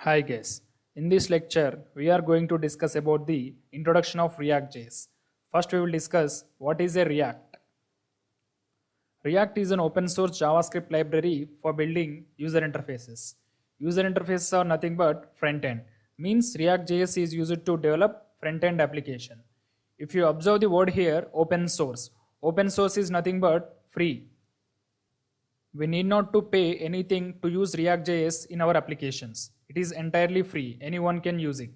Hi guys, in this lecture we are going to discuss about the introduction of React.js. First we will discuss what is a React. React is an open source JavaScript library for building user interfaces. User interfaces are nothing but front end, means React.js is used to develop front end application. If you observe the word here open source is nothing but free. We need not to pay anything to use React.js in our applications. It is entirely free. Anyone can use it.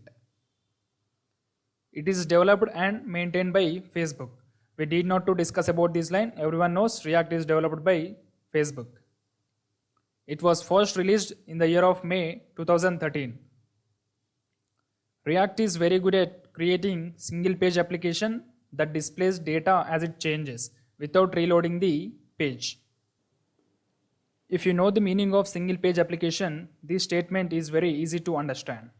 It is developed and maintained by Facebook. We need not to discuss about this line. Everyone knows React is developed by Facebook. It was first released in the year of May 2013. React is very good at creating single page application that displays data as it changes without reloading the page. If you know the meaning of single page application, this statement is very easy to understand.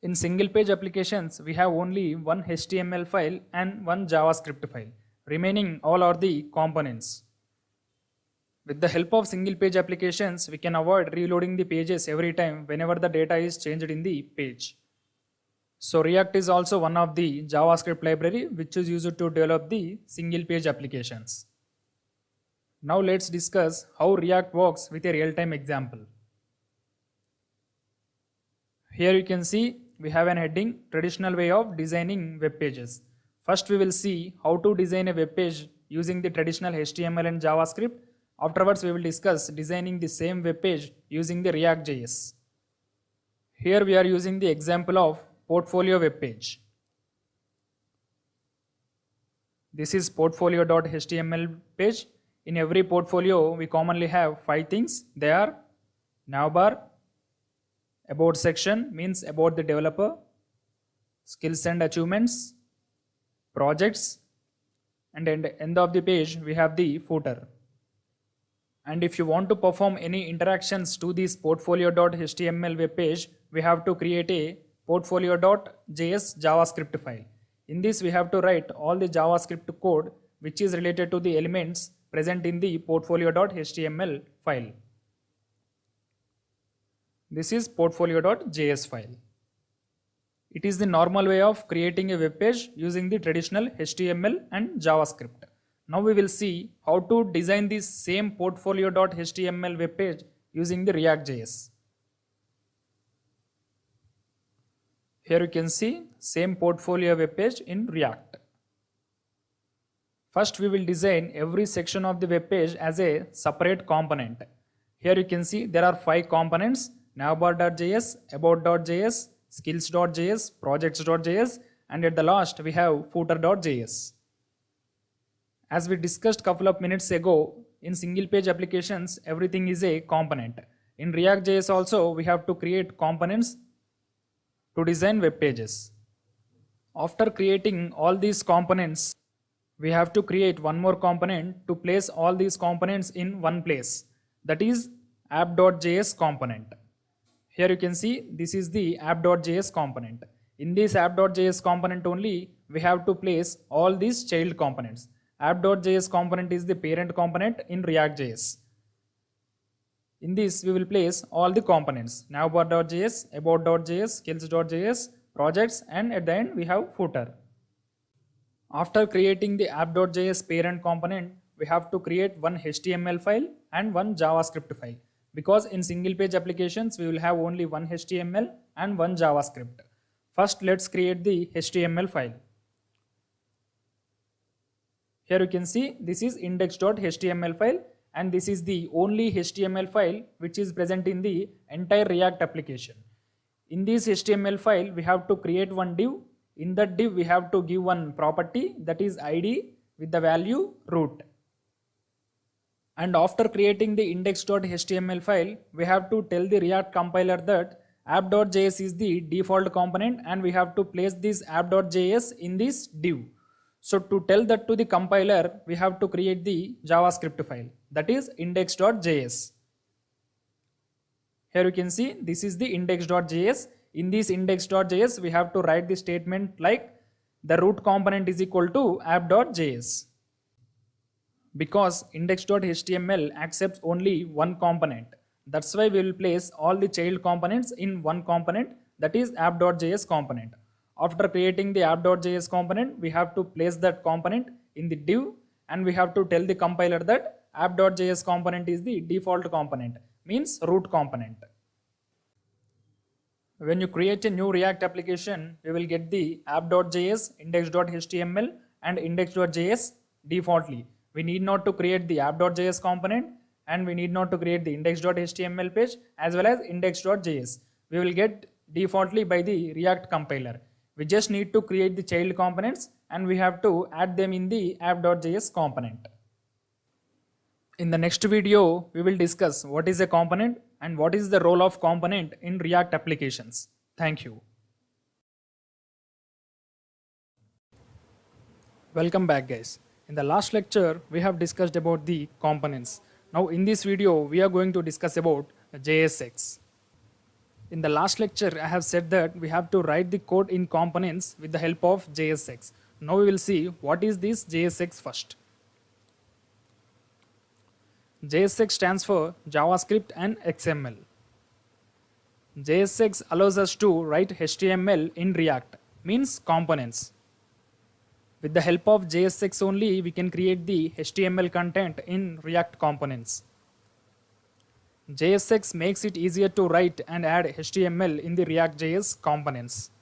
In single page applications, we have only one HTML file and one JavaScript file. Remaining all are the components. With the help of single page applications, we can avoid reloading the pages every time whenever the data is changed in the page. So React is also one of the JavaScript library which is used to develop the single page applications. Now let's discuss how React works with a real-time example. Here you can see we have an heading, traditional way of designing web pages. First we will see how to design a web page using the traditional HTML and JavaScript. Afterwards we will discuss designing the same web page using the React.js. Here we are using the example of portfolio web page. This is portfolio.html page. In every portfolio, we commonly have 5 things. They are navbar, about section means about the developer, skills and achievements, projects, and at the end of the page, we have the footer. And if you want to perform any interactions to this portfolio.html web page, we have to create a portfolio.js JavaScript file. In this, we have to write all the JavaScript code which is related to the elements present in the portfolio.html file. This is portfolio.js file. It is the normal way of creating a web page using the traditional HTML and JavaScript. Now we will see how to design this same portfolio.html web page using the React.js. Here you can see same portfolio web page in React. First we will design every section of the web page as a separate component. Here you can see there are 5 components: navbar.js, about.js, skills.js, projects.js, and at the last we have footer.js. As we discussed couple of minutes ago, in single page applications everything is a component. In React.js also we have to create components to design web pages. After creating all these components, we have to create one more component to place all these components in one place. That is app.js component. Here you can see this is the app.js component. In this app.js component only we have to place all these child components. App.js component is the parent component in React.js. In this we will place all the components: navbar.js, about.js, skills.js, projects, and at the end we have footer. After creating the app.js parent component, we have to create one HTML file and one JavaScript file, because in single page applications we will have only one HTML and one JavaScript. First let's create the HTML file. Here you can see this is index.html file, and this is the only HTML file which is present in the entire React application. In this HTML file we have to create one div. In that div we have to give one property, that is ID, with the value root. And after creating the index.html file, we have to tell the React compiler that app.js is the default component and we have to place this app.js in this div. So to tell that to the compiler, we have to create the JavaScript file, that is index.js. Here you can see this is the index.js. In this index.js we have to write the statement like the root component is equal to app.js. Because index.html accepts only one component, That's why we will place all the child components in one component, that is app.js component. After creating the app.js component, we have to place that component in the div, and we have to tell the compiler that app.js component is the default component, means root component. When you create a new React application, we will get the app.js, index.html and index.js defaultly. We need not to create the app.js component, and we need not to create the index.html page as well as index.js. We will get defaultly by the React compiler. We just need to create the child components, and we have to add them in the app.js component. In the next video, we will discuss what is a component and what is the role of component in React applications. Thank you. Welcome back, guys. In the last lecture, we have discussed about the components. Now in this video, we are going to discuss about JSX. In the last lecture, I have said that we have to write the code in components with the help of JSX. Now we will see what is this JSX first. JSX stands for JavaScript and XML. JSX allows us to write HTML in React, means components. With the help of JSX only, we can create the HTML content in React components. JSX makes it easier to write and add HTML in the React.js components.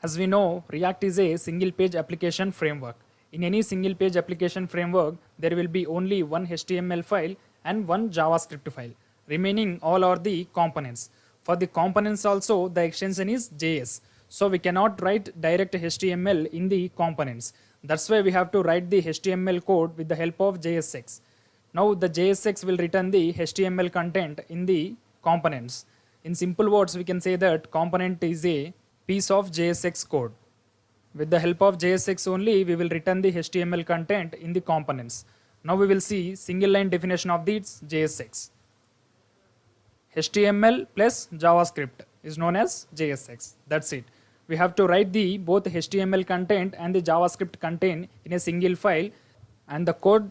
As we know, React is a single page application framework. In any single page application framework, there will be only one HTML file and one JavaScript file. Remaining all are the components. For the components also, the extension is JS. So we cannot write direct HTML in the components. That's why we have to write the HTML code with the help of JSX. Now the JSX will return the HTML content in the components. In simple words, we can say that component is a piece of JSX code. With the help of JSX only, we will return the HTML content in the components. Now we will see single line definition of this JSX. HTML plus JavaScript is known as JSX. That's it. We have to write the both HTML content and the JavaScript content in a single file, and the code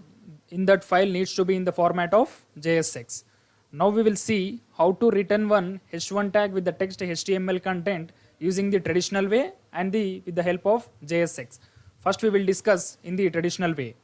in that file needs to be in the format of JSX. Now we will see how to return one h1 tag with the text HTML content using the traditional way and with the help of JSX. First we will discuss in the traditional way.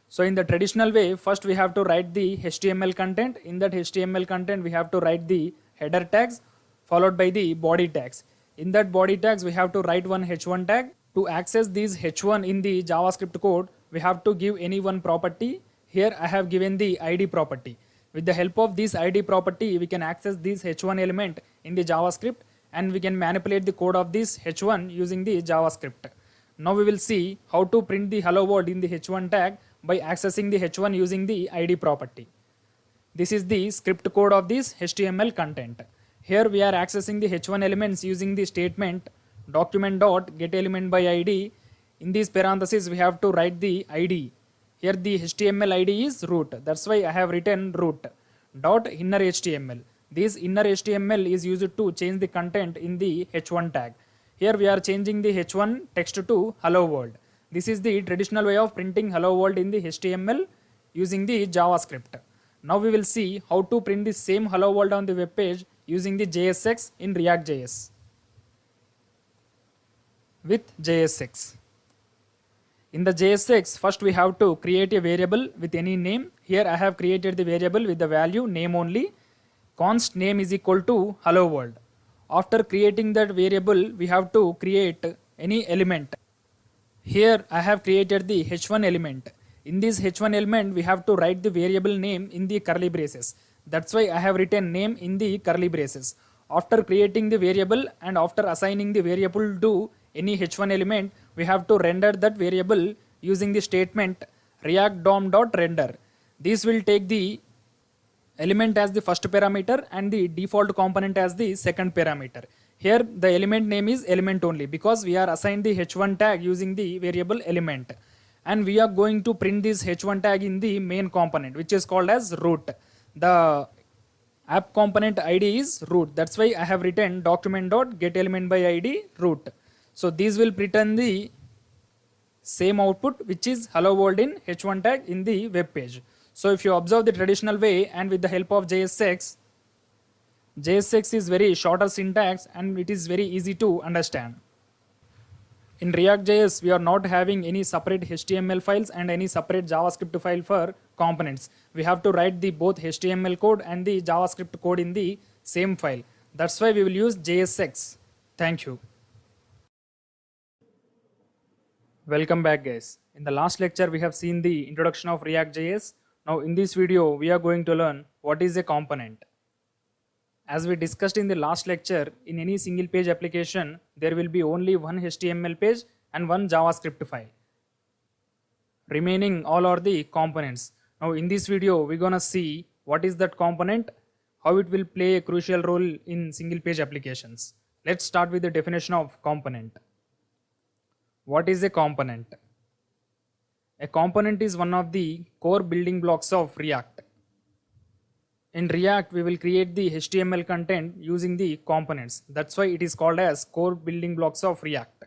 So in the traditional way, first we have to write the HTML content. In that HTML content, we have to write the header tags followed by the body tags. In that body tags, we have to write one h1 tag. To access these h1 in the JavaScript code, we have to give any one property. Here I have given the ID property. With the help of this ID property, we can access this h1 element in the JavaScript, and we can manipulate the code of this h1 using the JavaScript. Now we will see how to print the hello world in the h1 tag by accessing the h1 using the ID property. This is the script code of this HTML content. Here we are accessing the h1 elements using the statement document.getElementById. In these parentheses, we have to write the ID. Here the HTML ID is root. That's why I have written root dot inner HTML. This inner HTML is used to change the content in the h1 tag. Here we are changing the h1 text to hello world. This is the traditional way of printing hello world in the HTML using the JavaScript. Now we will see how to print the same hello world on the web page using the JSX in React.js. With JSX. In the JSX, first we have to create a variable with any name. Here I have created the variable with the value name only. Const name is equal to hello world. After creating that variable, we have to create any element. Here I have created the h1 element. In this h1 element, we have to write the variable name in the curly braces. That's why I have written name in the curly braces. After creating the variable and after assigning the variable to any h1 element, we have to render that variable using the statement react dom.render. This will take the element as the first parameter and the default component as the second parameter. Here the element name is element only because we are assigned the h1 tag using the variable element, and we are going to print this h1 tag in the main component, which is called as root. The app component ID is root. That's why I have written document.getElementById root. So these will return the same output, which is hello world in h1 tag in the web page. So if you observe the traditional way and with the help of JSX, JSX is very shorter syntax and it is very easy to understand. In React.js, we are not having any separate HTML files and any separate JavaScript file for components. We have to write the both HTML code and the JavaScript code in the same file. That's why we will use JSX. Thank you. Welcome back, guys. In the last lecture, we have seen the introduction of React.js. Now in this video, we are going to learn what is a component. As we discussed in the last lecture, in any single page application, there will be only one HTML page and one JavaScript file. Remaining all are the components. Now in this video, we're gonna see what is that component, how it will play a crucial role in single page applications. Let's start with the definition of component. What is a component? A component is one of the core building blocks of React. In React, we will create the HTML content using the components. That's why it is called as core building blocks of React.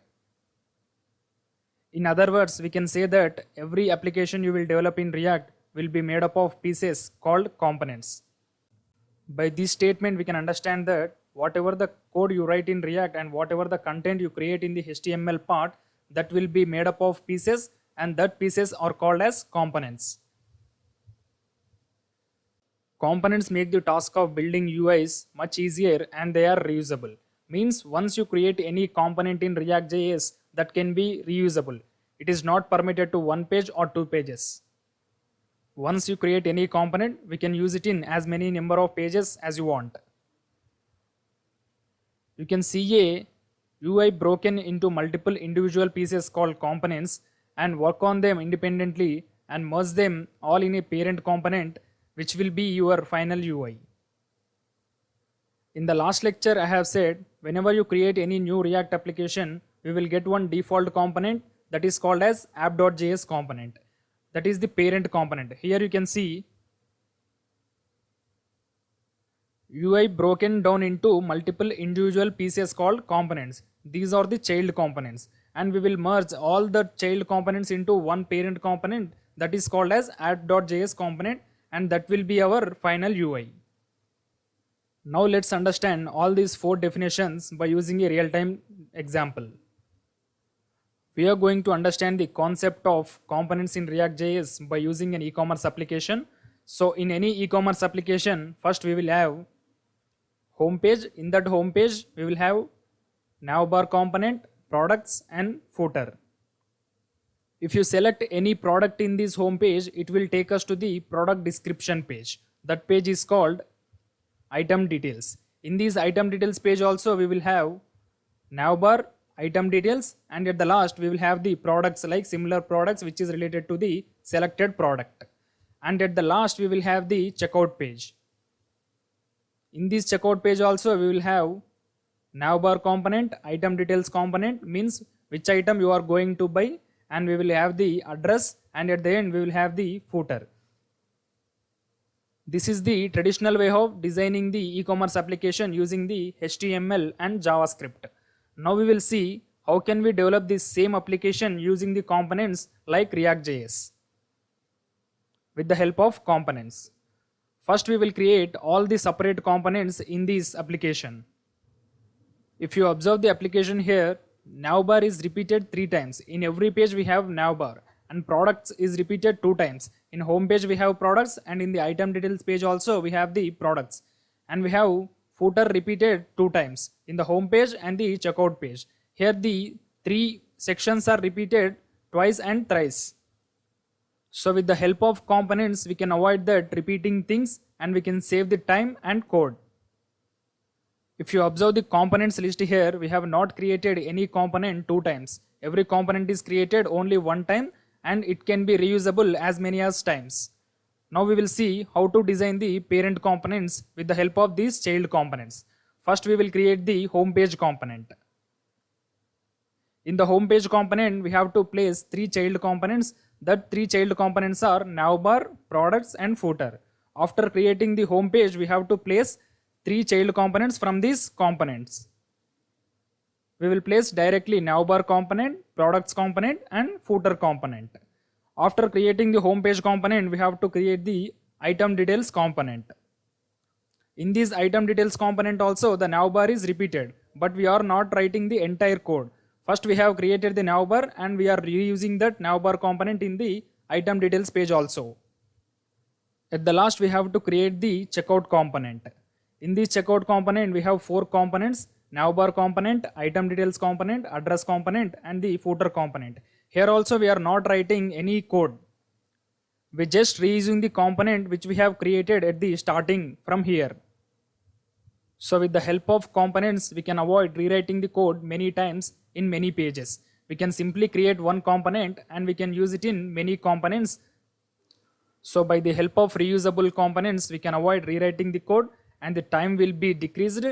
In other words, we can say that every application you will develop in React will be made up of pieces called components. By this statement, we can understand that whatever the code you write in React and whatever the content you create in the HTML part, that will be made up of pieces, and that pieces are called as components. Components make the task of building UIs much easier and they are reusable. Means once you create any component in React.js, that can be reusable. It is not permitted to one page or two pages. Once you create any component, we can use it in as many number of pages as you want. You can see a UI broken into multiple individual pieces called components and work on them independently and merge them all in a parent component, which will be your final UI. In the last lecture, I have said whenever you create any new React application, we will get one default component that is called as app.js component. That is the parent component. Here you can see UI broken down into multiple individual pieces called components. These are the child components, and we will merge all the child components into one parent component that is called as app.js component, and that will be our final UI. Now let's understand all these four definitions by using a real-time example. We are going to understand the concept of components in React.js by using an e-commerce application. So in any e-commerce application, first we will have home page. In that home page, we will have navbar component, products and footer. If you select any product in this home page, it will take us to the product description page. That page is called item details. In this item details page also, we will have navbar, item details, and at the last we will have the products, like similar products which is related to the selected product. And at the last we will have the checkout page. In this checkout page also we will have navbar component, item details component means which item you are going to buy, and we will have the address, and at the end we will have the footer. This is the traditional way of designing the e-commerce application using the HTML and JavaScript. Now we will see how can we develop this same application using the components like React.js with the help of components. First we will create all the separate components in this application. If you observe the application here, navbar is repeated 3 times. In every page we have navbar, and products is repeated 2 times. In home page we have products, and in the item details page also we have the products. And we have footer repeated 2 times in the home page and the checkout page. Here the 3 sections are repeated twice and thrice. So with the help of components, we can avoid that repeating things and we can save the time and code. If you observe the components list here, we have not created any component 2 times. Every component is created only 1 time and it can be reusable as many as times. Now we will see how to design the parent components with the help of these child components. First we will create the home page component. In the home page component, we have to place 3 child components. That 3 child components are navbar, products and footer. After creating the home page, we have to place 3 child components from these components. We will place directly navbar component, products component and footer component. After creating the home page component, we have to create the item details component. In this item details component also, the navbar is repeated, but we are not writing the entire code. First we have created the navbar and we are reusing that navbar component in the item details page also. At the last we have to create the checkout component. In this checkout component we have 4 components: navbar component, item details component, address component and the footer component. Here also we are not writing any code. We just reusing the component which we have created at the starting from here. So with the help of components, we can avoid rewriting the code many times in many pages. We can simply create one component and we can use it in many components. So by the help of reusable components, we can avoid rewriting the code and the time will be decreased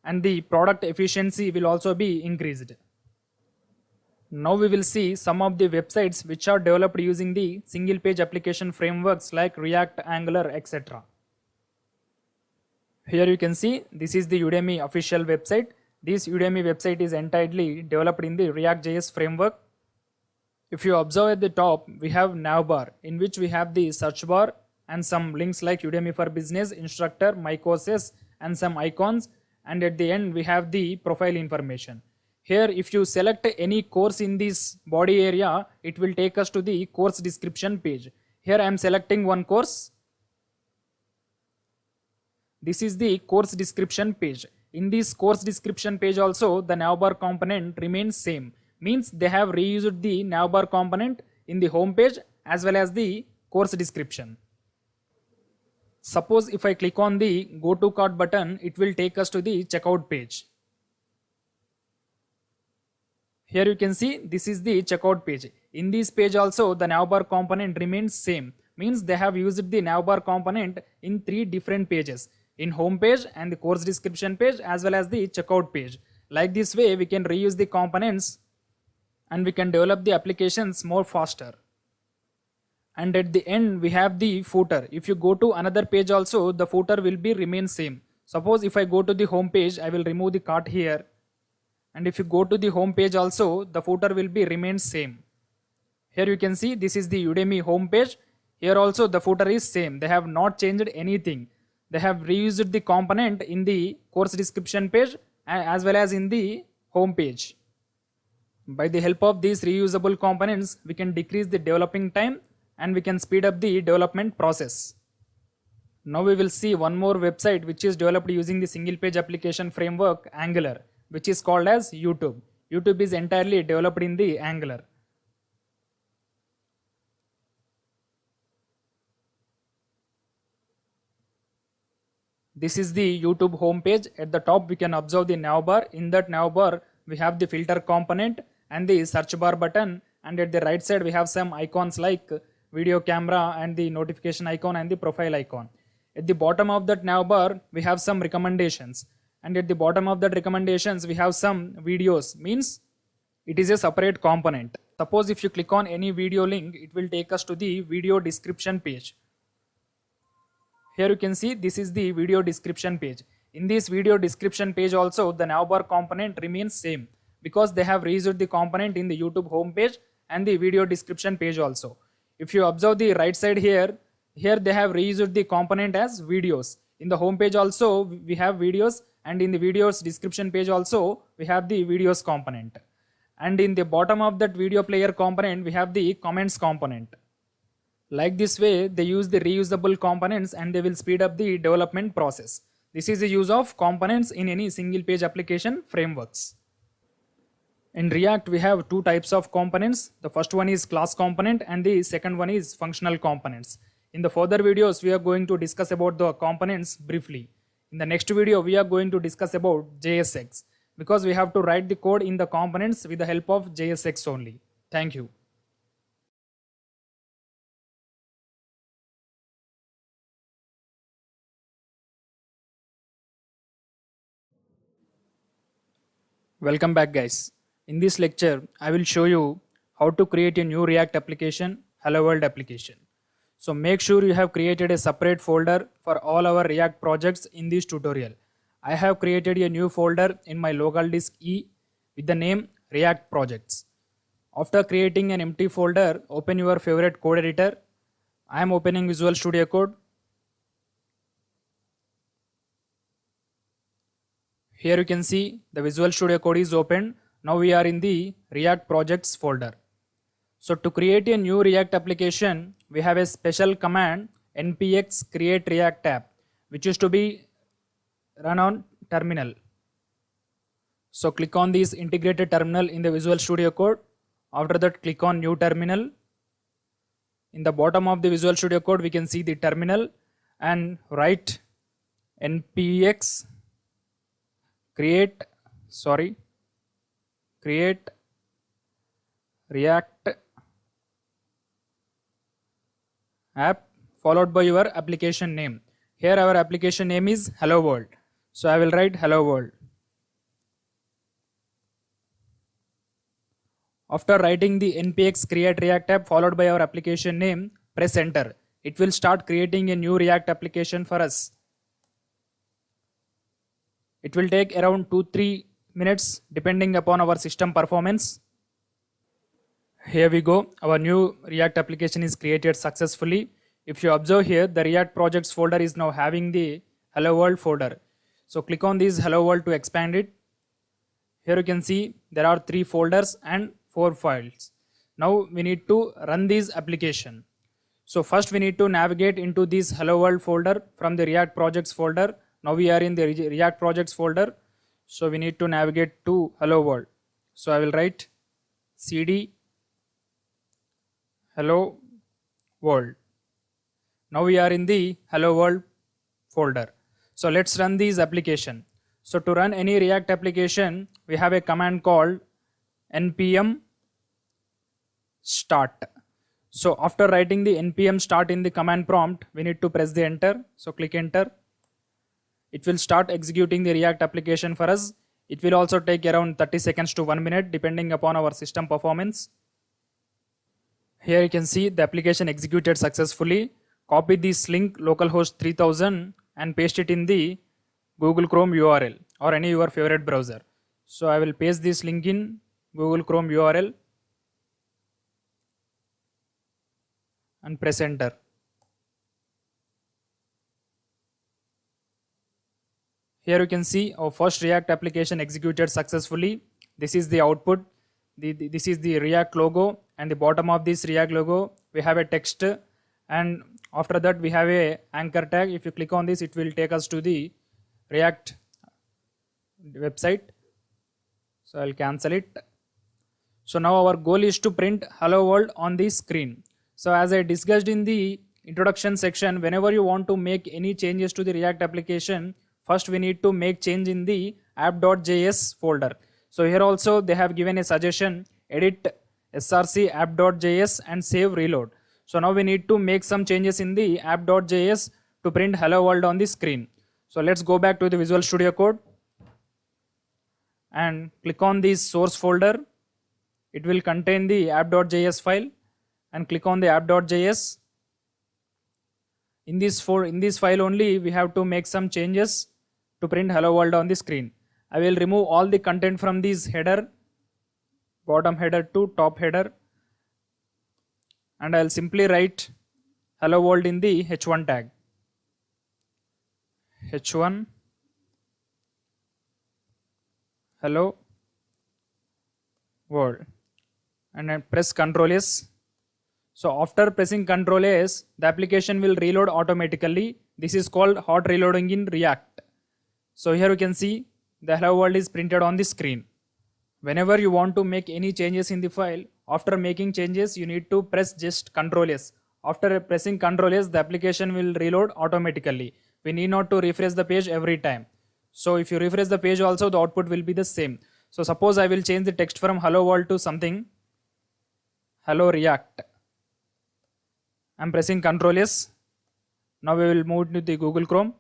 and the product efficiency will also be increased. Now we will see some of the websites which are developed using the single page application frameworks like React, Angular, etc. Here you can see this is the Udemy official website. This Udemy website is entirely developed in the React.js framework. If you observe at the top, we have navbar in which we have the search bar and some links like Udemy for Business, Instructor, My Courses and some icons, and at the end we have the profile information. Here if you select any course in this body area, it will take us to the course description page. Here I am selecting one course. This is the course description page. In this course description page also, the navbar component remains same. Means they have reused the navbar component in the home page as well as the course description. Suppose if I click on the go to cart button, it will take us to the checkout page. Here you can see this is the checkout page. In this page also the navbar component remains same. Means they have used the navbar component in 3 different pages. In home page and the course description page as well as the checkout page. Like this way we can reuse the components and we can develop the applications more faster. And at the end we have the footer. If you go to another page also, the footer will be remain same. Suppose if I go to the home page, I will remove the cart here. And if you go to the home page also, the footer will be remain same. Here you can see this is the Udemy home page. Here also the footer is same. They have not changed anything. They have reused the component in the course description page as well as in the home page. By the help of these reusable components, we can decrease the developing time and we can speed up the development process. Now we will see one more website which is developed using the single page application framework Angular, which is called as YouTube. YouTube is entirely developed in the Angular. This is the YouTube homepage. At the top we can observe the navbar. In that navbar we have the filter component and the search bar button, and at the right side we have some icons like video camera and the notification icon and the profile icon. At the bottom of that navbar we have some recommendations, and at the bottom of that recommendations we have some videos. Means it is a separate component. Suppose if you click on any video link, it will take us to the video description page. Here you can see this is the video description page. In this video description page also the navbar component remains same because they have reused the component in the YouTube home page and the video description page also. If you observe the right side here they have reused the component as videos. In the home page also we have videos, and in the videos description page also we have the videos component. And in the bottom of that video player component we have the comments component. Like this way they use the reusable components and they will speed up the development process. This is the use of components in any single page application frameworks. In React we have 2 types of components. The first one is class component and the second one is functional components. In the further videos we are going to discuss about the components briefly. In the next video we are going to discuss about JSX, because we have to write the code in the components with the help of JSX only. Thank you. Welcome back guys. In this lecture I will show you how to create a new React application, Hello World application. So make sure you have created a separate folder for all our React projects in this tutorial. I have created a new folder in my local disk E with the name React projects. After creating an empty folder, open your favorite code editor. I am opening Visual Studio Code. Here you can see the Visual Studio Code is opened. Now we are in the React projects folder. So to create a new React application, we have a special command npx create react app, which is to be run on terminal. So click on this integrated terminal in the Visual Studio Code. After that, click on new terminal. In the bottom of the Visual Studio Code, we can see the terminal and write npx create react app followed by your application name. Here our application name is hello world. So I will write hello world. After writing the npx create react app followed by our application name, press enter. It will start creating a new React application for us. It will take around 2-3 minutes depending upon our system performance. Here we go. Our new React application is created successfully. If you observe here, the React projects folder is now having the hello world folder. So click on this hello world to expand it. Here you can see there are 3 folders and 4 files. Now we need to run this application. So first we need to navigate into this hello world folder from the React projects folder. Now we are in the React projects folder. So we need to navigate to hello world. So I will write cd hello world. Now we are in the hello world folder. So let's run this application. So to run any React application, we have a command called npm start. So after writing the npm start in the command prompt, we need to press the enter. So click enter. It will start executing the React application for us. It will also take around 30 seconds to 1 minute depending upon our system performance. Here you can see the application executed successfully. Copy this link localhost 3000 and paste it in the Google Chrome URL or any your favorite browser. So I will paste this link in Google Chrome URL and press enter. Here you can see our first React application executed successfully. This is the output. This is the React logo, and the bottom of this React logo we have a text, and after that we have a anchor tag. If you click on this, it will take us to the React website. So I'll cancel it. So now our goal is to print hello world on the screen. So as I discussed in the introduction section, whenever you want to make any changes to the React application, first we need to make change in the app.js folder. So here also they have given a suggestion, edit src app.js and save reload. So now we need to make some changes in the app.js to print hello world on the screen. So let's go back to the Visual Studio Code and click on this source folder. It will contain the app.js file, and click on the app.js. In this file only we have to make some changes to print hello world on the screen. I will remove all the content from this header, bottom header to top header, and I will simply write hello world in the h1 tag. h1 hello world, and I press Ctrl S. So after pressing Ctrl S, the application will reload automatically. This is called hot reloading in React. So here you can see the hello world is printed on the screen. Whenever you want to make any changes in the file, after making changes you need to press just Ctrl S. After pressing Ctrl S, the application will reload automatically. We need not to refresh the page every time. So if you refresh the page also, the output will be the same. So suppose I will change the text from hello world to something hello React. I'm pressing Ctrl S. Now we will move to the Google Chrome.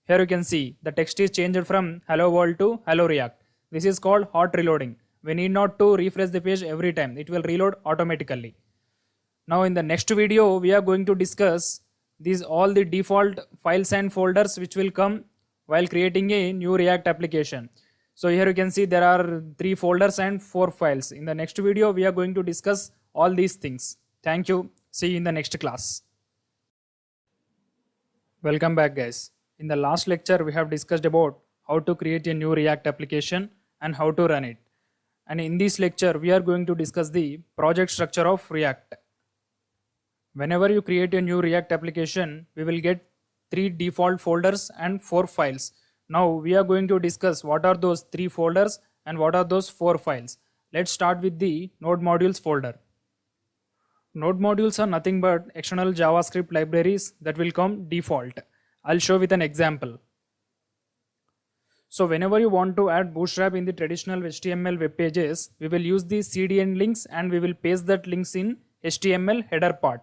Here you can see the text is changed from hello world to hello React. This is called hot reloading. We need not to refresh the page every time. It will reload automatically. Now in the next video, we are going to discuss all the default files and folders which will come while creating a new React application. So here you can see there are 3 folders and 4 files. In the next video, we are going to discuss all these things. Thank you. See you in the next class. Welcome back, guys. In the last lecture, we have discussed about how to create a new React application and how to run it. And in this lecture, we are going to discuss the project structure of React. Whenever you create a new React application, we will get 3 default folders and 4 files. Now we are going to discuss what are those 3 folders and what are those 4 files. Let's start with the Node Modules folder. Node modules are nothing but external JavaScript libraries that will come default. I'll show with an example. So whenever you want to add Bootstrap in the traditional HTML web pages, we will use the CDN links and we will paste that links in HTML header part.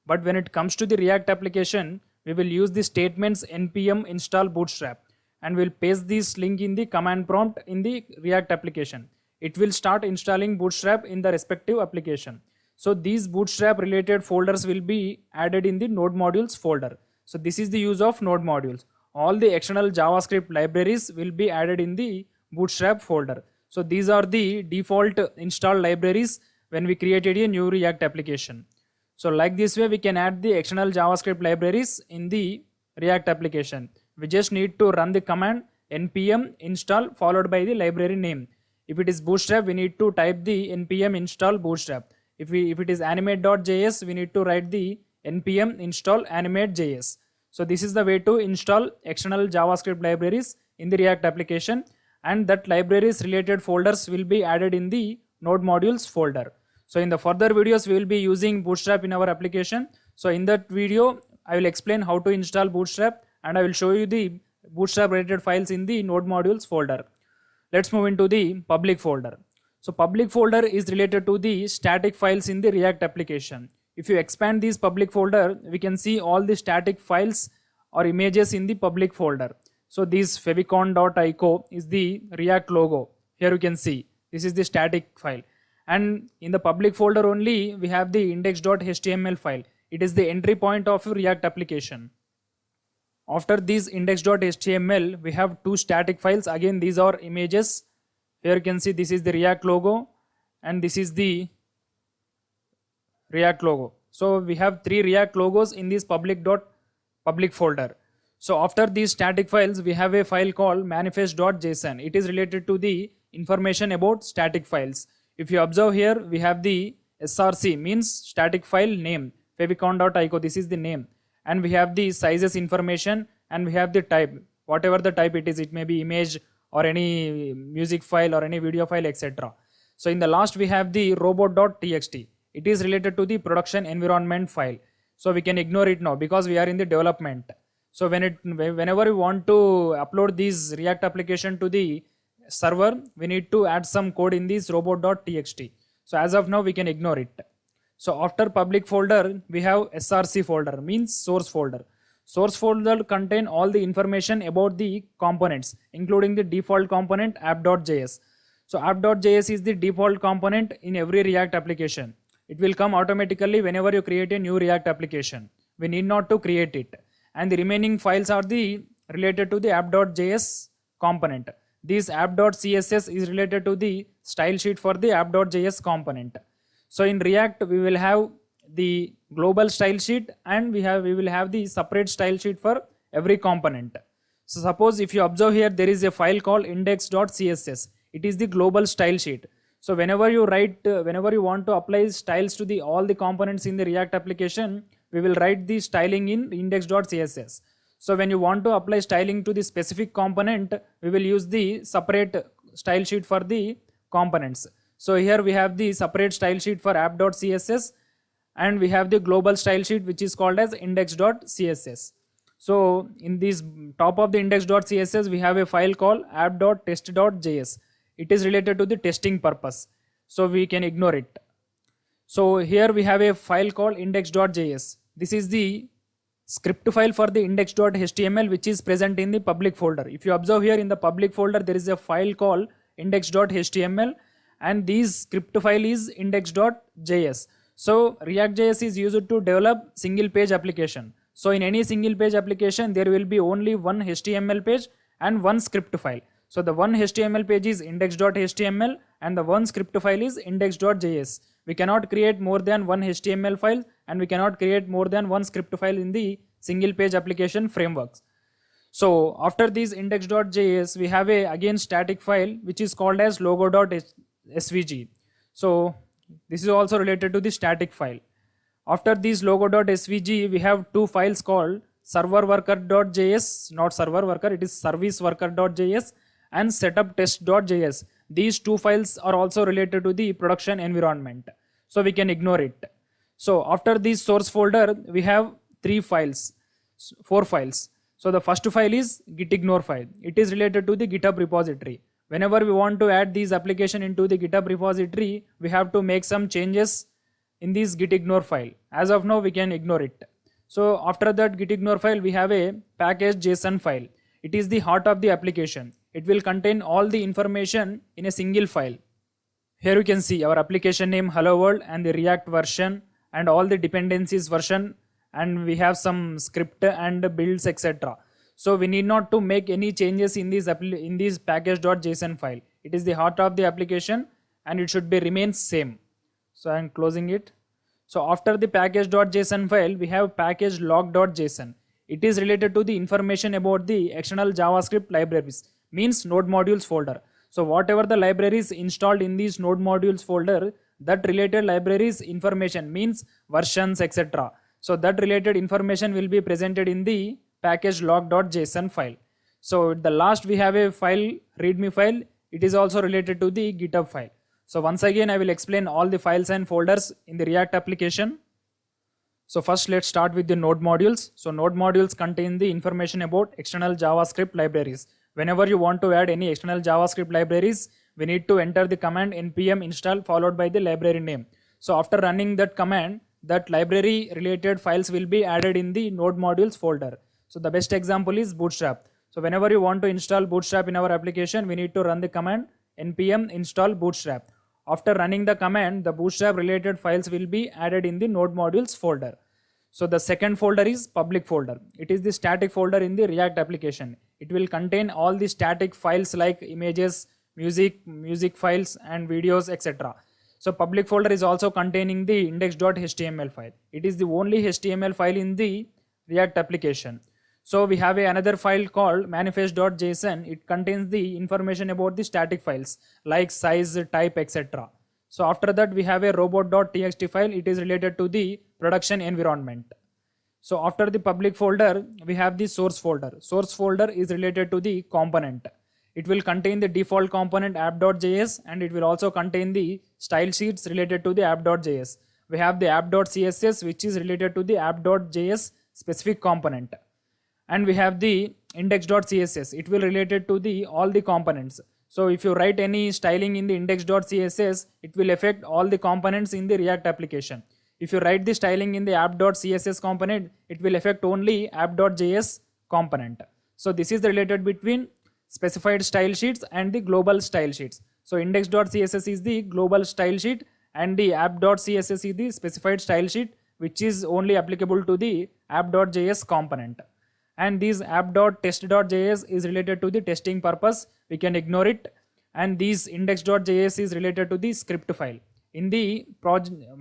But when it comes to the React application, we will use the statements npm install bootstrap and we'll paste this link in the command prompt in the React application. It will start installing Bootstrap in the respective application. So these Bootstrap related folders will be added in the Node Modules folder. So this is the use of Node Modules. All the external JavaScript libraries will be added in the Bootstrap folder. So these are the default installed libraries when we created a new React application. So like this way we can add the external JavaScript libraries in the React application. We just need to run the command npm install followed by the library name. If it is Bootstrap, we need to type the npm install bootstrap. If it is animate.js, we need to write the npm install animate.js. So this is the way to install external JavaScript libraries in the React application, and that libraries related folders will be added in the Node Modules folder. So in the further videos, we will be using Bootstrap in our application. So in that video, I will explain how to install Bootstrap and I will show you the Bootstrap related files in the Node Modules folder. Let's move into the public folder. So public folder is related to the static files in the React application. If you expand this public folder, we can see all the static files or images in the public folder. So this favicon.ico is the React logo. Here you can see this is the static file. And in the public folder only, we have the index.html file. It is the entry point of your React application. After this index.html, we have 2 static files. Again, these are images. Here you can see this is the React logo and this is the React logo. So we have 3 React logos in this public folder. So after these static files, we have a file called manifest.json. It is related to the information about static files. If you observe here, we have the src means static file name, favicon.ico, this is the name. And we have the sizes information and we have the type, whatever the type it is, it may be image or any music file or any video file, etc. So in the last, we have the robot.txt. It is related to the production environment file. So we can ignore it now because we are in the development. So whenever we want to upload this React application to the server, we need to add some code in this robot.txt. So as of now, we can ignore it. So after public folder, we have src folder, means source folder. Source folder contain all the information about the components, including the default component app.js. So app.js is the default component in every React application. It will come automatically whenever you create a new React application. We need not to create it. And the remaining files are the related to the app.js component. This app.css is related to the style sheet for the app.js component. So in React, we will have the global style sheet and we will have the separate style sheet for every component. So suppose if you observe here, there is a file called index.css. It is the global style sheet. So whenever you want to apply styles to all the components in the React application, we will write the styling in index.css. So when you want to apply styling to the specific component, we will use the separate style sheet for the components. So here we have the separate style sheet for app.css and we have the global style sheet which is called as index.css. So in this top of the index.css, we have a file called app.test.js. It is related to the testing purpose. So we can ignore it. So here we have a file called index.js. This is the script file for the index.html which is present in the public folder. If you observe here in the public folder, there is a file called index.html and this script file is index.js. So React.js is used to develop single page application. So in any single page application, there will be only one HTML page and one script file. So the one HTML page is index.html and the one script file is index.js. We cannot create more than one HTML file and we cannot create more than one script file in the single page application frameworks. So after this index.js, we have a again static file which is called as logo.svg. So this is also related to the static file. After this logo.svg, we have two files called server worker.js, not server worker, it is service worker.js and setup test.js. These two files are also related to the production environment, so we can ignore it. So after this source folder, we have four files. So the first file is gitignore file. It is related to the GitHub repository. Whenever we want to add these application into the GitHub repository, we have to make some changes in this gitignore file. As of now, we can ignore it. So after that gitignore file, we have a package.json file. It is the heart of the application. It will contain all the information in a single file. Here you can see our application name hello world and the React version and all the dependencies version, and we have some script and builds, etc. So we need not to make any changes in this package.json file. It is the heart of the application and it should be remain same. So I am closing it. So after the package.json file, we have package log.json. It is related to the information about the external JavaScript libraries, means node modules folder. So whatever the libraries installed in these node modules folder, that related libraries information means versions, etc. So that related information will be presented in the package log.json file. So at the last we have a file, readme file. It is also related to the GitHub file. So once again, I will explain all the files and folders in the React application. So first let's start with the node modules. So node modules contain the information about external JavaScript libraries. Whenever you want to add any external JavaScript libraries, we need to enter the command npm install followed by the library name. So after running that command, that library related files will be added in the node modules folder. So the best example is Bootstrap. So whenever you want to install Bootstrap in our application, we need to run the command npm install Bootstrap. After running the command, the Bootstrap related files will be added in the node modules folder. So the second folder is public folder. It is the static folder in the React application. It will contain all the static files like images, music files and videos, etc. So public folder is also containing the index.html file. It is the only HTML file in the React application. So we have another file called manifest.json. It contains the information about the static files like size, type, etc. So after that we have a robot.txt file. It is related to the production environment. So after the public folder, we have the source folder. Source folder is related to the component. It will contain the default component app.js and it will also contain the style sheets related to the app.js. We have the app.css which is related to the app.js specific component. And we have the index.css. It will related to the all the components. So if you write any styling in the index.css, it will affect all the components in the React application. If you write the styling in the app.css component, it will affect only app.js component. So this is the related between specified style sheets and the global style sheets. So index.css is the global style sheet and the app.css is the specified style sheet which is only applicable to the app.js component. And this app.test.js is related to the testing purpose. We can ignore it. And this index.js is related to the script file in the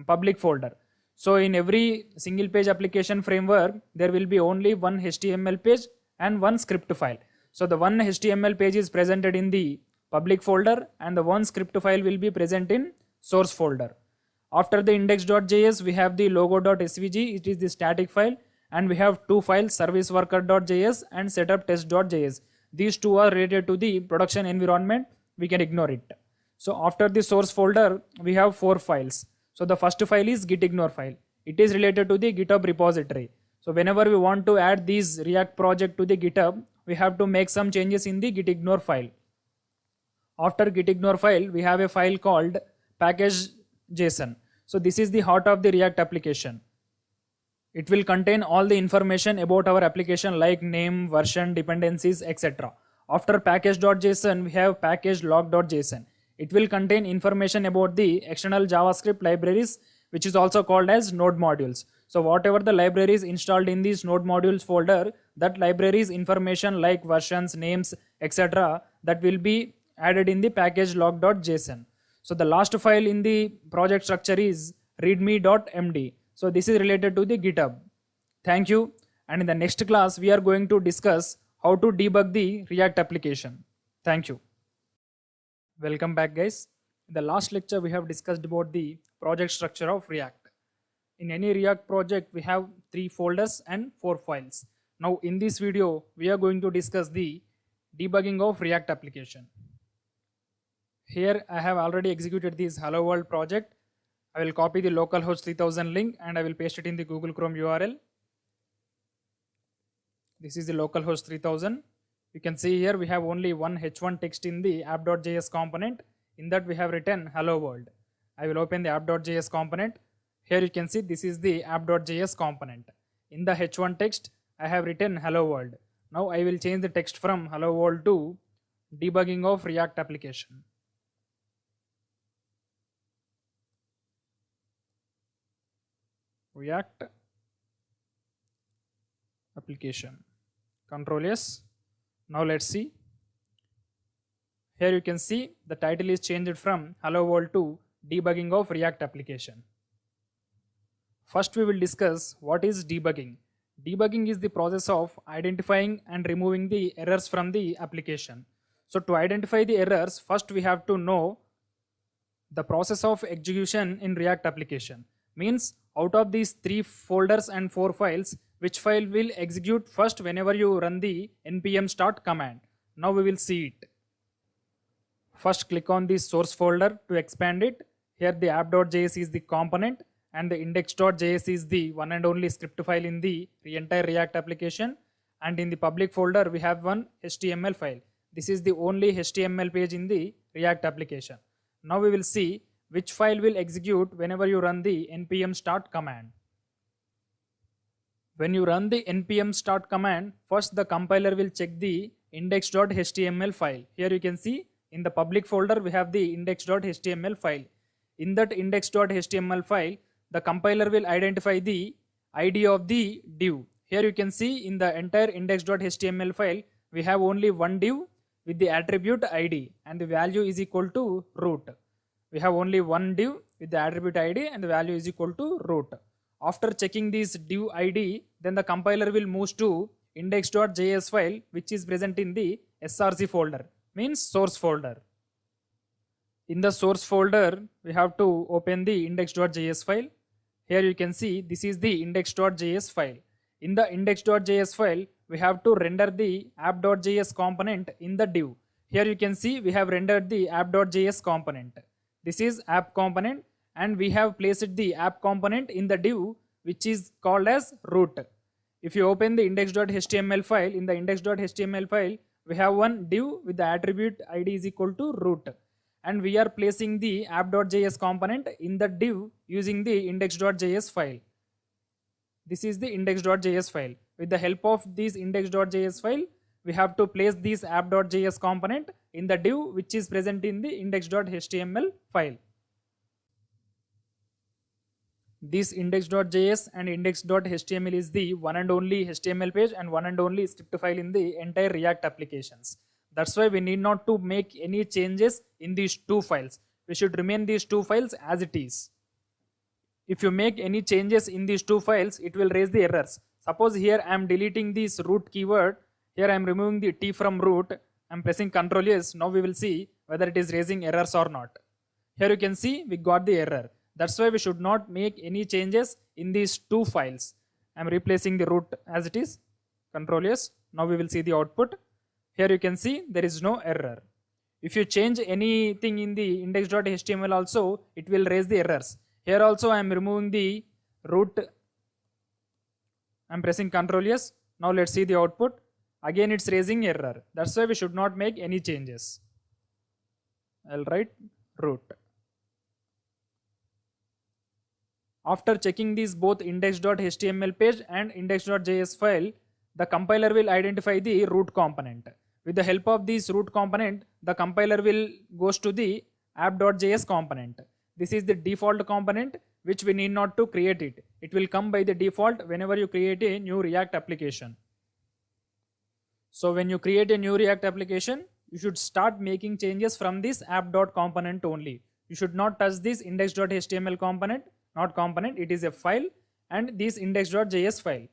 public folder. So in every single page application framework, there will be only one HTML page and one script file. So the one HTML page is presented in the public folder and the one script file will be present in source folder. After the index.js, we have the logo.svg. It is the static file. And we have two files, service worker.js and setup test.js. These two are related to the production environment. We can ignore it. So after the source folder, we have four files. So the first file is gitignore file. It is related to the GitHub repository. So whenever we want to add this React project to the GitHub, we have to make some changes in the gitignore file. After gitignore file, we have a file called package.json. So this is the heart of the React application. It will contain all the information about our application like name, version, dependencies, etc. After package.json, we have package log.json. It will contain information about the external JavaScript libraries which is also called as node modules. So whatever the libraries installed in this node modules folder, that libraries information like versions, names, etc., that will be added in the package log.json. So the last file in the project structure is readme.md. So this is related to the GitHub. Thank you. And in the next class, we are going to discuss how to debug the React application. Thank you. Welcome back, guys. In the last lecture, we have discussed about the project structure of React. In any React project, we have 3 folders and 4 files. Now in this video, we are going to discuss the debugging of React application. Here I have already executed this Hello World project. I will copy the localhost 3000 link and I will paste it in the Google Chrome URL. This is the localhost 3000. You can see here we have only one h1 text in the app.js component. In that we have written Hello World. I will open the app.js component. Here you can see this is the app.js component. In the h1 text I have written Hello World. Now I will change the text from Hello World to debugging of React application. React application. Control S. Now let's see. Here you can see the title is changed from Hello World to debugging of React application. First we will discuss what is debugging. Debugging is the process of identifying and removing the errors from the application. So to identify the errors, first we have to know the process of execution in React application. Means out of these 3 folders and 4 files, which file will execute first whenever you run the npm start command. Now we will see it. First click on the source folder to expand it. Here the app.js is the component and the index.js is the one and only script file in the entire React application. And in the public folder we have one HTML file. This is the only HTML page in the React application. Now we will see which file will execute whenever you run the npm start command. When you run the npm start command, first the compiler will check the index.html file. Here you can see in the public folder we have the index.html file. In that index.html file, the compiler will identify the ID of the div. Here you can see in the entire index.html file, we have only one div with the attribute ID and the value is equal to root. We have only one div with the attribute ID and the value is equal to root. After checking this div ID, then the compiler will move to index.js file which is present in the src folder, means source folder. In the source folder, we have to open the index.js file. Here you can see this is the index.js file. In the index.js file, we have to render the app.js component in the div. Here you can see we have rendered the app.js component. This is app component and we have placed the app component in the div which is called as root. If you open the index.html file, in the index.html file, we have one div with the attribute ID is equal to root. And we are placing the app.js component in the div using the index.js file. This is the index.js file. With the help of this index.js file, we have to place this app.js component in the div which is present in the index.html file. This index.js and index.html is the one and only HTML page and one and only script file in the entire React applications. That's why we need not to make any changes in these 2 files. We should remain these 2 files as it is. If you make any changes in these 2 files, it will raise the errors. Suppose here I am deleting this root keyword. Here I am removing the t from root. I am pressing Ctrl S. Now we will see whether it is raising errors or not. Here you can see we got the error. That's why we should not make any changes in these 2 files. I am replacing the root as it is. Ctrl S. Now we will see the output. Here you can see there is no error. If you change anything in the index.html also, it will raise the errors. Here also I am removing the root. I am pressing Ctrl S. Now let's see the output. Again it's raising error. That's why we should not make any changes. I'll write root. After checking these both index.html page and index.js file, the compiler will identify the root component. With the help of this root component, the compiler will goes to the app.js component. This is the default component which we need not to create it. It will come by the default whenever you create a new React application. So when you create a new React application, you should start making changes from this app.component only. You should not touch this index.html component, not component, it is a file, and this index.js file.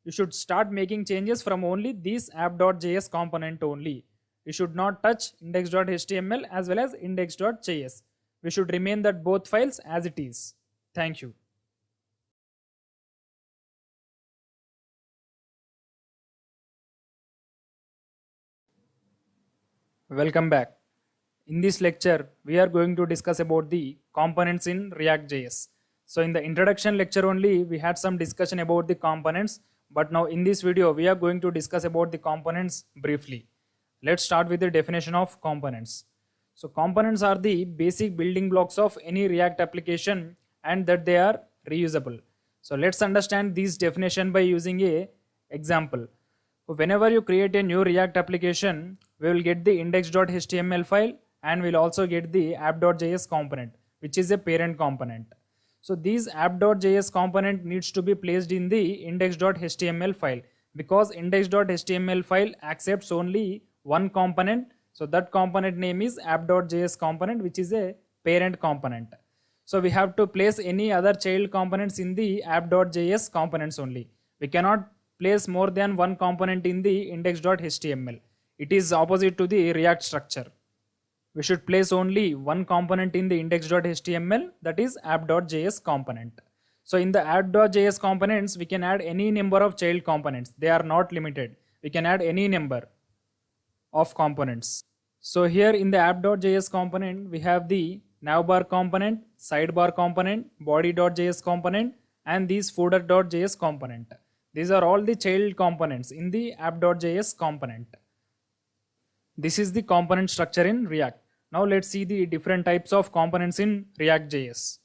You should start making changes from only this app.js component only. You should not touch index.html as well as index.js. We should remain that both files as it is. Thank you. Welcome back. In this lecture, we are going to discuss about the components in React.js. So in the introduction lecture only, we had some discussion about the components, but now in this video, we are going to discuss about the components briefly. Let's start with the definition of components. So components are the basic building blocks of any React application and that they are reusable. So let's understand this definition by using a example. Whenever you create a new React application, we will get the index.html file and we'll also get the app.js component, which is a parent component. So this app.js component needs to be placed in the index.html file because index.html file accepts only one component. So that component name is app.js component, which is a parent component. So we have to place any other child components in the app.js components only. We cannot place more than one component in the index.html. It is opposite to the React structure. We should place only one component in the index.html, that is app.js component. So in the app.js components, we can add any number of child components. They are not limited. We can add any number of components. So here in the app.js component, we have the navbar component, sidebar component, body.js component, and these footer.js component. These are all the child components in the app.js component. This is the component structure in React. Now let's see the different types of components in React.js.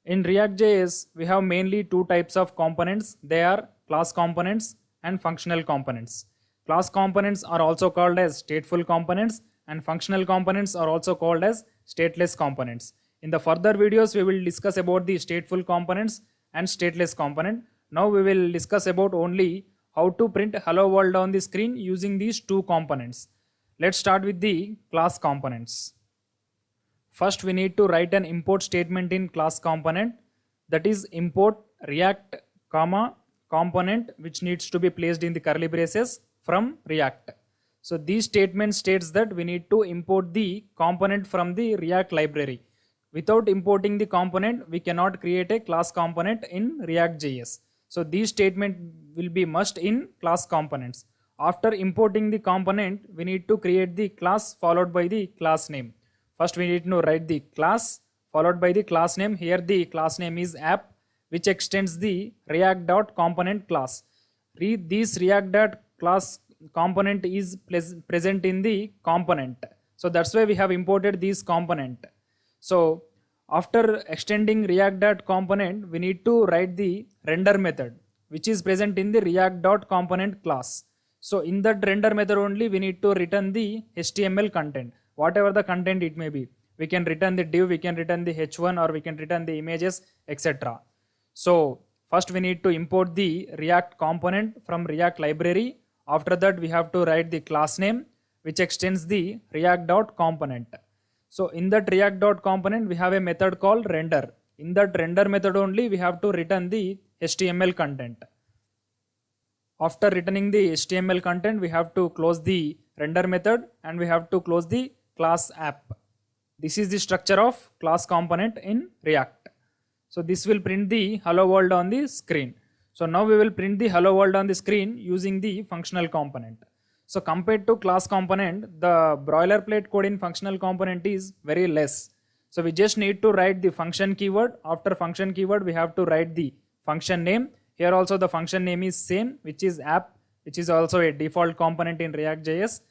In React.js, we have mainly two types of components. They are class components and functional components. Class components are also called as stateful components and functional components are also called as stateless components. In the further videos, we will discuss about the stateful components and stateless component. Now we will discuss about only how to print hello world on the screen using these two components. Let's start with the class components. First, we need to write an import statement in class component, that is import React, component which needs to be placed in the curly braces from React. So this statement states that we need to import the component from the React library. Without importing the component, we cannot create a class component in React.js. So this statement will be must in class components. After importing the component, we need to create the class followed by the class name. First we need to write the class followed by the class name. Here the class name is app, which extends the React.component class. This React.class component is present in the component. So that's why we have imported this component. So after extending React.component, we need to write the render method, which is present in the React.component class. So in that render method only, we need to return the HTML content, whatever the content it may be. We can return the div, we can return the h1, or we can return the images, etc. So first we need to import the React component from React library. After that, we have to write the class name, which extends the React.component. So in that React.component, we have a method called render. In that render method only, we have to return the HTML content. After returning the HTML content, we have to close the render method and we have to close the class app. This is the structure of class component in React. So this will print the hello world on the screen. So now we will print the hello world on the screen using the functional component. So compared to class component, the boilerplate code in functional component is very less. So we just need to write the function keyword. After function keyword, we have to write the function name. Here also the function name is same, which is app, which is also a default component in React.js.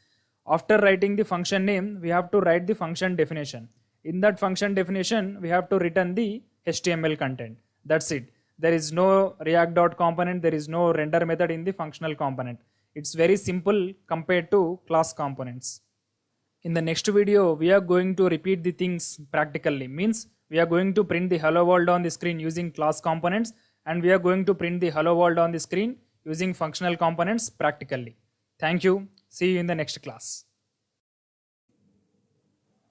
After writing the function name, we have to write the function definition. In that function definition, we have to return the HTML content. That's it. There is no React.component, there is no render method in the functional component. It's very simple compared to class components. In the next video, we are going to repeat the things practically. Means we are going to print the hello world on the screen using class components, and we are going to print the hello world on the screen using functional components practically. Thank you. See you in the next class.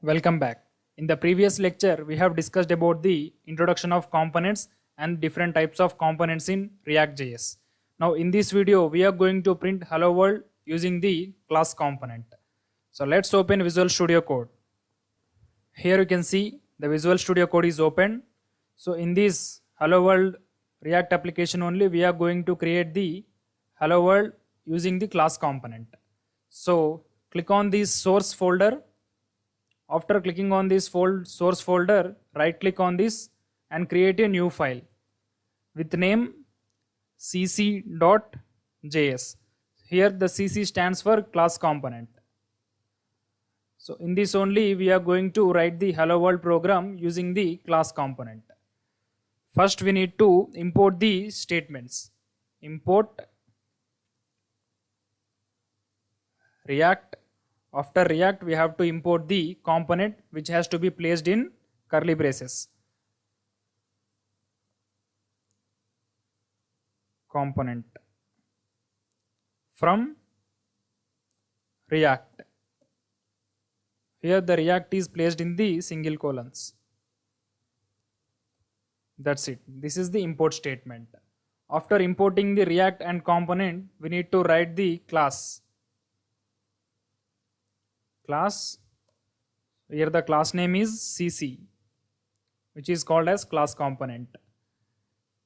Welcome back. In the previous lecture, we have discussed about the introduction of components and different types of components in React.js. Now in this video, we are going to print hello world using the class component. So let's open Visual Studio Code. Here you can see the Visual Studio Code is open. So in this hello world React application only, we are going to create the hello world using the class component. So click on this source folder. After clicking on this source folder, right click on this and create a new file with name cc.js. Here the cc stands for class component. So in this only we are going to write the hello world program using the class component. First we need to import the statements. Import React. After React, we have to import the component which has to be placed in curly braces. Component from React. Here the React is placed in the single colons. That's it. This is the import statement. After importing the React and component, we need to write the class. Here the class name is cc, which is called as class component.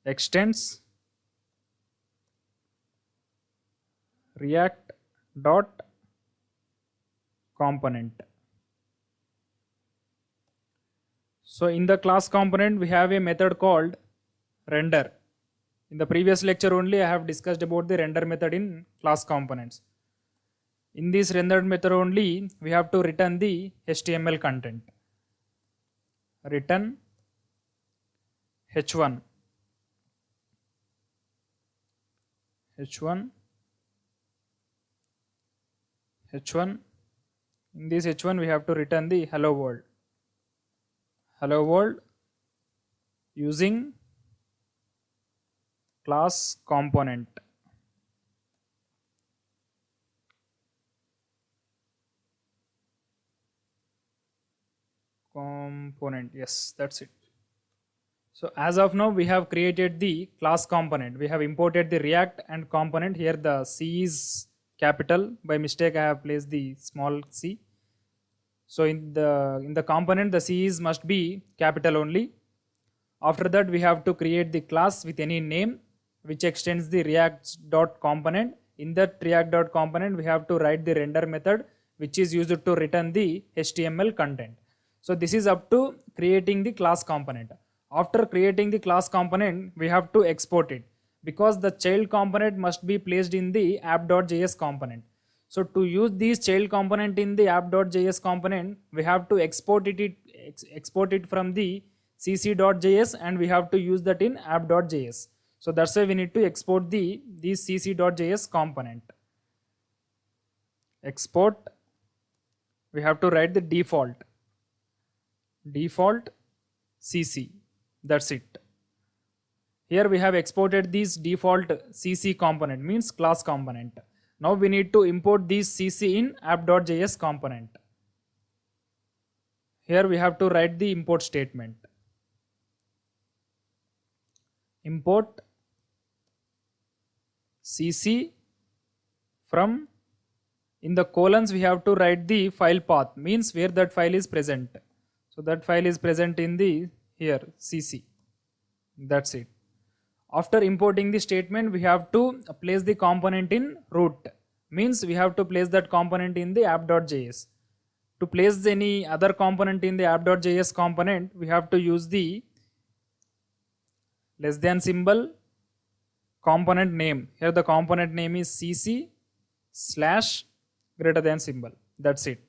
Extends react dot component. So in the class component we have a method called render. In the previous lecture only I have discussed about the render method in class components. In this rendered method only, we have to return the HTML content. Return h1. In this h1 we have to return the hello world. Hello world using class component. Yes, that's it. So as of now we have created the class component. We have imported the React and component. Here the C is capital. By mistake I have placed the small c. So in the component the C is must be capital only. After that we have to create the class with any name which extends the React.component. In that React.component we have to write the render method which is used to return the HTML content. So this is up to creating the class component. After creating the class component, we have to export it because the child component must be placed in the app.js component. So to use this child component in the app.js component, we have to export it from the cc.js and we have to use that in app.js. So that's why we need to export this cc.js component. Export, we have to write the default cc. That's it. Here we have exported this default cc component, means class component. Now we need to import this cc in app.js component. Here we have to write the import statement. Import cc from, in the colons we have to write the file path, means where that file is present. So that file is present in the here cc. That's it. After importing the statement, we have to place the component in root, means we have to place that component in the app.js. To place any other component in the app.js component, we have to use the less than symbol component name. Here the component name is cc / greater than symbol. That's it.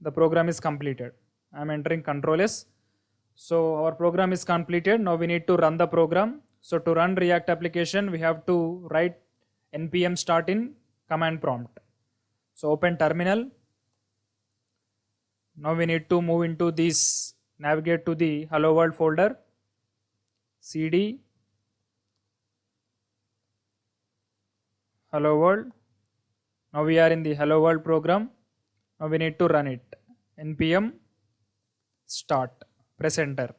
The program is completed. I am entering Ctrl S. So our program is completed. Now we need to run the program. So to run React application, we have to write npm start in command prompt. So open terminal. Now we need to move into this navigate to the hello world folder, cd hello world. Now we are in the hello world program. Now we need to run it. npm start, press enter.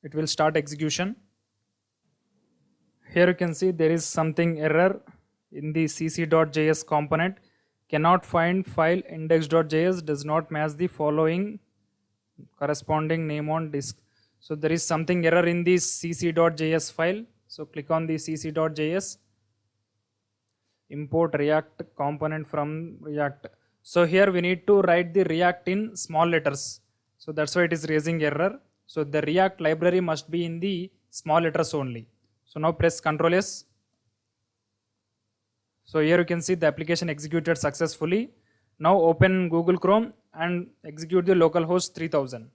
It will start execution. Here you can see there is something error in the cc.js component. Cannot find file index.js, does not match the following corresponding name on disk. So there is something error in this cc.js file. So click on the cc.js, import React component from React. So here we need to write the React in small letters. So that's why it is raising error. So the React library must be in the small letters only. So now press Ctrl S. So here you can see the application executed successfully. Now open Google Chrome and execute the localhost 3000.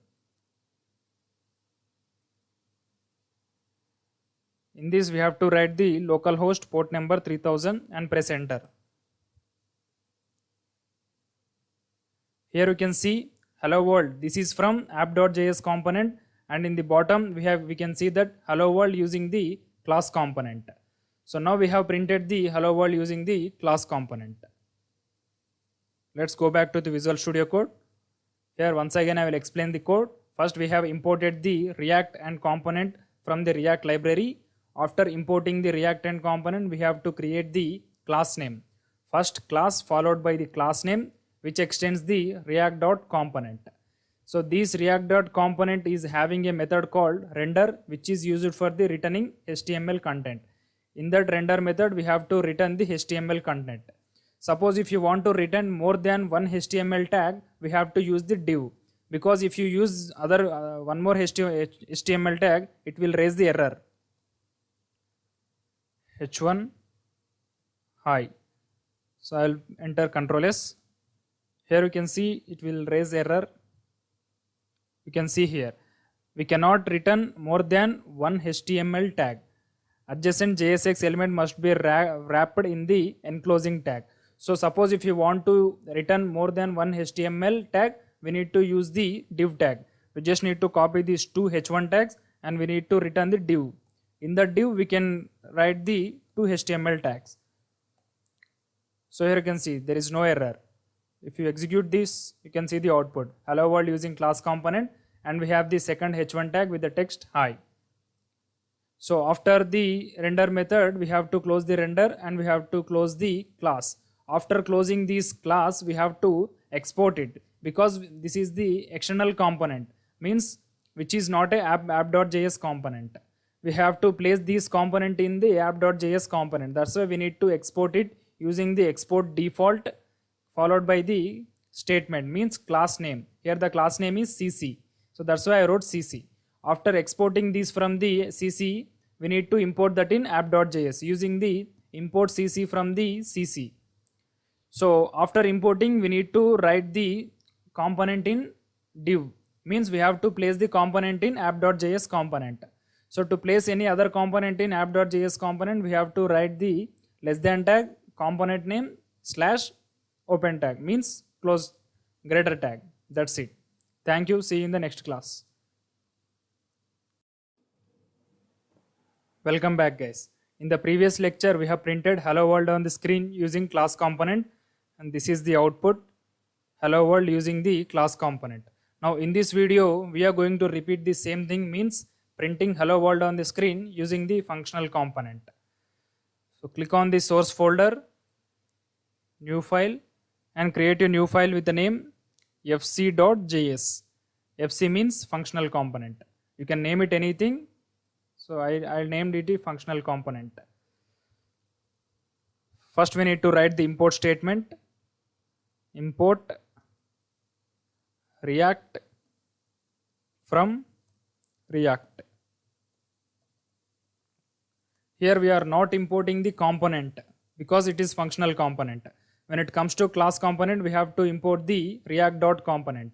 In this we have to write the localhost port number 3000 and press enter. Here you can see hello world. This is from app.js component, and in the bottom we can see that hello world using the class component. So now we have printed the hello world using the class component. Let's go back to the Visual Studio Code. Here once again I will explain the code. First we have imported the React and component from the React library. After importing the React and component, we have to create the class name. First class followed by the class name, which extends the React.component. So this React.component is having a method called render, which is used for the returning HTML content. In that render method, we have to return the HTML content. Suppose if you want to return more than one HTML tag, we have to use the div. Because if you use one more HTML tag, it will raise the error. h1 hi. So I'll enter Ctrl S. Here you can see it will raise error. You can see here we cannot return more than one HTML tag. Adjacent JSX element must be wrapped in the enclosing tag. So suppose if you want to return more than one HTML tag, we need to use the div tag. We just need to copy these two h1 tags and we need to return the div. In the div we can write the two HTML tags. So here you can see there is no error. If you execute this, you can see the output hello world using class component, and we have the second h1 tag with the text hi. So after the render method, we have to close the render and we have to close the class. After closing this class, we have to export it because this is the external component, means which is not a app.js component. We have to place this component in the app.js component. That's why we need to export it using the export default followed by the statement, means class name. Here the class name is cc. So that's why I wrote cc. After exporting this from the cc, we need to import that in app.js using the import cc from the cc. So after importing, we need to write the component in div, means we have to place the component in app.js component. So to place any other component in app.js component, we have to write the less than tag, component name / open tag, means close greater tag. That's it. Thank you. See you in the next class. Welcome back, guys. In the previous lecture, we have printed hello world on the screen using class component, and this is the output hello world using the class component. Now in this video, we are going to repeat the same thing, means printing hello world on the screen using the functional component. So click on the source folder, new file, and create a new file with the name fc.js. fc means functional component. You can name it anything. So I named it a functional component. First we need to write the import statement. Import React from React. Here we are not importing the component because it is functional component. When it comes to class component, we have to import the React.component.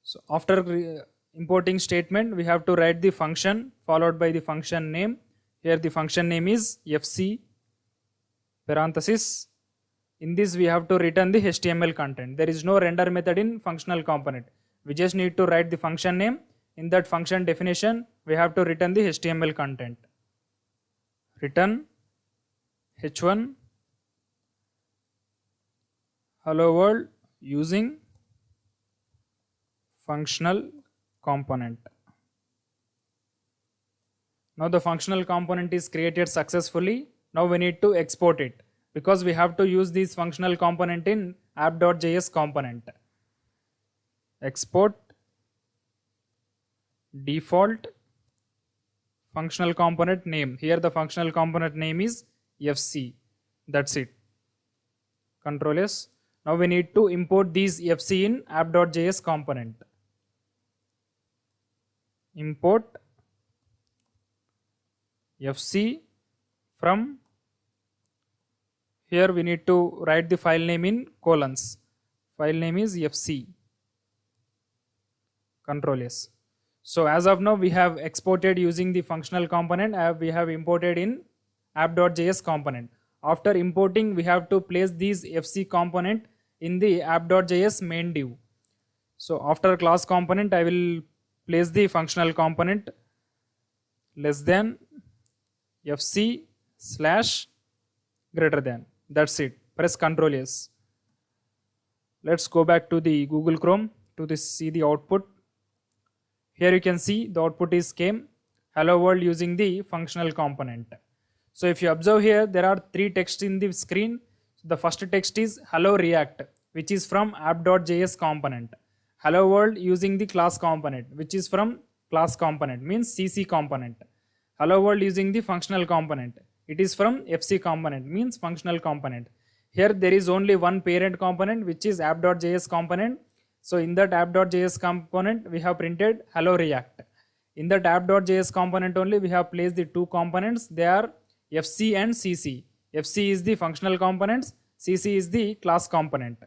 So after importing statement, we have to write the function followed by the function name. Here the function name is fc parenthesis In this we have to return the HTML content. There is no render method in functional component. We just need to write the function name. In that function definition, we have to return the HTML content. Return h1 hello world using functional component. Now the functional component is created successfully. Now we need to export it because we have to use this functional component in app.js component. Export default functional component name. Here the functional component name is FC. That's it. Control S. Now we need to import these FC in app.js component. Import FC from, here we need to write the file name in colons. File name is FC. Control S. So as of now we have exported using the functional component, we have imported in app.js component. After importing, we have to place these FC component in the app.js main div. So after class component, I will place the functional component less than FC slash greater than. That's it. Press Ctrl S. Let's go back to the Google Chrome to see the output. Here you can see the output is came hello world using the functional component. So if you observe here, there are three texts in the screen. The first text is hello React, which is from app.js component. Hello world using the class component, which is from class component, means CC component. Hello world using the functional component. It is from FC component, means functional component. Here there is only one parent component, which is app.js component. So in that app.js component, we have printed hello React. In that app.js component only, we have placed the two components. They are FC and CC. FC is the functional components, CC is the class component.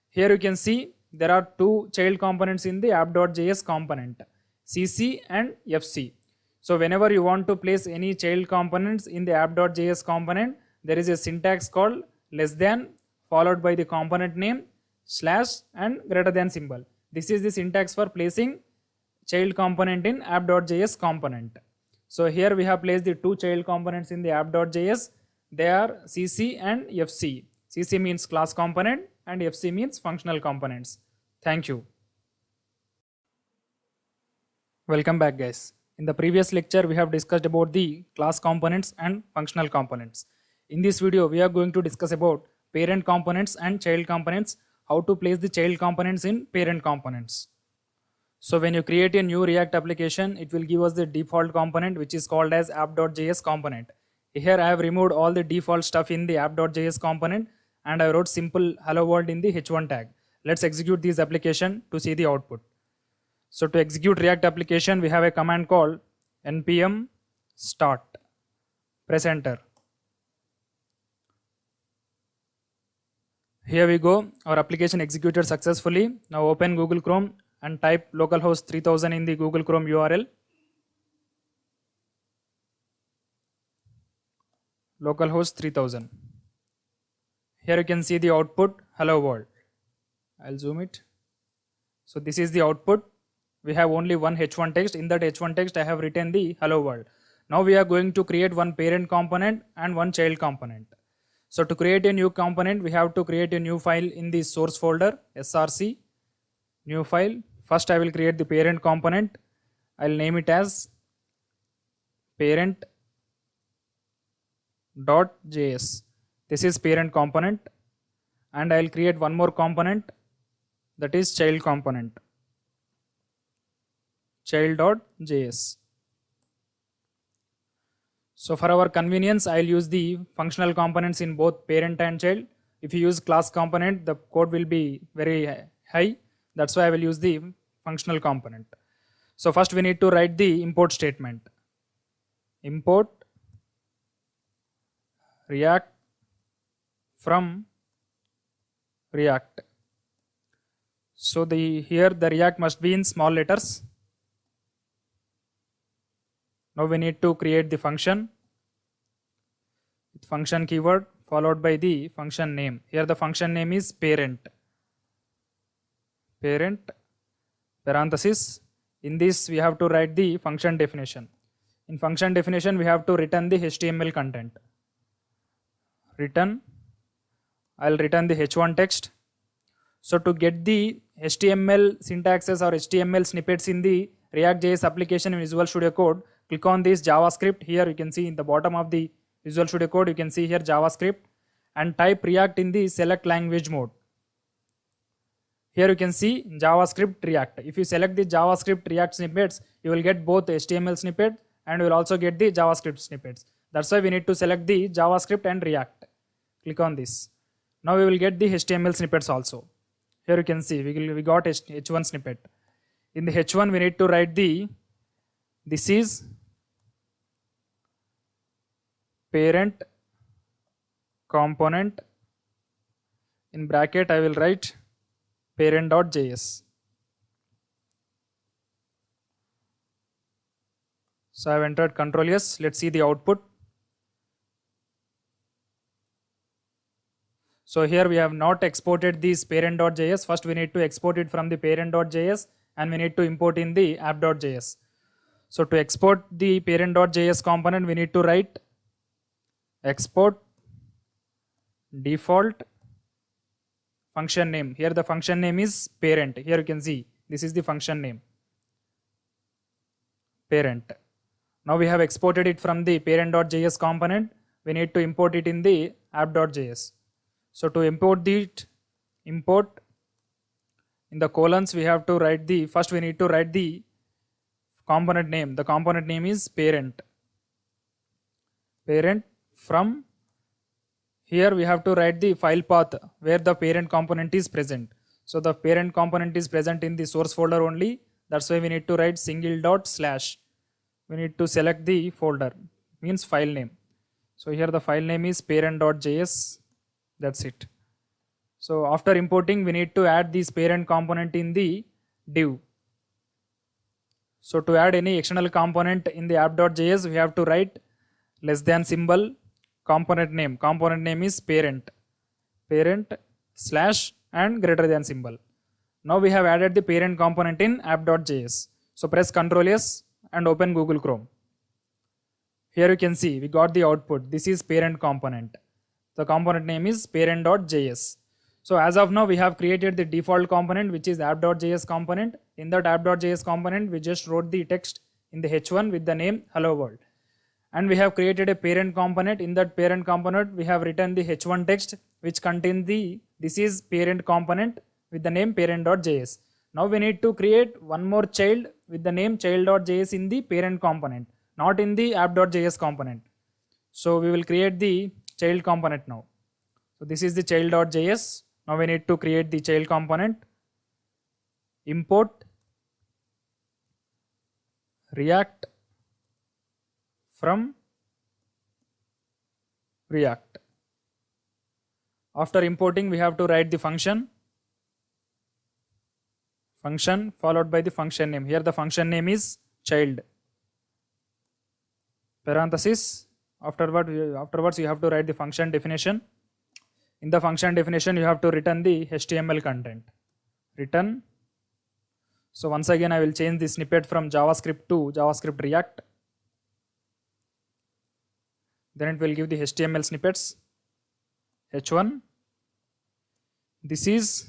Here you can see there are two child components in the app.js component, CC and FC. So whenever you want to place any child components in the app.js component, there is a syntax called less than followed by the component name slash and greater than symbol. This is the syntax for placing child component in app.js component. So here we have placed the two child components in the app.js. They are CC and FC. CC means class component and FC means functional components. Thank you. Welcome back, guys. In the previous lecture, we have discussed about the class components and functional components. In this video, we are going to discuss about parent components and child components, how to place the child components in parent components. So when you create a new React application, it will give us the default component, which is called as app.js component. Here I have removed all the default stuff in the app.js component and I wrote simple hello world in the h1 tag. Let's execute this application to see the output. So to execute React application, we have a command called npm start. Press enter. Here we go. Our application executed successfully. Now open Google Chrome and type localhost 3000 in the Google Chrome URL. Localhost 3000. Here you can see the output hello world. I'll zoom it. So this is the output. We have only one h1 text. In that h1 text, I have written the hello world. Now we are going to create one parent component and one child component. So to create a new component, we have to create a new file in the source folder, src, new file. First, I will create the parent component. I'll name it as parent.js. This is parent component. And I'll create one more component, that is child component. Child.js. So for our convenience, I'll use the functional components in both parent and child. If you use class component, the code will be very high. That's why I will use the functional component. So first we need to write the import statement. Import React from React. So here the React must be in small letters. Now we need to create the function with function keyword followed by the function name. Here the function name is parent. Parent parenthesis. In this we have to write the function definition. In function definition we have to return the HTML content. Return. I'll return the h1 text. So to get the HTML syntaxes or HTML snippets in the React.js application in Visual Studio Code, click on this JavaScript. Here you can see in the bottom of the Visual Studio Code, you can see here JavaScript, and type React in the select language mode. Here you can see JavaScript React. If you select the JavaScript React snippets, you will get both HTML snippet and you will also get the JavaScript snippets. That's why we need to select the JavaScript and React. Click on this. Now we will get the HTML snippets also. Here you can see we got h1 snippet. In the h1 we need to write this is parent component. In bracket I will write parent.js. So I have entered Ctrl S. Let's see the output. So here we have not exported this parent.js. First we need to export it from the parent.js and we need to import in the app.js. So to export the parent.js component, we need to write export default function name. Here the function name is parent. Here you can see this is the function name, parent. Now we have exported it from the parent.js component. We need to import it in the app.js. So to import in the colons we have to write first we need to write the component name. The component name is parent. Parent from here we have to write the file path where the parent component is present. So the parent component is present in the source folder only. That's why we need to write /. We need to select the folder, means file name. So here the file name is parent.js. That's it. So after importing, we need to add this parent component in the div. So to add any external component in the app.js, we have to write <, component name. Component name is parent. Parent / and >. Now we have added the parent component in app.js. So press Ctrl S and open Google Chrome. Here you can see we got the output. This is parent component. The component name is parent.js. So as of now we have created the default component, which is app.js component. In that app.js component we just wrote the text in the h1 with the name hello world. And we have created a parent component. In that parent component we have written the h1 text which contains this is parent component with the name parent.js. Now we need to create one more child with the name child.js in the parent component, not in the app.js component. So we will create the child component now. So this is the child.js. Now we need to create the child component. Import React from React. After importing, we have to write the function followed by the function name. Here the function name is child. Parenthesis. Afterwards you have to write the function definition. In the function definition you have to return the HTML content. Return. So once again I will change the snippet from JavaScript to JavaScript React. Then it will give the HTML snippets. H1. This is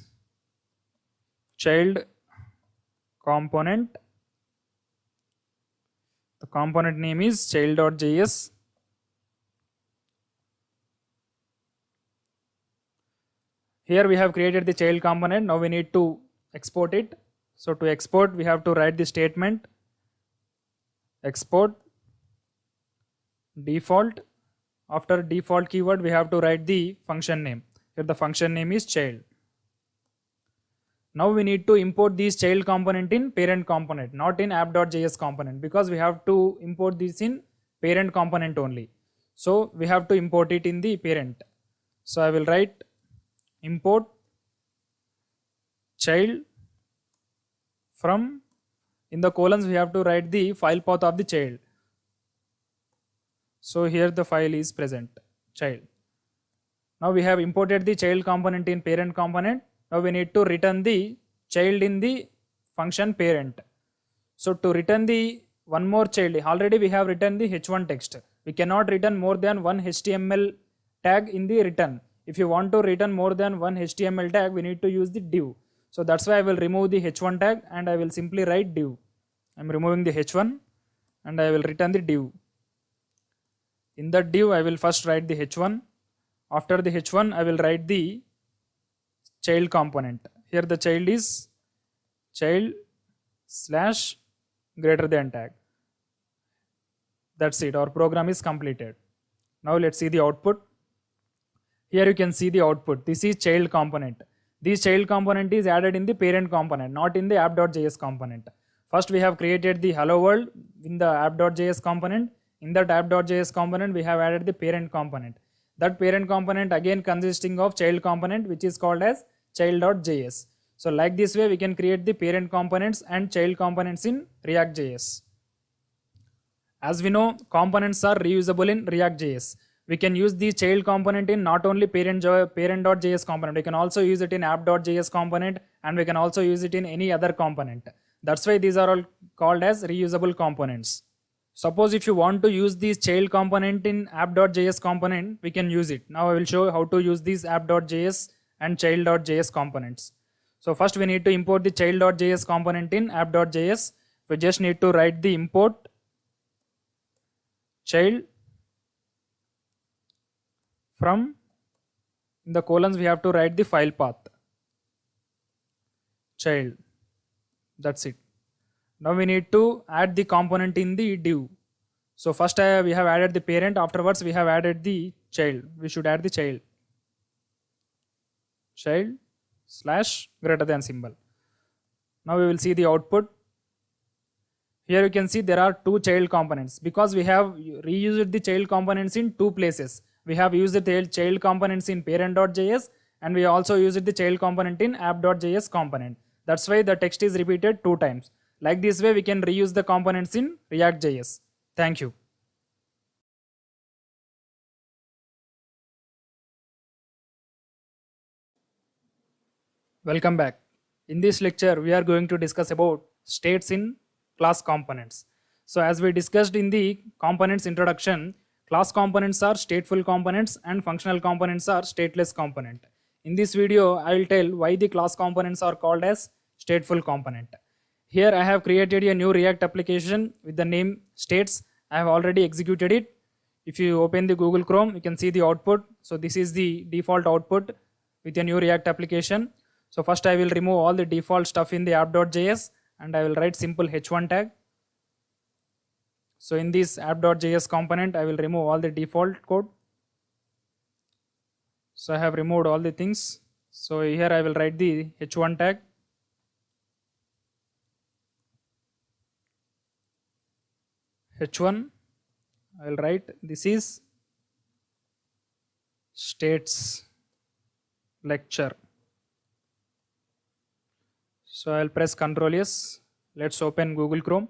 child component. The component name is child.js. Here we have created the child component. Now we need to export it. So to export, we have to write the statement export default. After default keyword, we have to write the function name. Here the function name is child. Now we need to import this child component in parent component, not in app.js component, because we have to import this in parent component only. So we have to import it in the parent. So I will write import child from, in the colons we have to write the file path of the child. So here the file is present, child. Now we have imported the child component in parent component. Now we need to return the child in the function parent. So to return the one more child, already we have written the h1 text. We cannot return more than one HTML tag in the return. If you want to return more than one HTML tag, we need to use the div. So that's why I will remove the h1 tag and I will simply write div. I am removing the h1 and I will return the div. In the div, I will first write the h1. After the h1, I will write the child component. Here the child is child slash greater than tag. That's it. Our program is completed. Now let's see the output. Here you can see the output. This is child component. This child component is added in the parent component, not in the app.js component. First we have created the hello world in the app.js component. In that app.js component, we have added the parent component. That parent component again consisting of child component, which is called as child.js. So like this way we can create the parent components and child components in React.js. As we know, components are reusable in React.js. We can use the child component in not only parent.js component, we can also use it in app.js component, and we can also use it in any other component. That's why these are all called as reusable components. Suppose if you want to use this child component in app.js component, we can use it. Now I will show how to use these app.js and child.js components. So first we need to import the child.js component in app.js. We just need to write the import child from, in the colons we have to write the file path child. That's it. Now we need to add the component in the div. So first we have added the parent, afterwards we have added the child. We should add the child slash greater than symbol. Now we will see the output. Here you can see there are two child components because we have reused the child components in two places. We have used the child components in parent.js and we also used the child component in app.js component. That's why the text is repeated 2 times. Like this way we can reuse the components in React.js. Thank you. Welcome back. In this lecture we are going to discuss about states in class components. So as we discussed in the components introduction, class components are stateful components and functional components are stateless component. In this video I will tell why the class components are called as stateful component. Here I have created a new React application with the name states. I have already executed it. If you open the Google Chrome, you can see the output. So this is the default output with a new React application. So first I will remove all the default stuff in the app.js and I will write simple h1 tag. So in this app.js component, I will remove all the default code. So I have removed all the things. So here I will write the h1 tag. h1, I will write this is states lecture. So I will press Ctrl S. Let's open Google Chrome.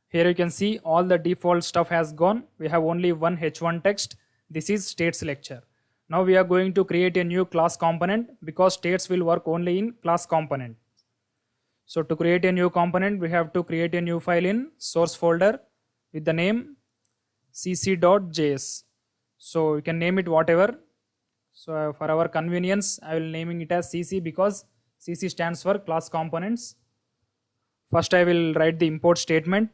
Here you can see all the default stuff has gone. We have only one h1 text. This is states lecture. Now we are going to create a new class component because states will work only in class component. So to create a new component, we have to create a new file in source folder with the name cc.js. So you can name it whatever. So for our convenience, I will naming it as cc because cc stands for class components. First I will write the import statement.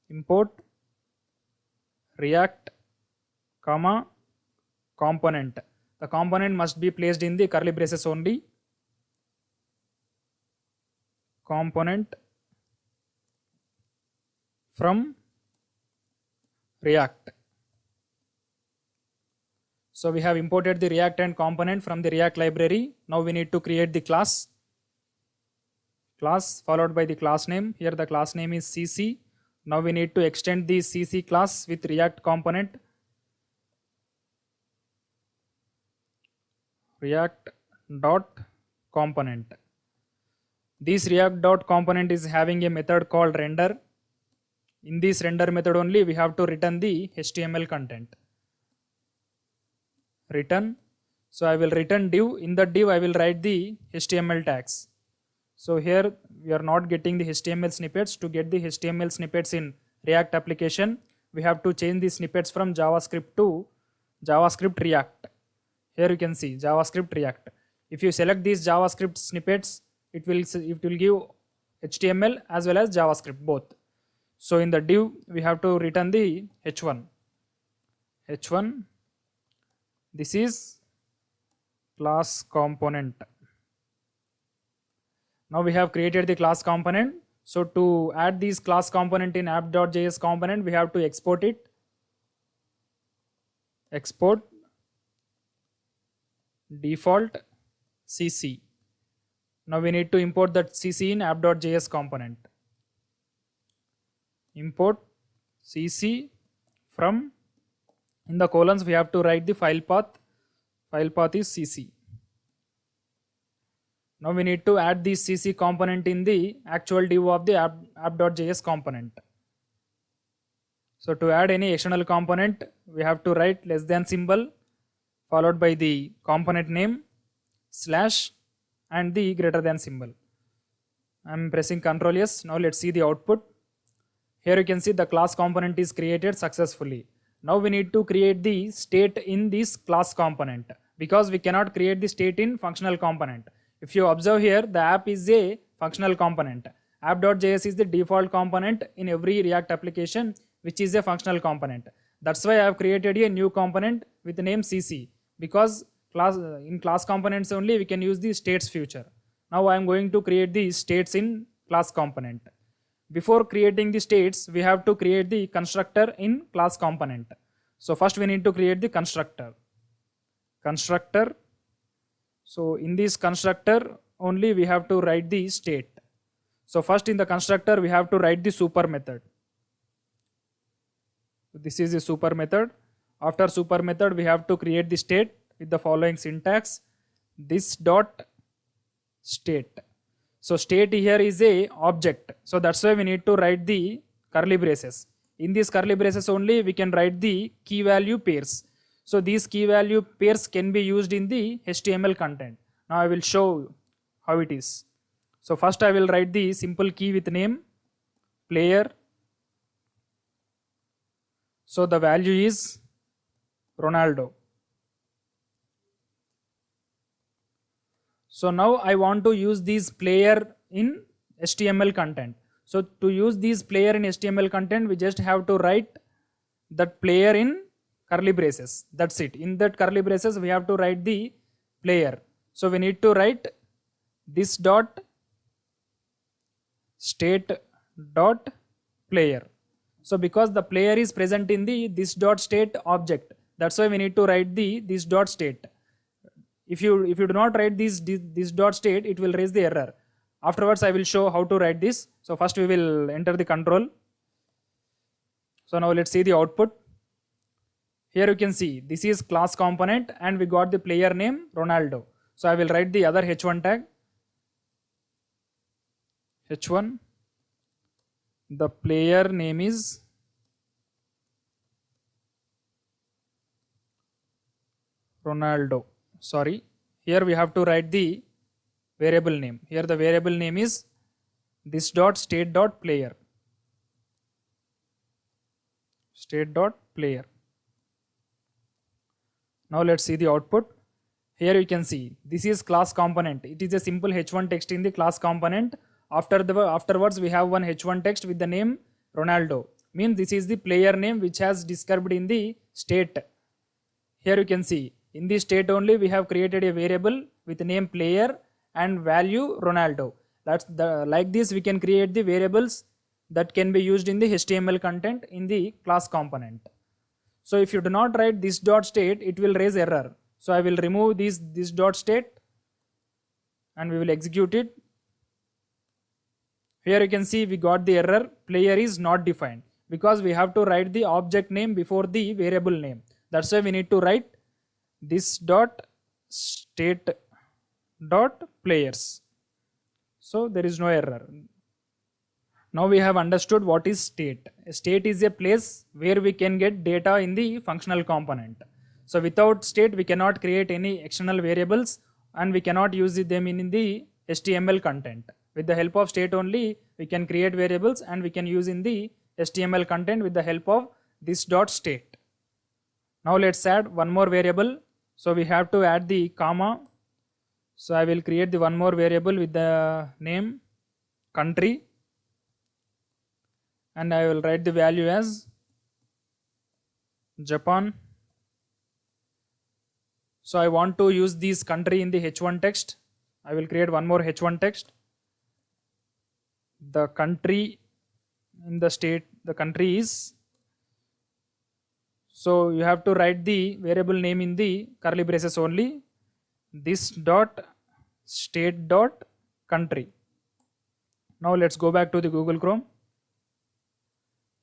Import React, component. The component must be placed in the curly braces only. Component from React. So we have imported the React and component from the React library. Now we need to create the class. Class followed by the class name. Here the class name is cc. Now we need to extend the cc class with React component. React dot component. This React dot component is having a method called render. In this render method only we have to return the HTML content. return. So I will return div. In the div I will write the HTML tags. So here we are not getting the HTML snippets. To get the HTML snippets in React application, we have to change the snippets from JavaScript to JavaScript React. Here you can see JavaScript React. If you select these JavaScript snippets, it will give HTML as well as JavaScript both. So in the div we have to return the h1. This is class component. Now we have created the class component. So to add this class component in app.js component, we have to export it. Export default CC. Now we need to import that CC in app.js component. Import CC from, in the colons we have to write the file path. File path is CC. Now we need to add the CC component in the actual div of the app.js component. So to add any external component, we have to write less than symbol followed by the component name slash and the greater than symbol. I am pressing Ctrl S. Now let's see the output. Here you can see the class component is created successfully. Now we need to create the state in this class component because we cannot create the state in functional component. If you observe here, the app is a functional component. App.js is the default component in every React application, which is a functional component. That's why I have created a new component with the name CC, because in class components only we can use the states feature. Now I am going to create the states in class component. Before creating the states, we have to create the constructor in class component. So first we need to create the constructor. So in this constructor only we have to write the state. So first in the constructor we have to write the super method. This is the super method. After super method we have to create the state with the following syntax. This dot state. So state here is a object. So that's why we need to write the curly braces. In these curly braces only we can write the key value pairs. So these key value pairs can be used in the HTML content. Now I will show how it is. So first I will write the simple key with name player. So the value is Ronaldo. So now I want to use this player in HTML content. So to use this player in HTML content, we just have to write that player in curly braces. That's it. In that curly braces we have to write the player. So we need to write this dot state dot player. So because the player is present in the this dot state object, that's why we need to write the this dot state. If you do not write this dot state, it will raise the error. Afterwards I will show how to write this. So first we will enter the control. So now let's see the output. Here you can see this is class component and we got the player name Ronaldo. So I will write the other h1 tag. h1. The player name is Ronaldo. Sorry, here we have to write the variable name. Here the variable name is this dot state dot player. State dot player. Now let's see the output. Here you can see this is class component. It is a simple h1 text in the class component. Afterwards we have one h1 text with the name Ronaldo. Means this is the player name which has described in the state. Here you can see in the state only we have created a variable with the name player and value Ronaldo. Like this we can create the variables that can be used in the HTML content in the class component. So if you do not write this dot state, it will raise error. So I will remove this dot state and we will execute it. Here you can see we got the error player is not defined because we have to write the object name before the variable name. That's why we need to write this dot state dot players. So there is no error. Now we have understood what is state. State is a place where we can get data in the functional component. So without state, we cannot create any external variables and we cannot use them in the HTML content. With the help of state only, we can create variables and we can use in the HTML content with the help of this dot state. Now let's add one more variable. So we have to add the comma. So I will create the one more variable with the name country and I will write the value as Japan. So I want to use this country in the H1 text. I will create one more H1 text. The country in the state, the country is. So you have to write the variable name in the curly braces only. This dot state dot country. Now let's go back to the Google Chrome.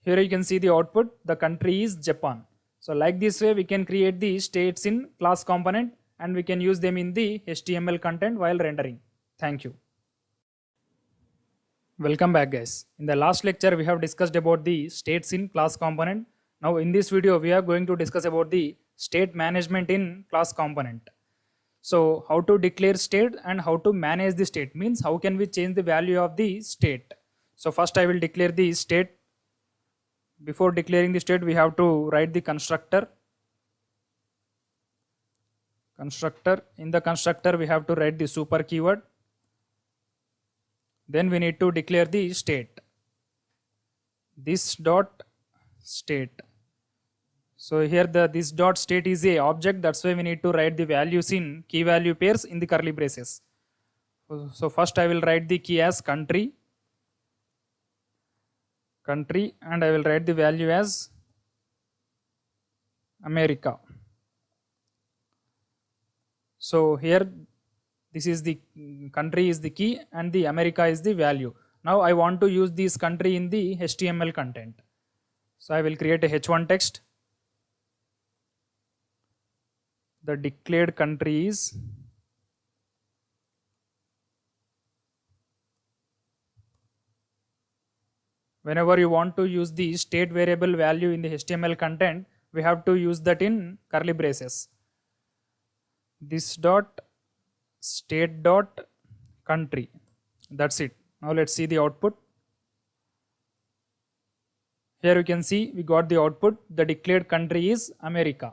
Here you can see the output. The country is Japan. So like this way we can create the states in class component and we can use them in the HTML content while rendering. Thank you. Welcome back guys. In the last lecture we have discussed about the states in class component. Now in this video we are going to discuss about the state management in class component. So how to declare state and how to manage the state, means how can we change the value of the state. So first I will declare the state. Before declaring the state we have to write the constructor. In the constructor we have to write the super keyword. Then we need to declare the state. This dot state. So here this dot state is a object, that's why we need to write the values in key value pairs in the curly braces. So first I will write the key as country and I will write the value as America. So here this is the country is the key and the America is the value. Now I want to use this country in the HTML content. So I will create a H1 text. The declared country is whenever you want to use the state variable value in the HTML content, we have to use that in curly braces. This dot state dot country. That's it. Now let's see the output. Here you can see we got the output. The declared country is America.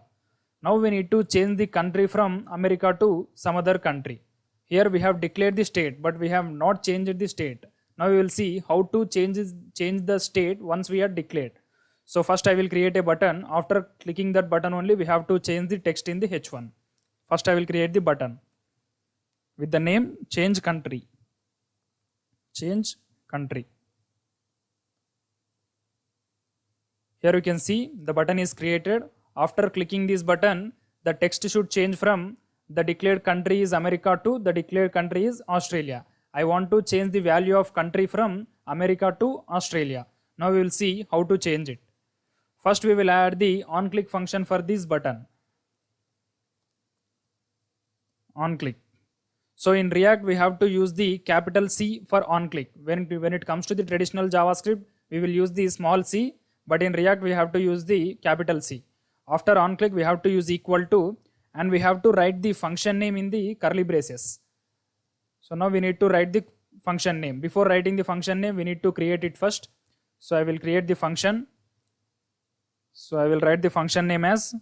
Now we need to change the country from America to some other country. Here we have declared the state, but we have not changed the state. Now we will see how to change the state once we are declared. So first I will create a button. After clicking that button only, we have to change the text in the H1. First I will create the button with the name change country. Change country. Here you can see the button is created. After clicking this button, the text should change from the declared country is America to the declared country is Australia. I want to change the value of country from America to Australia. Now we will see how to change it. First we will add the onClick function for this button. OnClick. So in React we have to use the capital C for onClick. When it comes to the traditional JavaScript, we will use the small c, but in React we have to use the capital C. After onClick we have to use equal to and we have to write the function name in the curly braces. So now we need to write the function name. Before writing the function name we need to create it first. So I will create the function. So I will write the function name as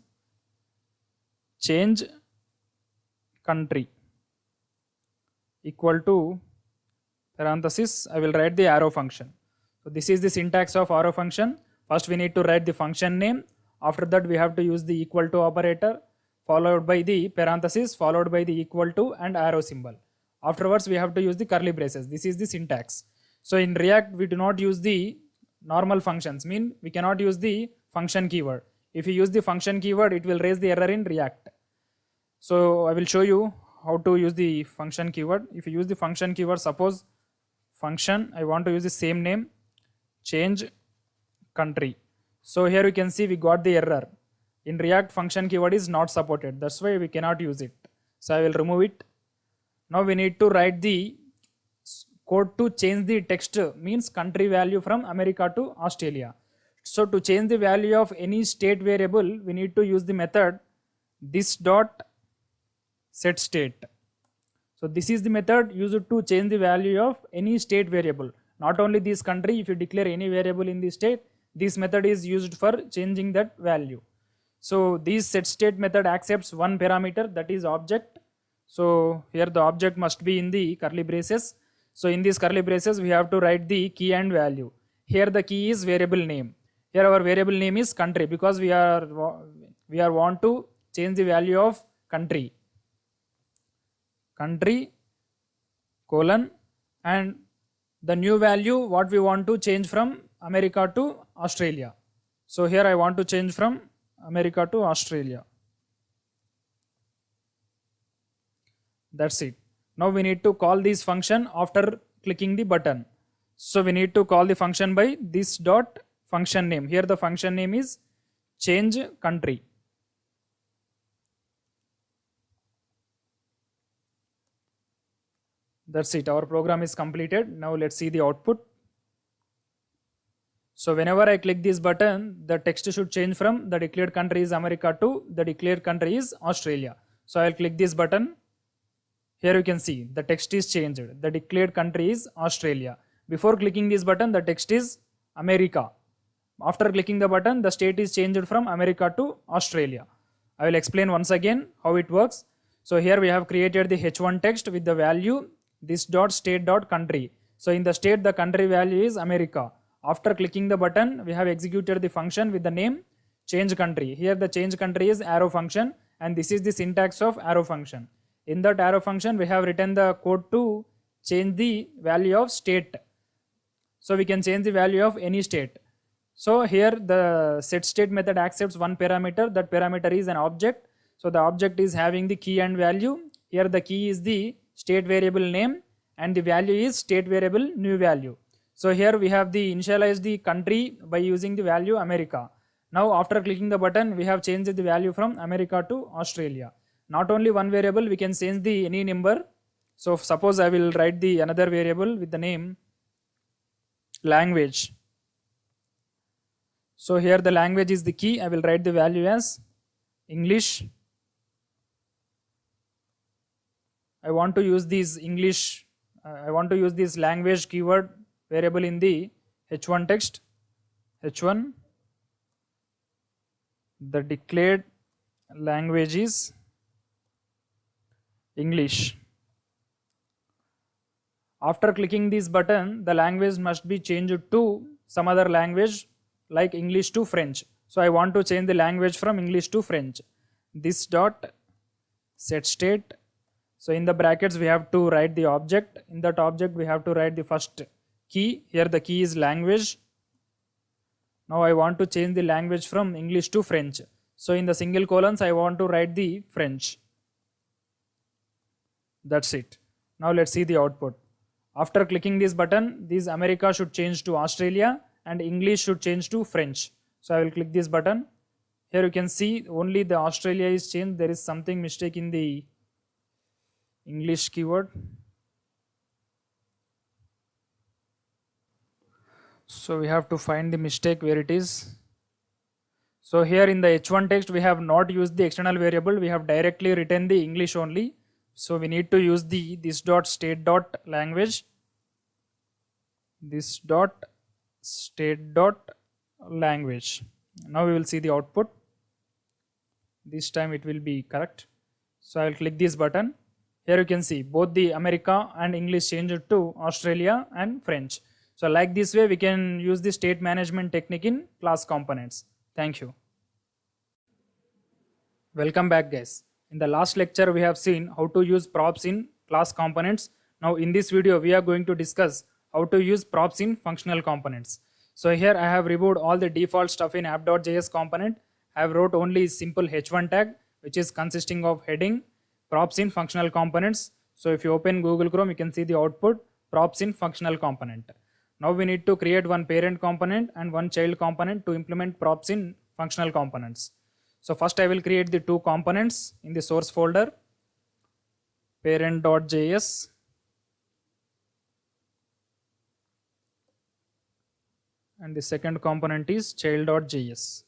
change country equal to parenthesis. I will write the arrow function. So this is the syntax of arrow function. First we need to write the function name. After that we have to use the equal to operator followed by the parenthesis followed by the equal to and arrow symbol. Afterwards we have to use the curly braces. This is the syntax. So in React we do not use the normal functions, mean we cannot use the function keyword. If you use the function keyword it will raise the error in React. So I will show you how to use the function keyword. If you use the function keyword, suppose function, I want to use the same name, change country. So here you can see we got the error. In React function keyword is not supported. That's why we cannot use it. So I will remove it. Now we need to write the code to change the text, means country value from America to Australia. So to change the value of any state variable, we need to use the method this dot set state. So this is the method used to change the value of any state variable. Not only this country, if you declare any variable in the state, this method is used for changing that value. So this set state method accepts one parameter, that is object. So here the object must be in the curly braces. So in these curly braces we have to write the key and value. Here the key is variable name. Here our variable name is country, because we are want to change the value of country colon, and the new value what we want to change from America to Australia. So here I want to change from America to Australia. That's it. Now we need to call this function after clicking the button. So we need to call the function by this dot function name. Here the function name is change country. That's it. Our program is completed. Now let's see the output. So whenever I click this button, the text should change from the declared country is America to the declared country is Australia. So I'll click this button. Here you can see the text is changed. The declared country is Australia. Before clicking this button, the text is America. After clicking the button, the state is changed from America to Australia. I will explain once again how it works. So here we have created the h1 text with the value this dot state dot country. So in the state, the country value is America. After clicking the button, we have executed the function with the name change country. Here the change country is arrow function, and this is the syntax of arrow function. In that arrow function, we have written the code to change the value of state. So we can change the value of any state. So here the set state method accepts one parameter. That parameter is an object. So the object is having the key and value. Here the key is the state variable name and the value is state variable new value. So here we have the initialize the country by using the value America. Now after clicking the button, we have changed the value from America to Australia. Not only one variable, we can change the any number. So suppose I will write the another variable with the name language. So here the language is the key. I will write the value as English. I want to use this English, I want to use this language keyword variable in the h1 text. h1, the declared language is English. After clicking this button, the language must be changed to some other language like English to French. So I want to change the language from English to French. This dot set state. So in the brackets we have to write the object. In that object we have to write the first key. Here the key is language. Now I want to change the language from English to French. So in the single colons I want to write the French. That's it. Now let's see the output. After clicking this button, this America should change to Australia and English should change to French. So I will click this button. Here you can see only the Australia is changed. There is something mistake in the English keyword. So we have to find the mistake where it is. So here in the h1 text we have not used the external variable. We have directly written the English only. So we need to use the this dot state dot language. This dot state dot language. Now we will see the output. This time it will be correct. So I will click this button. Here you can see both the America and English changed to Australia and French. So like this way we can use the state management technique in class components. Thank you. Welcome back guys. In the last lecture we have seen how to use props in class components. Now in this video we are going to discuss how to use props in functional components. So here I have removed all the default stuff in app.js component. I have wrote only simple h1 tag which is consisting of heading, props in functional components. So if you open Google Chrome you can see the output props in functional component. Now we need to create one parent component and one child component to implement props in functional components. So first I will create the two components in the source folder, parent.js and the second component is child.js.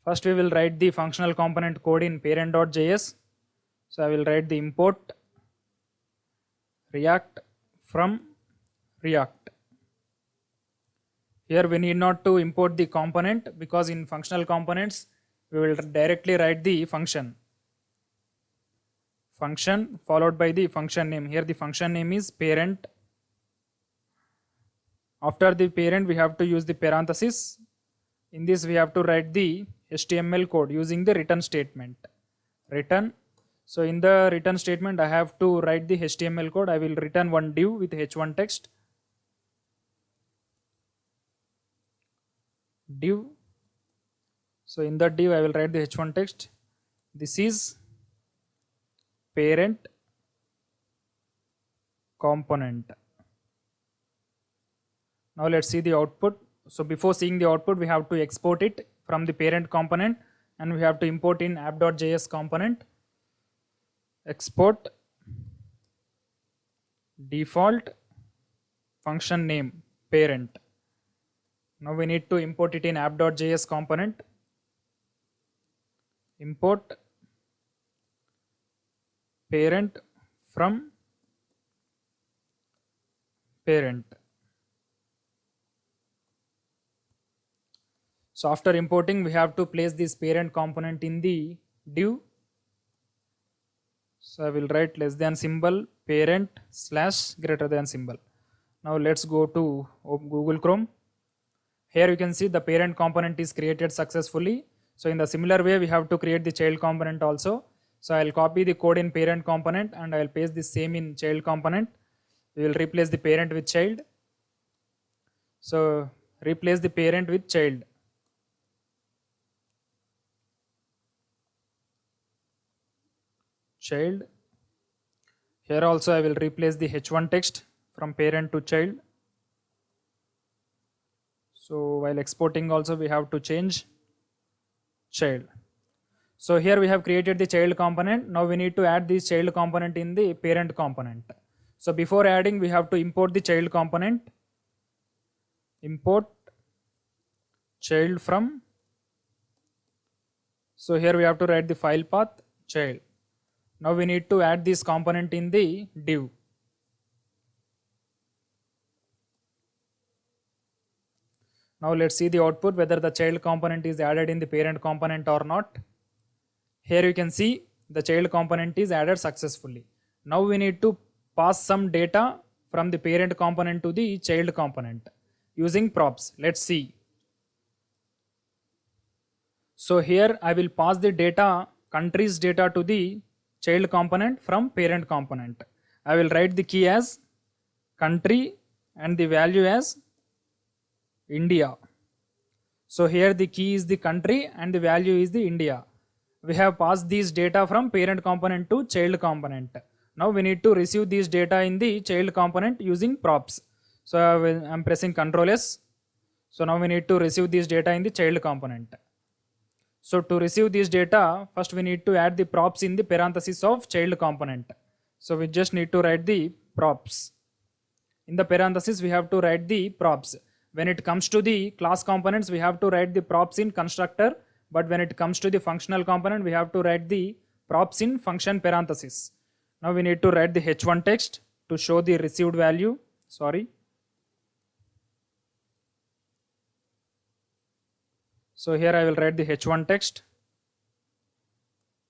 First we will write the functional component code in parent.js. So I will write the import React from React. Here we need not to import the component because in functional components we will directly write the function followed by the function name. Here the function name is parent. After the parent we have to use the parenthesis. In this we have to write the HTML code using the return statement. Return. So in the return statement I have to write the HTML code. I will return one div with h1 text. Div. So in the div I will write the h1 text. This is parent component. Now let's see the output. So before seeing the output we have to export it from the parent component and we have to import in app.js component. Export default function name parent. Now we need to import it in app.js component. Import parent from parent. So after importing we have to place this parent component in the div. So I will write less than symbol parent slash greater than symbol. Now let's go to Google Chrome. Here you can see the parent component is created successfully. So in the similar way we have to create the child component also. So I will copy the code in parent component and I will paste the same in child component. We will replace the parent with child. So replace the parent with child. Child. Here also I will replace the h1 text from parent to child. So while exporting also we have to change child. So here we have created the child component. Now we need to add this child component in the parent component. So before adding we have to import the child component. Import child from. So here we have to write the file path child. Now we need to add this component in the div. Now let's see the output whether the child component is added in the parent component or not. Here you can see the child component is added successfully. Now we need to pass some data from the parent component to the child component using props. Let's see. So here I will pass the data, countries data to the child component from parent component. I will write the key as country and the value as India. So here the key is the country and the value is the India. We have passed these data from parent component to child component. Now we need to receive these data in the child component using props. So I am pressing Ctrl S. So now we need to receive these data in the child component. So to receive these data, first we need to add the props in the parenthesis of child component. So we just need to write the props. In the parenthesis we have to write the props. When it comes to the class components, we have to write the props in constructor. But when it comes to the functional component, we have to write the props in function parenthesis. Now we need to write the h1 text to show the received value. Sorry. So here I will write the h1 text.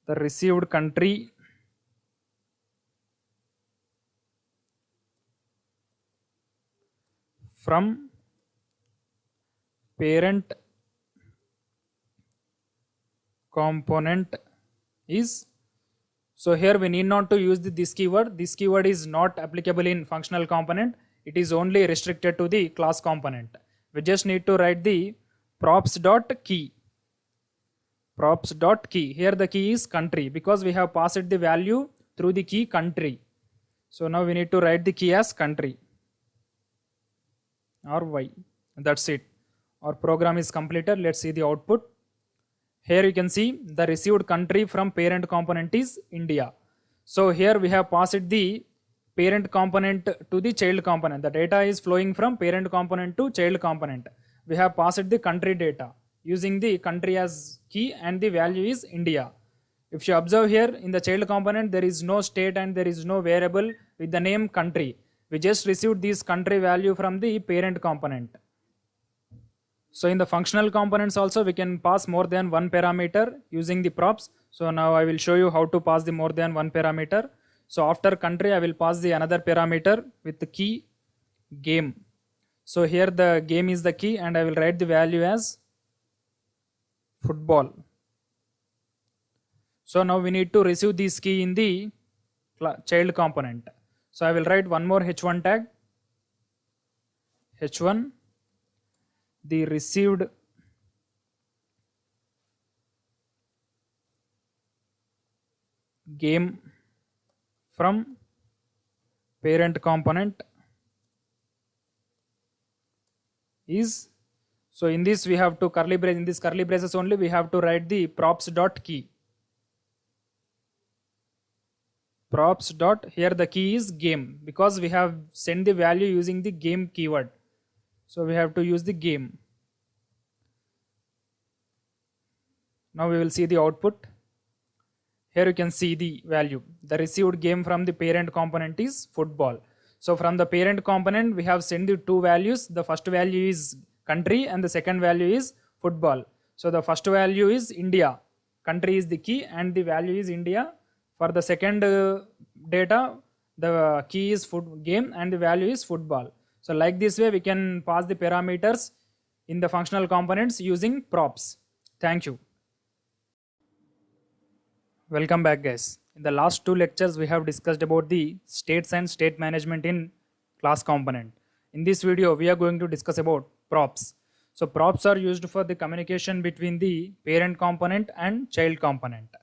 The received country from parent component is. So here we need not to use this keyword. This keyword is not applicable in functional component. It is only restricted to the class component. We just need to write the props.key. Props.key. Here the key is country because we have passed the value through the key country. So now we need to write the key as country or Y. That's it. Our program is completed. Let's see the output. Here you can see the received country from parent component is India. So here we have passed the parent component to the child component. The data is flowing from parent component to child component. We have passed the country data using the country as key and the value is India. If you observe here in the child component, there is no state and there is no variable with the name country. We just received this country value from the parent component. So in the functional components also we can pass more than one parameter using the props. So now I will show you how to pass the more than one parameter. So after country I will pass the another parameter with the key game. So here the game is the key and I will write the value as football. So now we need to receive this key in the child component. So I will write one more h1 tag, h1, the received game from parent component is, so in this we have to curly brace, in this curly braces only we have to write the props dot key. Props dot, here the key is game because we have sent the value using the game keyword. So we have to use the game. Now we will see the output. Here you can see the value. The received game from the parent component is football. So from the parent component we have sent the two values. The first value is country and the second value is football. So the first value is India. Country is the key and the value is India. For the second data, the key is game and the value is football. So like this way we can pass the parameters in the functional components using props. Thank you. Welcome back guys. In the last two lectures we have discussed about the states and state management in class component. In this video we are going to discuss about props. So props are used for the communication between the parent component and child component.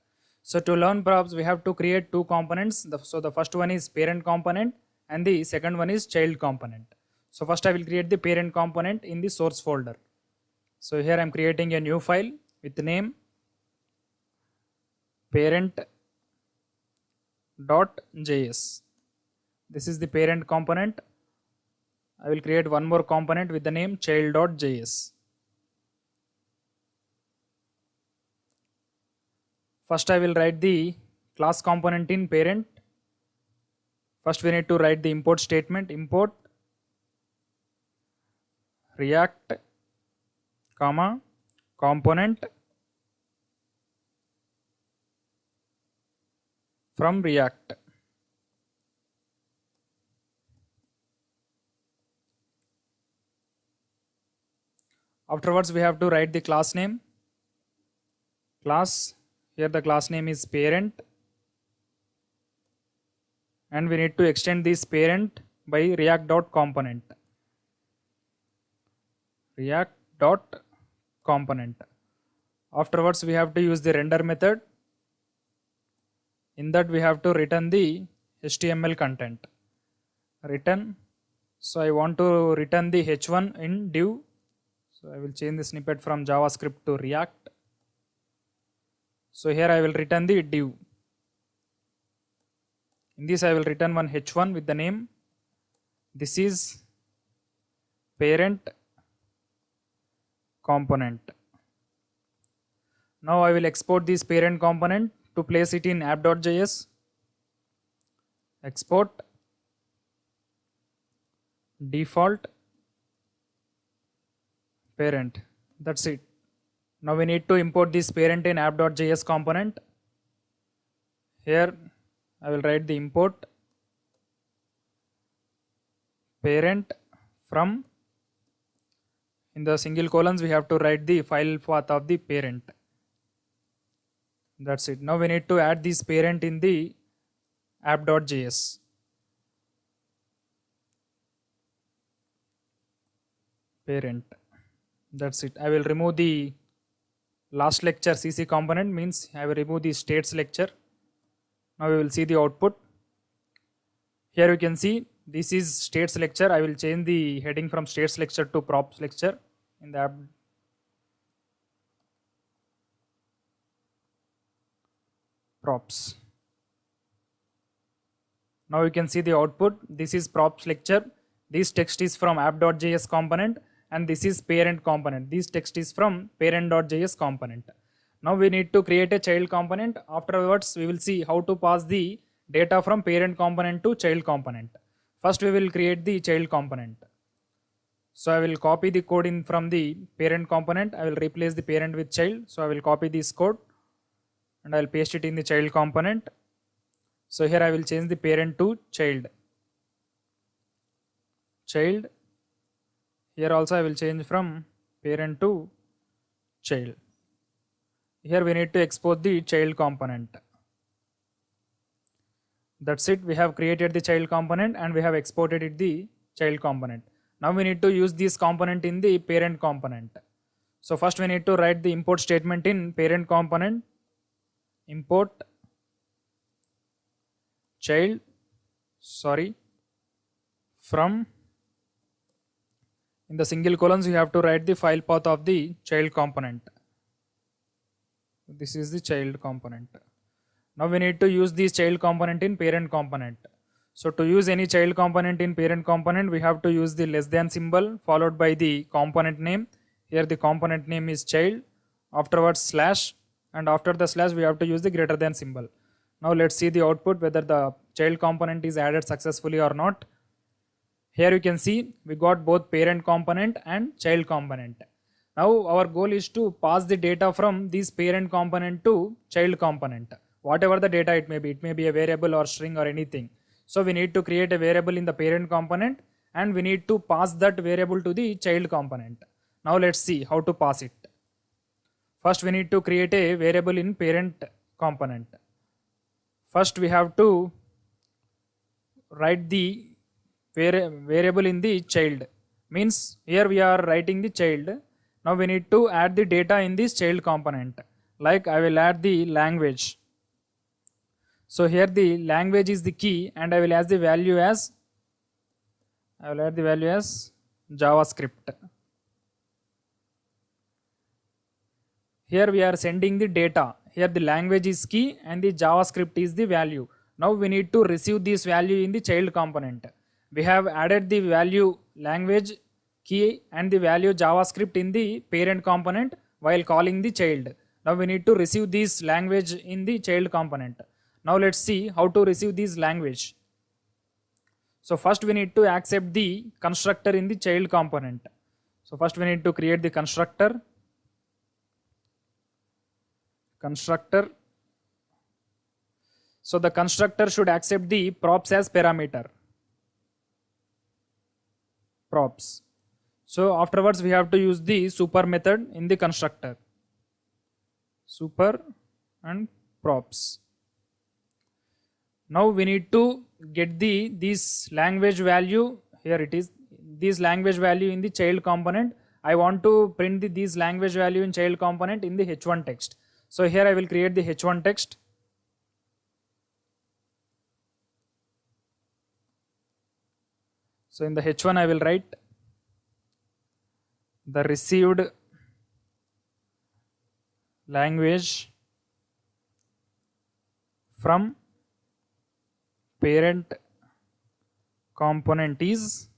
So to learn props we have to create two components. So the first one is parent component and the second one is child component. So first I will create the parent component in the source folder. So here I am creating a new file with the name parent.js. This is the parent component. I will create one more component with the name child.js. First I will write the class component in parent. First we need to write the import statement, import React, component from React. Afterwards we have to write the class name. Class, here the class name is parent and we need to extend this parent by react.component. React.component. Afterwards we have to use the render method. In that we have to return the HTML content. Return. So I want to return the h1 in div. So I will change the snippet from JavaScript to React. So here I will return the div. In this I will return one h1 with the name. This is parent component. Now I will export this parent component to place it in app.js. Export default parent. That's it. Now we need to import this parent in app.js component. Here I will write the import parent from, in the single colons we have to write the file path of the parent. That's it. Now we need to add this parent in the app.js. Parent. That's it. I will remove the last lecture CC component, means I will remove the states lecture. Now we will see the output. Here you can see this is states lecture. I will change the heading from states lecture to props lecture in the app. Props. Now you can see the output. This is props lecture. This text is from app.js component and this is parent component. This text is from parent.js component. Now we need to create a child component. Afterwards, we will see how to pass the data from parent component to child component. First, we will create the child component. So I will copy the code in from the parent component. I will replace the parent with child. So I will copy this code and I will paste it in the child component. So here I will change the parent to child. Child. Here also I will change from parent to child. Here we need to export the child component. That's it. We have created the child component and we have exported it the child component. Now we need to use this component in the parent component. So first we need to write the import statement in parent component. Import child, from, in the single colons you have to write the file path of the child component. This is the child component. Now we need to use this child component in parent component. So to use any child component in parent component, we have to use the less than symbol followed by the component name. Here the component name is child, afterwards slash, and after the slash we have to use the greater than symbol. Now let's see the output whether the child component is added successfully or not. Here you can see we got both parent component and child component. Now our goal is to pass the data from this parent component to child component. Whatever the data it may be a variable or string or anything. So we need to create a variable in the parent component and we need to pass that variable to the child component. Now let's see how to pass it. First we need to create a variable in parent component. First we have to write the variable in the child. Means here we are writing the child. Now we need to add the data in this child component. Like I will add the language. So here the language is the key and I will add the value as JavaScript. Here we are sending the data. Here the language is key and the JavaScript is the value. Now we need to receive this value in the child component. We have added the value language, key and the value JavaScript in the parent component while calling the child. Now we need to receive this language in the child component. Now let's see how to receive this language. So first we need to accept the constructor in the child component. So first we need to create the constructor. So the constructor should accept the props as parameter. Props. So afterwards we have to use the super method in the constructor. Super and props. Now we need to get this language value. Here it is. This language value in the child component. I want to print this language value in child component in the h1 text. So here I will create the h1 text. So in the h1 I will write the received language from parent component is.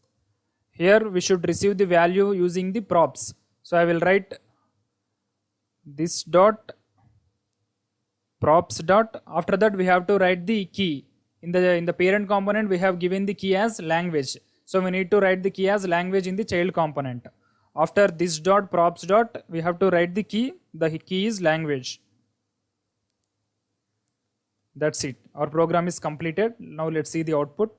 Here we should receive the value using the props. So I will write this dot props dot. After that we have to write the key. In the parent component we have given the key as language. So we need to write the key as language in the child component. After this dot props dot we have to write the key. The key is language. That's it. Our program is completed. Now let's see the output.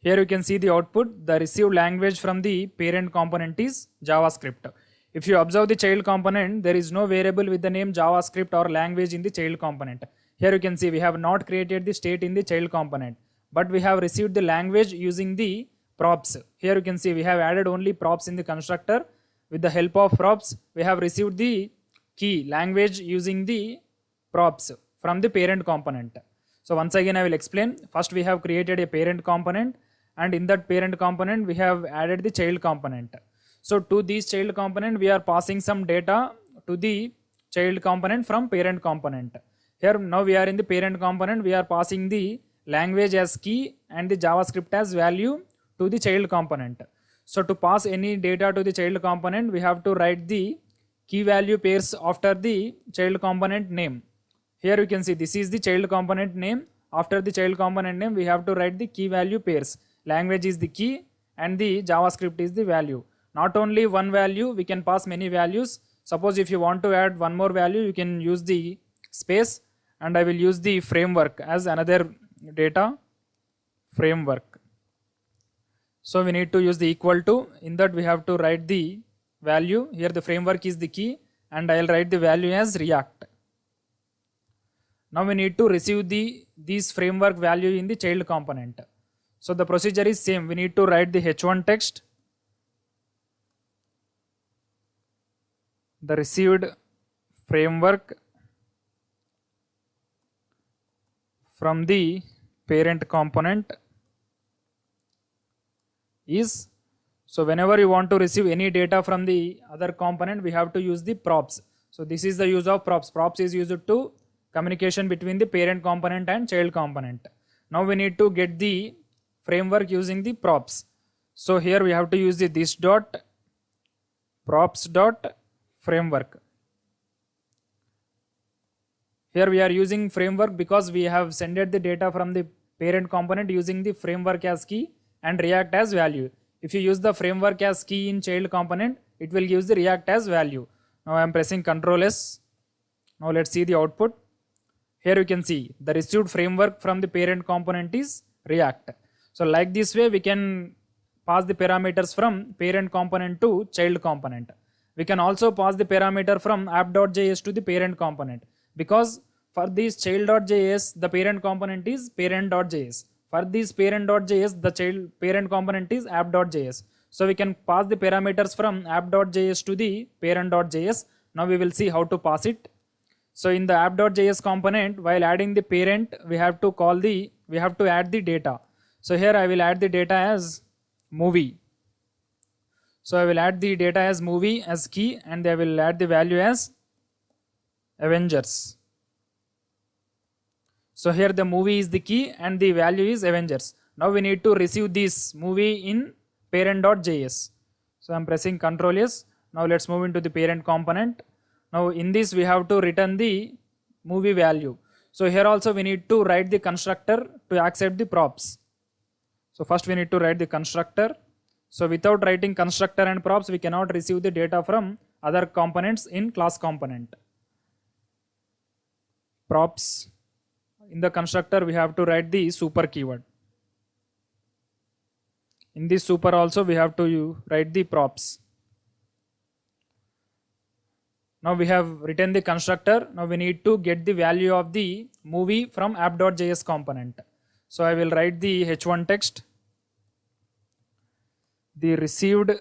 Here you can see the output. The received language from the parent component is JavaScript. If you observe the child component, there is no variable with the name JavaScript or language in the child component. Here you can see we have not created the state in the child component, but we have received the language using the props. Here you can see we have added only props in the constructor. With the help of props, we have received the key language using the props from the parent component. So once again I will explain. First we have created a parent component and in that parent component we have added the child component. So to this child component we are passing some data to the child component from parent component. Here now we are in the parent component, we are passing the language as key and the JavaScript as value to the child component. So to pass any data to the child component, we have to write the key value pairs after the child component name. Here you can see this is the child component name. After the child component name, we have to write the key value pairs. Language is the key and the JavaScript is the value. Not only one value, we can pass many values. Suppose if you want to add one more value, you can use the space, and I will use the framework as another data framework. So we need to use the equal to. In that we have to write the value. Here the framework is the key and I will write the value as React. Now we need to receive this framework value in the child component. So the procedure is same. We need to write the h1 text, the received framework from the parent component is. So whenever you want to receive any data from the other component, we have to use the props. So this is the use of props. Props is used to communication between the parent component and child component. Now we need to get the framework using the props. So here we have to use the this dot props dot framework. Here we are using framework because we have sent the data from the parent component using the framework as key and React as value. If you use the framework as key in child component, it will give the React as value. Now I am pressing Ctrl S. Now let's see the output. Here you can see the received framework from the parent component is React. So like this way we can pass the parameters from parent component to child component. We can also pass the parameter from app.js to the parent component, because for this child.js the parent component is parent.js. For this parent.js the child parent component is app.js. So we can pass the parameters from app.js to the parent.js. Now we will see how to pass it. So in the app.js component, while adding the parent, we have to add the data. So here I will add the data as movie. So I will add the data as movie as key, and I will add the value as Avengers. So here the movie is the key and the value is Avengers. Now we need to receive this movie in parent.js. So I am pressing Ctrl S. Now let's move into the parent component. Now in this we have to return the movie value. So here also we need to write the constructor to accept the props. So first we need to write the constructor. So without writing constructor and props, we cannot receive the data from other components in class component. Props. In the constructor we have to write the super keyword. In this super also we have to write the props. Now we have written the constructor. Now we need to get the value of the movie from app.js component. So I will write the h1 text, the received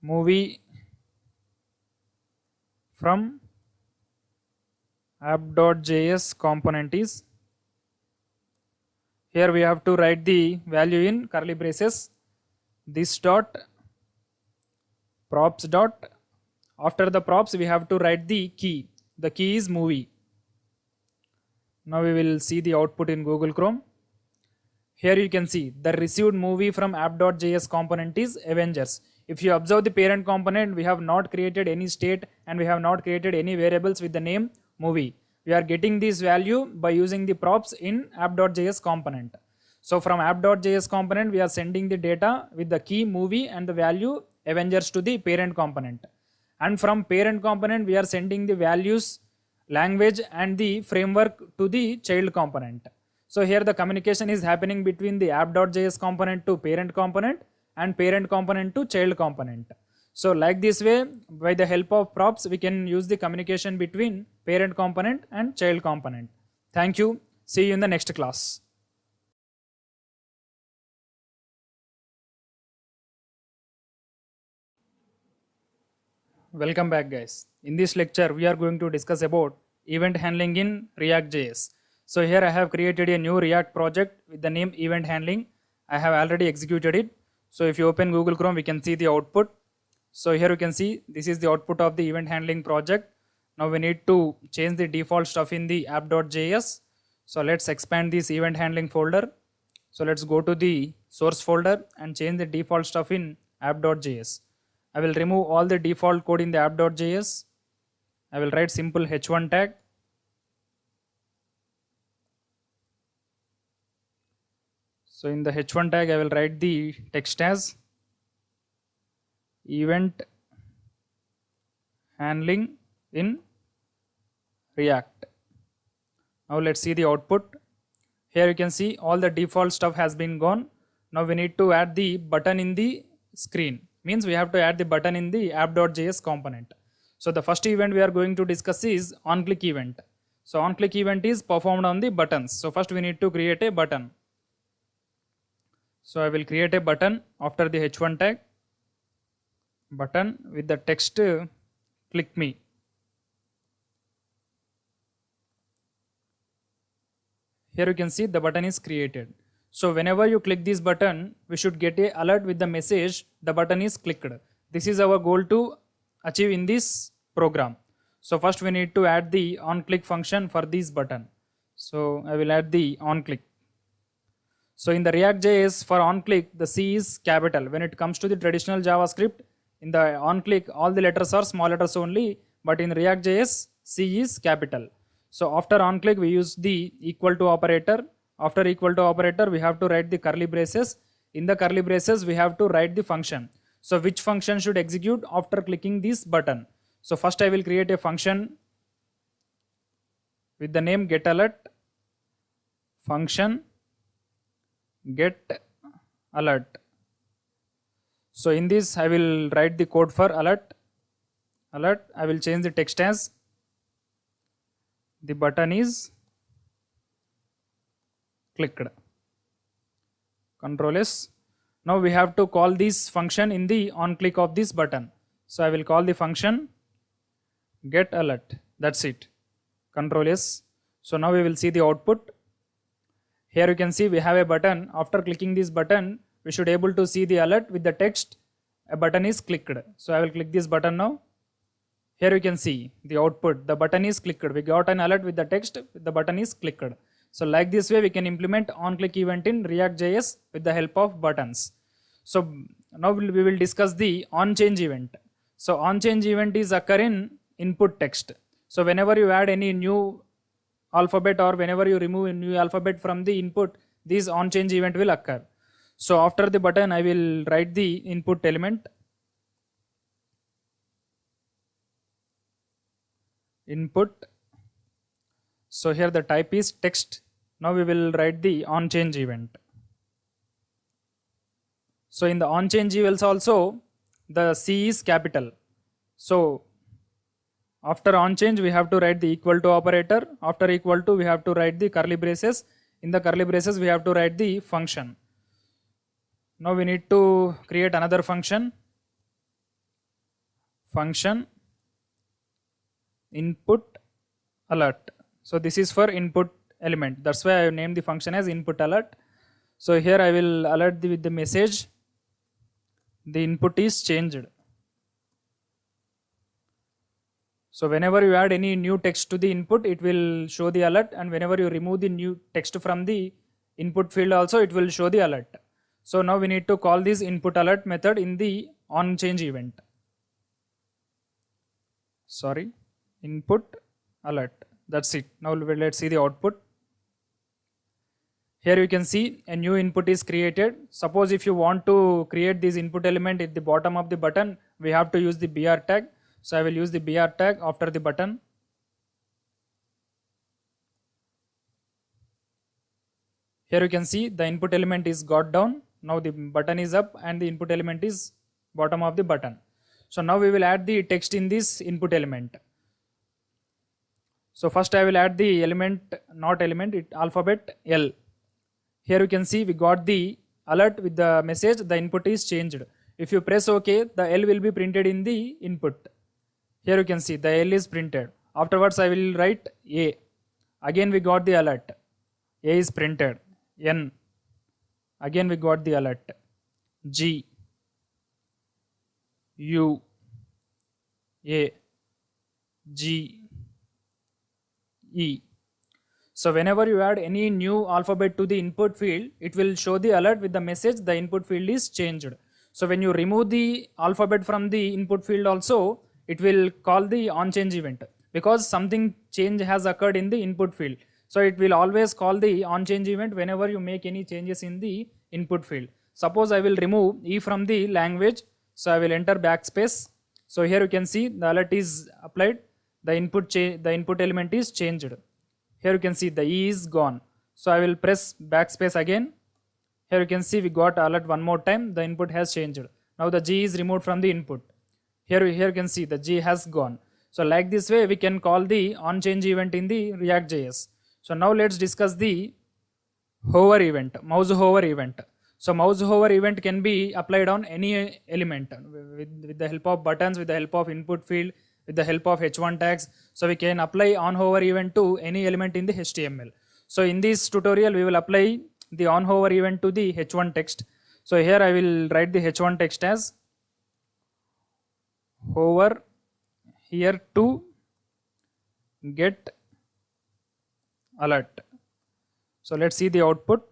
movie from app.js component is. Here we have to write the value in curly braces, this dot props dot. After the props we have to write the key. The key is movie. Now we will see the output in Google Chrome. Here you can see the received movie from app.js component is Avengers. If you observe the parent component, we have not created any state and we have not created any variables with the name movie. We are getting this value by using the props in app.js component. So from app.js component we are sending the data with the key movie and the value Avengers to the parent component. And from parent component we are sending the values, language and the framework to the child component. So here the communication is happening between the app.js component to parent component and parent component to child component. So like this way, by the help of props, we can use the communication between parent component and child component. Thank you. See you in the next class. Welcome back guys. In this lecture, we are going to discuss about event handling in React.js. So here I have created a new React project with the name event handling. I have already executed it. So if you open Google Chrome, we can see the output. So here you can see this is the output of the event handling project. Now we need to change the default stuff in the app.js. So let's expand this event handling folder. So let's go to the source folder and change the default stuff in app.js. I will remove all the default code in the app.js. I will write simple h1 tag. So in the h1 tag, I will write the text as event handling in React. Now let's see the output. Here you can see all the default stuff has been gone. Now we need to add the button in the screen. Means we have to add the button in the app.js component. So the first event we are going to discuss is onClick event. So onClick event is performed on the buttons. So first we need to create a button. So I will create a button after the h1 tag. Button with the text click me. Here you can see the button is created. So whenever you click this button, we should get a alert with the message the button is clicked. This is our goal to achieve in this program. So first we need to add the onClick function for this button. So I will add the onClick. So in the React.js for onClick, the C is capital. When it comes to the traditional JavaScript, in the onClick all the letters are small letters only, but in React.js C is capital. So after onClick we use the equal to operator. After equal to operator we have to write the curly braces. In the curly braces we have to write the function. So which function should execute after clicking this button? So first I will create a function with the name getAlert function get alert. So in this I will write the code for alert. I will change the text as the button is clicked. Control S. Now we have to call this function in the onClick of this button. So I will call the function get alert. That's it. Control S. So now we will see the output. Here you can see we have a button. After clicking this button, we should able to see the alert with the text a button is clicked. So I will click this button now. Here you can see the output. The button is clicked. We got an alert with the text. The button is clicked. So like this way we can implement onClick event in React.js with the help of buttons. So now we will discuss the onChange event. So onChange event is occur in input text. So whenever you add any new alphabet or whenever you remove a new alphabet from the input, this onChange event will occur. So after the button I will write the input element. Input. So here the type is text. Now we will write the onChange event. So in the onChange events also the C is capital. So after onChange we have to write the equal to operator. After equal to we have to write the curly braces. In the curly braces we have to write the function. Now we need to create another function. Function input alert. So this is for input element. That's why I have named the function as input alert. So here I will alert with the message the input is changed. So whenever you add any new text to the input, it will show the alert, and whenever you remove the new text from the input field also, it will show the alert. So now we need to call this input alert method in the onChange event. Sorry, input alert. That's it. Now let's see the output. Here you can see a new input is created. Suppose if you want to create this input element at the bottom of the button, we have to use the br tag. So I will use the br tag after the button. Here you can see the input element is got down. Now the button is up and the input element is bottom of the button. So now we will add the text in this input element. So first I will add the element, not element, alphabet L. Here you can see we got the alert with the message the input is changed. If you press OK, the L will be printed in the input. Here you can see the L is printed. Afterwards I will write A. Again we got the alert. A is printed. N. Again we got the alert. G. U. A. G. E. So whenever you add any new alphabet to the input field, it will show the alert with the message the input field is changed. So when you remove the alphabet from the input field also, it will call the on change event because something change has occurred in the input field. So it will always call the on change event whenever you make any changes in the input field. Suppose I will remove E from the language. So I will enter backspace. So here you can see the alert is applied. The input element is changed. Here you can see the E is gone. So I will press backspace again. Here you can see we got alert one more time. The input has changed. Now the G is removed from the input. Here you can see the G has gone. So like this way we can call the on change event in the React.js. So now let's discuss the hover event, mouse hover event. So mouse hover event can be applied on any element with the help of buttons, with the help of input field, with the help of h1 tags. So we can apply on hover event to any element in the HTML. So in this tutorial we will apply the on hover event to the h1 text. So here I will write the h1 text as hover here to get alert. So let's see the output.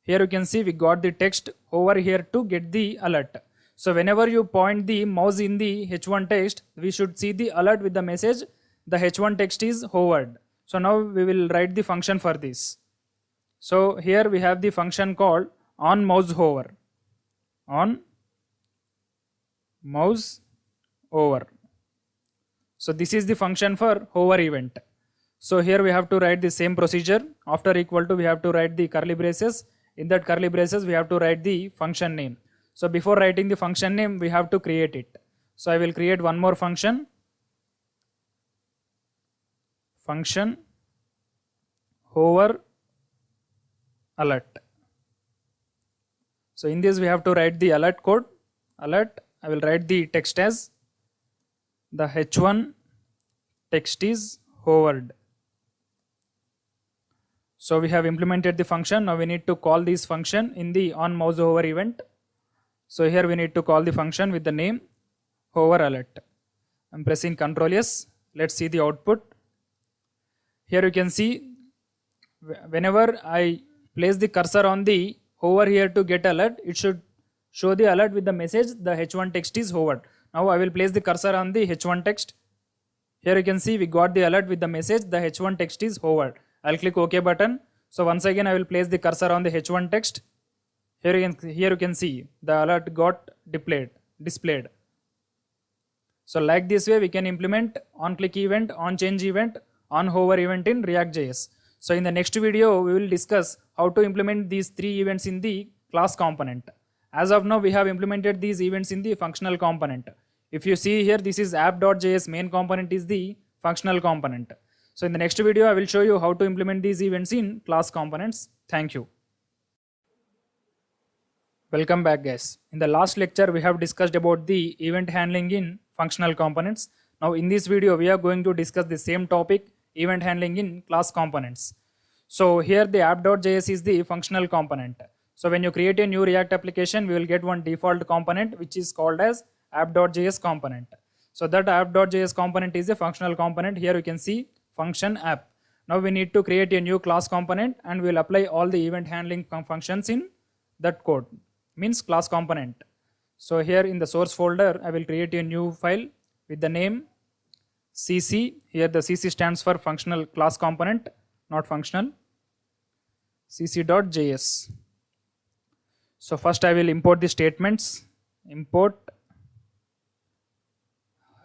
Here you can see we got the text over here to get the alert. So whenever you point the mouse in the h1 text, we should see the alert with the message the h1 text is hovered. So now we will write the function for this. So here we have the function called on mouse hover. On mouse over. So this is the function for hover event. So here we have to write the same procedure. After equal to we have to write the curly braces. In that curly braces we have to write the function name. So before writing the function name we have to create it. So I will create one more function. Function hover alert. So in this we have to write the alert code. Alert, I will write the text as the h1 text is hovered. So we have implemented the function. Now we need to call this function in the on mouse hover event. So here we need to call the function with the name hover alert. I'm pressing Ctrl S. Let's see the output. Here you can see whenever I place the cursor on the hover here to get alert, it should show the alert with the message the h1 text is hovered. Now I will place the cursor on the h1 text. Here you can see we got the alert with the message the h1 text is hovered. I'll click OK button. So once again I will place the cursor on the h1 text. Here you can see the alert got displayed. So like this way we can implement on click event, on change event, on hover event in React.js. So in the next video we will discuss how to implement these three events in the class component. As of now we have implemented these events in the functional component. If you see here, this is app.js main component is the functional component. So in the next video I will show you how to implement these events in class components. Thank you. Welcome back guys. In the last lecture we have discussed about the event handling in functional components. Now in this video we are going to discuss the same topic, event handling in class components. So here the app.js is the functional component. So when you create a new React application, we will get one default component which is called as app.js component. So that app.js component is a functional component. Here you can see function app. Now we need to create a new class component and we will apply all the event handling functions in that code, means class component. So here in the source folder I will create a new file with the name cc. Here the cc stands for functional class component, not functional, cc.js. So first I will import the statements. Import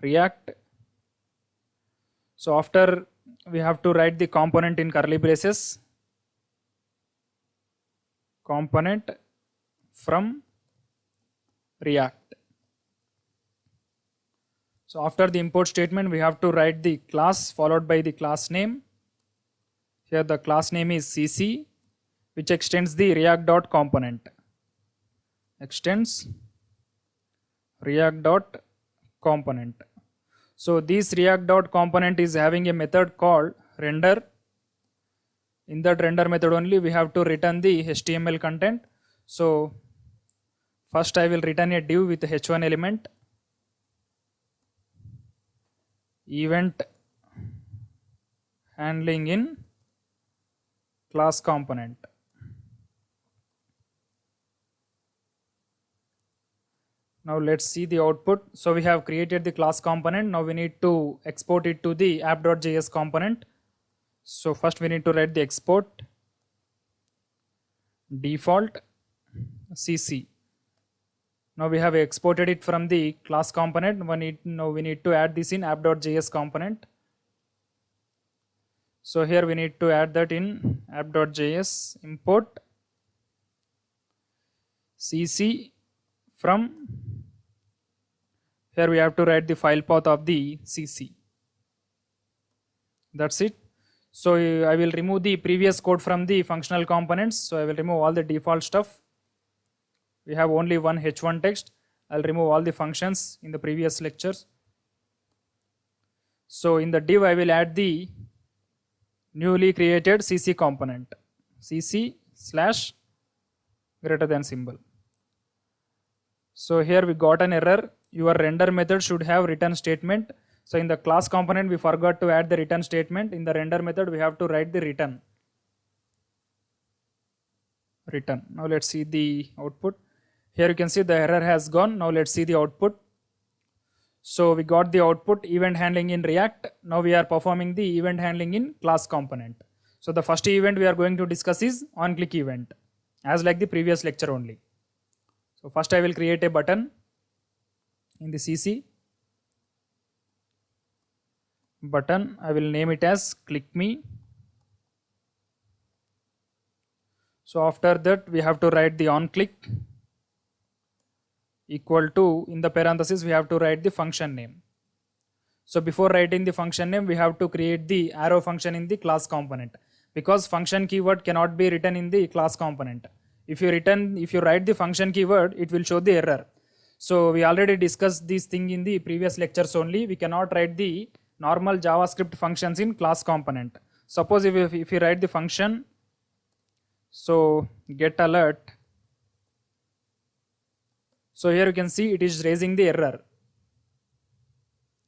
React. So after we have to write the component in curly braces. Component from React. So after the import statement we have to write the class followed by the class name. Here the class name is cc, which extends the react.component. Extends react.component. So this react.component is having a method called render. In that render method only we have to return the HTML content. So first I will return a div with h1 element, event handling in class component. Now let's see the output. So we have created the class component. Now we need to export it to the app.js component. So first we need to write the export default cc. Now we have exported it from the class component. Now we need to add this in app.js component. So here we need to add that in app.js import cc from. Here we have to write the file path of the cc. That's it. So I will remove the previous code from the functional components. So I will remove all the default stuff. We have only one h1 text. I'll remove all the functions in the previous lectures. So in the div I will add the newly created cc component, cc slash greater than symbol. So here we got an error. Your render method should have return statement. So in the class component we forgot to add the return statement. In the render method we have to write the return. Now let's see the output. Here you can see the error has gone. Now let's see the output. So we got the output event handling in React. Now we are performing the event handling in class component. So the first event we are going to discuss is on click event, as like the previous lecture only. So first I will create a button in the cc. Button, I will name it as click me. So after that we have to write the on click equal to, in the parenthesis we have to write the function name. So before writing the function name we have to create the arrow function in the class component, because function keyword cannot be written in the class component. If you write the function keyword, it will show the error. So we already discussed this thing in the previous lectures only. We cannot write the normal JavaScript functions in class component. Suppose if you write the function, so get alert. So here you can see it is raising the error.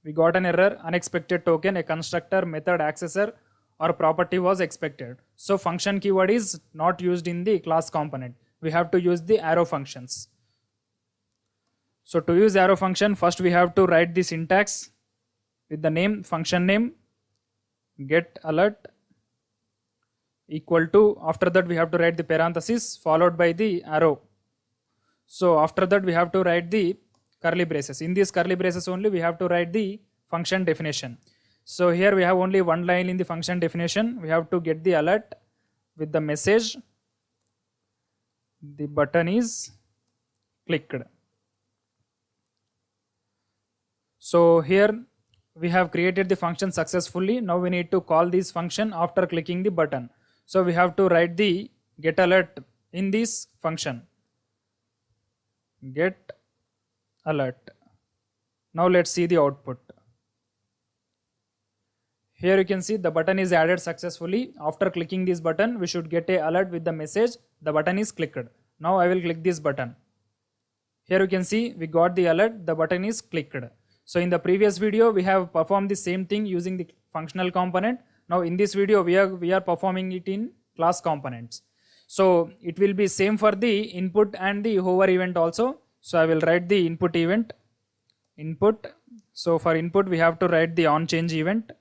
We got an error, unexpected token, a constructor, method, accessor or property was expected. So function keyword is not used in the class component. We have to use the arrow functions. So to use arrow function, first we have to write the syntax with the name, function name, get alert equal to, after that we have to write the parenthesis followed by the arrow. So after that we have to write the curly braces. In these curly braces only we have to write the function definition. So here we have only one line in the function definition. We have to get the alert with the message, the button is clicked. So here we have created the function successfully. Now we need to call this function after clicking the button. So we have to write the get alert in this function, get alert. Now let's see the output. Here you can see the button is added successfully. After clicking this button we should get a alert with the message the button is clicked. Now I will click this button. Here you can see we got the alert, the button is clicked. So in the previous video we have performed the same thing using the functional component. Now in this video we are performing it in class components. So it will be same for the input and the hover event also. So I will write the input event, input. So for input we have to write the on change event.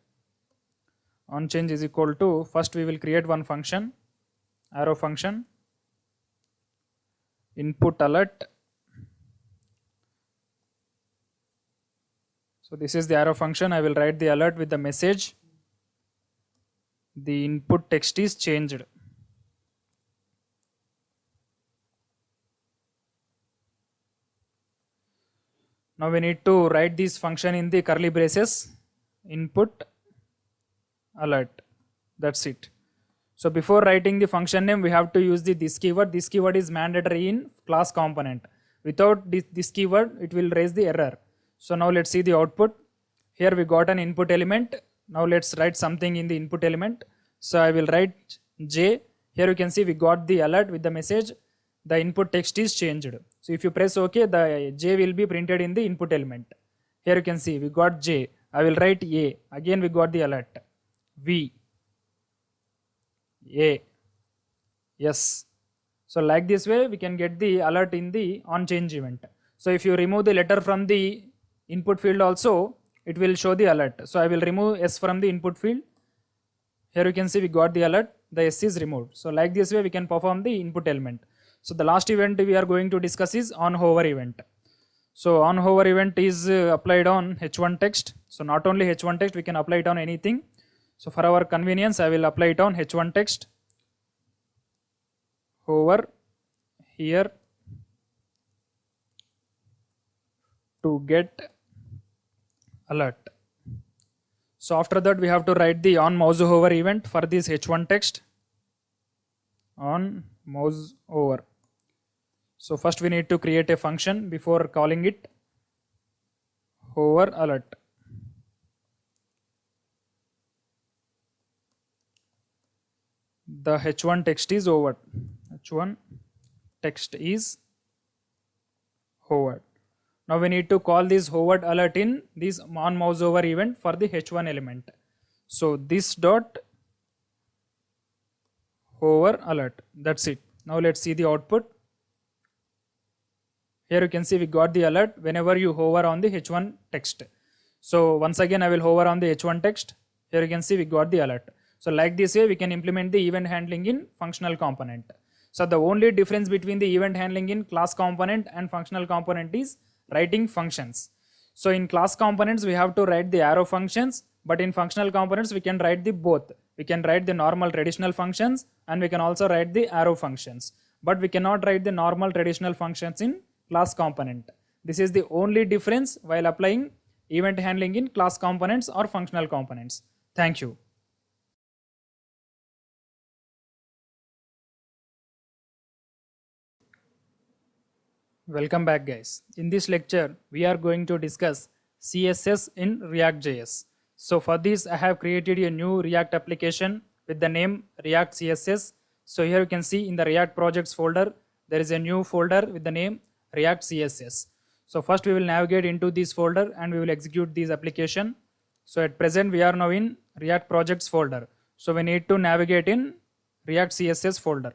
On change is equal to, first we will create one function, arrow function, input alert. So this is the arrow function. I will write the alert with the message, the input text is changed. Now we need to write this function in the curly braces, input alert. That's it. So before writing the function name we have to use the this keyword. This keyword is mandatory in class component. Without this keyword it will raise the error. So now let's see the output. Here we got an input element. Now let's write something in the input element. So I will write J. Here you can see we got the alert with the message, the input text is changed. So if you press OK, the J will be printed in the input element. Here you can see we got J. I will write A. Again we got the alert. V, A. Yes. So like this way we can get the alert in the on change event. So if you remove the letter from the input field also, it will show the alert. So I will remove S from the input field. Here you can see we got the alert, the S is removed. So like this way we can perform the input element. So the last event we are going to discuss is on hover event. So on hover event is applied on H1 text. So not only H1 text, we can apply it on anything. So for our convenience, I will apply it on H1 text. Hover here to get alert. So after that, we have to write the on mouse hover event for this H1 text. On mouse over. So first we need to create a function before calling it. Hover alert. The H1 text is over. H1 text is hovered. Now we need to call this hovered alert in this on mouse over event for the H1 element. So this dot hover alert. That's it. Now let's see the output. Here you can see we got the alert whenever you hover on the H1 text. So once again I will hover on the H1 text. Here you can see we got the alert. So like this way we can implement the event handling in functional component. So the only difference between the event handling in class component and functional component is writing functions. So in class components we have to write the arrow functions, but in functional components we can write the both. We can write the normal traditional functions and we can also write the arrow functions, but we cannot write the normal traditional functions in class component. This is the only difference while applying event handling in class components or functional components. Thank you. Welcome back guys. In this lecture, we are going to discuss CSS in React.js. So for this, I have created a new React application with the name React CSS. So here you can see in the React projects folder, there is a new folder with the name React CSS. So first we will navigate into this folder and we will execute this application. So at present we are now in React projects folder. So we need to navigate in React CSS folder.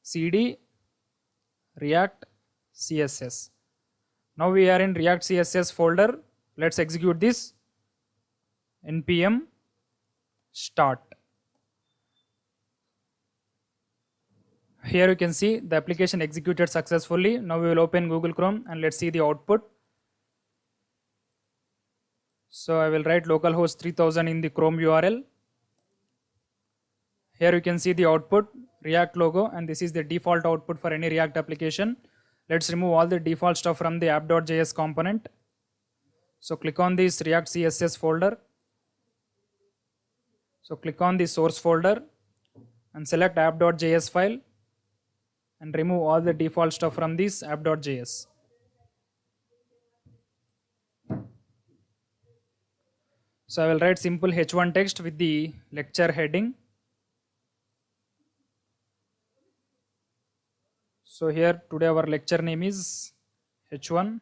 CD React CSS. Now we are in React CSS folder. Let's execute this. npm start. Here you can see the application executed successfully. Now we will open Google Chrome and let's see the output. So I will write localhost 3000 in the Chrome URL. Here you can see the output, React logo, and this is the default output for any React application. Let's remove all the default stuff from the app.js component. So click on this React CSS folder. So click on the source folder and select app.js file and remove all the default stuff from this app.js. So I will write simple H1 text with the lecture heading. So here today our lecture name is H1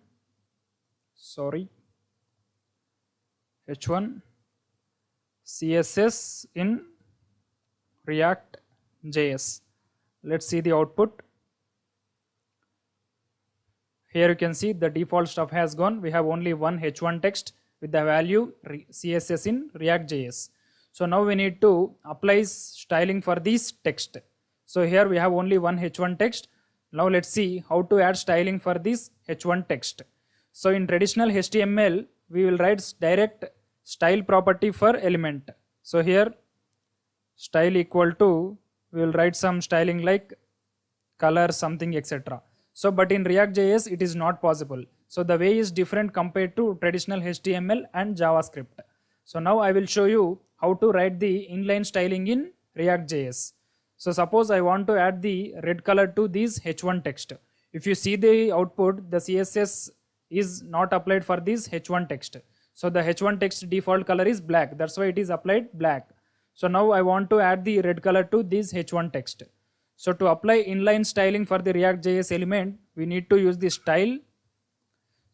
CSS in React.js. Let's see the output. Here you can see the default stuff has gone. We have only one H1 text with the value CSS in React.js. So now we need to apply styling for this text. So here we have only one H1 text. Now let's see how to add styling for this H1 text. So in traditional HTML, we will write direct style property for element. So here style equal to, we will write some styling like color, something, etc. So but in React.js, it is not possible. So the way is different compared to traditional HTML and JavaScript. So now I will show you how to write the inline styling in React.js. So suppose I want to add the red color to this H1 text. If you see the output, the CSS is not applied for this H1 text. So the H1 text default color is black. That's why it is applied black. So now I want to add the red color to this H1 text. So to apply inline styling for the React.js element, we need to use the style.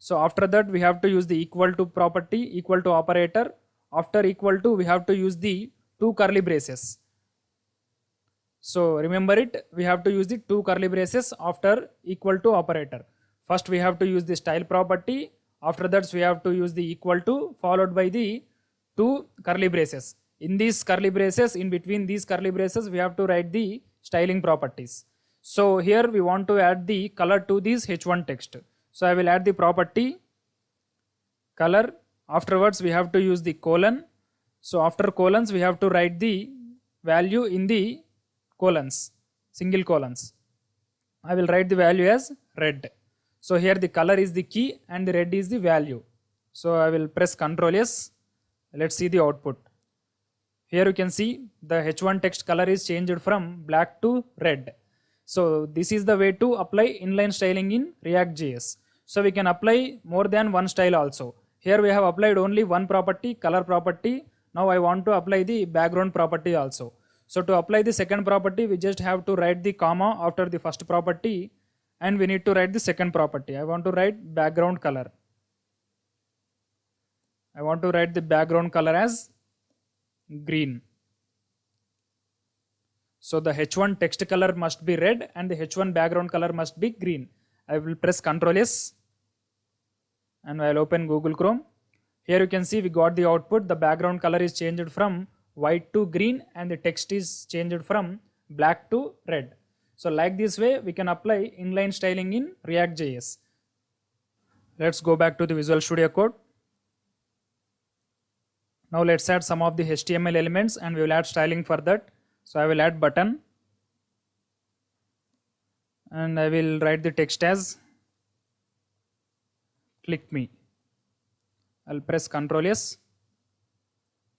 So after that, we have to use the equal to property, equal to operator. After equal to, we have to use the two curly braces. So remember it, we have to use the two curly braces after equal to operator. First we have to use the style property, after that we have to use the equal to followed by the two curly braces. In these curly braces, in between these curly braces, we have to write the styling properties. So here we want to add the color to this h1 text. So I will add the property color. Afterwards we have to use the colon. So after colons we have to write the value in the colons, single colons. I will write the value as red. So here the color is the key and the red is the value. So I will press Ctrl S. Let's see the output. Here you can see the h1 text color is changed from black to red. So this is the way to apply inline styling in React.js. So we can apply more than one style also. Here we have applied only one property, color property. Now I want to apply the background property also. So to apply the second property, we just have to write the comma after the first property and we need to write the second property. I want to write background color. I want to write the background color as green. So the h1 text color must be red and the h1 background color must be green. I will press Ctrl S and I will open Google Chrome. Here you can see we got the output. The background color is changed from white to green and the text is changed from black to red. So like this way we can apply inline styling in React.js. Let's go back to the Visual Studio Code. Now let's add some of the HTML elements and we will add styling for that. So I will add button and I will write the text as click me. I'll press Ctrl S.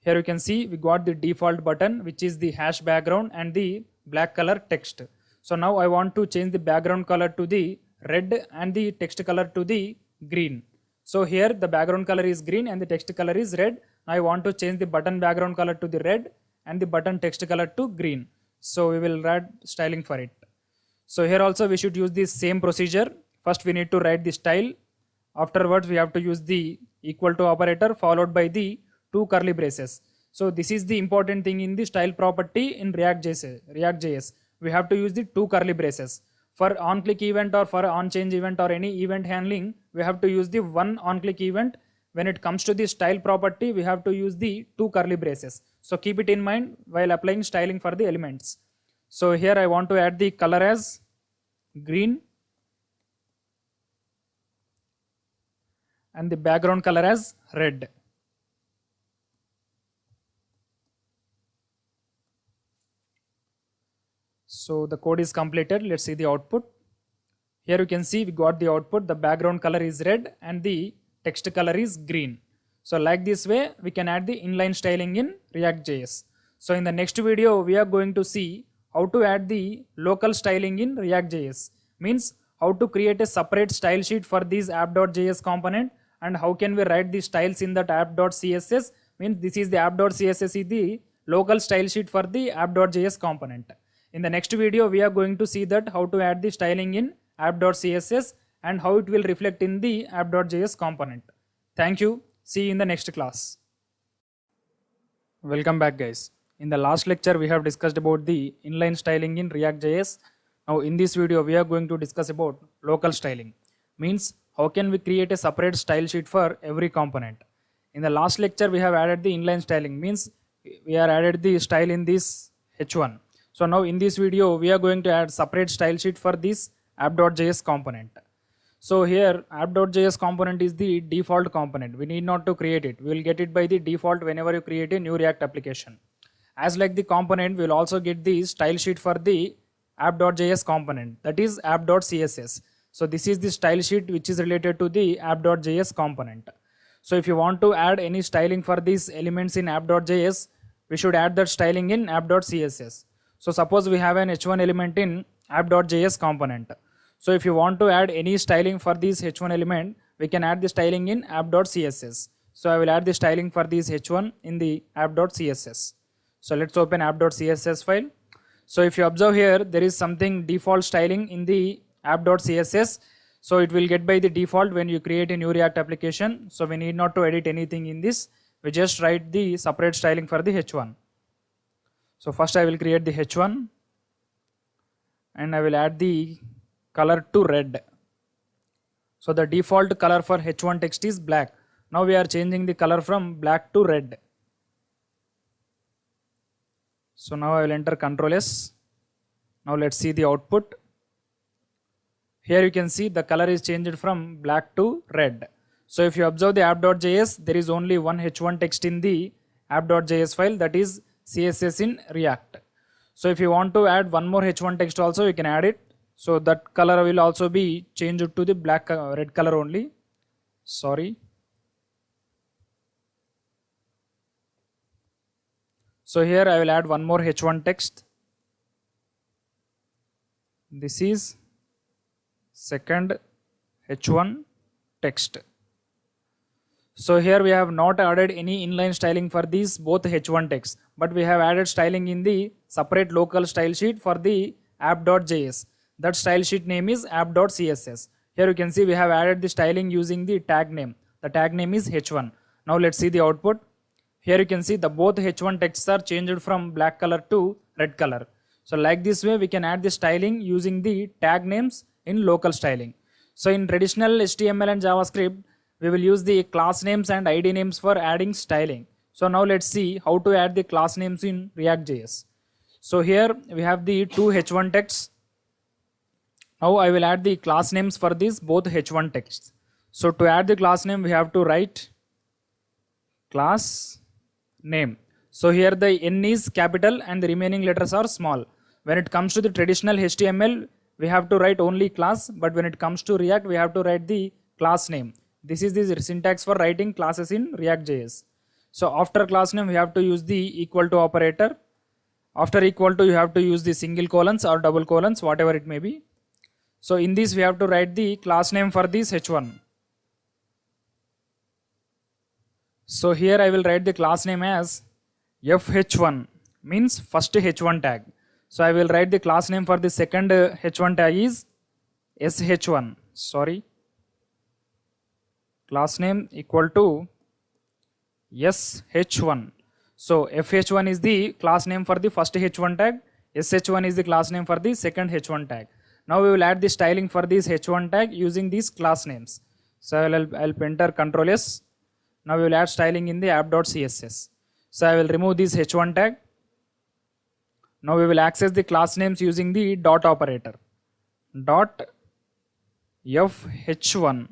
Here you can see we got the default button which is the hash background and the black color text. So now I want to change the background color to the red and the text color to the green. So here the background color is green and the text color is red. Now I want to change the button background color to the red and the button text color to green. So we will write styling for it. So here also we should use the same procedure. First we need to write the style. Afterwards we have to use the equal to operator followed by the two curly braces. So this is the important thing in the style property in React.js. We have to use the two curly braces. For on-click event or for on-change event or any event handling, we have to use the one on-click event. When it comes to the style property, we have to use the two curly braces. So keep it in mind while applying styling for the elements. So here I want to add the color as green and the background color as red. So the code is completed. Let's see the output. Here you can see we got the output. The background color is red and the text color is green. So like this way we can add the inline styling in React.js. So in the next video we are going to see how to add the local styling in React.js. Means how to create a separate style sheet for this app.js component and how can we write the styles in that app.css. Means this is the app.css is the local style sheet for the app.js component. In the next video we are going to see that how to add the styling in app.css and how it will reflect in the app.js component. Thank you. See you in the next class. Welcome back guys. In the last lecture we have discussed about the inline styling in React.js. Now in this video we are going to discuss about local styling. Means how can we create a separate style sheet for every component. In the last lecture we have added the inline styling. Means we are added the style in this h1. So now in this video we are going to add separate style sheet for this app.js component. So here app.js component is the default component. We need not to create it. We will get it by the default whenever you create a new React application. As like the component, we will also get the style sheet for the app.js component, that is app.css. So this is the style sheet which is related to the app.js component. So if you want to add any styling for these elements in app.js, we should add that styling in app.css. So suppose we have an h1 element in app.js component. So if you want to add any styling for this h1 element, we can add the styling in app.css. So I will add the styling for this h1 in the app.css. So let's open app.css file. So if you observe here, there is something default styling in the app.css. So it will get by the default when you create a new React application. So we need not to edit anything in this. We just write the separate styling for the h1. So first I will create the h1. and I will add the color to red. So the default color for h1 text is black. Now we are changing the color from black to red. So now I will enter Ctrl S. Now let's see the output. Here you can see the color is changed from black to red. So if you observe the app.js, there is only one h1 text in the app.js file, that is CSS in React. So if you want to add one more h1 text also, you can add it. So that color will also be changed to the black red color only. Sorry. So here I will add one more h1 text. This is second h1 text. So here we have not added any inline styling for these both h1 text, but we have added styling in the separate local style sheet for the app.js. That style sheet name is app.css. Here you can see we have added the styling using the tag name. The tag name is h1. Now let's see the output. Here you can see the both h1 texts are changed from black color to red color. So like this way we can add the styling using the tag names in local styling. So in traditional HTML and JavaScript, we will use the class names and ID names for adding styling. So now let's see how to add the class names in React.js. So here we have the two h1 texts. Now I will add the class names for these both h1 texts. So to add the class name, we have to write class name. So here the N is capital and the remaining letters are small. When it comes to the traditional HTML, we have to write only class, but when it comes to React, we have to write the class name. This is the syntax for writing classes in React.js. So after class name, we have to use the equal to operator. After equal to, you have to use the single colons or double colons, whatever it may be. So in this, we have to write the class name for this h1. So here I will write the class name as fh1, means first h1 tag. So I will write the class name for the second h1 tag is sh1. Sorry. Class name equal to sh1. So fh1 is the class name for the first h1 tag. sh1 is the class name for the second h1 tag. Now we will add the styling for this h1 tag using these class names. So I'll enter Ctrl S. Now we will add styling in the app.css. So I will remove this h1 tag. Now we will access the class names using the dot operator. Dot fh1.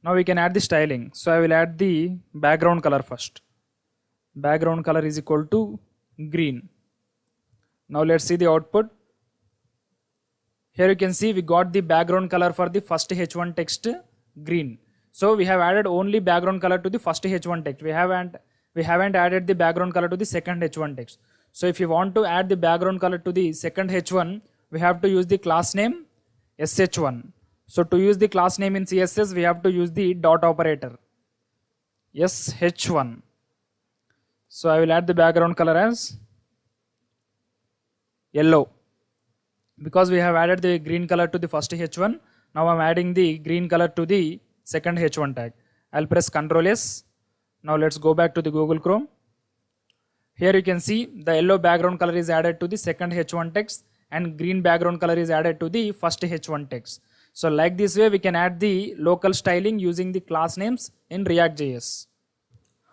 Now we can add the styling. So I will add the background color first. Background color is equal to green. Now let's see the output. Here you can see we got the background color for the first h1 text green. So we have added only background color to the first h1 text. We haven't added the background color to the second h1 text. So if you want to add the background color to the second h1, we have to use the class name sh1. So to use the class name in CSS, we have to use the dot operator sh1. So I will add the background color as yellow. Because we have added the green color to the first h1, now I'm adding the green color to the second h1 tag. I'll press Ctrl S. Now let's go back to the Google Chrome. Here you can see the yellow background color is added to the second h1 text and green background color is added to the first h1 text. So like this way we can add the local styling using the class names in React.js.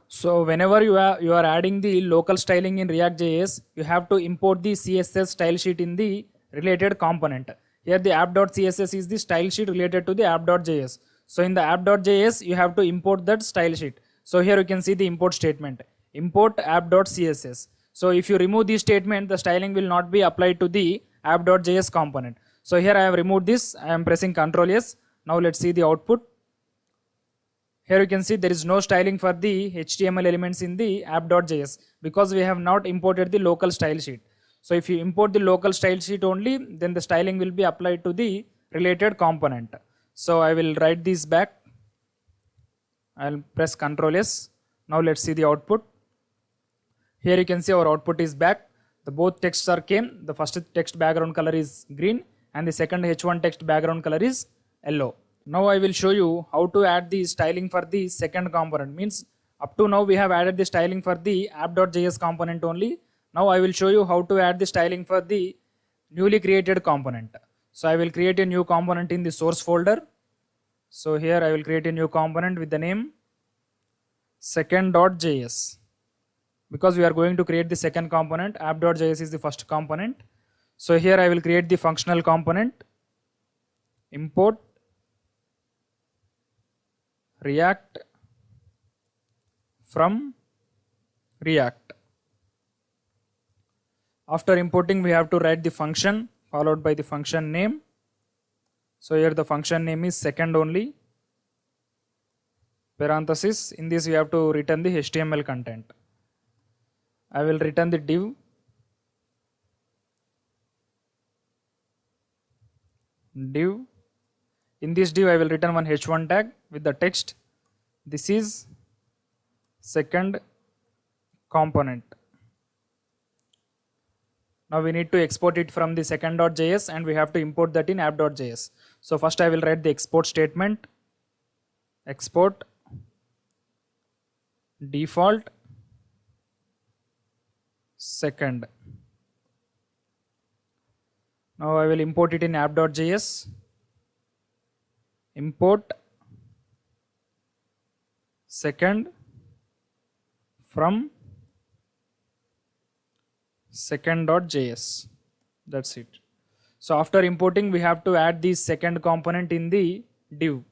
So whenever you are adding the local styling in React.js, you have to import the CSS style sheet in the related component. Here the app.css is the style sheet related to the app.js. So in the app.js, you have to import that style sheet. So here you can see the import statement, import app.css. So if you remove this statement, the styling will not be applied to the app.js component. So here I have removed this. I am pressing Ctrl S. Now let's see the output. Here you can see there is no styling for the HTML elements in the app.js because we have not imported the local style sheet. So if you import the local style sheet only, then the styling will be applied to the related component. So I will write this back. I'll press Ctrl S. Now let's see the output. Here you can see our output is back. The both texts are came. The first text background color is green and the second h1 text background color is yellow. Now I will show you how to add the styling for the second component. Means up to now we have added the styling for the app.js component only. Now I will show you how to add the styling for the newly created component. So I will create a new component in the source folder. So here I will create a new component with the name second.js. Because we are going to create the second component, app.js is the first component. So here I will create the functional component, import React from React. After importing, we have to write the function followed by the function name. So here the function name is second only, parenthesis. In this we have to return the HTML content. I will return the div in this div I will return one h1 tag with the text, this is second component. Now we need to export it from the second.js and we have to import that in app.js. So first I will write the export statement, export default second. Now I will import it in app.js, import second from second.js. That's it. So after importing, we have to add the second component in the div.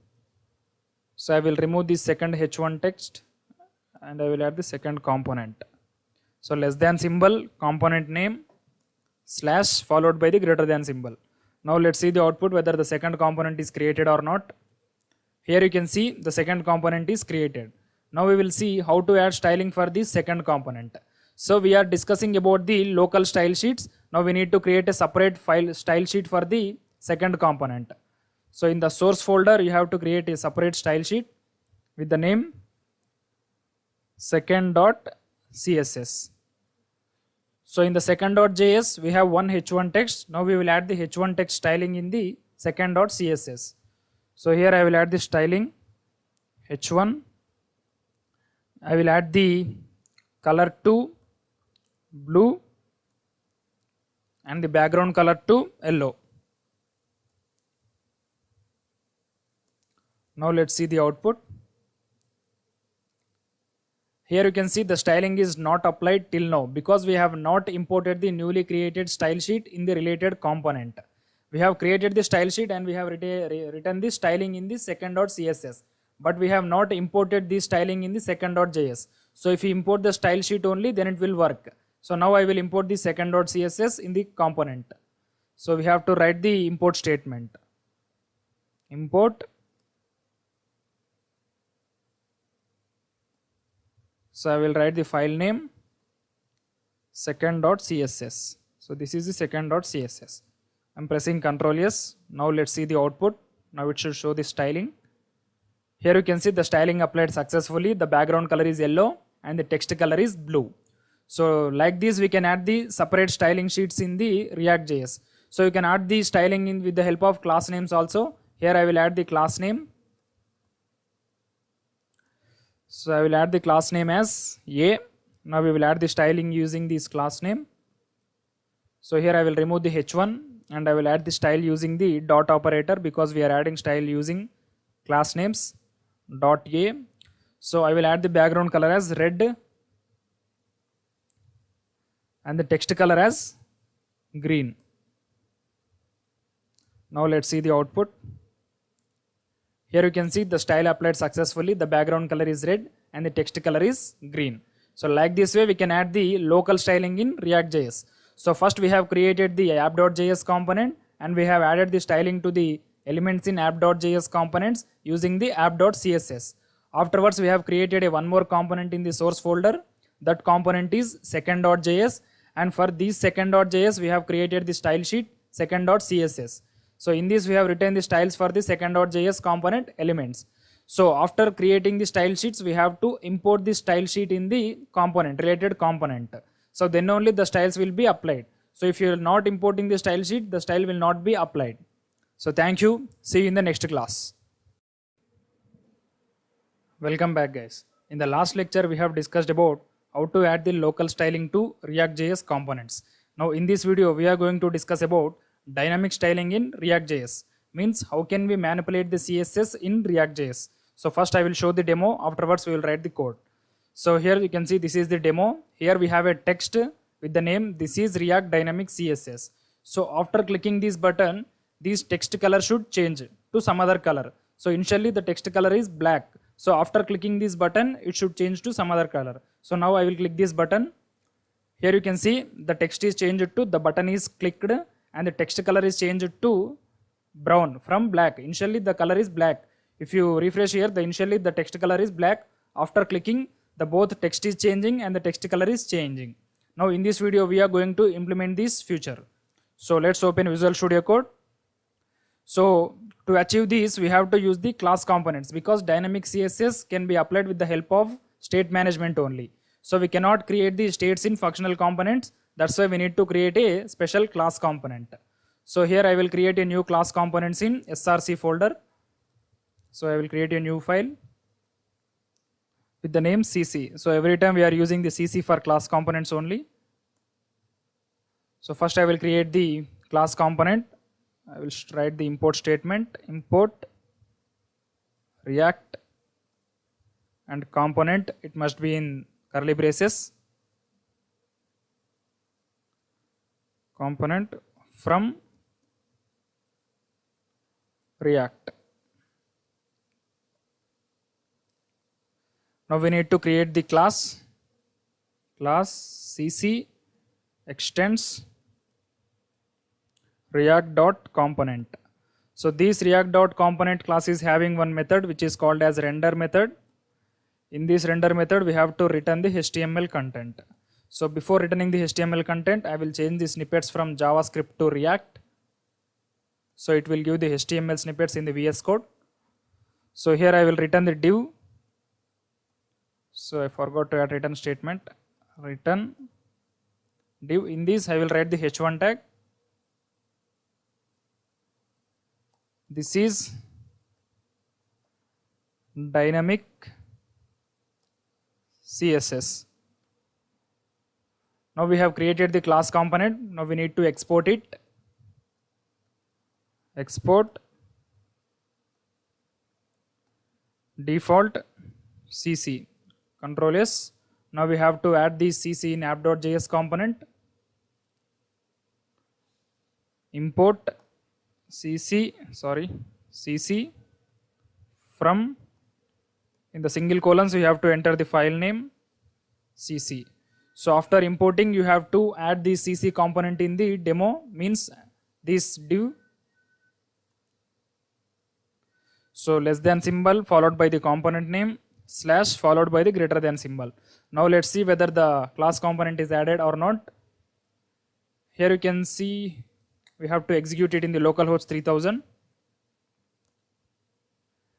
So I will remove the second h1 text and I will add the second component. So less than symbol, component name, slash followed by the greater than symbol. Now let's see the output whether the second component is created or not. Here you can see the second component is created. Now we will see how to add styling for the second component. So we are discussing about the local style sheets. Now we need to create a separate file style sheet for the second component. So in the source folder you have to create a separate style sheet with the name second.css. So in the second.js we have one h1 text. Now we will add the h1 text styling in the second.css. So here I will add the styling h1. I will add the color to blue and the background color to yellow. Now let's see the output. Here you can see the styling is not applied till now because we have not imported the newly created style sheet in the related component. We have created the style sheet and we have written the styling in the second.css, but we have not imported the styling in the second.js. So if you import the style sheet only, then it will work. So now I will import the second.css in the component. So we have to write the import statement. Import. So I will write the file name second.css. So this is the second.css. I'm pressing Ctrl S. Now let's see the output. Now it should show the styling. Here you can see the styling applied successfully. The background color is yellow and the text color is blue. So like this we can add the separate styling sheets in the React.js. So you can add the styling in with the help of class names also. Here I will add the class name. So I will add the class name as A. Now we will add the styling using this class name. So here I will remove the h1 and I will add the style using the dot operator because we are adding style using class names dot A. So I will add the background color as red and the text color as green. Now let's see the output. Here you can see the style applied successfully. The background color is red and the text color is green. So like this way we can add the local styling in React.js. So first we have created the app.js component and we have added the styling to the elements in app.js components using the app.css. Afterwards we have created one more component in the source folder. That component is second.js, and for this second.js we have created the style sheet second.css. So in this we have written the styles for the second.js component elements. So after creating the style sheets we have to import the style sheet in the component, related component. So then only the styles will be applied. So if you are not importing the style sheet, the style will not be applied. So thank you. See you in the next class. Welcome back guys. In the last lecture we have discussed about how to add the local styling to React.js components. Now in this video we are going to discuss about dynamic styling in React.js. Means how can we manipulate the CSS in React.js. So first I will show the demo, afterwards we will write the code. So here you can see this is the demo. Here we have a text with the name this is React Dynamic CSS. So after clicking this button, this text color should change to some other color. So initially the text color is black. So after clicking this button, it should change to some other color. So now I will click this button. Here you can see the text is changed to, the button is clicked and the text color is changed to brown from black. Initially the color is black. If you refresh here, initially the text color is black. After clicking, the both text is changing and the text color is changing. Now in this video we are going to implement this feature. So let's open Visual Studio Code. So to achieve this we have to use the class components, because dynamic CSS can be applied with the help of state management only. So we cannot create the states in functional components. That's why we need to create a special class component. So here I will create a new class components in src folder. So I will create a new file with the name cc. So every time we are using the cc for class components only. So first I will create the class component. I will write the import statement, import React and component, it must be in curly braces, component from React. Now we need to create the class cc extends React.component. So this React.component class is having one method which is called as render method. In this render method we have to return the HTML content. So before returning the HTML content, I will change the snippets from JavaScript to React. So it will give the HTML snippets in the VS Code. So here I will return the div. So I forgot to add return statement. Return div. In this I will write the h1 tag. This is dynamic CSS. Now we have created the class component. Now we need to export it. Export default CC. Control S. Now we have to add the CC in app.js component. Import CC from, in the single colons you have to enter the file name CC. So after importing you have to add the CC component in the demo, means this div. So less than symbol followed by the component name slash followed by the greater than symbol. Now let's see whether the class component is added or not. Here you can see we have to execute it in the localhost 3000.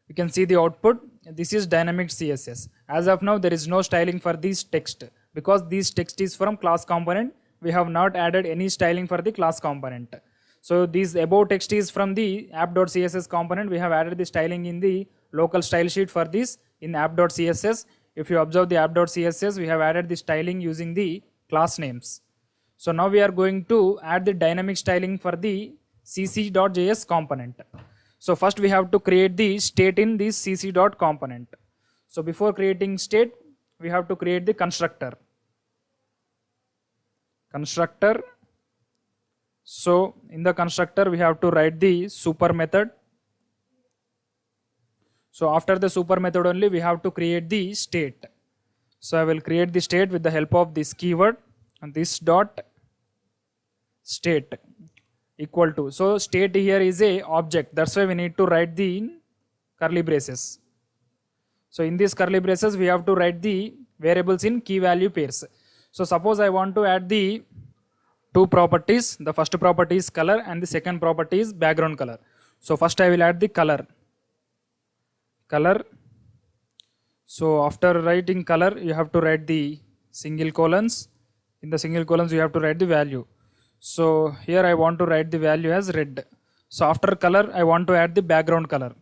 You can see the output. This is dynamic CSS. As of now there is no styling for this text, because this text is from class component. We have not added any styling for the class component. So this above text is from the app.css component. We have added the styling in the local style sheet for this in app.css. If you observe the app.css, we have added the styling using the class names. So now we are going to add the dynamic styling for the cc.js component. So first we have to create the state in this cc.component. So before creating state, we have to create the constructor. So in the constructor we have to write the super method. So after the super method only we have to create the state. So I will create the state with the help of this keyword, and this dot state equal to. So state here is a object, that's why we need to write the curly braces. So in these curly braces we have to write the variables in key value pairs. So suppose I want to add the two properties. The first property is color and the second property is background color. So first I will add the color. So after writing color you have to write the single colons. In the single colons you have to write the value. So here I want to write the value as red. So after color I want to add the background color.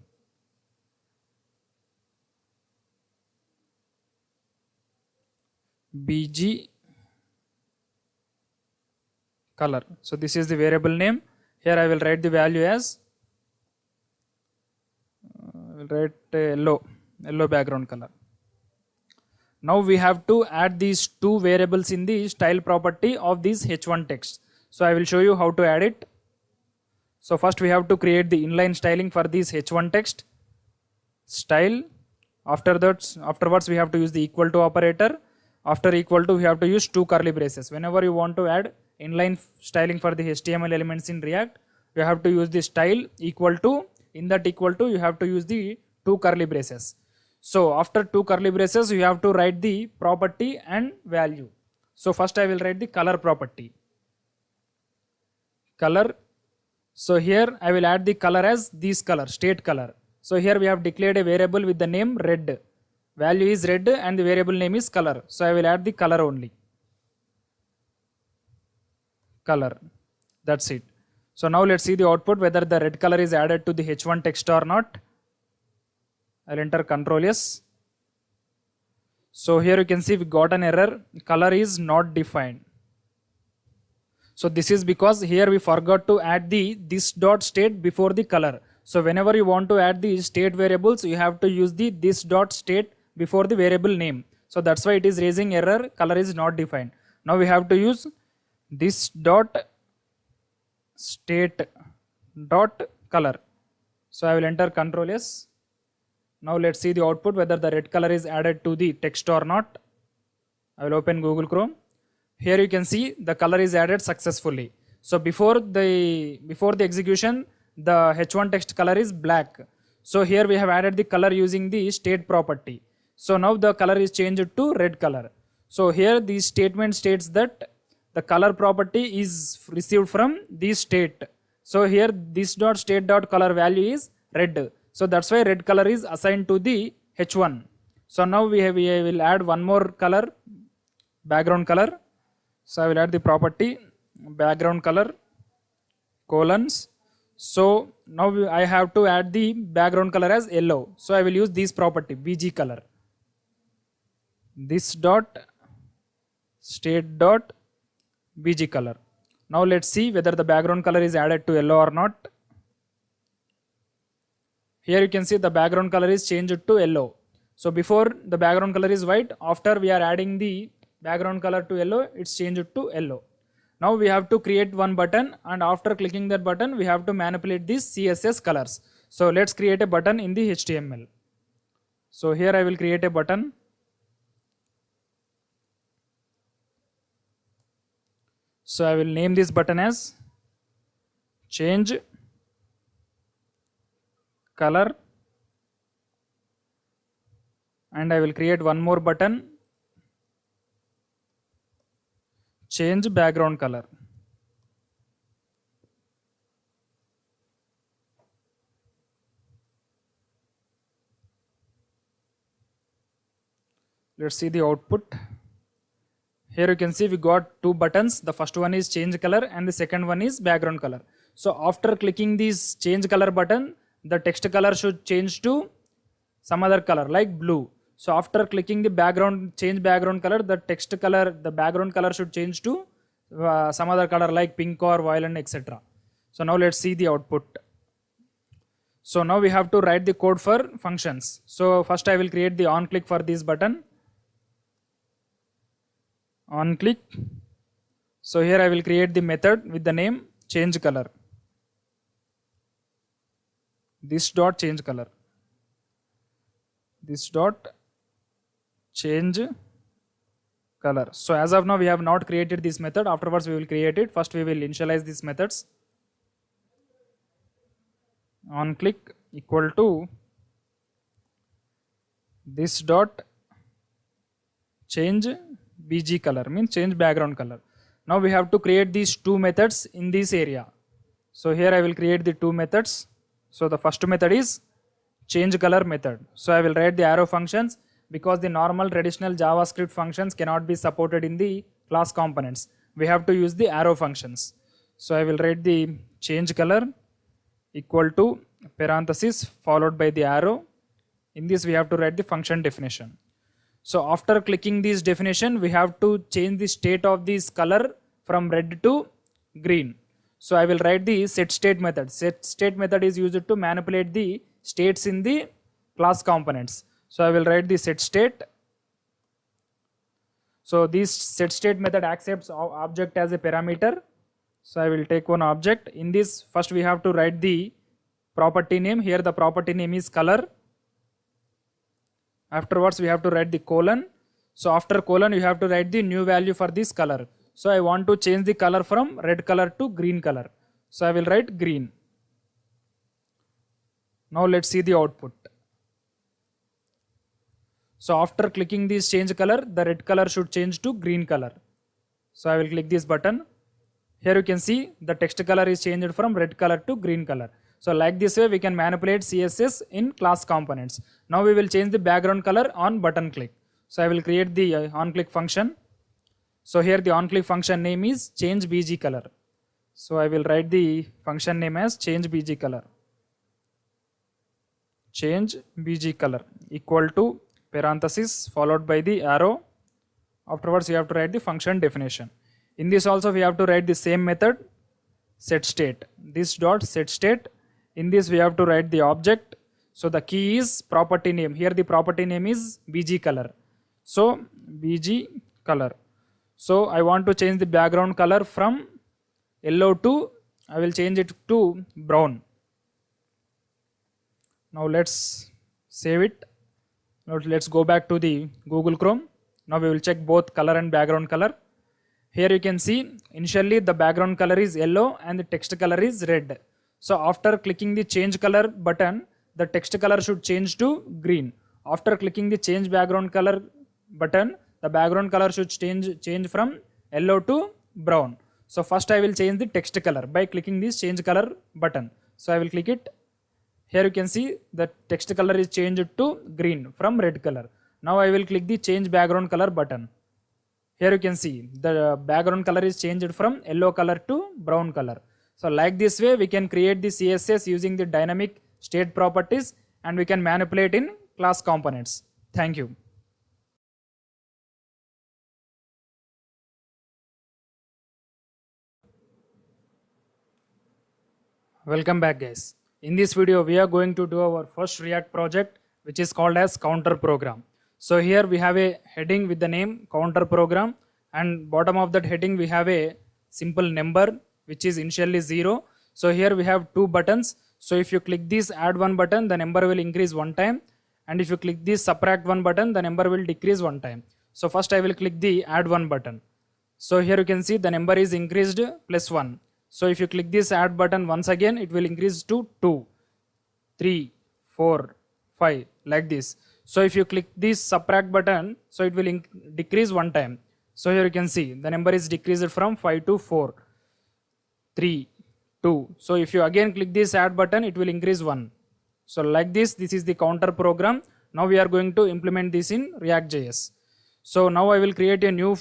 BG color. So this is the variable name. Here I will write the value as I will write yellow background color. Now we have to add these two variables in the style property of this h1 text. So I will show you how to add it. So first we have to create the inline styling for this h1 text style. Afterwards we have to use the equal to operator. After equal to, we have to use two curly braces. Whenever you want to add inline styling for the HTML elements in React, you have to use the style equal to. In that equal to, you have to use the two curly braces. So after two curly braces, you have to write the property and value. So first I will write the color property. Color. So here I will add the color as this color, state color. So here we have declared a variable with the name red. Value is red and the variable name is color. So I will add the color only. Color. That's it. So now let's see the output whether the red color is added to the h1 text or not. I'll enter Ctrl S. So here you can see we got an error. Color is not defined. So this is because here we forgot to add the this dot state before the color. So whenever you want to add the state variables, you have to use the this dot state before the variable name. So that's why it is raising error, color is not defined. Now we have to use this dot state dot color. So I will enter Ctrl S. Now let's see the output whether the red color is added to the text or not. I will open Google Chrome. Here you can see the color is added successfully. So before the execution, the h1 text color is black. So here we have added the color using the state property. So now the color is changed to red color. So here the statement states that the color property is received from this state. So here this dot state dot color value is red. So that's why red color is assigned to the h1. So now we will add one more color, background color. So I will add the property background color colons. So now I have to add the background color as yellow. So I will use this property bg color. This dot state dot bg color. Now let's see whether the background color is added to yellow or not. Here you can see the background color is changed to yellow. So before the background color is white, after we are adding the background color to yellow, it's changed to yellow. Now we have to create one button, and after clicking that button, we have to manipulate these CSS colors. So let's create a button in the HTML. So here I will create a button. So I will name this button as change color, and I will create one more button, change background color. Let's see the output. Here you can see we got two buttons. The first one is change color and the second one is background color. So after clicking this change color button, the text color should change to some other color like blue. So after clicking the change background color, the text color, the background color should change to some other color like pink or violet, etc. So now let's see the output. So now we have to write the code for functions. So first I will create the on click for this button. On click. So here I will create the method with the name change color. This dot change color. This dot change color. So as of now we have not created this method. Afterwards we will create it. First we will initialize these methods. On click equal to this dot change bg color, means change background color. Now we have to create these two methods in this area. So here I will create the two methods. So the first method is change color method. So I will write the arrow functions because the normal traditional JavaScript functions cannot be supported in the class components. We have to use the arrow functions. So I will write the change color equal to parenthesis followed by the arrow. In this we have to write the function definition. So after clicking this definition, we have to change the state of this color from red to green. So I will write the set state method. Set state method is used to manipulate the states in the class components. So I will write the set state. So this set state method accepts object as a parameter. So I will take one object. In this, first we have to write the property name. Here the property name is color. Afterwards we have to write the colon. So after colon you have to write the new value for this color. So I want to change the color from red color to green color. So I will write green. Now let's see the output. So after clicking this change color, the red color should change to green color. So I will click this button. Here you can see the text color is changed from red color to green color. So like this way we can manipulate CSS in class components. Now we will change the background color on button click. So I will create the onClick function. So here the onClick function name is change bg color. So I will write the function name as change bg color. Change bg color equal to parenthesis followed by the arrow. Afterwards you have to write the function definition. In this also we have to write the same method, set state. This dot set state. In this we have to write the object. So the key is property name. Here the property name is bg color. So bg color. So I want to change the background color from yellow to, I will change it to brown. Now let's save it. Now let's go back to the Google Chrome. Now we will check both color and background color. Here you can see initially the background color is yellow and the text color is red. So after clicking the change color button, the text color should change to green. After clicking the change background color button, the background color should change from yellow to brown. So first I will change the text color by clicking this change color button. So I will click it. Here you can see the text color is changed to green from red color. Now I will click the change background color button. Here you can see the background color is changed from yellow color to brown color. So like this way we can create the CSS using the dynamic state properties and we can manipulate in class components. Thank you. Welcome back guys. In this video we are going to do our first React project which is called as counter program. So here we have a heading with the name counter program and bottom of that heading we have a simple number which is initially 0. So here we have two buttons. So if you click this add one button, the number will increase one time, and if you click this subtract one button, the number will decrease one time. So first I will click the add one button. So here you can see the number is increased plus 1. So if you click this add button once again, it will increase to 2, 3, 4, 5 like this. So if you click this subtract button, so it will decrease one time. So here you can see the number is decreased from 5 to 4, 3, 2. So if you again click this add button, it will increase 1. So like this is the counter program. Now we are going to implement this in React.js. So now I will create a new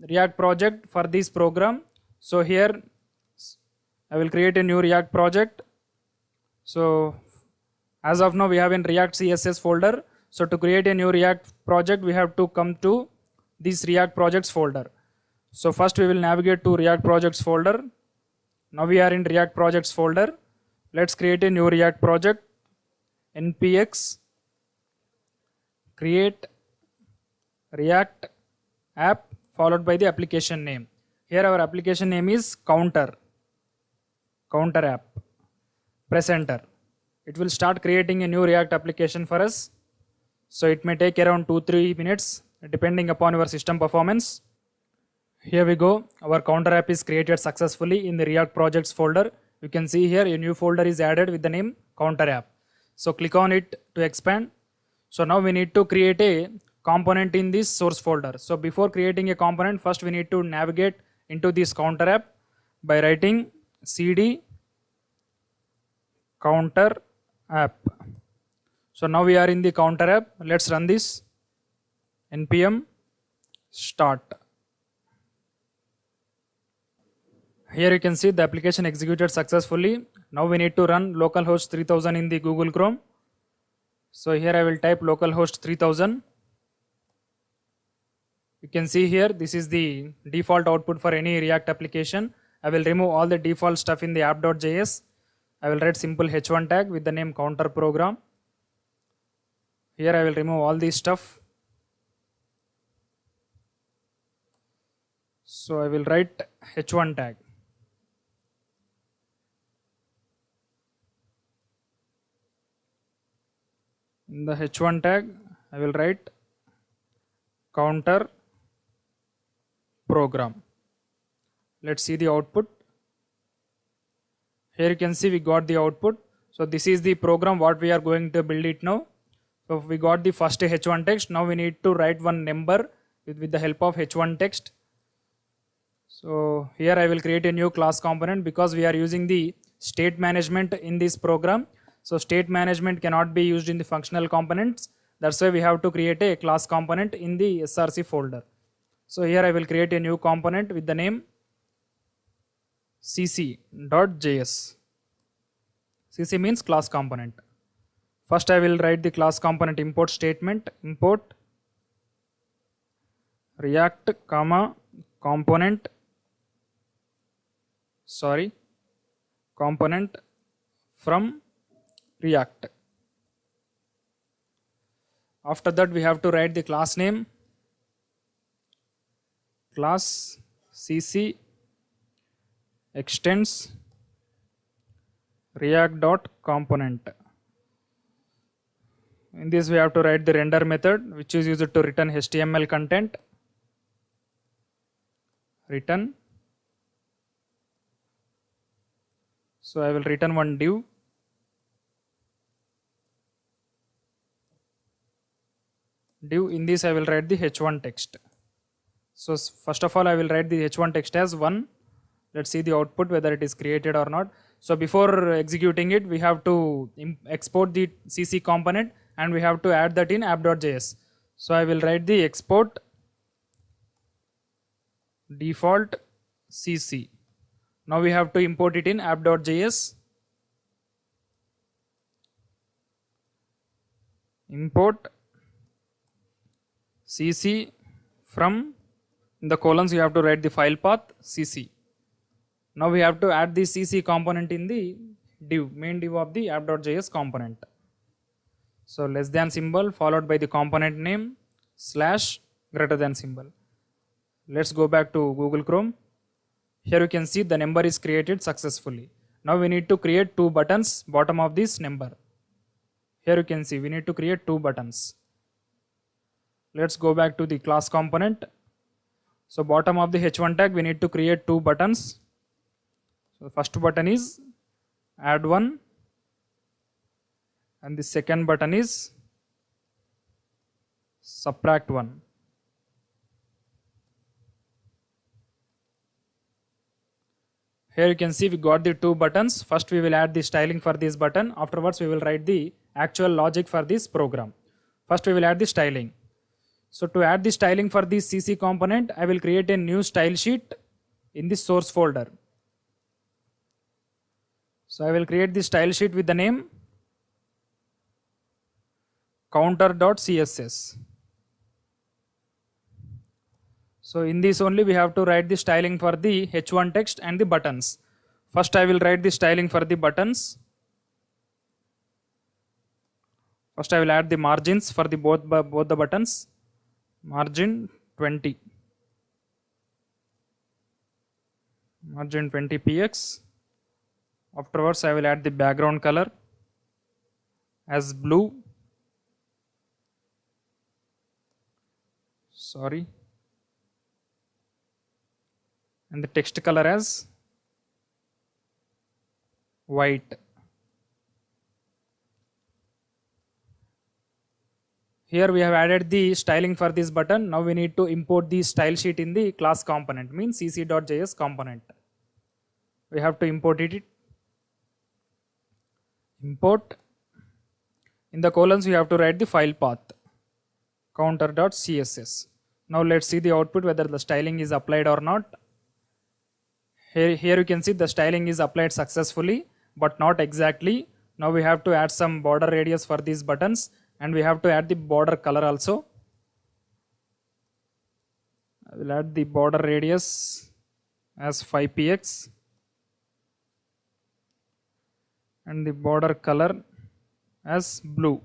React project for this program. So here I will create a new React project. So as of now we have in React CSS folder. So to create a new React project, we have to come to this React projects folder. So first we will navigate to React projects folder. Now we are in React projects folder. Let's create a new React project. npx create React app followed by the application name. Here our application name is counter app. Press enter. It will start creating a new React application for us. So it may take around 2-3 minutes depending upon your system performance. Here we go. Our counter app is created successfully in the React projects folder. You can see here a new folder is added with the name counter app. So click on it to expand. So now we need to create a component in this source folder. So before creating a component, first we need to navigate into this counter app by writing cd counter app. So now we are in the counter app. Let's run this. npm start. Here you can see the application executed successfully. Now we need to run localhost 3000 in the Google Chrome. So here I will type localhost 3000. You can see here this is the default output for any React application, I will remove all the default stuff in the app.js. I will write simple h1 tag with the name counter program. Here I will remove all this stuff. So I will write h1 tag. In the h1 tag, I will write counter program. Let's see the output. Here you can see we got the output. So this is the program what we are going to build it now. So we got the first h1 text. Now we need to write one number with the help of h1 text. So here I will create a new class component because we are using the state management in this program. So state management cannot be used in the functional components. That's why we have to create a class component in the src folder. So here I will create a new component with the name cc.js. cc means class component. First I will write the class component import statement, import react component from React. After that we have to write the class name, class cc extends react.component. In this we have to write the render method which is used to return HTML content. Return. So I will return one div. In this I will write the h1 text. So first of all I will write the h1 text as 1. Let's see the output whether it is created or not. So before executing it we have to export the cc component and we have to add that in app.js. So I will write the export default cc. Now we have to import it in app.js. Import cc from, in the colons you have to write the file path cc. Now we have to add the cc component in the main div of the app.js component. So less than symbol followed by the component name / greater than symbol. Let's go back to Google Chrome. Here you can see the number is created successfully. Now we need to create 2 buttons bottom of this number. Here you can see we need to create 2 buttons. Let's go back to the class component. So bottom of the h1 tag we need to create 2 buttons. So the first button is add one and the second button is subtract one. Here you can see we got the 2 buttons. First we will add the styling for this button. Afterwards we will write the actual logic for this program. First we will add the styling. So to add the styling for this cc component, I will create a new style sheet in the source folder. So I will create the style sheet with the name counter.css. So in this only we have to write the styling for the h1 text and the buttons. First I will write the styling for the buttons. First I will add the margins for the both the buttons. Margin 20. Margin 20 px. Afterwards I will add the background color as blue. And the text color as white. Here we have added the styling for this button. Now we need to import the style sheet in the class component, means cc.js component. We have to import it. Import. In the colons we have to write the file path counter.css. Now let's see the output whether the styling is applied or not. Here you can see the styling is applied successfully, but not exactly. Now we have to add some border radius for these buttons and we have to add the border color also. I will add the border radius as 5px and the border color as blue.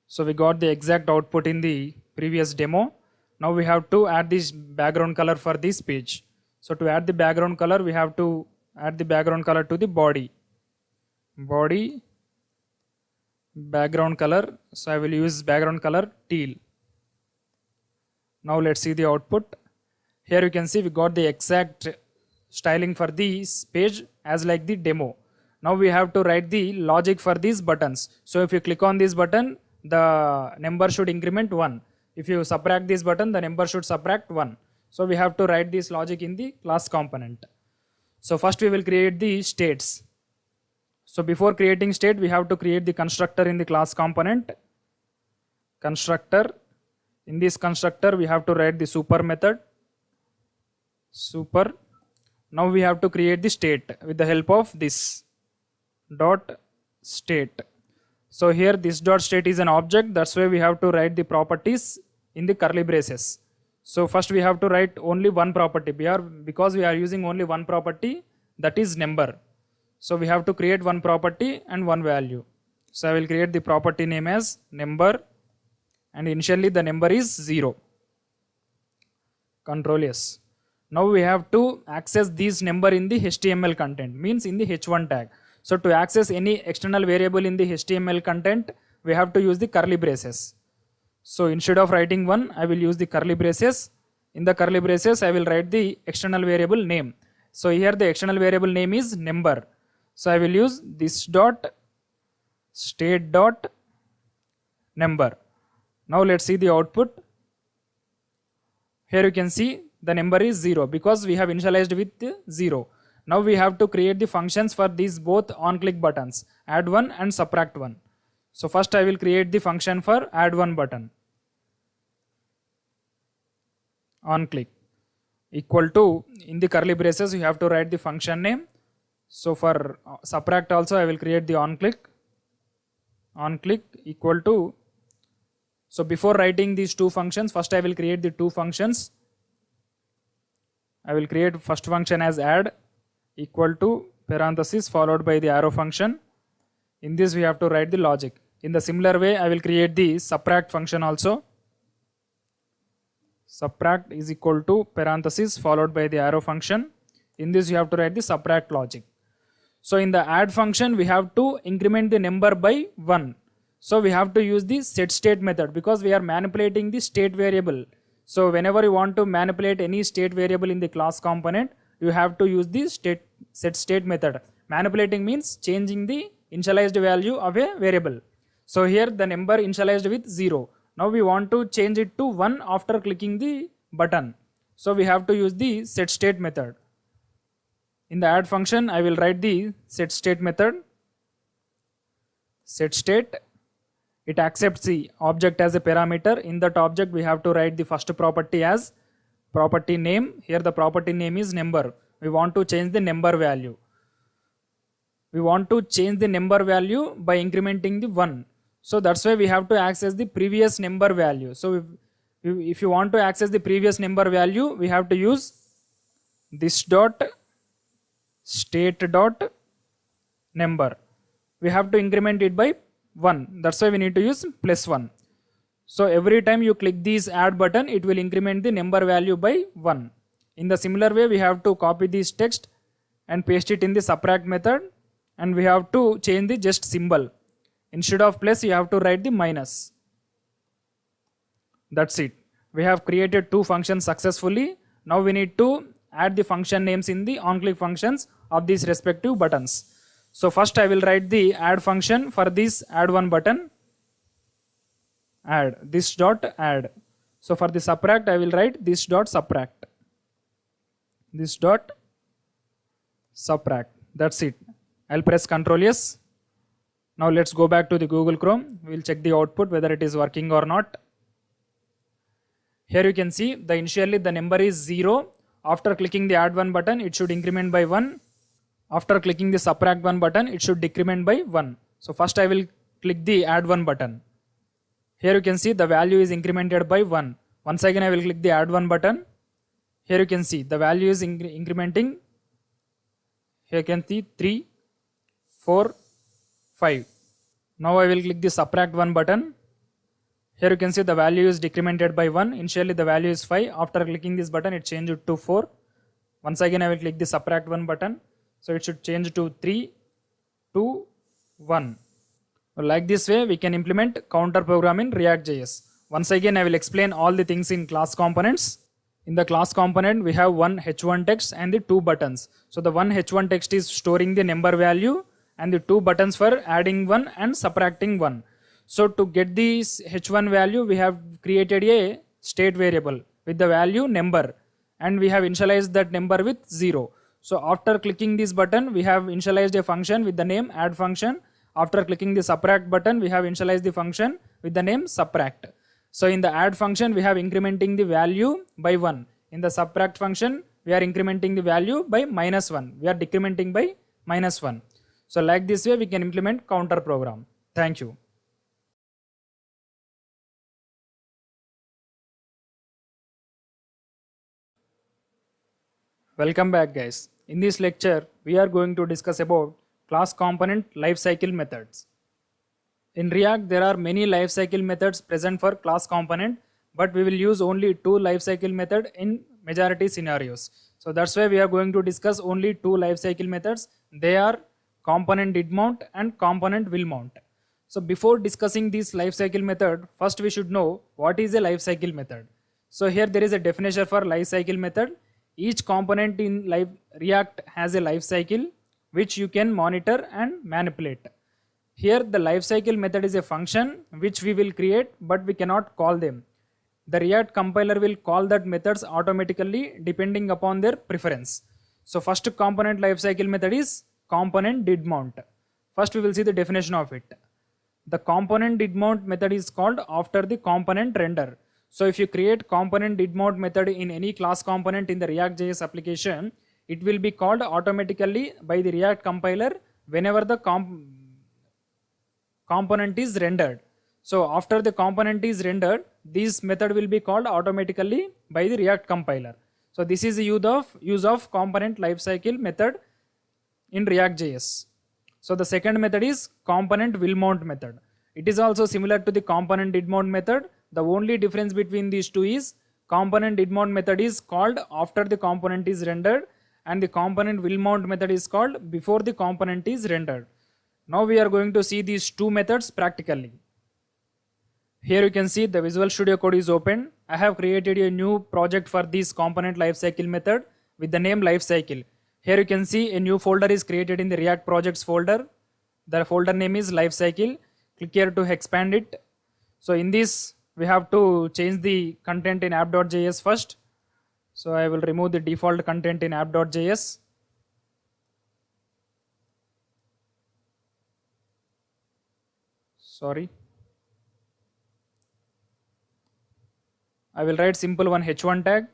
So we got the exact output in the previous demo. Now we have to add this background color for this page. So to add the background color, we have to add the background color to the body. Body background color. So I will use background color teal. Now let's see the output. Here you can see we got the exact styling for this page as like the demo. Now we have to write the logic for these buttons. So if you click on this button, the number should increment 1. If you subtract this button, the number should subtract 1. So we have to write this logic in the class component. So first we will create the states. So before creating state, we have to create the constructor in the class component. Constructor. In this constructor, we have to write the super method. Super. Now we have to create the state with the help of this dot state. So here this dot state is an object. That's why we have to write the properties in the curly braces. So first we have to write only one property because we are using only one property, that is number. So we have to create one property and one value. So I will create the property name as number, and initially the number is 0. Control S. Now we have to access this number in the HTML content, means in the h1 tag. So to access any external variable in the HTML content, we have to use the curly braces. So instead of writing 1, I will use the curly braces. In the curly braces, I will write the external variable name. So here the external variable name is number. So I will use this dot state dot number. Now let's see the output. Here you can see the number is 0 because we have initialized with 0. Now we have to create the functions for these both on-click buttons, add one and subtract one. So first I will create the function for add one button. On-click equal to, in the curly braces you have to write the function name. So for subtract also I will create the on-click equal to. So before writing these two functions, first I will create the two functions. I will create first function as add equal to parenthesis followed by the arrow function. In this we have to write the logic. In the similar way I will create the subtract function also. Subtract is equal to parenthesis followed by the arrow function. In this you have to write the subtract logic. So in the add function we have to increment the number by 1. So we have to use the set state method because we are manipulating the state variable. So whenever you want to manipulate any state variable in the class component, you have to use the set state method. Manipulating means changing the initialized value of a variable. So here the number initialized with 0. Now we want to change it to 1 after clicking the button. So we have to use the set state method. In the add function I will write the set state method. Set state. It accepts the object as a parameter. In that object we have to write the first property as property name. Here the property name is number. We want to change the number value. We want to change the number value by incrementing the 1. So that's why we have to access the previous number value. So if you want to access the previous number value, we have to use this dot state dot number. We have to increment it by 1. That's why we need to use +1. So every time you click this add button, it will increment the number value by 1. In the similar way, we have to copy this text and paste it in the subtract method, and we have to change the just symbol. Instead of plus, you have to write the minus. That's it. We have created two functions successfully. Now we need to add the function names in the on-click functions of these respective buttons. So first I will write the add function for this add one button. Add this dot add. So for the subtract I will write this dot subtract. This dot subtract. That's it. I'll press Ctrl S. Now let's go back to the Google Chrome. We'll check the output whether it is working or not. Here you can see initially the number is 0. After clicking the add one button, it should increment by 1. After clicking the subtract one button, it should decrement by 1. So first I will click the add one button. Here you can see the value is incremented by 1. Once again I will click the add one button. Here you can see the value is incrementing. Here you can see 3, 4, 5. Now I will click the subtract one button. Here you can see the value is decremented by 1. Initially the value is 5. After clicking this button it changed to 4. Once again I will click the subtract one button. So it should change to 3, 2, 1. Like this way we can implement counter program in React.js. Once again I will explain all the things in class components. In the class component we have one h1 text and the two buttons. So the one h1 text is storing the number value and the two buttons for adding one and subtracting one. So to get this h1 value we have created a state variable with the value number and we have initialized that number with 0. So after clicking this button we have initialized a function with the name add function. After clicking the subtract button we have initialized the function with the name subtract. So in the add function we have incrementing the value by 1. In the subtract function we are incrementing the value by -1. We are decrementing by -1. So like this way we can implement counter program. Thank you. Welcome back guys. In this lecture we are going to discuss about class component lifecycle methods. In React there are many lifecycle methods present for class component, but we will use only two lifecycle method in majority scenarios. So that's why we are going to discuss only two lifecycle methods. They are component did mount and component will mount. So before discussing this lifecycle method, first we should know what is a lifecycle method. So here there is a definition for lifecycle method. Each component in React has a lifecycle which you can monitor and manipulate. Here the lifecycle method is a function which we will create but we cannot call them. The React compiler will call that methods automatically depending upon their preference. So first component lifecycle method is component did mount. First we will see the definition of it. The component did mount method is called after the component render. So if you create component did mount method in any class component in the React.js application, it will be called automatically by the React compiler whenever the component is rendered. So after the component is rendered, this method will be called automatically by the React compiler. So this is the use of component lifecycle method in React.js. So the second method is component will mount method. It is also similar to the component did mount method. The only difference between these two is component did mount method is called after the component is rendered and the component will mount method is called before the component is rendered. Now we are going to see these two methods practically. Here you can see the Visual Studio Code is open. I have created a new project for this component lifecycle method with the name lifecycle. Here you can see a new folder is created in the React projects folder. The folder name is lifecycle. Click here to expand it. So in this we have to change the content in app.js first. So I will remove the default content in app.js. Sorry. I will write simple one h1 tag.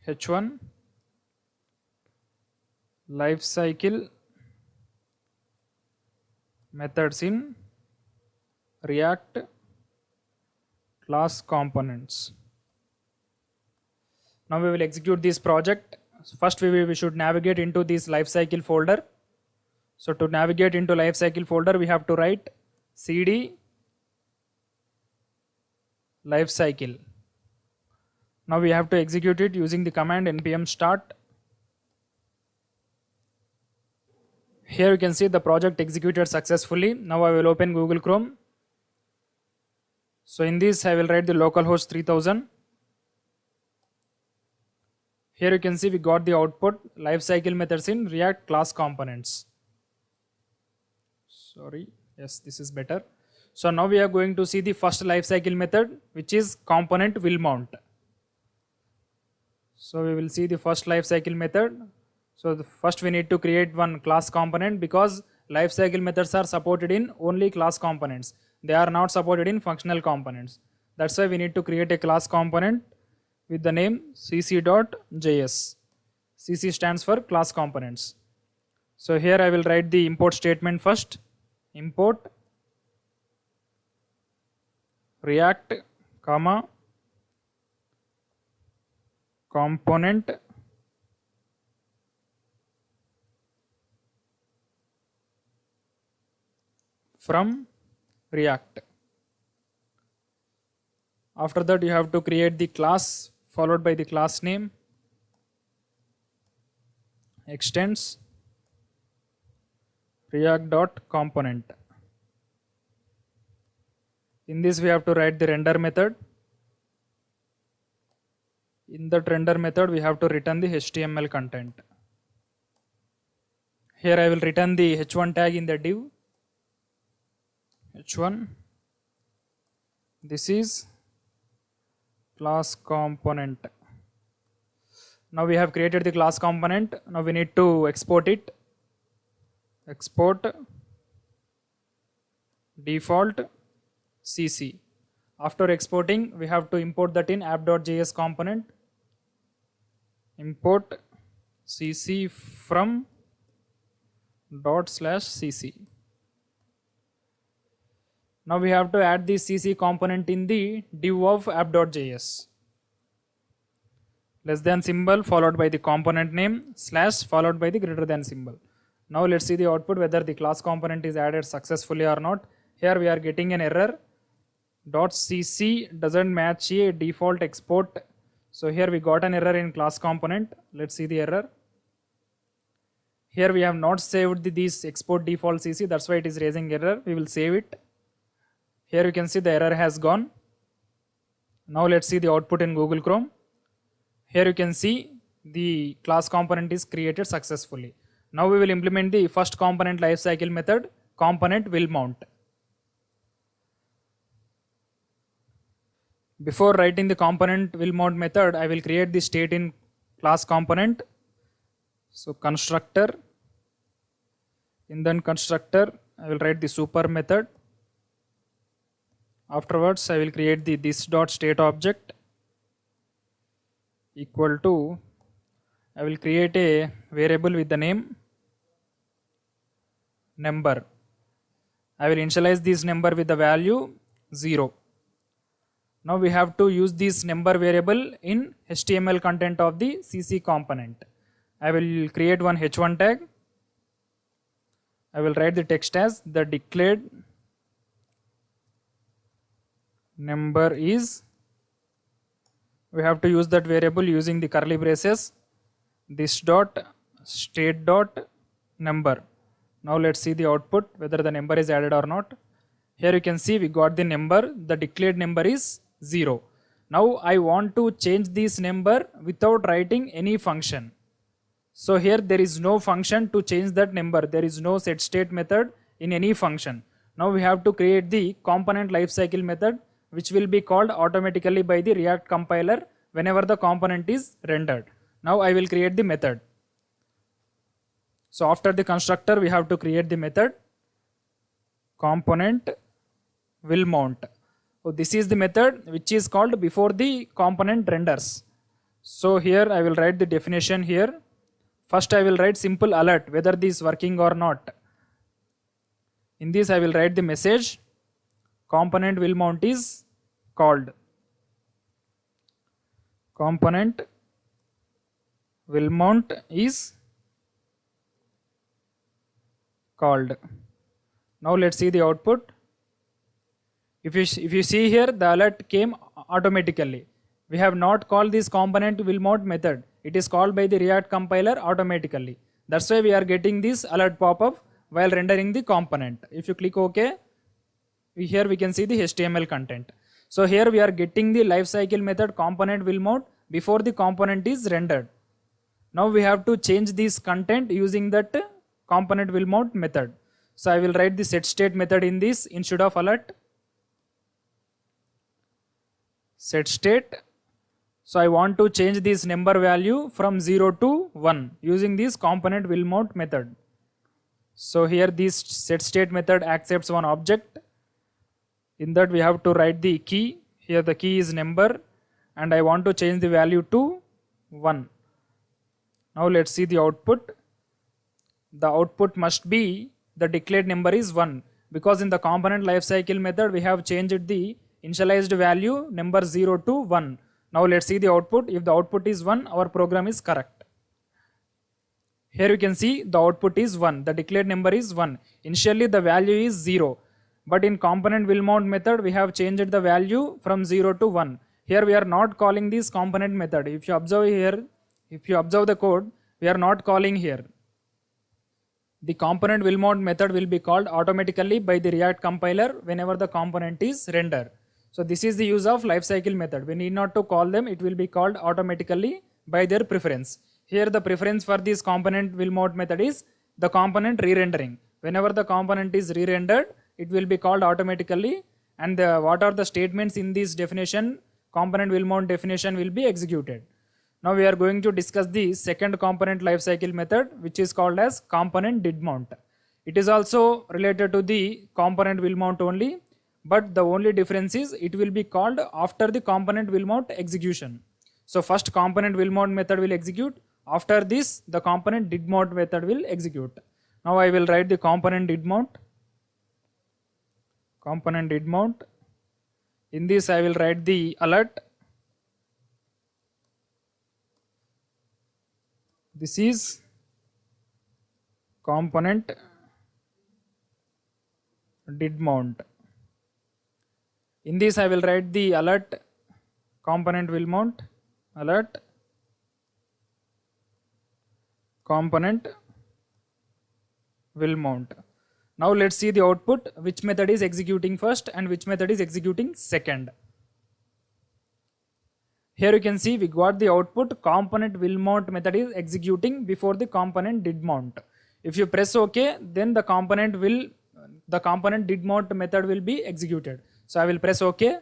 h1 lifecycle methods in React class components. Now we will execute this project. First we should navigate into this lifecycle folder. So to navigate into lifecycle folder we have to write cd lifecycle. Now we have to execute it using the command npm start. Here you can see the project executed successfully. Now I will open Google Chrome. So in this I will write the localhost 3000. Here you can see we got the output lifecycle methods in React class components. Sorry, yes, this is better. So now we are going to see the first lifecycle method which is component will mount. So we will see the first lifecycle method. So first we need to create one class component because lifecycle methods are supported in only class components. They are not supported in functional components. That's why we need to create a class component with the name cc.js. cc stands for class components. So here I will write the import statement first. import React, comma, component from React. After that, you have to create the class followed by the class name, extends React.component. In this, we have to write the render method. In that render method, we have to return the HTML content. Here I will return the h1 tag in the div. h1. This is class component. Now we have created the class component. Now we need to export it. Export default CC. After exporting, we have to import that in app.js component. Import CC from ./cc. Now we have to add the CC component in the div of app.js. Less than symbol followed by the component name / followed by the greater than symbol. Now let's see the output whether the class component is added successfully or not. Here we are getting an error. .cc doesn't match a default export. So here we got an error in class component. Let's see the error. Here we have not saved this export default CC, that's why it is raising error. We will save it. Here you can see the error has gone. Now let's see the output in Google Chrome. Here you can see the class component is created successfully. Now we will implement the first component lifecycle method, component will mount. Before writing the component will mount method, I will create the state in class component. So constructor, in then constructor, I will write the super method. Afterwards, I will create the this.state object equal to, I will create a variable with the name number. I will initialize this number with the value 0. Now we have to use this number variable in HTML content of the CC component. I will create one h1 tag. I will write the text as the declared number is. We have to use that variable using the curly braces. This dot state dot number. Now let's see the output whether the number is added or not. Here you can see we got the number. The declared number is 0. Now I want to change this number without writing any function. So here there is no function to change that number. There is no set state method in any function. Now we have to create the component lifecycle method, which will be called automatically by the React compiler whenever the component is rendered. Now I will create the method. So after the constructor, we have to create the method component will mount. So this is the method which is called before the component renders. So here I will write the definition here. First I will write simple alert whether this is working or not. In this I will write the message component will mount is called. Component will mount is called. Now let's see the output. If you see here, the alert came automatically. We have not called this component will mount method. It is called by the React compiler automatically. That's why we are getting this alert pop-up while rendering the component. If you click OK, here we can see the HTML content. So here we are getting the lifecycle method component will mount before the component is rendered. Now we have to change this content using that component will mount method. So I will write the set state method in this instead of alert. Set state. So I want to change this number value from 0 to 1 using this component will mount method. So here this set state method accepts one object. In that we have to write the key. Here the key is number and I want to change the value to 1. Now let's see the output. The output must be the declared number is 1 because in the component lifecycle method we have changed the initialized value number 0 to 1. Now let's see the output. If the output is 1, our program is correct. Here you can see the output is 1, the declared number is 1. Initially the value is 0, but in component will mount method we have changed the value from 0 to 1. Here we are not calling this component method. If you observe here, if you observe the code, we are not calling here. The component will mount method will be called automatically by the React compiler whenever the component is rendered. So this is the use of lifecycle method. We need not to call them, it will be called automatically by their preference. Here the preference for this component will mount method is the component re-rendering. Whenever the component is re-rendered, it will be called automatically, and what are the statements in this definition, component will mount definition will be executed. Now we are going to discuss the second component lifecycle method, which is called as component did mount. It is also related to the component will mount only, but the only difference is it will be called after the component will mount execution. So first component will mount method will execute. After this, the component did mount method will execute. Now I will write the component did mount. Component did mount. In this I will write the alert. This is component did mount. In this I will write the alert component will mount, alert component will mount. Now let's see the output, which method is executing first and which method is executing second. Here you can see we got the output, component will mount method is executing before the component did mount. If you press OK, then the component did mount method will be executed. So I will press OK.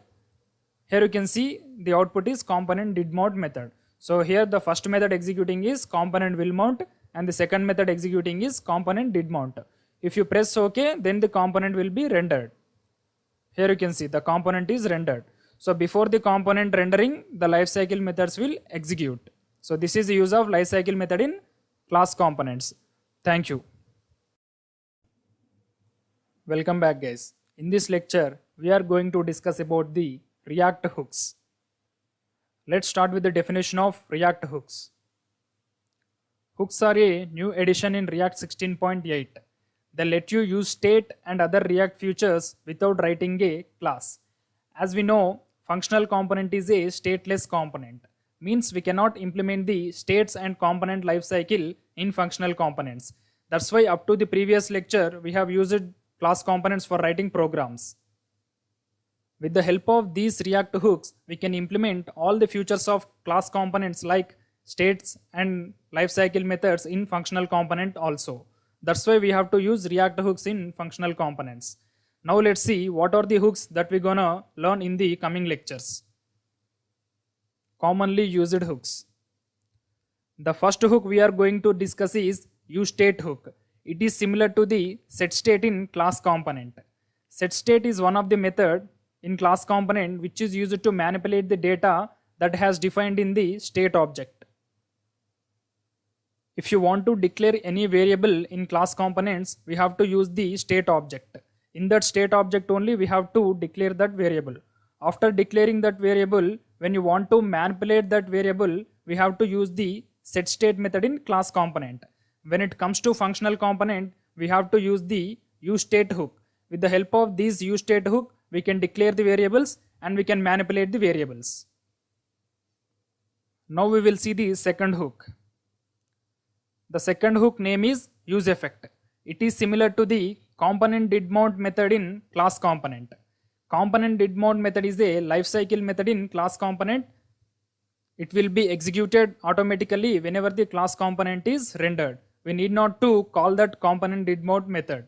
Here you can see the output is component did mount method. So here the first method executing is component will mount and the second method executing is component did mount. If you press OK, then the component will be rendered. Here you can see the component is rendered. So before the component rendering, the lifecycle methods will execute. So this is the use of lifecycle method in class components. Thank you. Welcome back guys. In this lecture, we are going to discuss about the React hooks. Let's start with the definition of React hooks. Hooks are a new addition in React 16.8. They let you use state and other React features without writing a class. As we know, functional component is a stateless component. Means we cannot implement the states and component lifecycle in functional components. That's why up to the previous lecture, we have used class components for writing programs. With the help of these React hooks, we can implement all the features of class components like states and lifecycle methods in functional component also. That's why we have to use React hooks in functional components. Now let's see what are the hooks that we're gonna learn in the coming lectures. Commonly used hooks. The first hook we are going to discuss is useState hook. It is similar to the setState in class component. setState is one of the method in class component which is used to manipulate the data that has defined in the state object. If you want to declare any variable in class components, we have to use the state object. In that state object only we have to declare that variable. After declaring that variable, when you want to manipulate that variable, we have to use the setState method in class component. When it comes to functional component, we have to use the useState hook. With the help of this useState hook, we can declare the variables and we can manipulate the variables. Now we will see the second hook. The second hook name is useEffect. It is similar to the component did mount method in class component. Component did mount method is a lifecycle method in class component. It will be executed automatically whenever the class component is rendered. We need not to call that component did mount method.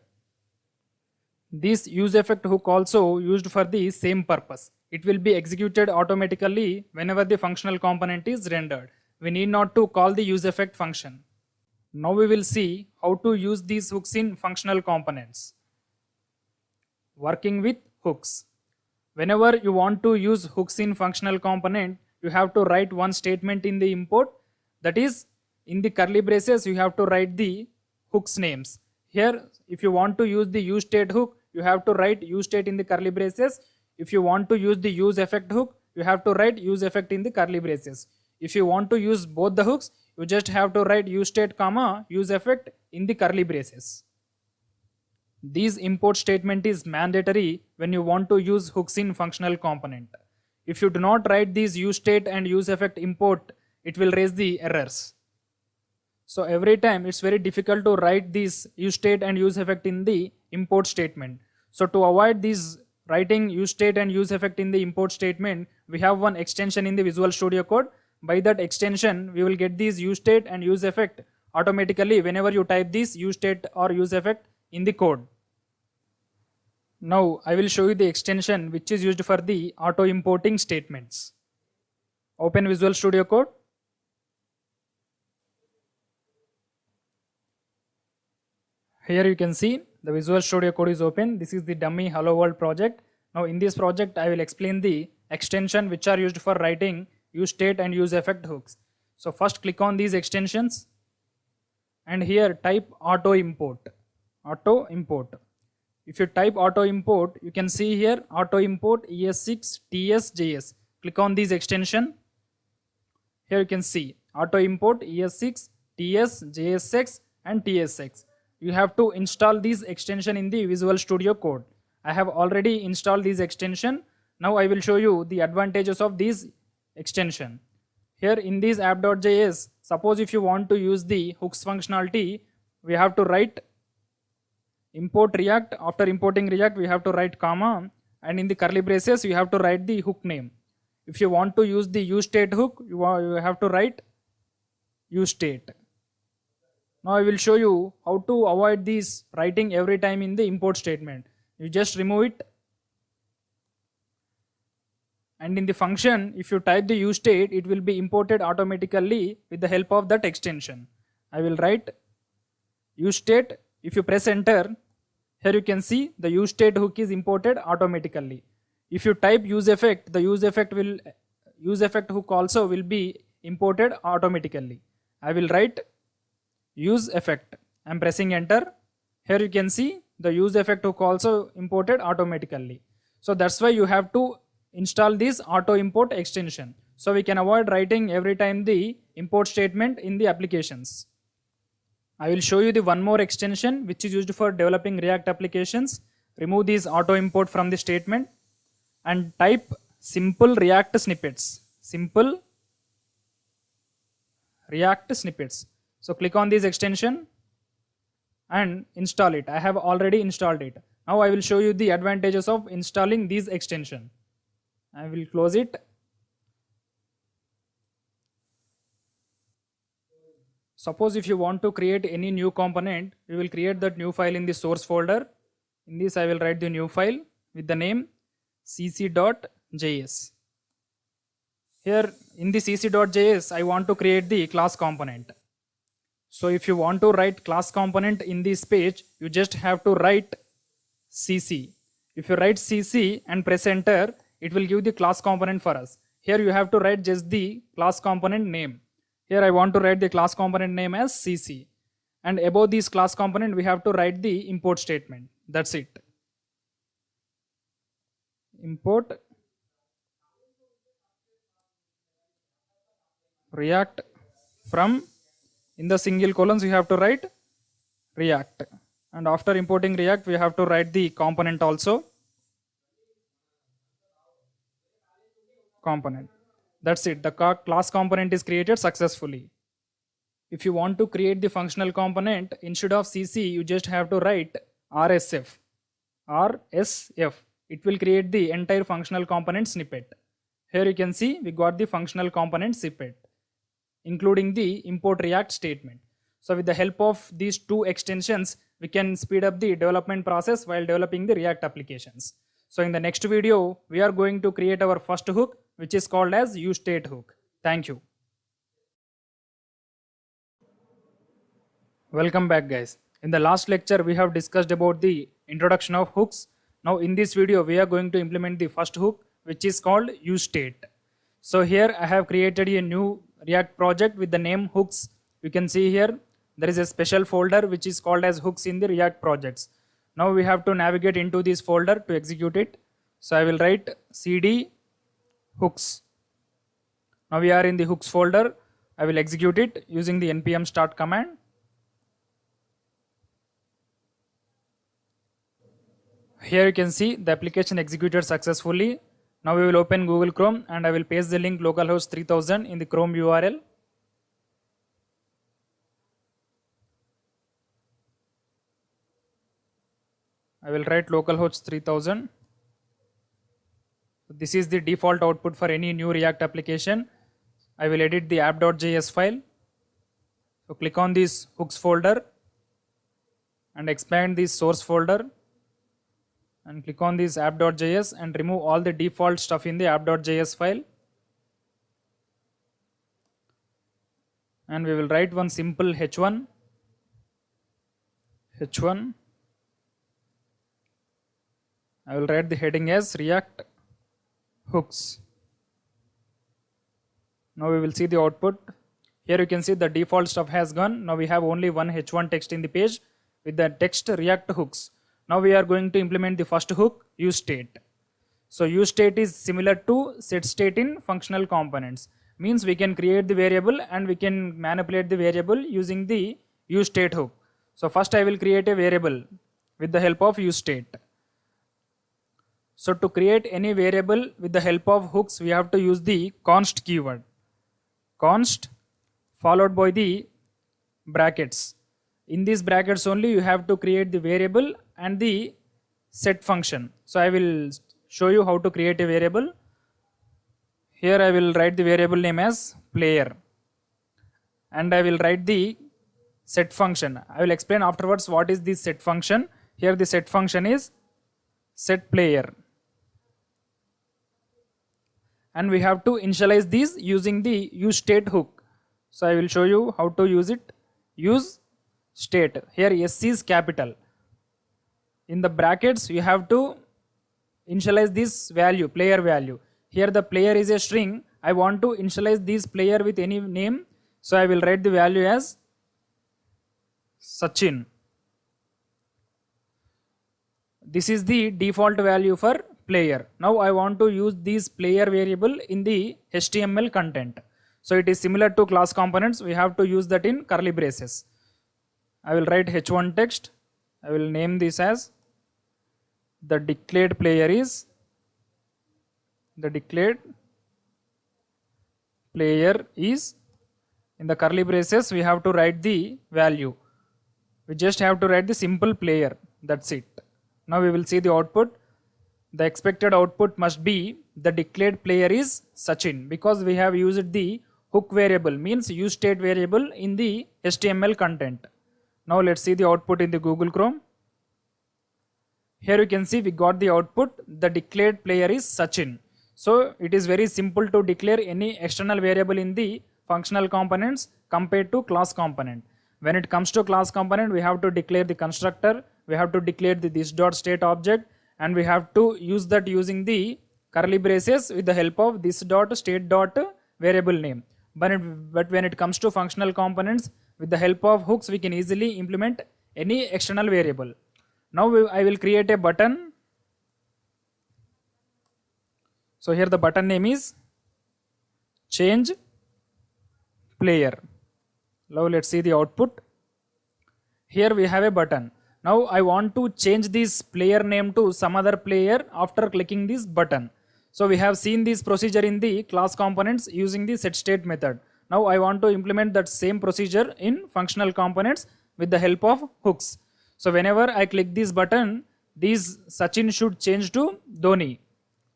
This useEffect hook also used for the same purpose. It will be executed automatically whenever the functional component is rendered. We need not to call the useEffect function. Now we will see how to use these hooks in functional components. Working with hooks. Whenever you want to use hooks in functional component, you have to write one statement in the import. That is, in the curly braces, you have to write the hooks names. Here, if you want to use the useState hook, you have to write use state in the curly braces. If you want to use the use effect hook, you have to write use effect in the curly braces. If you want to use both the hooks, you just have to write use state comma use effect in the curly braces. This import statement is mandatory when you want to use hooks in functional component. If you do not write these use state and use effect import, it will raise the errors. So every time it's very difficult to write this use state and use effect in the import statement. So to avoid this writing use state and use effect in the import statement, we have one extension in the Visual Studio Code. By that extension, we will get these use state and use effect automatically whenever you type this use state or use effect in the code. Now I will show you the extension which is used for the auto importing statements. Open Visual Studio Code. Here you can see the Visual Studio Code is open. This is the dummy Hello World project. Now in this project I will explain the extension which are used for writing use state and use effect hooks. So first click on these extensions and here type auto import. Auto import. If you type auto import, you can see here auto import ES6 TSJS. Click on this extension. Here you can see auto import ES6 TS JSX and TSX. You have to install this extension in the Visual Studio Code. I have already installed this extension. Now I will show you the advantages of this extension. Here in this app.js, suppose if you want to use the hooks functionality, we have to write import React. After importing React, we have to write comma, and in the curly braces, you have to write the hook name. If you want to use the use state hook, you have to write use state. Now I will show you how to avoid this writing every time in the import statement. You just remove it. And in the function, if you type the use state, it will be imported automatically with the help of that extension. I will write use state. If you press enter, here you can see the use state hook is imported automatically. If you type use effect, the use effect hook also will be imported automatically. I will write use effect. I am pressing enter. Here you can see the use effect hook also imported automatically. So that's why you have to install this auto import extension. So we can avoid writing every time the import statement in the applications. I will show you the one more extension which is used for developing React applications. Remove this auto import from the statement and type simple React snippets. Simple React snippets. So click on this extension and install it. I have already installed it. Now I will show you the advantages of installing this extension. I will close it. Suppose if you want to create any new component, we will create that new file in the source folder. In this I will write the new file with the name cc.js. Here in the cc.js I want to create the class component. So if you want to write class component in this page, you just have to write cc. If you write cc and press enter, it will give the class component for us. Here you have to write just the class component name. Here I want to write the class component name as cc. And above this class component, we have to write the import statement. That's it. Import React from, in the single colons, you have to write React. And after importing React, we have to write the component also. Component. That's it. The class component is created successfully. If you want to create the functional component, instead of CC, you just have to write RSF. RSF. It will create the entire functional component snippet. Here you can see we got the functional component snippet, including the import React statement. So with the help of these two extensions, we can speed up the development process while developing the React applications. So in the next video, we are going to create our first hook, which is called as use state hook. Thank you. Welcome back, guys. In the last lecture, we have discussed about the introduction of hooks. Now in this video, we are going to implement the first hook, which is called use state. So here I have created a new React project with the name hooks. You can see here there is a special folder which is called as hooks in the React projects. Now we have to navigate into this folder to execute it. So I will write cd hooks. Now we are in the hooks folder. I will execute it using the npm start command. Here you can see the application executed successfully. Now we will open Google Chrome and I will paste the link localhost 3000 in the Chrome URL. I will write localhost 3000. This is the default output for any new React application. I will edit the app.js file. So click on this hooks folder and expand this source folder and click on this app.js and remove all the default stuff in the app.js file. And we will write one simple h1. I will write the heading as React hooks. Now we will see the output. Here you can see the default stuff has gone. Now we have only one h1 text in the page with the text React hooks. Now we are going to implement the first hook, useState. So useState is similar to setState in functional components. Means we can create the variable and we can manipulate the variable using the useState hook. So first I will create a variable with the help of useState. So to create any variable with the help of hooks, we have to use the const keyword. Const followed by the brackets. In these brackets only you have to create the variable and the set function. So I will show you how to create a variable. Here I will write the variable name as player and I will write the set function. I will explain afterwards what is this set function. Here the set function is set player. And we have to initialize these using the useState hook. So I will show you how to use it. Use state. Here S is capital. In the brackets you have to initialize this value, player value. Here the player is a string. I want to initialize this player with any name. So I will write the value as Sachin. This is the default value for player. Now I want to use this player variable in the HTML content. So it is similar to class components. We have to use that in curly braces. I will write h1 text. I will name this as the declared player is in the curly braces we have to write the value. We just have to write the simple player. That's it. Now we will see the output. The expected output must be the declared player is Sachin because we have used the hook variable, means useState variable in the HTML content. Now let's see the output in the Google Chrome. Here you can see we got the output. The declared player is Sachin. So it is very simple to declare any external variable in the functional components compared to class component. When it comes to class component, we have to declare the constructor, we have to declare the this.state object, and we have to use that using the curly braces with the help of this.state.variable name. But when it comes to functional components, with the help of hooks, we can easily implement any external variable. Now I will create a button. So here the button name is change player. Now let's see the output. Here we have a button. Now I want to change this player name to some other player after clicking this button. So we have seen this procedure in the class components using the setState method. Now I want to implement that same procedure in functional components with the help of hooks. So whenever I click this button, these Sachin should change to Dhoni.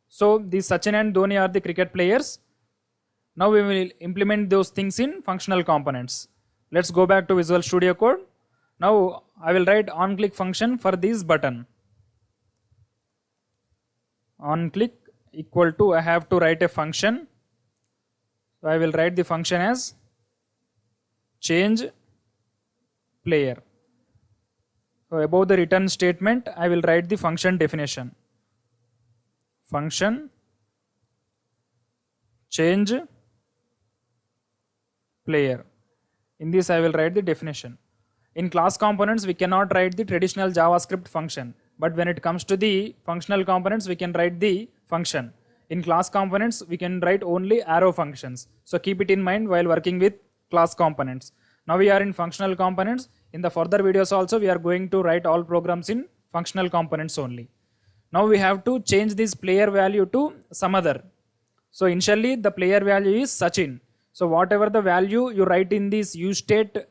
So these Sachin and Dhoni are the cricket players. Now we will implement those things in functional components. Let's go back to Visual Studio Code. Now I will write onClick function for this button. OnClick equal to, I have to write a function. So I will write the function as change player. So above the return statement, I will write the function definition. Function change player. In this I will write the definition. In class components, we cannot write the traditional JavaScript function. But when it comes to the functional components, we can write the function. In class components, we can write only arrow functions. So keep it in mind while working with class components. Now we are in functional components. In the further videos also, we are going to write all programs in functional components only. Now we have to change this player value to some other. So initially the player value is Sachin. So whatever the value you write in this useState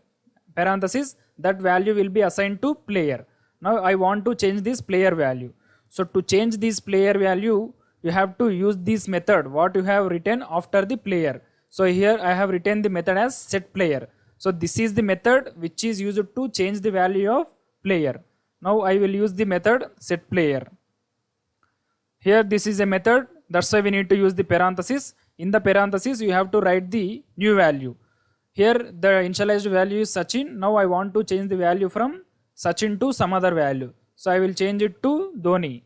parenthesis, that value will be assigned to player. Now I want to change this player value. So to change this player value, you have to use this method what you have written after the player. So here I have written the method as setPlayer. So this is the method which is used to change the value of player. Now I will use the method setPlayer. Here this is a method, that's why we need to use the parenthesis. In the parenthesis you have to write the new value. Here the initialized value is Sachin. Now I want to change the value from Sachin to some other value. So I will change it to Dhoni.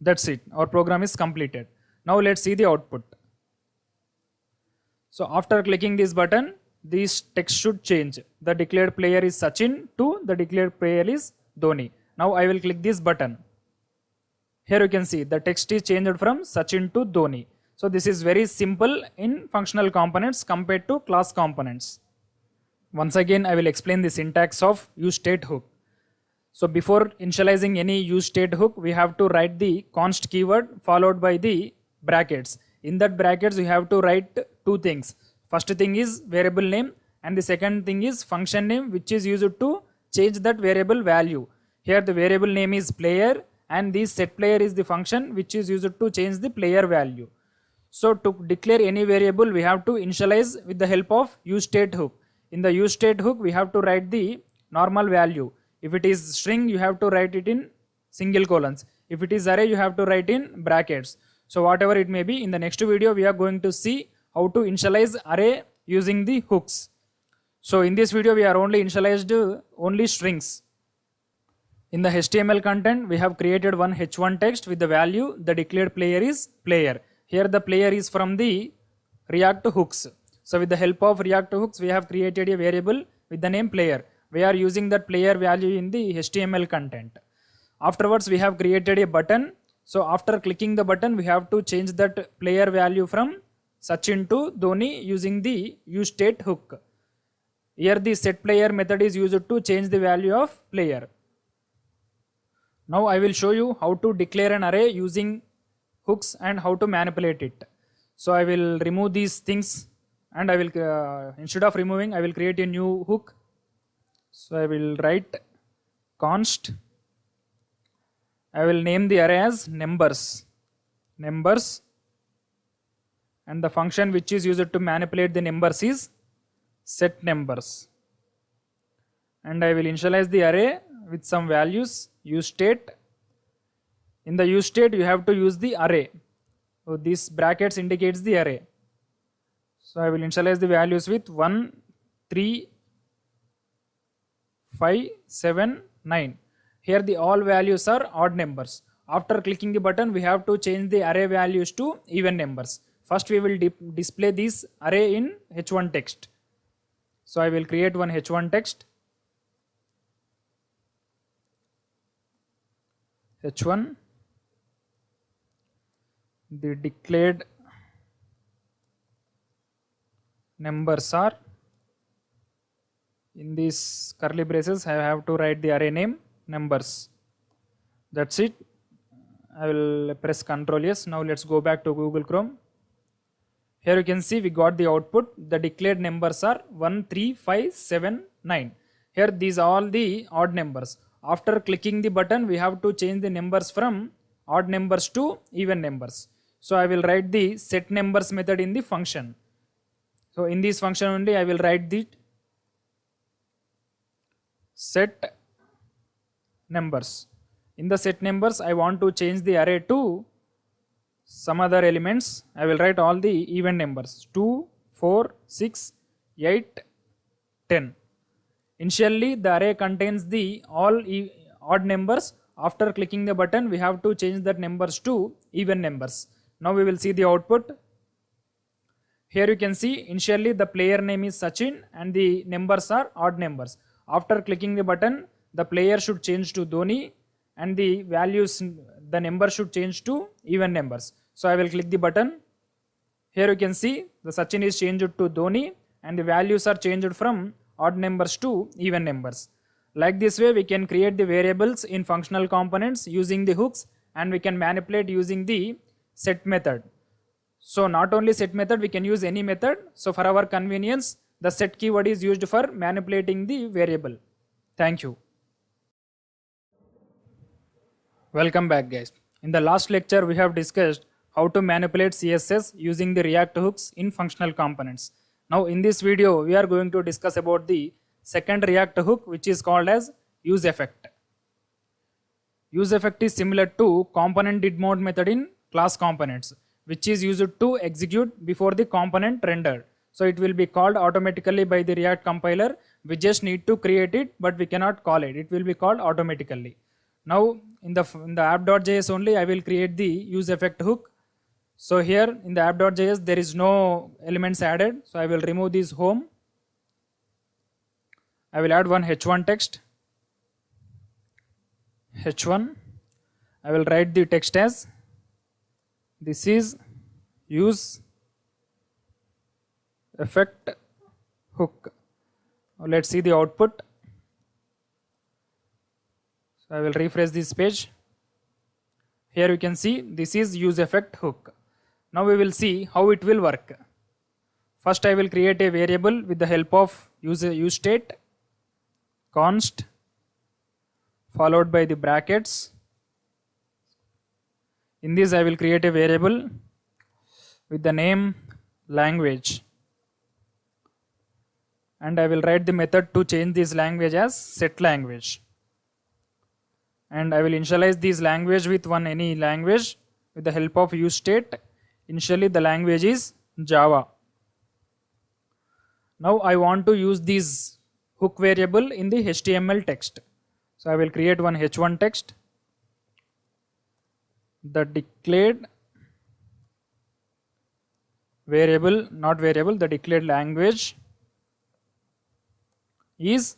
That's it. Our program is completed. Now let's see the output. So after clicking this button, this text should change. The declared player is Sachin to the declared player is Dhoni. Now I will click this button. Here you can see the text is changed from Sachin to Dhoni. So this is very simple in functional components compared to class components. Once again, I will explain the syntax of useState hook. So before initializing any useState hook, we have to write the const keyword followed by the brackets. In that brackets, you have to write two things. First thing is variable name and the second thing is function name, which is used to change that variable value. Here the variable name is player and this setPlayer is the function which is used to change the player value. So to declare any variable, we have to initialize with the help of useState hook. In the useState hook, we have to write the normal value. If it is string, you have to write it in single colons. If it is array, you have to write in brackets. So whatever it may be, in the next video, we are going to see how to initialize array using the hooks. So in this video, we are only initialized only strings. In the HTML content, we have created one h1 text with the value, the declared player is player. Here the player is from the React hooks. So with the help of React hooks, we have created a variable with the name player. We are using that player value in the HTML content. Afterwards, we have created a button. So after clicking the button, we have to change that player value from Sachin to Dhoni using the useState hook. Here the setPlayer method is used to change the value of player. Now I will show you how to declare an array using hooks and how to manipulate it. So I will remove these things and I will, instead of removing, I will create a new hook. So I will write const. I will name the array as numbers. Numbers. And the function which is used to manipulate the numbers is setNumbers. And I will initialize the array with some values, useState. In the useState, you have to use the array. So these brackets indicates the array. So I will initialize the values with 1, 3, 5, 7, 9. Here the all values are odd numbers. After clicking the button, we have to change the array values to even numbers. First we will display this array in h1 text. So I will create one h1 text. h1, the declared numbers are, in these curly braces I have to write the array name numbers. That's it. I will press Ctrl S. Now let's go back to Google Chrome. Here you can see we got the output. The declared numbers are 1, 3, 5, 7, 9. Here these are all the odd numbers. After clicking the button, we have to change the numbers from odd numbers to even numbers. So I will write the setNumbers method in the function. So in this function only I will write the set numbers. In the set numbers, I want to change the array to some other elements. I will write all the even numbers 2, 4, 6, 8, 10. Initially, the array contains the all odd numbers. After clicking the button, we have to change that numbers to even numbers. Now we will see the output. Here you can see initially the player name is Sachin and the numbers are odd numbers. After clicking the button, the player should change to Dhoni and the values, the number should change to even numbers. So I will click the button. Here you can see the Sachin is changed to Dhoni and the values are changed from odd numbers to even numbers. Like this way we can create the variables in functional components using the hooks, and we can manipulate using the set method. So not only set method, we can use any method. So for our convenience, the set keyword is used for manipulating the variable. Thank you. Welcome back guys. In the last lecture we have discussed how to manipulate CSS using the React hooks in functional components. Now in this video we are going to discuss about the second React hook, which is called as use effect. Use effect is similar to component did mode method in class components, which is used to execute before the component rendered. So it will be called automatically by the React compiler. We just need to create it, but we cannot call it. It will be called automatically. Now in the app.js only I will create the use effect hook. So here in the app.js there is no elements added. So I will remove this home. I will add one h1 text. h1. I will write the text as this is use effect hook. Now let's see the output. So I will refresh this page. Here you can see this is use effect hook. Now we will see how it will work. First I will create a variable with the help of use state const followed by the brackets. In this I will create a variable with the name language, and I will write the method to change this language as set language, and I will initialize this language with any language with the help of use state. Initially the language is Java. Now I want to use this hook variable in the HTML text. So I will create one h1 text. The declared variable, not variable, the declared language is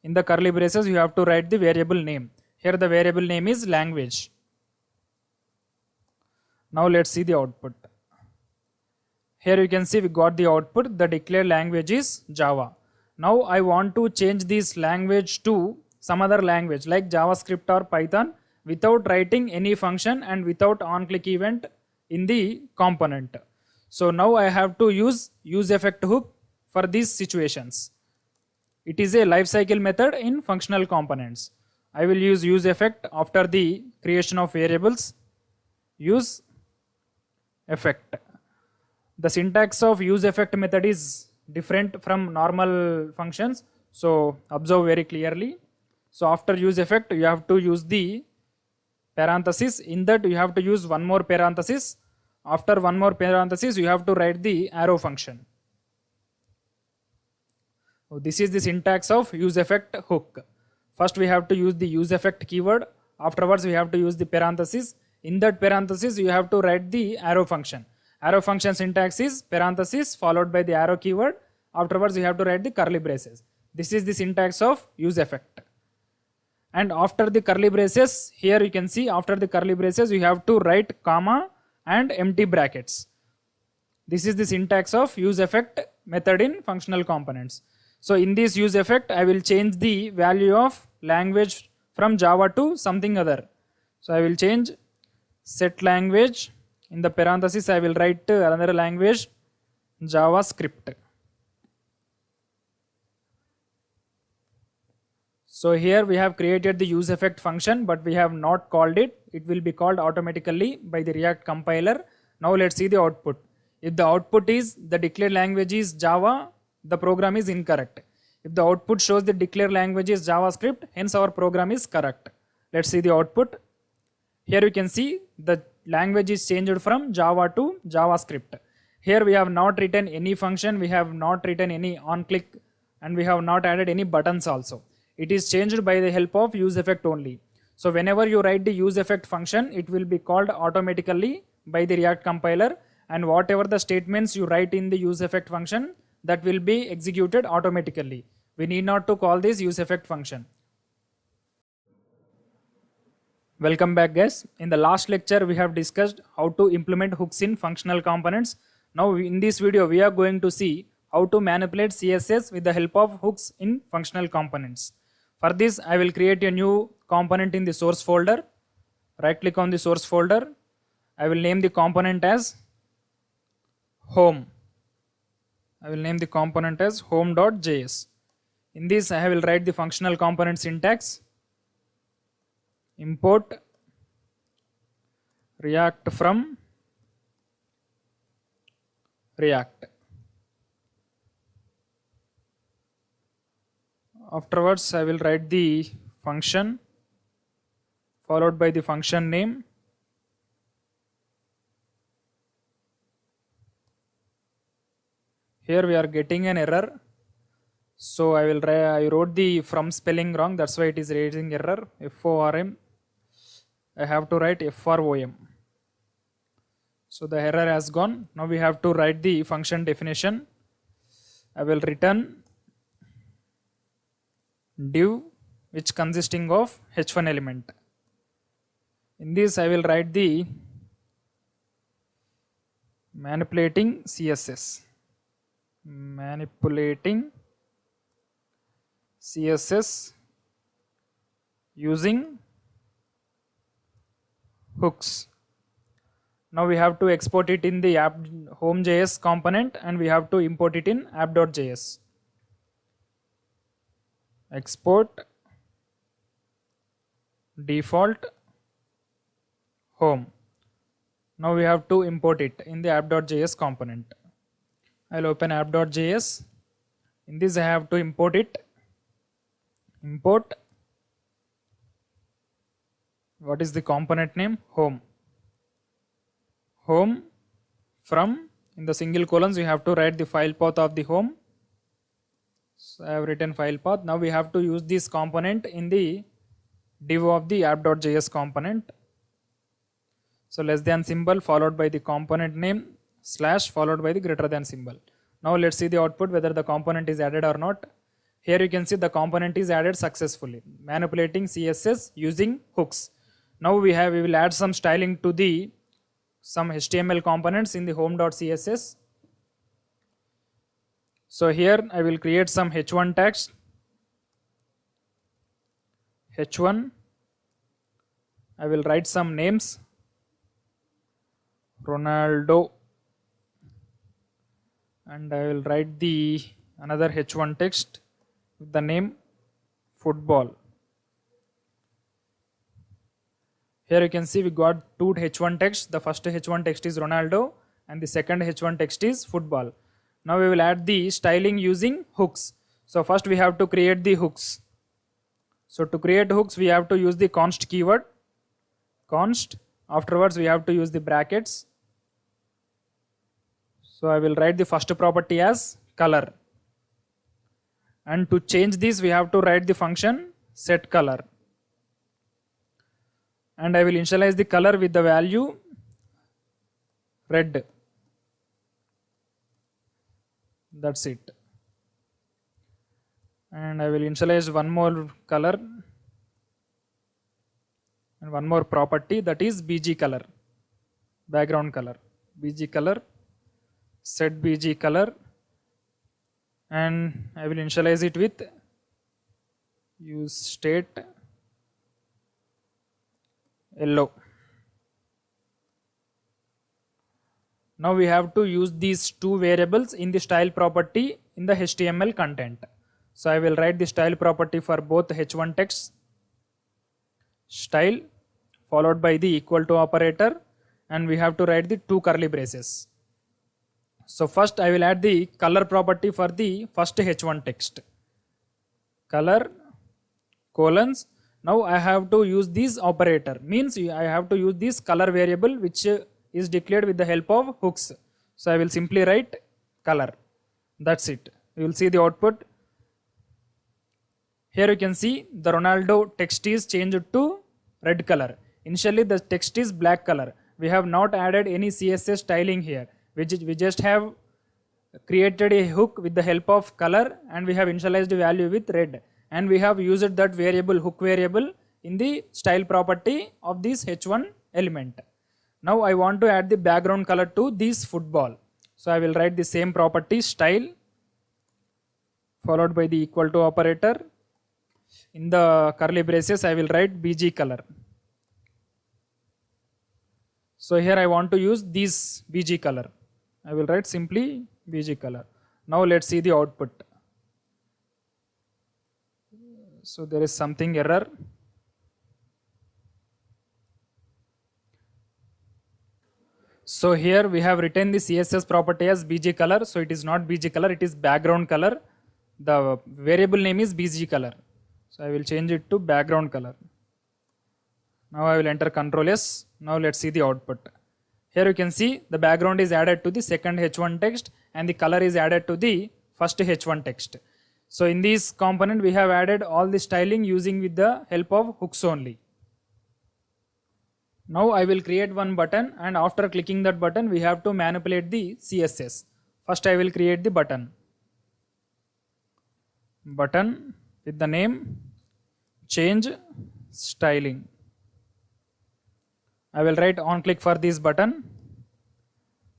in the curly braces. You have to write the variable name. Here the variable name is language. Now let's see the output. Here you can see we got the output. The declared language is Java. Now I want to change this language to some other language like JavaScript or Python without writing any function and without on-click event in the component. So now I have to use effect hook for these situations. It is a lifecycle method in functional components. I will use effect after the creation of variables. Use effect. The syntax of use effect method is different from normal functions. So observe very clearly. So after use effect you have to use the parenthesis. In that you have to use one more parenthesis. After one more parenthesis you have to write the arrow function. So this is the syntax of use effect hook. First we have to use the use effect keyword. Afterwards we have to use the parenthesis. In that parenthesis you have to write the arrow function. Arrow function syntax is parenthesis followed by the arrow keyword. Afterwards you have to write the curly braces. This is the syntax of use effect. And after the curly braces, here you can see after the curly braces you have to write comma and empty brackets. This is the syntax of use effect method in functional components. So in this use effect I will change the value of language from Java to something other. So I will change set language. In the parenthesis I will write another language JavaScript. So here we have created the use effect function, but we have not called it. It will be called automatically by the React compiler. Now let's see the output. If the output is the declared language is Java, the program is incorrect. If the output shows the declared language is JavaScript, hence our program is correct. Let's see the output. Here you can see the language is changed from Java to JavaScript. Here we have not written any function, we have not written any on-click, and we have not added any buttons also. It is changed by the help of use effect only. So whenever you write the use effect function, it will be called automatically by the React compiler, and whatever the statements you write in the use effect function, that will be executed automatically. We need not to call this use effect function. Welcome back, guys. In the last lecture we have discussed how to implement hooks in functional components. Now in this video we are going to see how to manipulate CSS with the help of hooks in functional components. For this I will create a new component in the source folder. Right click on the source folder. I will name the component as home. I will name the component as home.js. In this I will write the functional component syntax. Import React from React. Afterwards I will write the function followed by the function name. Here we are getting an error, so I wrote the from spelling wrong, that's why it is raising error. FORM, I have to write FROM. So the error has gone. Now we have to write the function definition. I will return div which consisting of h1 element. In this I will write the manipulating CSS. Manipulating CSS using hooks. Now we have to export it in the app home.js component and we have to import it in app.js. Export default home. Now we have to import it in the app.js component. I'll open app.js. In this I have to import it. Import, what is the component name? Home. Home from, in the single colons you have to write the file path of the home. So I have written file path. Now we have to use this component in the div of the app.js component. So less than symbol followed by the component name slash followed by the greater than symbol. Now let's see the output whether the component is added or not. Here you can see the component is added successfully. Manipulating CSS using hooks. Now we will add some styling to some HTML components in the home.css. So here I will create some h1 text. h1, I will write some names. Ronaldo, and I will write the another h1 text with the name football. Here you can see we got two h1 text. The first h1 text is Ronaldo and the second h1 text is football. Now we will add the styling using hooks. So first we have to create the hooks. So to create hooks we have to use the const keyword. Const. Afterwards we have to use the brackets. So I will write the first property as color. And to change this we have to write the function set color. And I will initialize the color with the value red. That's it. And I will initialize one more color and one more property, that is bg color, background color. Bg color, set bg color, and I will initialize it with use state yellow. Now we have to use these two variables in the style property in the HTML content. So I will write the style property for both h1 text, style followed by the equal to operator, and we have to write the two curly braces. So first I will add the color property for the first h1 text. Color colons. Now I have to use this operator, means I have to use this color variable which is declared with the help of hooks. So I will simply write color. That's it. You will see the output. Here you can see the Ronaldo text is changed to red color. Initially the text is black color. We have not added any CSS styling here. We just have created a hook with the help of color, and we have initialized the value with red, and we have used that variable, hook variable, in the style property of this h1 element. Now I want to add the background color to this football. So I will write the same property, style, followed by the equal to operator. In the curly braces I will write bg color. So here I want to use this bg color. I will write simply bg color. Now let's see the output. So there is something error. So here we have written the CSS property as bg color. So it is not bg color, it is background color. The variable name is bg color. So I will change it to background color. Now I will enter Ctrl S. Now let's see the output. Here you can see the background is added to the second h1 text and the color is added to the first h1 text. So in this component we have added all the styling using with the help of hooks only. Now I will create one button, and after clicking that button we have to manipulate the CSS. First I will create the button with the name change styling. I will write on click for this button.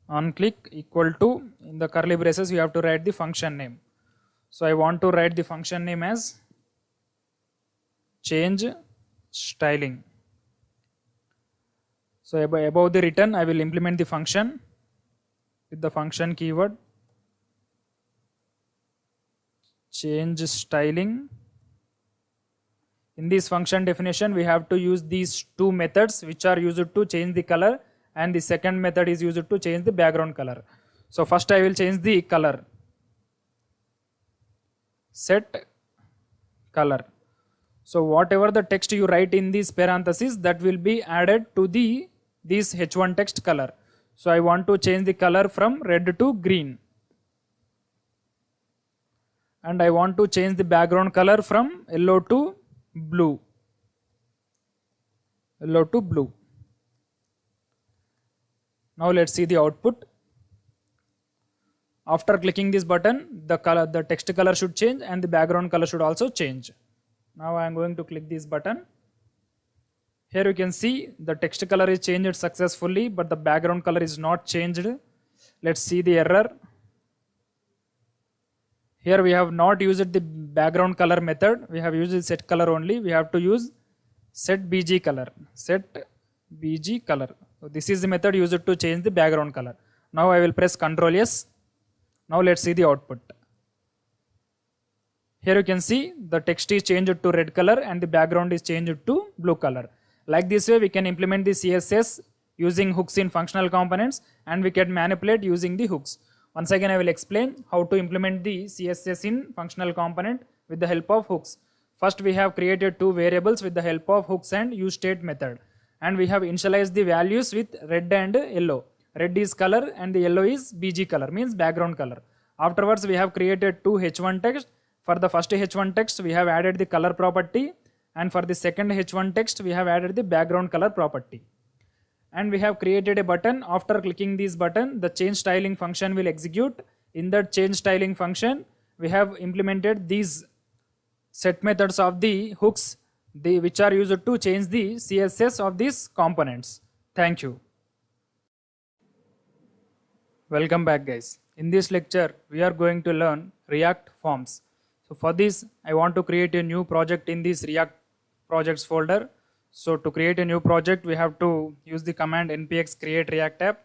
On click equal to, in the curly braces you have to write the function name. So I want to write the function name as change styling. So above the return I will implement the function with the function keyword change styling. In this function definition we have to use these two methods which are used to change the color, and the second method is used to change the background color. So first I will change the color. Set color. So whatever the text you write in these parentheses, that will be added to this h1 text color. So I want to change the color from red to green, and I want to change the background color from yellow to blue. Now let's see the output. After clicking this button, the text color should change and the background color should also change. Now I am going to click this button. Here you can see the text color is changed successfully, but the background color is not changed. Let's see the error. Here we have not used the background color method, we have used set color only. We have to use set bg color. So this is the method used to change the background color. Now I will press Ctrl S. Now let's see the output. Here you can see the text is changed to red color and the background is changed to blue color. Like this way we can implement the CSS using hooks in functional components, and we can manipulate using the hooks. Once again I will explain how to implement the CSS in functional component with the help of hooks. First we have created two variables with the help of hooks and useState method, and we have initialized the values with red and yellow. Red is color and the yellow is bg color, means background color. Afterwards we have created two h1 text. For the first h1 text we have added the color property, and for the second h1 text we have added the background color property. And we have created a button. After clicking this button, the change styling function will execute. In that change styling function we have implemented these set methods of the hooks, which are used to change the CSS of these components. Thank you. Welcome back guys. In this lecture we are going to learn React forms. So for this I want to create a new project in this React projects folder. So to create a new project we have to use the command npx create react app.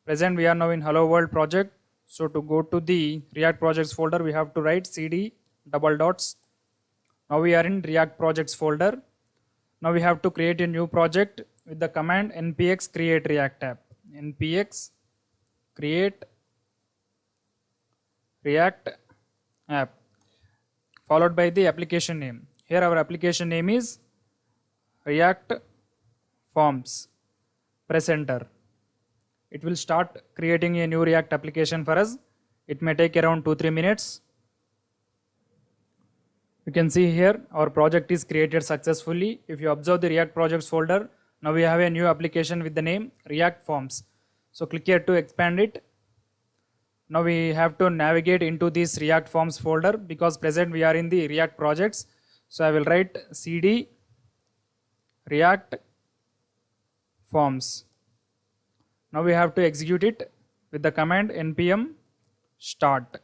Present we are now in hello world project. So to go to the React projects folder we have to write cd double dots. Now we are in React projects folder. Now we have to create a new project with the command npx create react app. Npx create react app followed by the application name. Here our application name is React Forms. Press enter. It will start creating a new React application for us. It may take around 2-3 minutes. You can see here our project is created successfully. If you observe the React projects folder, now we have a new application with the name React Forms. So click here to expand it. Now we have to navigate into this React Forms folder because present we are in the React projects. So I will write cd React Forms. Now we have to execute it with the command npm start.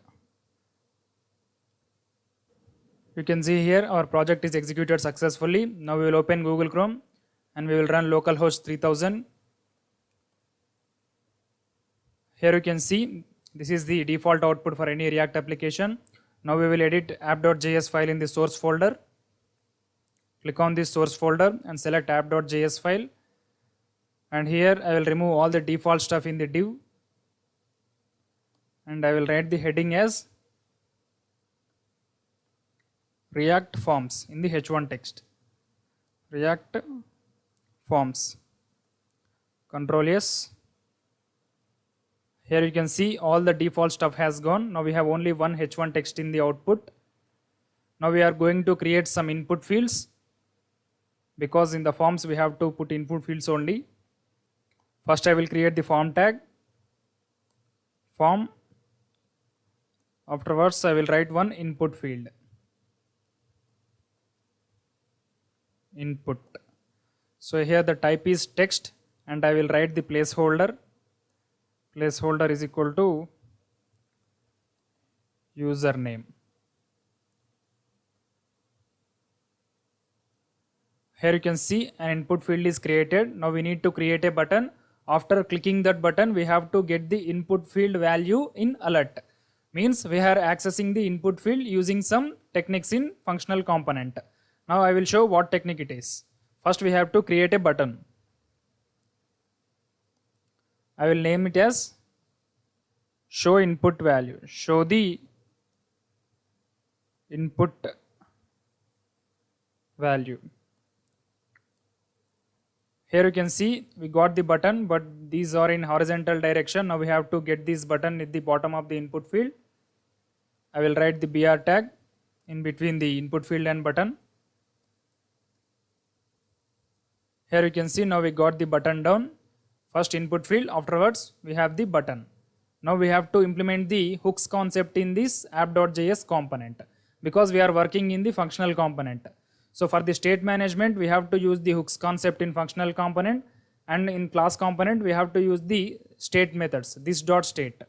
You can see here our project is executed successfully. Now we will open Google Chrome and we will run localhost 3000. Here you can see this is the default output for any React application. Now we will edit app.js file in the source folder. Click on this source folder and select app.js file. And here I will remove all the default stuff in the div. And I will write the heading as React Forms in the h1 text. React Forms. Control S. Here you can see all the default stuff has gone. Now we have only one h1 text in the output. Now we are going to create some input fields because in the forms we have to put input fields only. First I will create the form tag, form. Afterwards I will write one input field, input. So here the type is text and I will write the placeholder. Placeholder is equal to username. Here you can see an input field is created. Now we need to create a button. After clicking that button, we have to get the input field value in alert. Means we are accessing the input field using some techniques in functional component. Now I will show what technique it is. First we have to create a button. I will name it as show input value. Show the input value. Here you can see we got the button, but these are in horizontal direction. Now we have to get this button at the bottom of the input field. I will write the br tag in between the input field and button. Here you can see now we got the button down. First input field, afterwards we have the button. Now we have to implement the hooks concept in this app.js component because we are working in the functional component. So for the state management, we have to use the hooks concept in functional component, and in class component, we have to use the state methods, this dot state.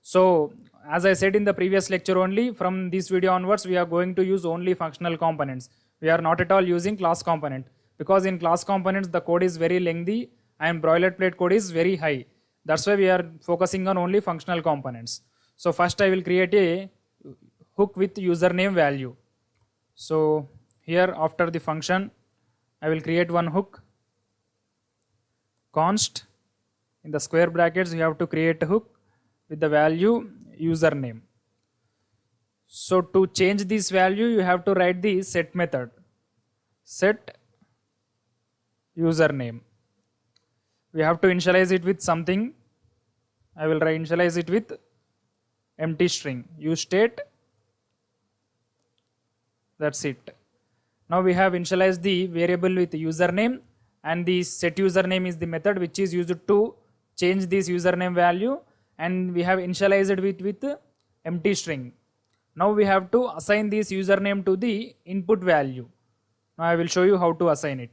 So as I said in the previous lecture only, from this video onwards, we are going to use only functional components. We are not at all using class component because in class components, the code is very lengthy and boilerplate code is very high. That's why we are focusing on only functional components. So first I will create a hook with username value. So here after the function, I will create one hook, const, in the square brackets you have to create a hook with the value username. So to change this value, you have to write the set method, set username. We have to initialize it with something. I will initialize it with empty string, use state, that's it. Now we have initialized the variable with username, and the set username is the method which is used to change this username value, and we have initialized it with empty string. Now we have to assign this username to the input value. Now I will show you how to assign it.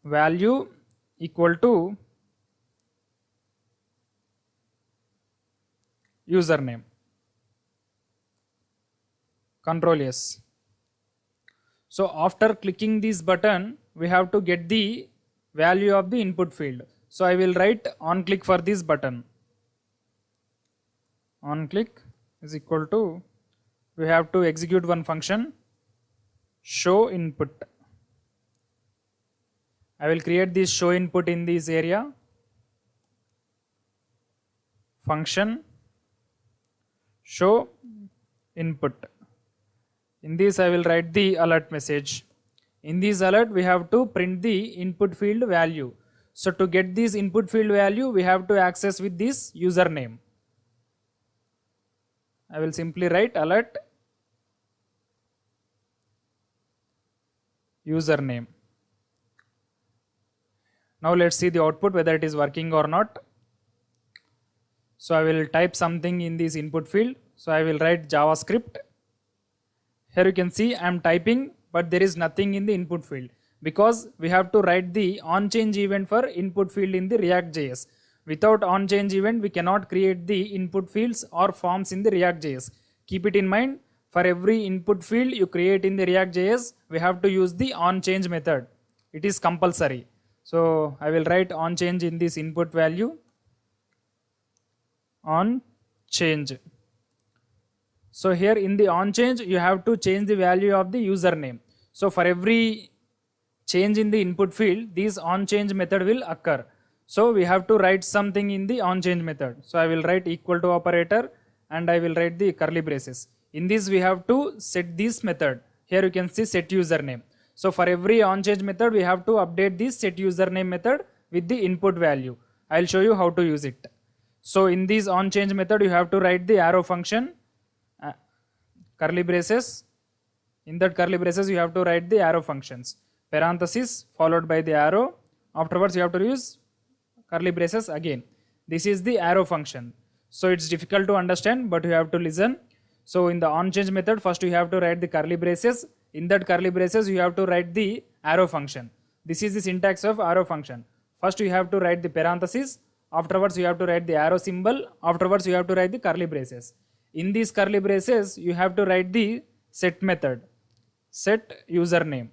Value equal to username. Control S. So after clicking this button, we have to get the value of the input field. So I will write on click for this button. On click is equal to, we have to execute one function, show input. I will create this show input in this area. Function show input. In this I will write the alert message. In this alert we have to print the input field value. So to get this input field value, we have to access with this username. I will simply write alert username. Now let's see the output whether it is working or not. So I will type something in this input field. So I will write JavaScript. Here you can see I am typing, but there is nothing in the input field because we have to write the onChange event for input field in the React.js. Without onChange event, we cannot create the input fields or forms in the React.js. Keep it in mind, for every input field you create in the React.js, we have to use the onChange method. It is compulsory. So I will write onChange in this input value. onChange. So here in the onChange, you have to change the value of the username. So for every change in the input field, this onChange method will occur. So we have to write something in the onChange method. So I will write equal to operator and I will write the curly braces. In this we have to set this method. Here you can see set username. So for every onChange method, we have to update this set username method with the input value. I will show you how to use it. So in this onChange method, you have to write the arrow function, curly braces. In that curly braces, you have to write the arrow functions, parenthesis followed by the arrow. Afterwards, you have to use curly braces again. This is the arrow function. So it's difficult to understand, but you have to listen. So in the onChange method, first you have to write the curly braces. In that curly braces, you have to write the arrow function. This is the syntax of arrow function. First you have to write the parenthesis. Afterwards, you have to write the arrow symbol. Afterwards, you have to write the curly braces. In these curly braces, you have to write the set method, set username.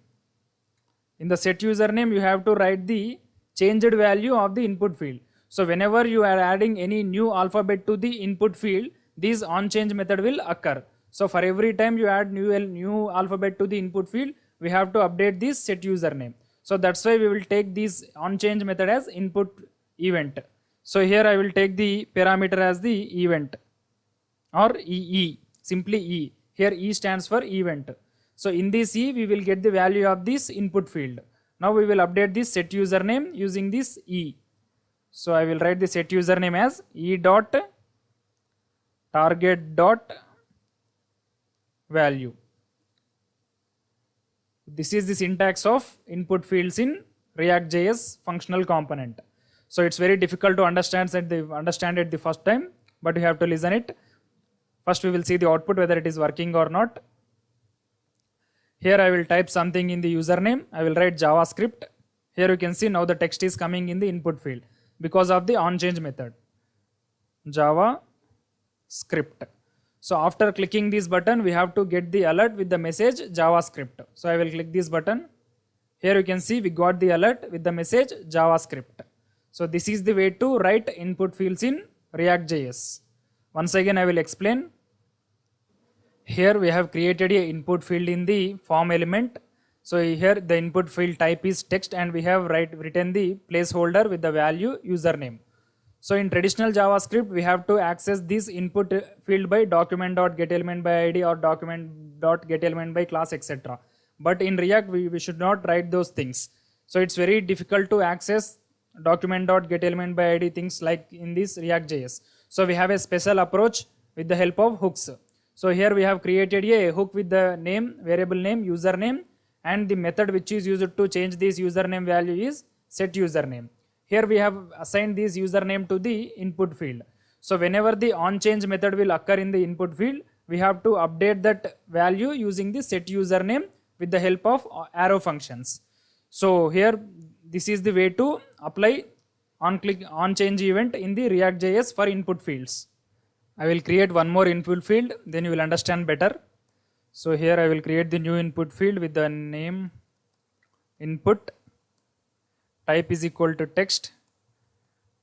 In the set username, you have to write the changed value of the input field. So whenever you are adding any new alphabet to the input field, this onChange method will occur. So for every time you add new alphabet to the input field, we have to update this set username. So that's why we will take this onChange method as input event. So here I will take the parameter as the event or EE, simply E. Here E stands for event. So in this E, we will get the value of this input field. Now we will update this set username using this E. So I will write the set username as E dot target dot value. This is the syntax of input fields in React.js functional component. So it's very difficult to understand it the first time, but you have to listen it. First we will see the output whether it is working or not. Here I will type something in the username. I will write JavaScript. Here you can see now the text is coming in the input field because of the onChange method. JavaScript. So after clicking this button, we have to get the alert with the message JavaScript. So I will click this button. Here you can see we got the alert with the message JavaScript. So this is the way to write input fields in React.js. Once again I will explain. Here we have created a input field in the form element. So here the input field type is text and we have written the placeholder with the value username. So in traditional JavaScript, we have to access this input field by document.getElementById or document.getElementByClass, etc. But in React, we should not write those things. So it's very difficult to access document.getElementById things like in this React.js. So we have a special approach with the help of hooks. So here we have created a hook with the name, variable name, username, and the method which is used to change this username value is set username. Here we have assigned this username to the input field. So whenever the onChange method will occur in the input field, we have to update that value using the set username with the help of arrow functions. So here this is the way to apply onChange event in the React.js for input fields. I will create one more input field, then you will understand better. So here I will create the new input field with the name input, type is equal to text,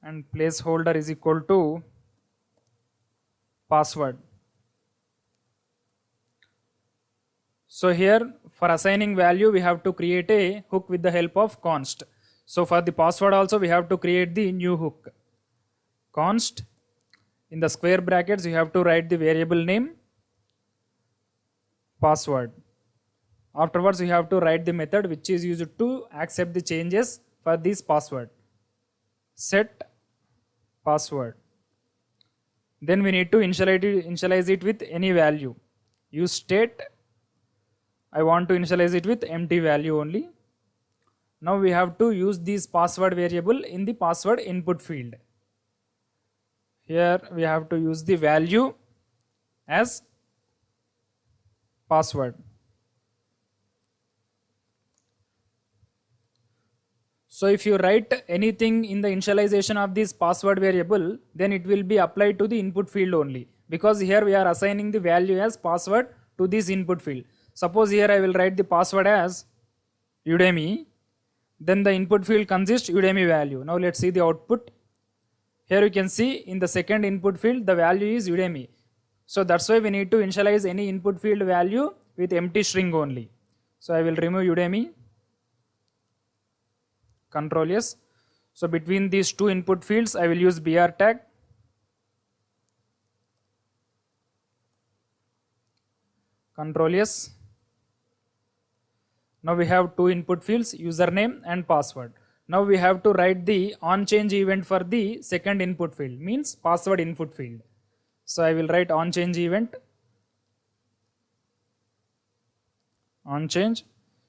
and placeholder is equal to password. So here for assigning value, we have to create a hook with the help of const. So for the password also, we have to create the new hook. Const, in the square brackets, you have to write the variable name, password. Afterwards, you have to write the method which is used to accept the changes for this password. Set password. Then we need to initialize it with any value. Use state. I want to initialize it with empty value only. Now we have to use this password variable in the password input field. Here we have to use the value as password. So if you write anything in the initialization of this password variable, then it will be applied to the input field only, because here we are assigning the value as password to this input field. Suppose here I will write the password as Udemy, then the input field consists Udemy value. Now let's see the output. Here you can see in the second input field the value is Udemy. So that's why we need to initialize any input field value with empty string only. So I will remove Udemy, Control S. So between these two input fields I will use br tag, Control S. Now we have two input fields, username and password. Now we have to write the onChange event for the second input field, means password input field. So I will write onChange event, onChange.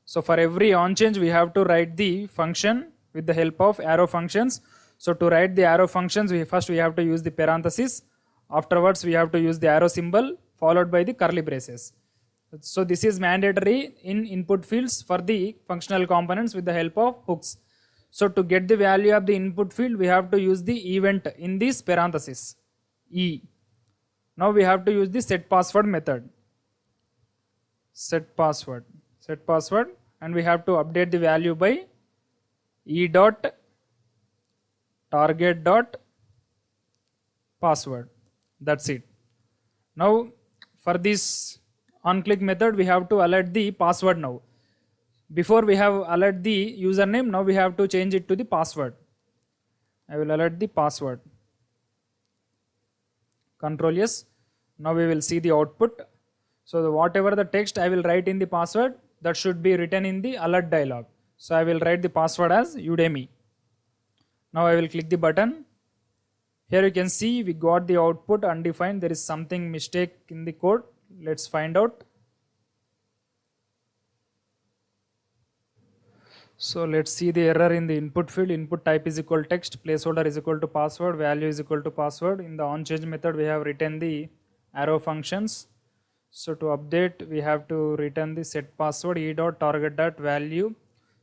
So for every onChange we have to write the function with the help of arrow functions. So to write the arrow functions, first we have to use the parenthesis. Afterwards we have to use the arrow symbol followed by the curly braces. So this is mandatory in input fields for the functional components with the help of hooks. So to get the value of the input field, we have to use the event in this parenthesis, E. Now we have to use the set password method. Set password, and we have to update the value by E dot target dot password. That's it. Now for this onClick method, we have to alert the password now. Before we have alert the username, now we have to change it to the password. I will alert the password. Control S. Now we will see the output. So whatever the text I will write in the password, that should be written in the alert dialog. So I will write the password as Udemy. Now I will click the button. Here you can see we got the output undefined. There is something mistake in the code. Let's find out. So let's see the error in the input field. Input type is equal text, placeholder is equal to password, value is equal to password. In the onChange method we have written the arrow functions. So to update we have to return the set password e dot target dot value.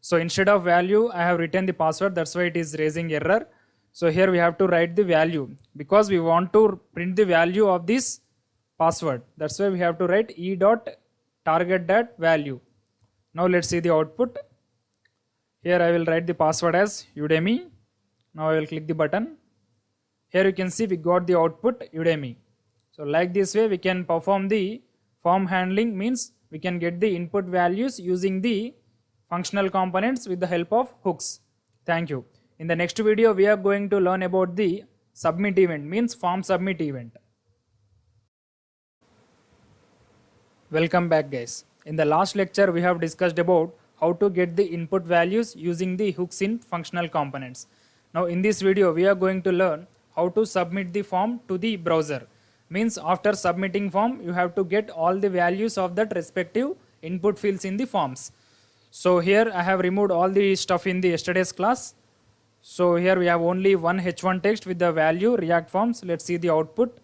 So instead of value I have written the password, that's why it is raising error. So here we have to write the value because we want to print the value of this password. That's why we have to write e dot target dot value. Now let's see the output. Here I will write the password as Udemy. Now I will click the button. Here you can see we got the output Udemy. So like this way we can perform the form handling, means we can get the input values using the functional components with the help of hooks. Thank you. In the next video we are going to learn about the submit event, means form submit event. Welcome back guys. In the last lecture we have discussed about how to get the input values using the hooks in functional components. Now in this video we are going to learn how to submit the form to the browser. Means after submitting form you have to get all the values of that respective input fields in the forms. So here I have removed all the stuff in the yesterday's class. So here we have only one h1 text with the value React forms. Let's see the output.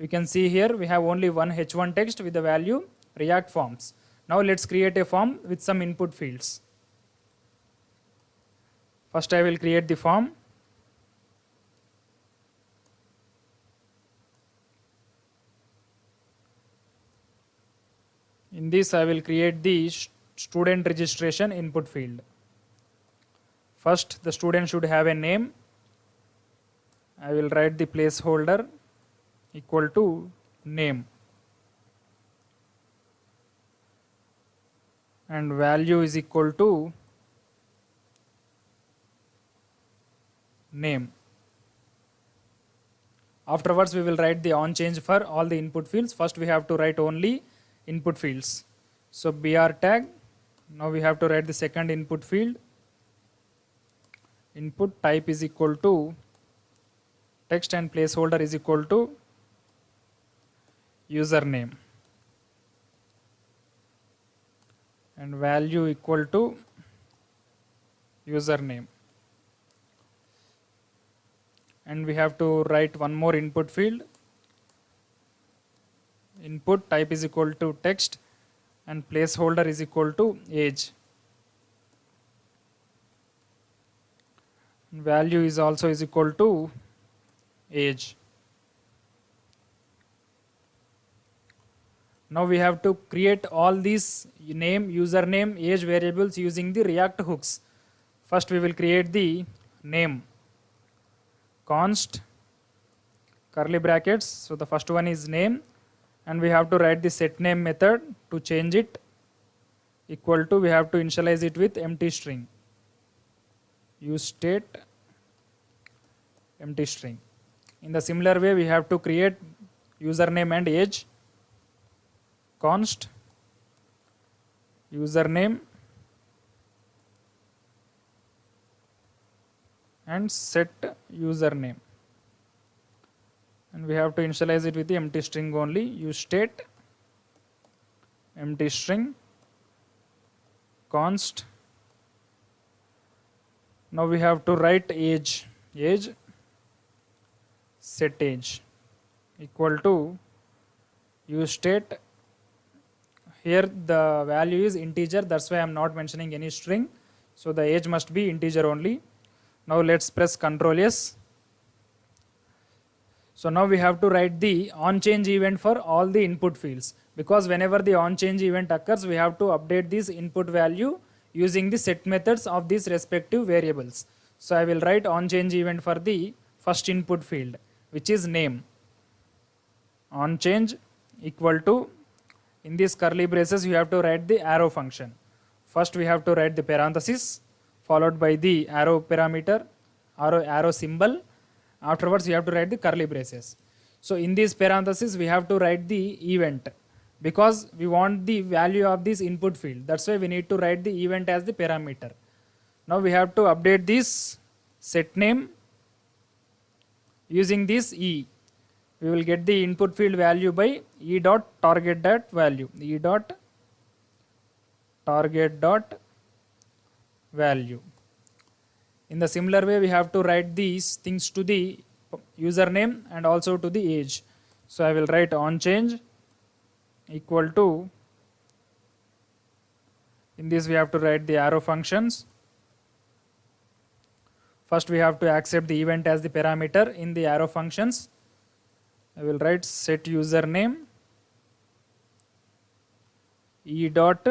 You can see here we have only one h1 text with the value React forms. Now let's create a form with some input fields. First I will create the form. In this I will create the student registration input field. First the student should have a name. I will write the placeholder equal to name. And value is equal to name. Afterwards we will write the onChange for all the input fields. First we have to write only input fields. So br tag. Now we have to write the second input field. Input type is equal to text and placeholder is equal to username. And value equal to username. and we have to write one more input field. Input type is equal to text and placeholder is equal to age. Value is also is equal to age. Now we have to create all these name, username, age variables using the React hooks. First we will create the name, const curly brackets. So the first one is name, and we have to write the set name method to change it, equal to, we have to initialize it with empty string, use state empty string. In the similar way we have to create username and age, const username and set username, and we have to initialize it with the empty string only, use state empty string const. Now we have to write age, set age equal to use state. Here the value is integer, that's why I am not mentioning any string, so the age must be integer only. Now let's press Ctrl S. So now we have to write the on change event for all the input fields, because whenever the on change event occurs we have to update this input value using the set methods of these respective variables. So I will write on change event for the first input field, which is name. On change equal to, in these curly braces you have to write the arrow function. First we have to write the parenthesis followed by the arrow parameter, arrow symbol. Afterwards you have to write the curly braces. So in these parentheses we have to write the event, because we want the value of this input field. That's why we need to write the event as the parameter. Now we have to update this set name using this e. We will get the input field value by e dot target dot value, e dot target dot value. In the similar way we have to write these things to the username and also to the age. So I will write on change equal to, in this we have to write the arrow functions. First we have to accept the event as the parameter in the arrow functions. I will write set username e dot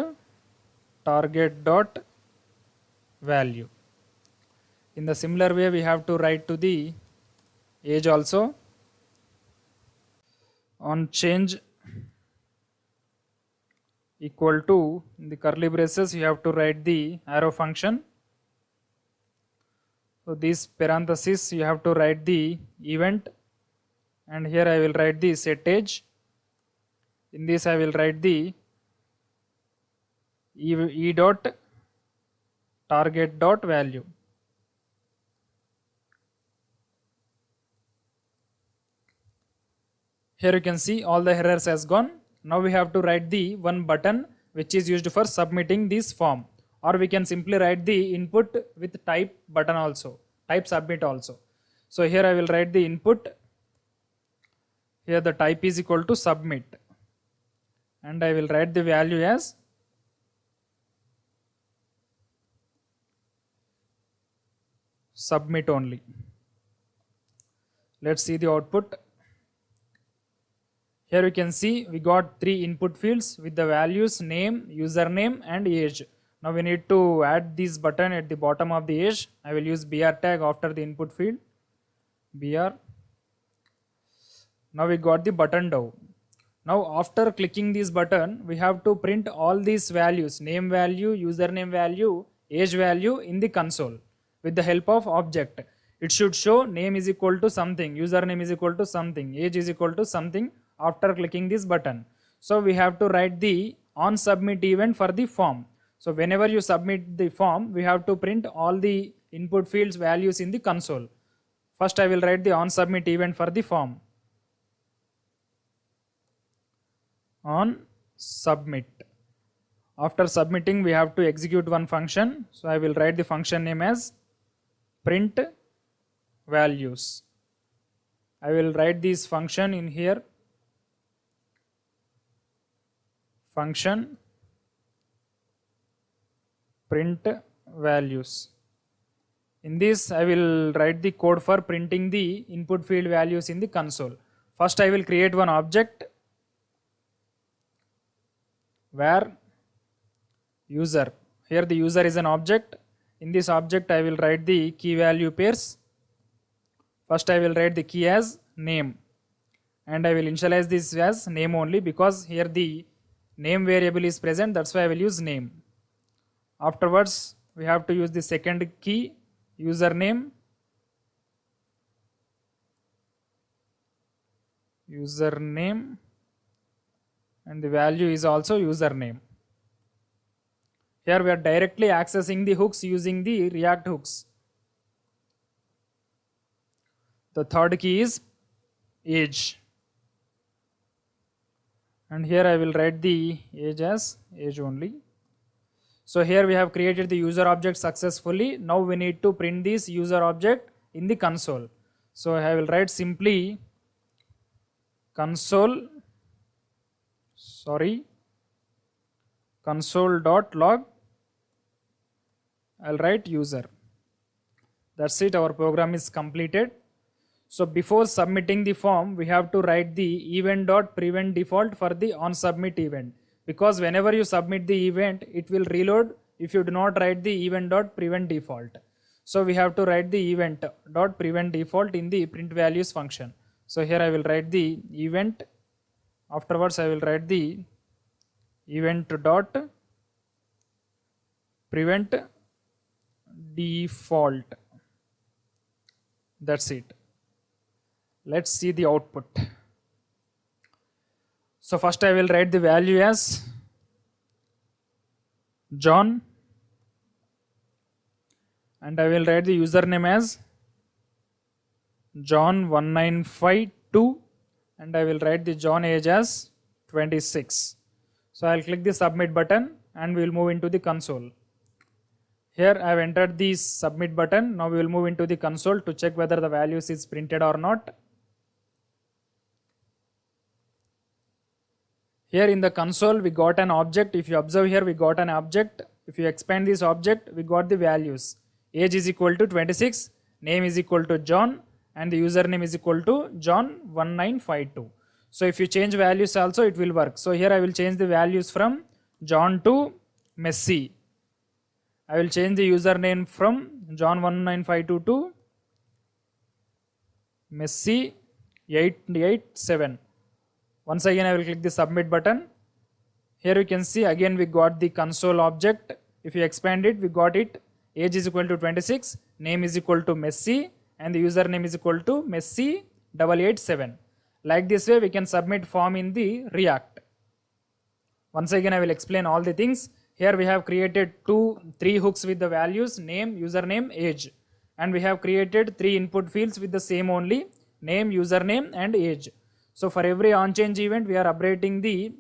target dot value. In the similar way we have to write to the age also. On change equal to, in the curly braces you have to write the arrow function. So these parentheses you have to write the event, and here I will write the set age. In this I will write the e dot target dot value. Here you can see all the errors has gone. Now we have to write the one button which is used for submitting this form, or we can simply write the input with type button also, type submit also. So here I will write the input, here the type is equal to submit, and I will write the value as submit only. Let's see the output. Here you can see we got 3 input fields with the values name, username and age. Now we need to add this button at the bottom of the age. I will use br tag after the input field, br. Now we got the button down. Now after clicking this button we have to print all these values, name value, username value, age value in the console with the help of object. It should show name is equal to something, username is equal to something, age is equal to something after clicking this button. So we have to write the on submit event for the form. So whenever you submit the form we have to print all the input fields values in the console. First I will write the on submit event for the form. On submit. After submitting we have to execute one function. So I will write the function name as print values. I will write this function in here. Function print values. In this, I will write the code for printing the input field values in the console. First, I will create one object where user. Here the user is an object. In this object, I will write the key value pairs. First, I will write the key as name, and I will initialize this as name only because here the name variable is present. That's why I will use name. Afterwards, we have to use the second key, username, and the value is also username. Here we are directly accessing the hooks using the React hooks. The third key is age, and here I will write the age as age only. So here we have created the user object successfully. Now we need to print this user object in the console. So I will write simply console.log. I'll write user. That's it, our program is completed. So before submitting the form, we have to write the event.prevent default for the onSubmit event, because whenever you submit the event, it will reload if you do not write the event.prevent default. So we have to write the event.prevent default in the print values function. So here I will write the event. Afterwards, I will write the event.prevent default. That's it. Let's see the output. So first I will write the value as John, and I will write the username as John1952, and I will write the John age as 26. So I will click the submit button and we will move into the console. Here I have entered the submit button. Now we will move into the console to check whether the values is printed or not. Here in the console we got an object. If you observe here, we got an object. If you expand this object, we got the values. Age is equal to 26, name is equal to John, and the username is equal to John1952. So if you change values also, it will work. So here I will change the values from John to Messi. I will change the username from John1952 to Messi887. Once again, I will click the submit button. Here you can see again we got the console object. If you expand it, we got it. Age is equal to 26, name is equal to Messi, and the username is equal to Messi887. Like this way, we can submit form in the React. Once again, I will explain all the things. Here we have created 3 hooks with the values name, username, age, and we have created 3 input fields with the same only name, username, and age. So for every onChange event, we are updating the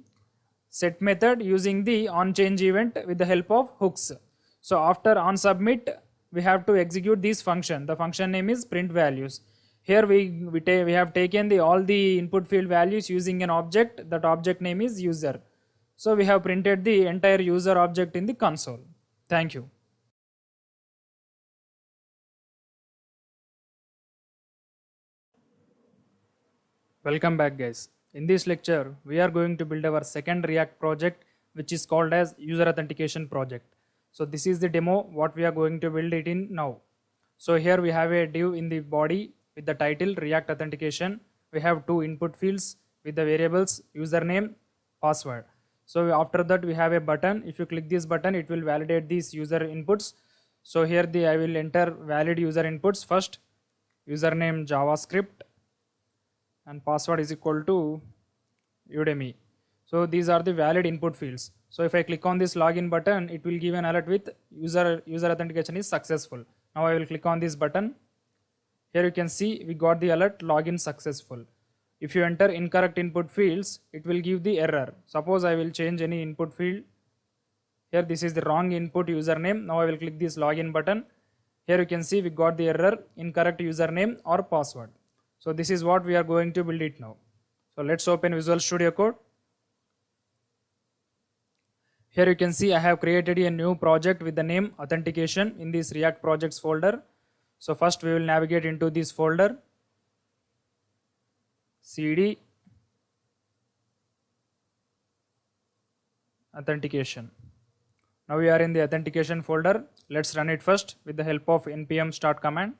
set method using the onChange event with the help of hooks. So after onSubmit, we have to execute this function. The function name is print values. Here we have taken all the input field values using an object. That object name is user. So we have printed the entire user object in the console. Thank you. Welcome back, guys. In this lecture, we are going to build our second React project, which is called as user authentication project. So this is the demo what we are going to build it in now. So here we have a div in the body with the title React authentication. We have 2 input fields with the variables username, password. So after that we have a button. If you click this button, it will validate these user inputs. So here I will enter valid user inputs first. Username JavaScript and password is equal to Udemy. So these are the valid input fields. So if I click on this login button, it will give an alert with user authentication is successful. Now I will click on this button. Here you can see we got the alert login successful. If you enter incorrect input fields, it will give the error. Suppose I will change any input field. Here this is the wrong input username. Now I will click this login button. Here you can see we got the error incorrect username or password. So this is what we are going to build it now. So let's open Visual Studio Code. Here you can see I have created a new project with the name Authentication in this React projects folder. So first we will navigate into this folder, cd authentication. Now we are in the authentication folder. Let's run it first with the help of npm start command.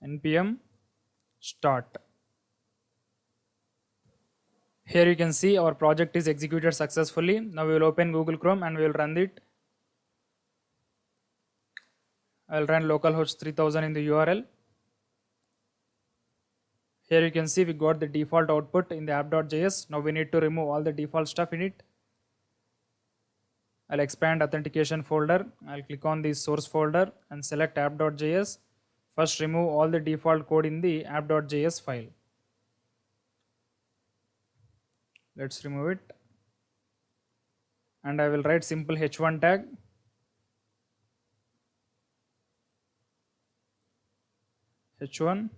Npm start. Here you can see our project is executed successfully. Now we will open Google Chrome and we will run it. I will run localhost 3000 in the URL. Here you can see we got the default output in the app.js. Now we need to remove all the default stuff in it. I'll expand authentication folder. I'll click on the source folder and select app.js. First remove all the default code in the app.js file. Let's remove it. And I will write simple h1 tag. h1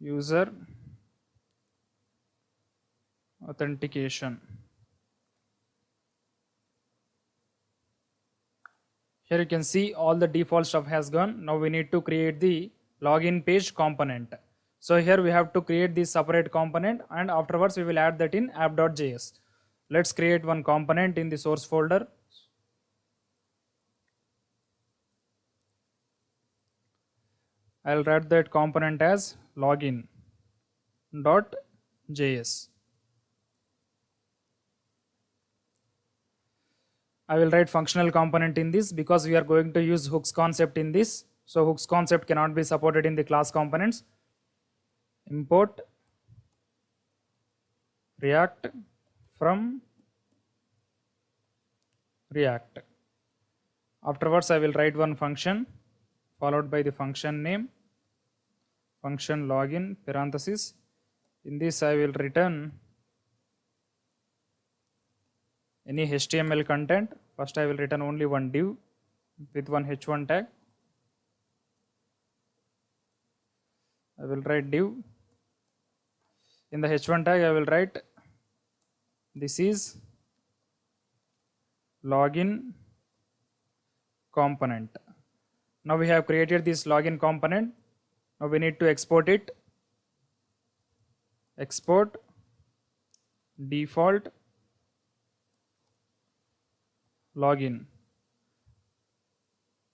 user authentication. Here you can see all the default stuff has gone. Now we need to create the login page component. So here we have to create this separate component and afterwards we will add that in app.js. Let's create one component in the source folder. I'll write that component as login.js. I will write functional component in this because we are going to use hooks concept in this. So hooks concept cannot be supported in the class components. Import React from React. Afterwards I will write one function followed by the function name, function login parenthesis. In this I will return any HTML content. First I will return only one div with one h1 tag. I will write div. In the h1 tag I will write this is login component. Now we have created this login component. Now we need to export it. Export default login.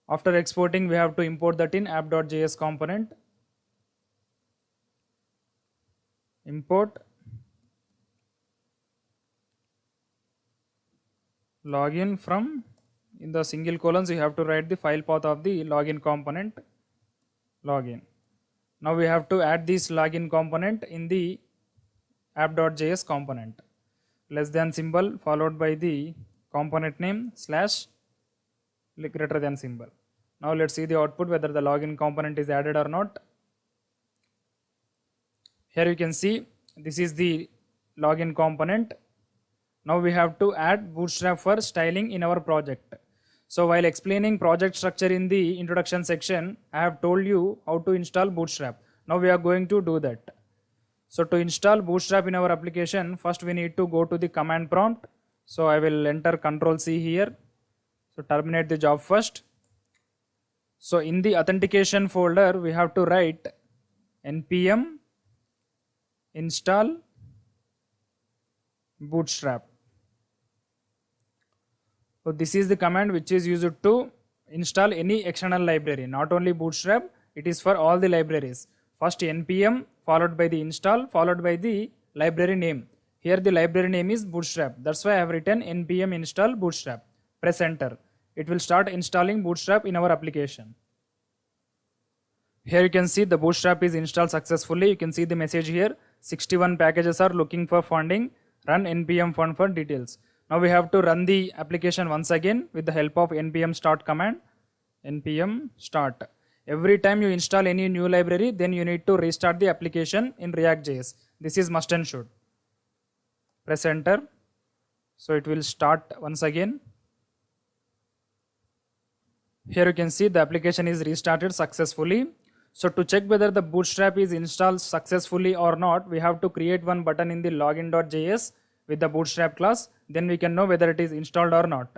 After exporting we have to import that in app.js component. Import login from, in the single colons you have to write the file path of the login component, login. Now we have to add this login component in the app.js component. Less than symbol followed by the component name slash greater than symbol. Now let's see the output whether the login component is added or not. Here you can see this is the login component. Now we have to add Bootstrap for styling in our project. So while explaining project structure in the introduction section, I have told you how to install Bootstrap. Now we are going to do that. So to install Bootstrap in our application, first we need to go to the command prompt. So I will enter Ctrl+C here. So terminate the job first. So in the authentication folder, we have to write npm install Bootstrap. So this is the command which is used to install any external library, not only Bootstrap, it is for all the libraries. First npm followed by the install followed by the library name. Here the library name is Bootstrap. That's why I have written npm install Bootstrap. Press enter. It will start installing Bootstrap in our application. Here you can see the Bootstrap is installed successfully. You can see the message here. 61 packages are looking for funding. Run npm fund for details. Now we have to run the application once again with the help of npm start command. Npm start. Every time you install any new library, then you need to restart the application in React.js. This is must and should. Press enter. So it will start once again. Here you can see the application is restarted successfully. So to check whether the Bootstrap is installed successfully or not, we have to create one button in the login.js with the Bootstrap class. Then we can know whether it is installed or not.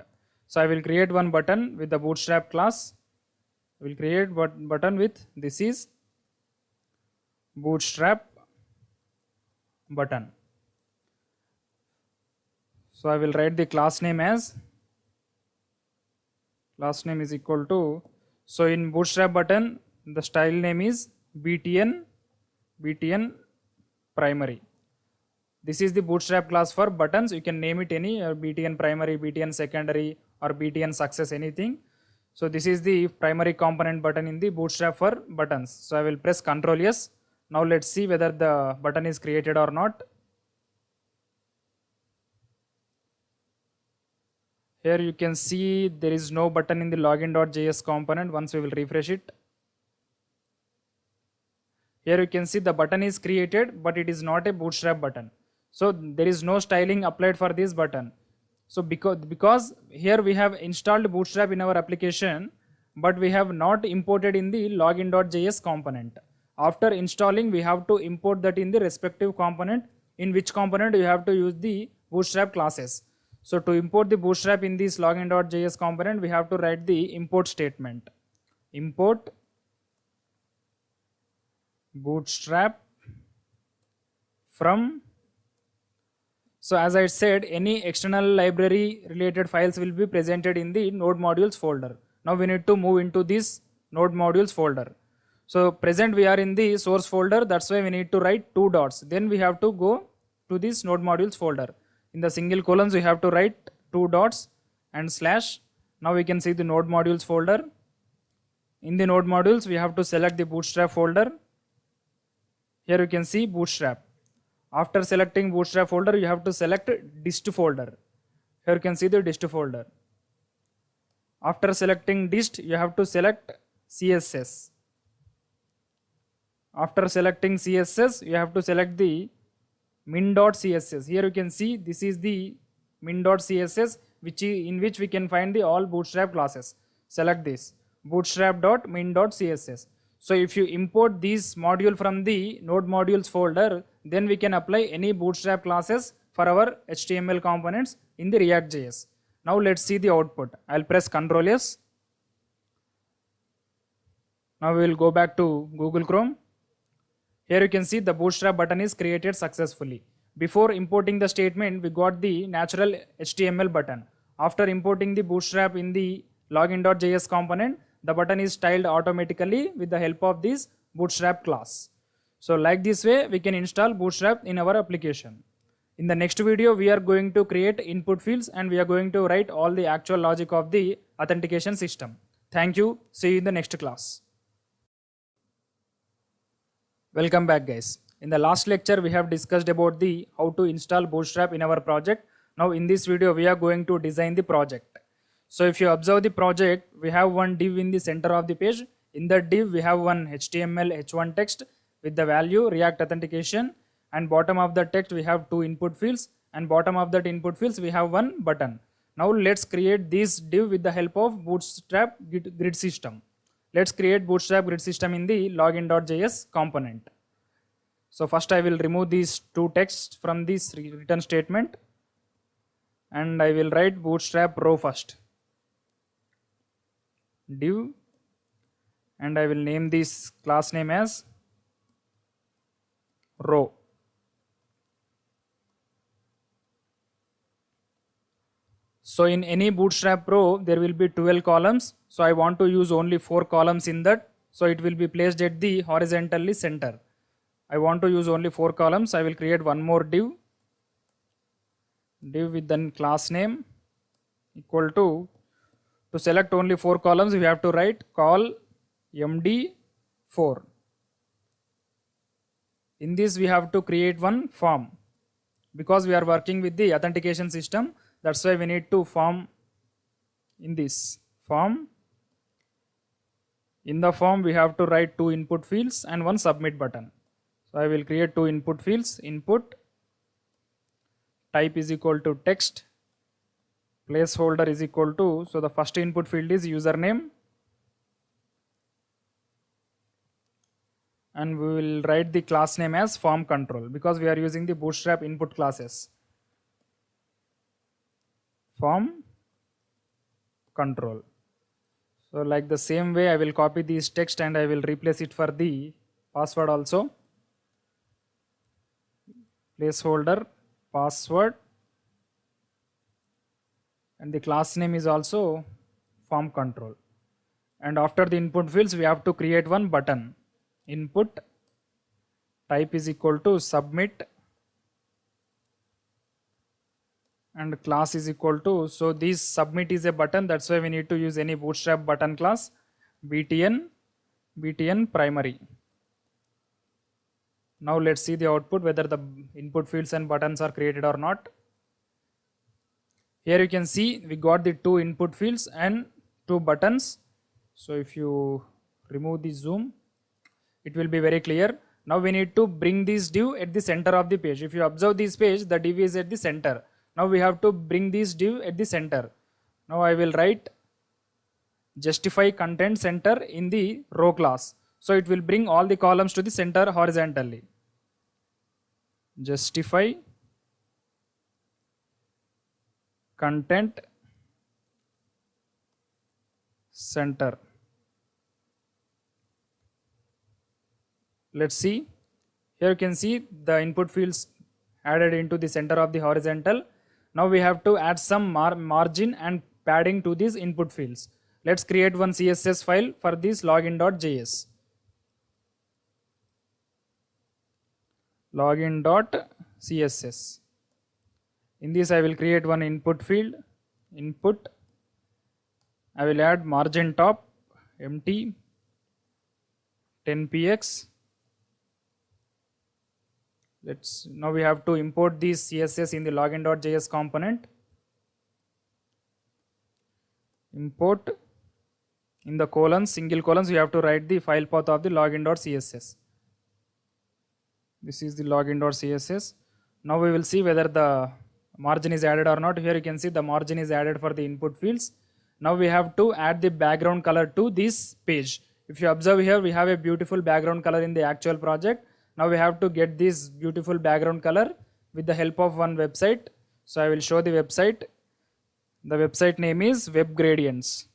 So I will create one button with the Bootstrap class. We will create button with this is Bootstrap button. So I will write the class name as is equal to, so in Bootstrap button the style name is btn primary. This is the Bootstrap class for buttons. You can name it any, btn primary, btn secondary, or btn success, anything. So this is the primary component button in the Bootstrap for buttons. So I will press Ctrl S. Now let's see whether the button is created or not. Here you can see there is no button in the login.js component. Once we will refresh it, here you can see the button is created, but it is not a Bootstrap button. So there is no styling applied for this button. So because here we have installed Bootstrap in our application, but we have not imported in the login.js component. After installing, we have to import that in the respective component, in which component you have to use the Bootstrap classes. So to import the Bootstrap in this login.js component, we have to write the import statement. Import Bootstrap from. So as I said, any external library related files will be presented in the node modules folder. Now we need to move into this node modules folder. So present we are in the source folder, that's why we need to write 2 dots. Then we have to go to this node modules folder. In the single colons we have to write 2 dots and slash. Now we can see the node modules folder. In the node modules we have to select the Bootstrap folder. Here you can see Bootstrap. After selecting Bootstrap folder, you have to select dist folder. Here you can see the dist folder. After selecting dist, you have to select CSS. After selecting CSS, you have to select the min.css. Here you can see this is the min.css, in which we can find the all Bootstrap classes. Select this bootstrap.min.css. So if you import this module from the node modules folder, then we can apply any Bootstrap classes for our HTML components in the React.js. Now let's see the output. I'll press Ctrl S. Now we will go back to Google Chrome. Here you can see the Bootstrap button is created successfully. Before importing the statement, we got the natural HTML button. After importing the Bootstrap in the login.js component, the button is styled automatically with the help of this Bootstrap class. So like this way, we can install Bootstrap in our application. In the next video, we are going to create input fields and we are going to write all the actual logic of the authentication system. Thank you. See you in the next class. Welcome back, guys. In the last lecture, we have discussed about the how to install Bootstrap in our project. Now in this video, we are going to design the project. So if you observe the project, we have one div in the center of the page. In that div, we have one HTML h1 text with the value React Authentication, and bottom of the text we have 2 input fields, and bottom of that input fields we have one button. Now let's create this div with the help of Bootstrap grid system. Let's create Bootstrap grid system in the login.js component. So first I will remove these 2 texts from this return statement, and I will write Bootstrap row first. Div, and I will name this class name as row. So in any Bootstrap row, there will be 12 columns. So I want to use only 4 columns in that. So it will be placed at the horizontally center. I want to use only 4 columns. I will create one more div with then class name equal to select only 4 columns, we have to write call md4. In this we have to create one form. Because we are working with the authentication system, that's why we need to form in this form. In the form we have to write 2 input fields and one submit button. So I will create 2 input fields. Input type is equal to text, placeholder is equal to, so the first input field is username and we will write the class name as form control because we are using the Bootstrap input classes. Form control. So like the same way I will copy this text and I will replace it for the password also. Placeholder password, and the class name is also form control. And after the input fields we have to create one button. Input type is equal to submit and class is equal to, so this submit is a button, that's why we need to use any Bootstrap button class, btn primary. Now let's see the output, whether the input fields and buttons are created or not. Here you can see we got the 2 input fields and 2 buttons. So if you remove the zoom, it will be very clear. Now we need to bring this div at the center of the page. If you observe this page, the div is at the center. Now we have to bring this div at the center. Now I will write justify content center in the row class. So it will bring all the columns to the center horizontally. Justify content center. Let's see. Here you can see the input fields added into the center of the horizontal. Now we have to add some margin and padding to these input fields. Let's create one CSS file for this login.js. Login.css. In this I will create one input field. Input. I will add margin top empty 10px. Now we have to import this CSS in the login.js component. Import in the colons, single colons, you have to write the file path of the login.css. This is the login.css. Now we will see whether the margin is added or not. Here you can see the margin is added for the input fields. Now we have to add the background color to this page. If you observe here, we have a beautiful background color in the actual project. Now we have to get this beautiful background color with the help of one website. So I will show the website. The website name is Web Gradients.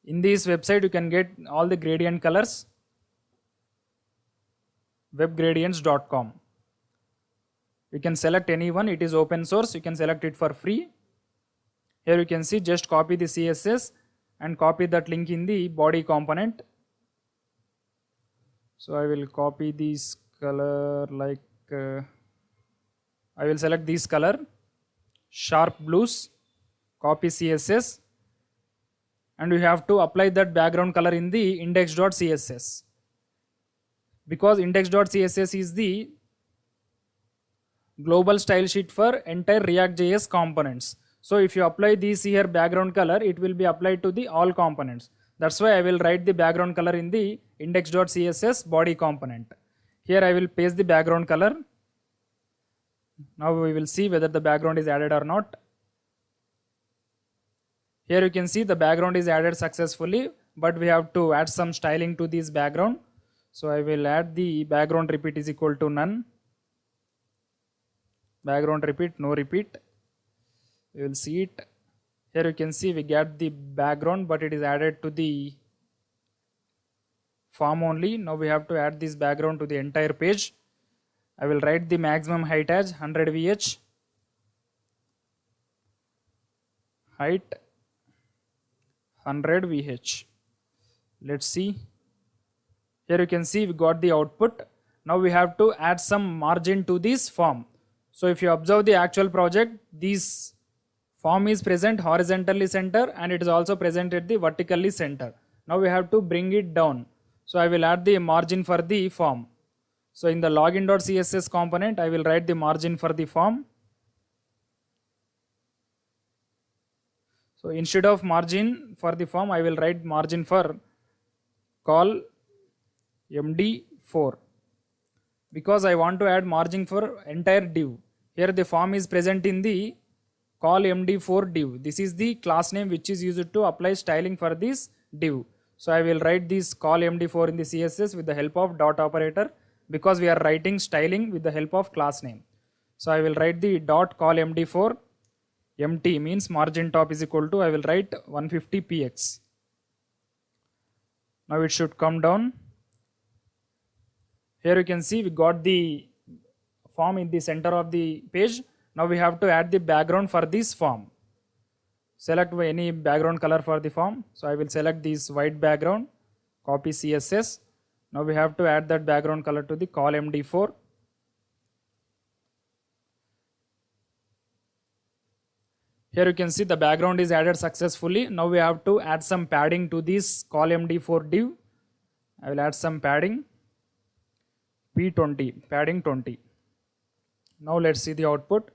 In this website you can get all the gradient colors. webgradients.com. You can select any one, it is open source, you can select it for free. Here you can see, just copy the CSS and copy that link in the body component. So I will copy this color like, I will select this color, sharp blues, copy CSS, and we have to apply that background color in the index.css. Because index.css is the global style sheet for entire React.js components. So if you apply this here background color, it will be applied to the all components. That's why I will write the background color in the index.css body component. Here I will paste the background color. Now we will see whether the background is added or not. Here you can see the background is added successfully, but we have to add some styling to this background. So I will add the background repeat is equal to none. Background repeat, no repeat. We will see it. Here you can see we get the background, but it is added to the form only. Now we have to add this background to the entire page. I will write the maximum height as 100 VH. Height 100 VH. Let's see. Here you can see we got the output. Now we have to add some margin to this form. So if you observe the actual project, this form is present horizontally center and it is also present at the vertically center. Now we have to bring it down. So I will add the margin for the form. So in the login.css component, I will write the margin for the form. So instead of margin for the form, I will write margin for call MD4. Because I want to add margin for entire div. Here the form is present in the call MD4 div. This is the class name which is used to apply styling for this div. So I will write this call MD4 in the CSS with the help of dot operator, because we are writing styling with the help of class name. So I will write the dot call MD4, MT means margin top is equal to, I will write 150 px. Now it should come down. Here you can see we got the form in the center of the page. Now we have to add the background for this form. Select any background color for the form. So I will select this white background, copy CSS. Now we have to add that background color to the call MD4. Here you can see the background is added successfully. Now we have to add some padding to this call MD4 div. I will add some padding, P20, padding 20. Now let's see the output.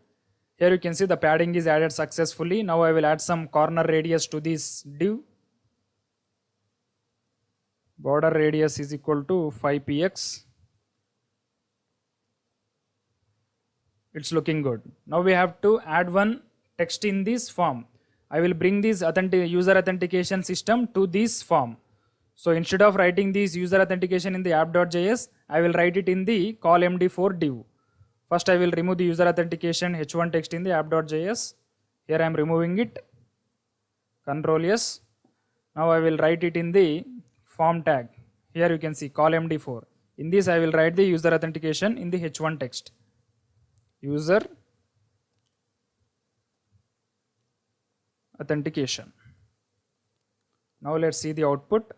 Here you can see the padding is added successfully. Now I will add some corner radius to this div. Border radius is equal to 5px. It's looking good. Now we have to add one text in this form. I will bring this user authentication system to this form. So instead of writing this user authentication in the app.js, I will write it in the call MD4 div. First I will remove the user authentication h1 text in the app.js. Here I am removing it. Ctrl S. Now I will write it in the form tag. Here you can see call MD4. In this I will write the user authentication in the h1 text. User authentication. Now let's see the output.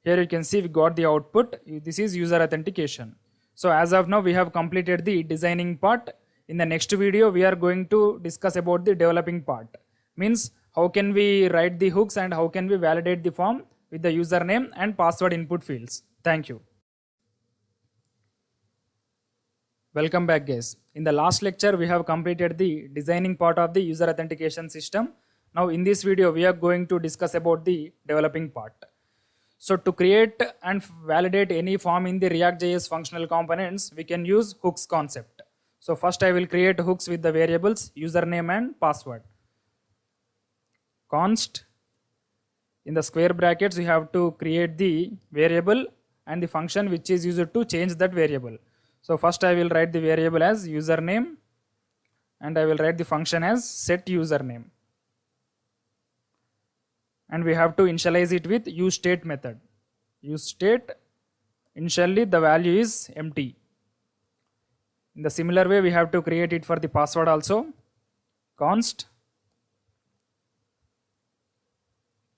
Here you can see we got the output. This is user authentication. So as of now we have completed the designing part. In the next video we are going to discuss about the developing part. Means how can we write the hooks and how can we validate the form with the username and password input fields. Thank you. Welcome back guys. In the last lecture we have completed the designing part of the user authentication system. Now in this video we are going to discuss about the developing part. So to create and validate any form in the React.js functional components, we can use hooks concept. So first I will create hooks with the variables username and password. Const, in the square brackets we have to create the variable and the function which is used to change that variable. So first I will write the variable as username and I will write the function as set username. And we have to initialize it with useState method. useState, initially the value is empty. In the similar way we have to create it for the password also. Const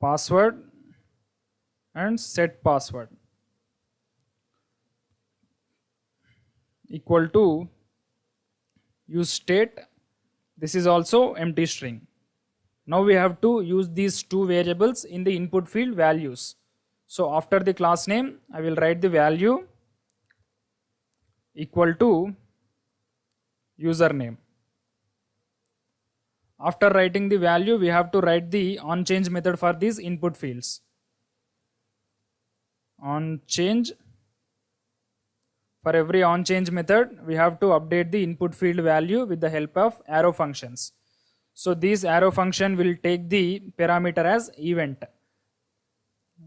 password and set password equal to useState. This is also empty string. Now we have to use these two variables in the input field values. So after the class name, I will write the value equal to username. After writing the value, we have to write the onChange method for these input fields. OnChange. For every onChange method, we have to update the input field value with the help of arrow functions. So this arrow function will take the parameter as event.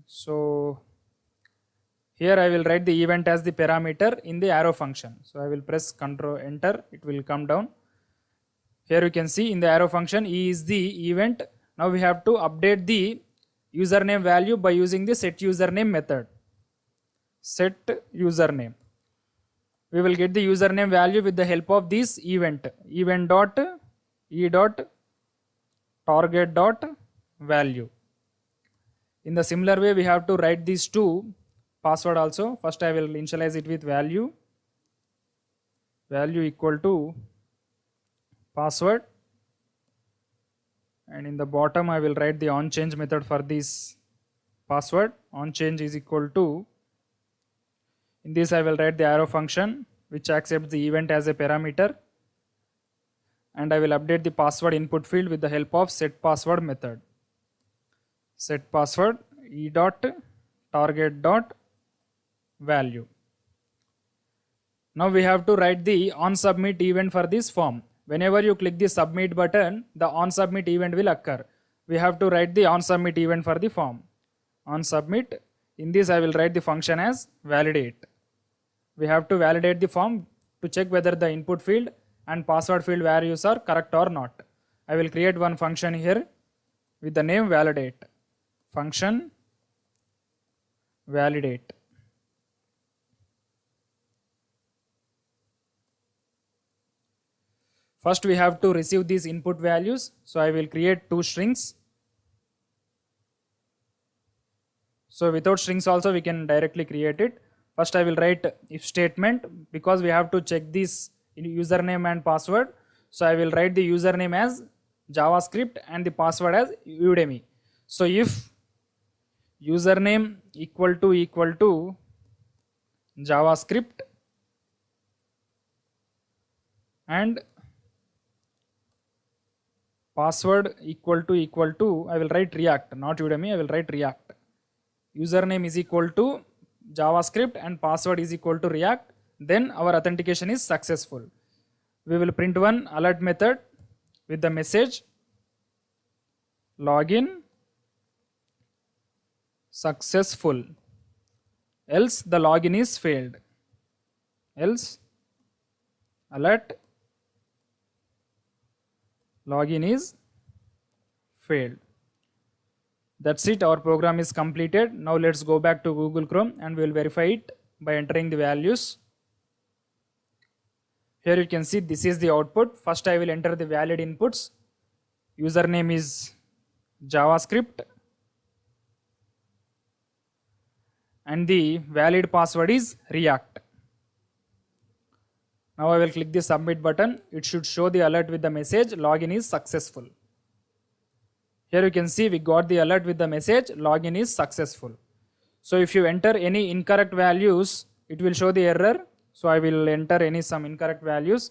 So here I will write the event as the parameter in the arrow function. So I will press Ctrl Enter, it will come down. Here you can see in the arrow function E is the event. Now we have to update the username value by using the set username method. Set username. We will get the username value with the help of this event. Event.e.target.value. In the similar way we have to write these two password also. First I will initialize it with value equal to password, and in the bottom I will write the onChange method for this password. OnChange is equal to, in this I will write the arrow function which accepts the event as a parameter, and I will update the password input field with the help of set password method. Set password e.target.value. Now we have to write the onSubmit event for this form. Whenever you click the submit button, the onSubmit event will occur. We have to write the onSubmit event for the form. OnSubmit In this I will write the function as validate. We have to validate the form to check whether the input field and password field values are correct or not. I will create one function here with the name validate. Function validate. First we have to receive these input values. So I will create two strings. So without strings also we can directly create it. First I will write if statement because we have to check this username and password. So I will write the username as JavaScript and the password as Udemy. So if username equal to JavaScript and password equal to I will write React, not Udemy, I will write React. Username is equal to JavaScript and password is equal to React, then our authentication is successful. We will print one alert method with the message login successful, else the login is failed, else alert login is failed. That's it, our program is completed. Now let's go back to Google Chrome and we will verify it by entering the values. Here you can see this is the output. First I will enter the valid inputs. Username is JavaScript and the valid password is React. Now I will click the submit button. It should show the alert with the message login is successful. Here you can see we got the alert with the message login is successful. So if you enter any incorrect values, it will show the error. So I will enter some incorrect values.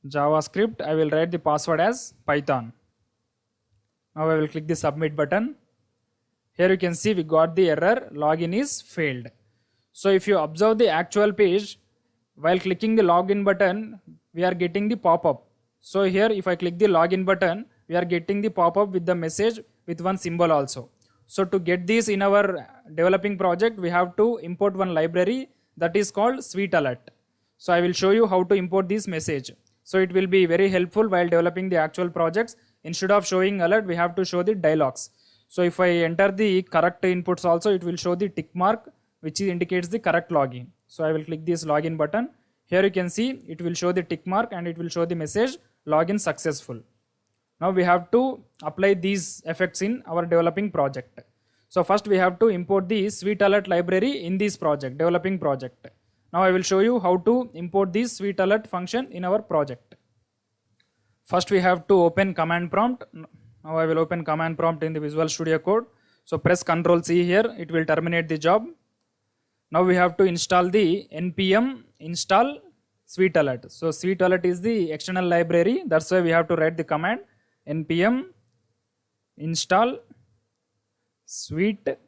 JavaScript, I will write the password as Python. Now I will click the submit button. Here you can see we got the error login is failed. So if you observe the actual page, while clicking the login button, we are getting the pop-up. So here if I click the login button, we are getting the pop-up with the message with one symbol also. So to get this in our developing project, we have to import one library that is called Sweet Alert. So I will show you how to import this message. So it will be very helpful while developing the actual projects. Instead of showing alert, we have to show the dialogues. So if I enter the correct inputs also, it will show the tick mark which indicates the correct login. So I will click this login button. Here you can see it will show the tick mark and it will show the message login successful. Now we have to apply these effects in our developing project. So first we have to import the Sweet Alert library in this project, developing project. Now I will show you how to import this Sweet Alert function in our project. First we have to open command prompt. Now I will open command prompt in the Visual Studio Code. So press Ctrl C here, it will terminate the job. Now we have to install the npm install Sweet Alert. So Sweet Alert is the external library. That's why we have to write the command npm install swet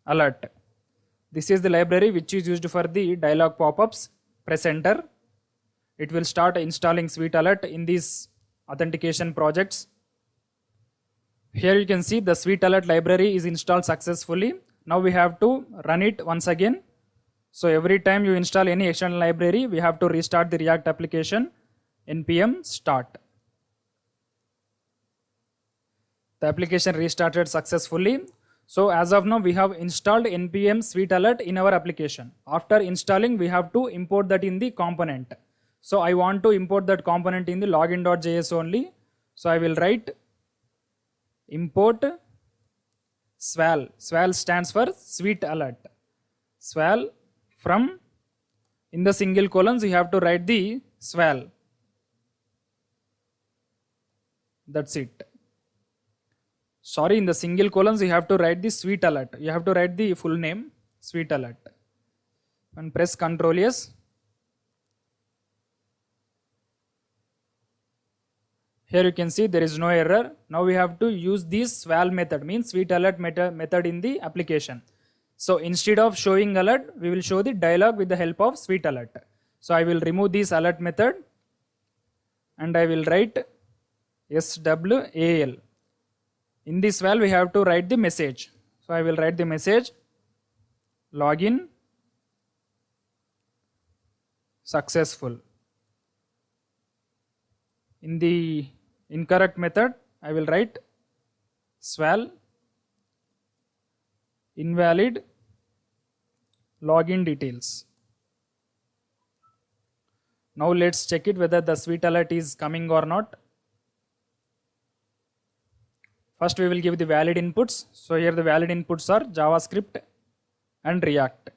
alert. This is the library which is used for the dialog pop-ups. Press enter. It will start installing Sweet Alert in these authentication projects. Here you can see the Sweet Alert library is installed successfully. Now we have to run it once again. So every time you install any external library, we have to restart the React application. npm start. The application restarted successfully. So as of now we have installed npm Sweet Alert in our application. After installing, we have to import that in the component. So I want to import that component in the login.js only. So I will write import sval. Sval stands for Sweet Alert. Sval from, in the single colons you have to write the sval. That's it. Sorry, in the single colons you have to write the Sweet Alert. You have to write the full name Sweet Alert and press Ctrl S. Here you can see there is no error. Now we have to use this sval method, means Sweet Alert method in the application. So instead of showing alert, we will show the dialog with the help of Sweet Alert. So I will remove this alert method and I will write SWAL. In this val we have to write the message. So I will write the message login successful. In the incorrect method I will write sval invalid login details. Now let's check it whether the sweet alert is coming or not. First we will give the valid inputs. So here the valid inputs are JavaScript and React.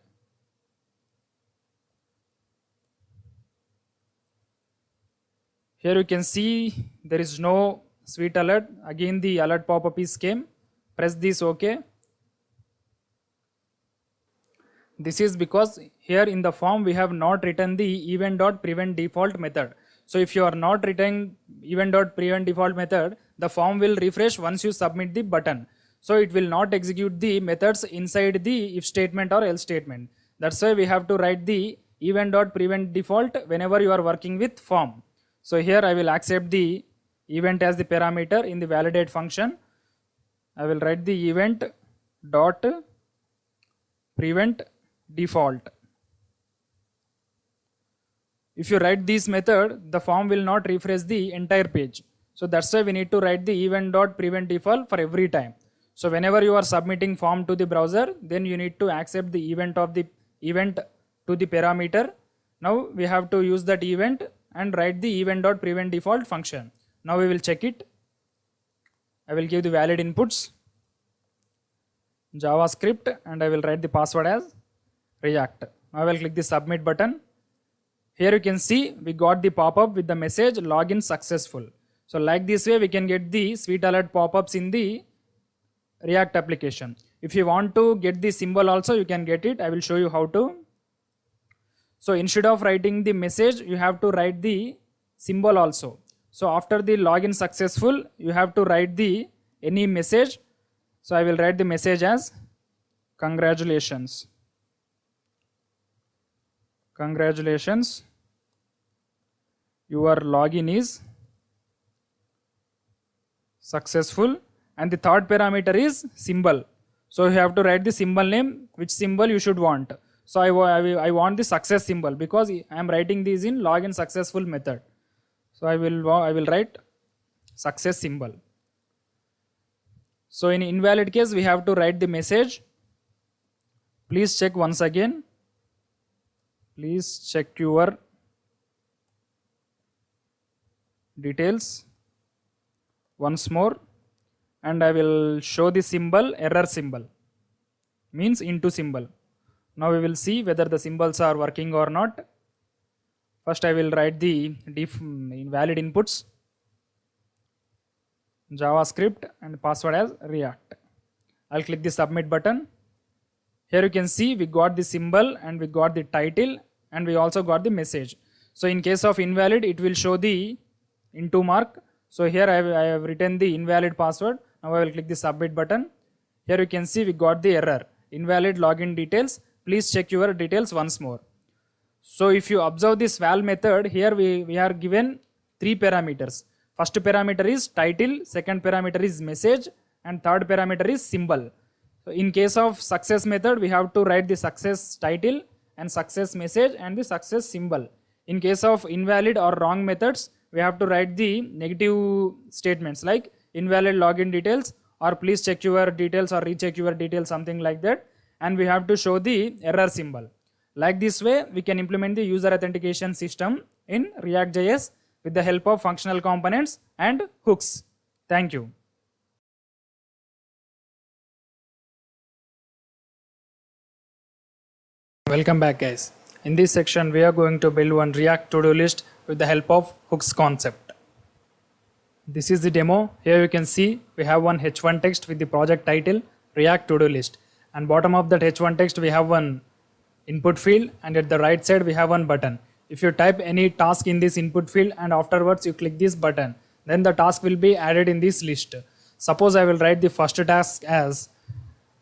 Here you can see there is no sweet alert. Again the alert pop-up is came. Press this OK. This is because here in the form we have not written the event.prevent default method. So if you are not writing event.prevent default method, the form will refresh once you submit the button. So it will not execute the methods inside the if statement or else statement. That's why we have to write the event.prevent default whenever you are working with form. So here I will accept the event as the parameter in the validate function. I will write the event.prevent default. If you write this method, the form will not refresh the entire page. So that's why we need to write the event.prevent default for every time. So whenever you are submitting form to the browser, then you need to accept the event of the event to the parameter. Now we have to use that event and write the event.prevent default function. Now we will check it. I will give the valid inputs JavaScript and I will write the password as React. Now I will click the submit button. Here you can see we got the pop-up with the message login successful. So like this way we can get the sweet alert pop-ups in the React application. If you want to get the symbol also, you can get it. I will show you how to. So instead of writing the message, you have to write the symbol also. So after the login successful, you have to write the any message. So I will write the message as congratulations. Congratulations, your login is successful, and the third parameter is symbol. So you have to write the symbol name, which symbol you should want. So I want the success symbol because I am writing these in login successful method. So I will write success symbol. So in invalid case we have to write the message. Please check once again. Please check your details once more, and I will show the symbol error symbol, means into symbol. Now we will see whether the symbols are working or not. First I will write the invalid inputs JavaScript and password as React. I'll click the submit button. Here you can see we got the symbol and we got the title and we also got the message. So in case of invalid, it will show the into mark. So here I have written the invalid password. Now I will click the submit button. Here you can see we got the error, invalid login details. Please check your details once more. So if you observe this val method, here we are given 3 parameters. First parameter is title, second parameter is message, and third parameter is symbol. So in case of success method, we have to write the success title and success message and the success symbol. In case of invalid or wrong methods, we have to write the negative statements like invalid login details or please check your details or recheck your details, something like that. And we have to show the error symbol. Like this way, we can implement the user authentication system in React.js with the help of functional components and hooks. Thank you. Welcome back, guys. In this section, we are going to build one React to-do list with the help of hooks concept. This is the demo. Here you can see we have one h1 text with the project title React to-do list, and bottom of that h1 text we have one input field, and at the right side we have one button. If you type any task in this input field and afterwards you click this button, then the task will be added in this list. Suppose I will write the first task as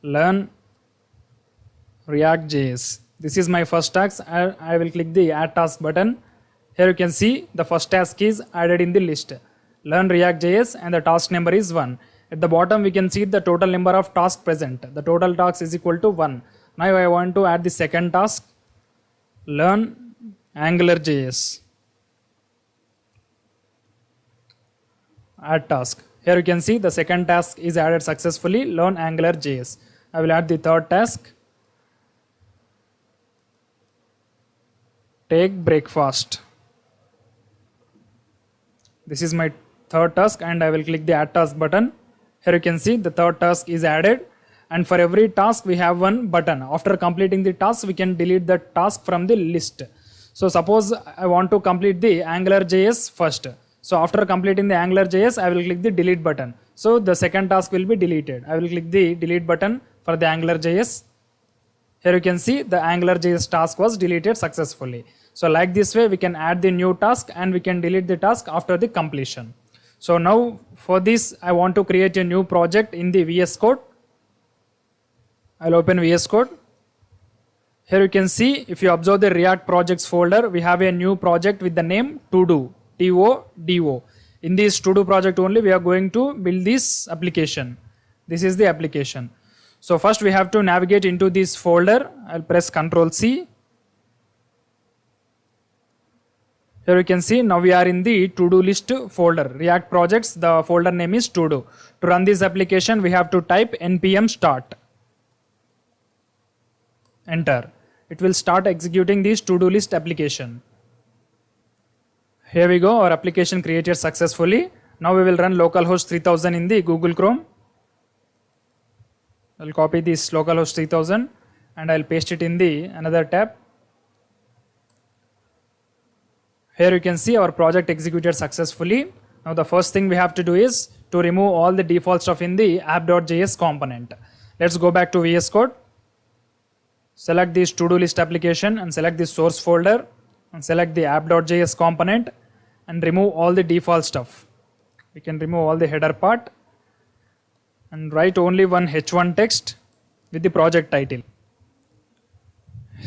learn React.js. This is my first task. I will click the add task button. Here you can see the first task is added in the list. Learn React.js and the task number is 1. At the bottom we can see the total number of tasks present. The total tasks is equal to 1. Now I want to add the second task, learn AngularJS. Add task. Here you can see the second task is added successfully, learn AngularJS. I will add the third task, take breakfast. This is my third task and I will click the add task button. Here you can see the third task is added, and for every task we have one button. After completing the task we can delete the task from the list. So suppose I want to complete the AngularJS first. So after completing the AngularJS I will click the delete button. So the second task will be deleted. I will click the delete button for the AngularJS. Here you can see the AngularJS task was deleted successfully. So like this way we can add the new task and we can delete the task after the completion. So now for this I want to create a new project in the VS Code. I'll open VS Code. Here you can see, if you observe the React projects folder, we have a new project with the name To-Do, T-O-D-O. In this To-Do project only we are going to build this application. This is the application. So first we have to navigate into this folder. I'll press Ctrl C. Here you can see now we are in the to-do list folder. React projects, the folder name is to-do. To run this application we have to type npm start. Enter. It will start executing this to-do list application. Here we go, our application created successfully. Now we will run localhost 3000 in the Google Chrome. I'll copy this localhost 3000 and I'll paste it in the another tab. Here you can see our project executed successfully. Now the first thing we have to do is to remove all the default stuff in the app.js component. Let's go back to VS Code. Select this to-do list application and select the source folder and select the app.js component and remove all the default stuff. We can remove all the header part and write only one h1 text with the project title.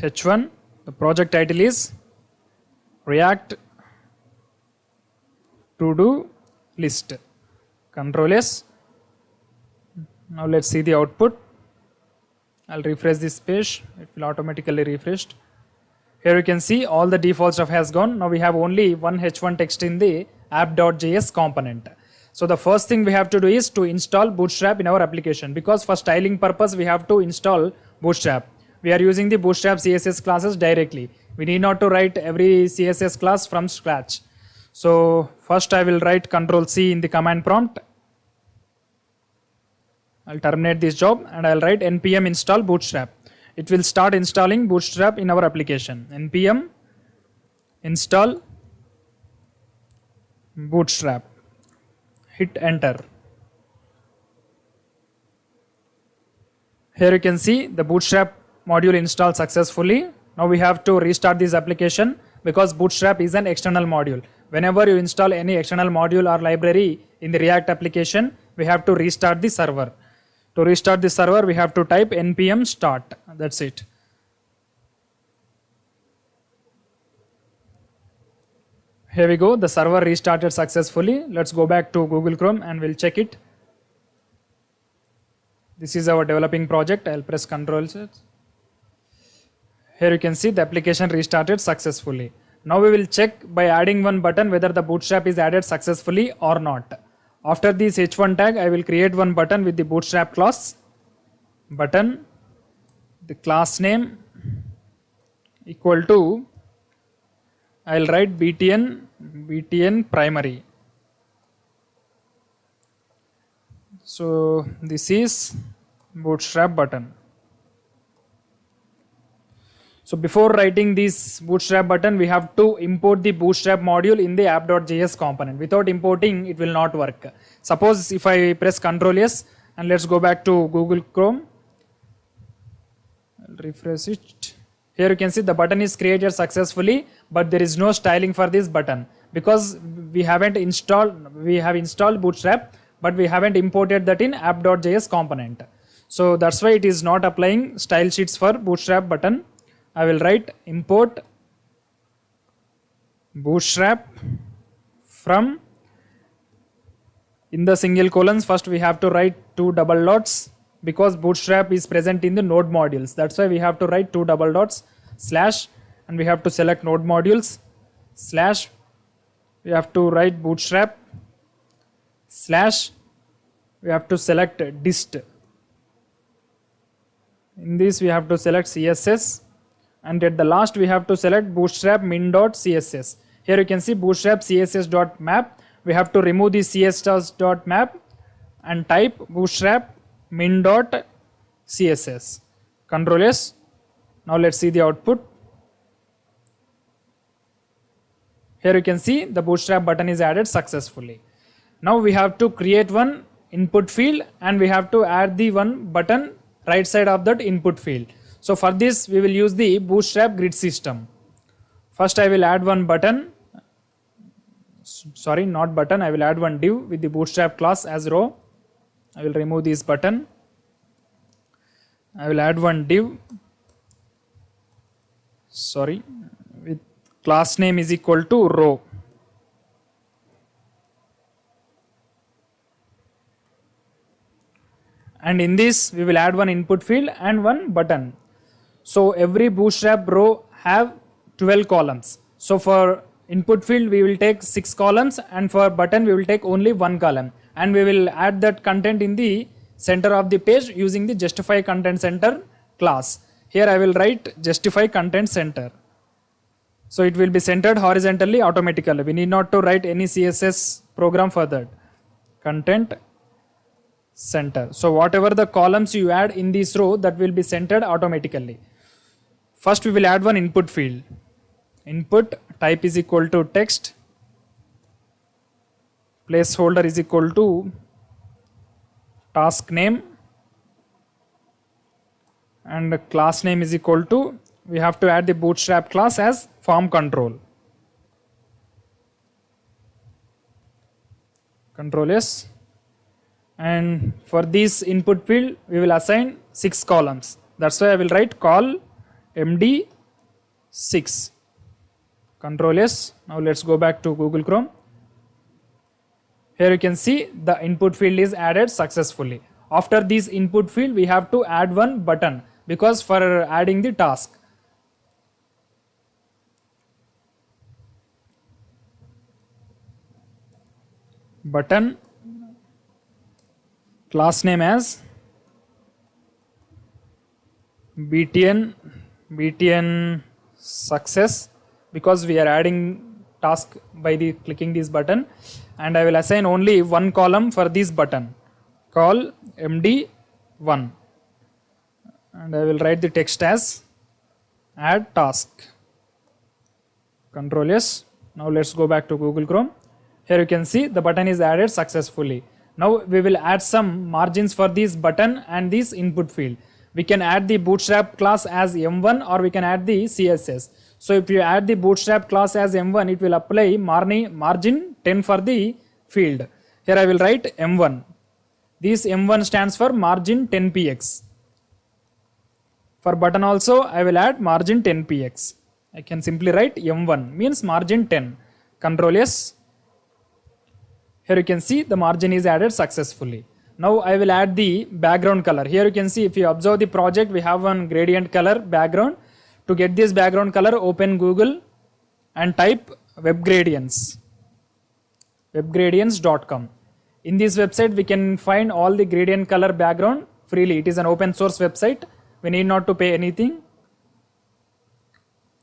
h1, the project title is React to-do list. Ctrl S. Now let's see the output. I'll refresh this page. It will automatically refresh. Here you can see all the default stuff has gone. Now we have only one h1 text in the app.js component. So the first thing we have to do is to install Bootstrap in our application, because for styling purpose we have to install Bootstrap. We are using the Bootstrap CSS classes directly. We need not to write every CSS class from scratch. So first I will write Ctrl C in the command prompt. I'll terminate this job and I'll write npm install bootstrap. It will start installing Bootstrap in our application. npm install bootstrap. Hit enter. Here you can see the Bootstrap module installed successfully. Now we have to restart this application because Bootstrap is an external module. Whenever you install any external module or library in the React application, we have to restart the server. To restart the server, we have to type npm start. That's it. Here we go. The server restarted successfully. Let's go back to Google Chrome and we'll check it. This is our developing project. I'll press Ctrl C. Here you can see the application restarted successfully. Now we will check by adding one button whether the Bootstrap is added successfully or not. After this h1 tag, I will create one button with the Bootstrap class. Button, the class name equal to, I'll write btn primary. So this is Bootstrap button. So before writing this Bootstrap button, we have to import the Bootstrap module in the app.js component. Without importing, it will not work. Suppose if I press Ctrl S and let's go back to Google Chrome. I'll refresh it. Here you can see the button is created successfully, but there is no styling for this button because we have installed Bootstrap, but we haven't imported that in app.js component. So that's why it is not applying style sheets for Bootstrap button. I will write import Bootstrap from In the single colons, first we have to write two double dots because Bootstrap is present in the node modules. That's why we have to write two double dots slash, and we have to select node modules slash. We have to write Bootstrap slash. We have to select dist. In this we have to select CSS, and at the last we have to select bootstrap min.css. Here you can see bootstrap css.map. We have to remove the css.map and type bootstrap min.css. Control S. Now let's see the output. Here you can see the bootstrap button is added successfully. Now we have to create one input field, and we have to add the one button right side of that input field. So for this we will use the bootstrap grid system. First I will add one button, sorry, not button, I will add one div with the bootstrap class as row. I will remove this button. I will add one div, sorry, with class name is equal to row. And in this we will add one input field and one button. So every bootstrap row have 12 columns. So for input field we will take 6 columns, and for button we will take only 1 column, and we will add that content in the center of the page using the justify content center class. Here I will write justify content center. So it will be centered horizontally automatically. We need not to write any CSS program for that. Content center. So whatever the columns you add in this row, that will be centered automatically. First we will add one input field. Input type is equal to text. Placeholder is equal to task name, and the class name is equal to, we have to add the bootstrap class as form control. Control S. And for this input field we will assign 6 columns. That's why I will write call md6. Control S. Now let's go back to Google Chrome. Here you can see the input field is added successfully. After this input field we have to add one button, because for adding the task. Button, class name as btn success, because we are adding task by the clicking this button, and I will assign only one column for this button, call md1, and I will write the text as add task. Control S. Now let's go back to Google Chrome. Here you can see the button is added successfully. Now we will add some margins for this button and this input field. We can add the bootstrap class as m1, or we can add the CSS. So if you add the bootstrap class as m1, it will apply margin 10 for the field. Here I will write m1. This m1 stands for margin 10px. For button also I will add margin 10px. I can simply write m1 means margin 10. Control S. Here you can see the margin is added successfully. Now I will add the background color. Here you can see, if you observe the project, we have one gradient color background. To get this background color, open Google and type webgradients.com. In this website we can find all the gradient color background freely. It is an open source website. We need not to pay anything.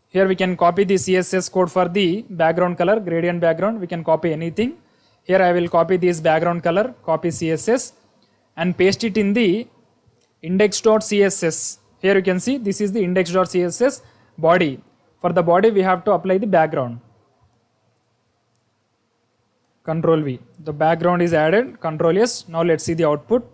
Here we can copy the CSS code for the background color, gradient background. We can copy anything. Here I will copy this background color, copy CSS and paste it in the index.css. Here you can see this is the index.css body. For the body we have to apply the background. Control V. The background is added. Control S. Now let's see the output.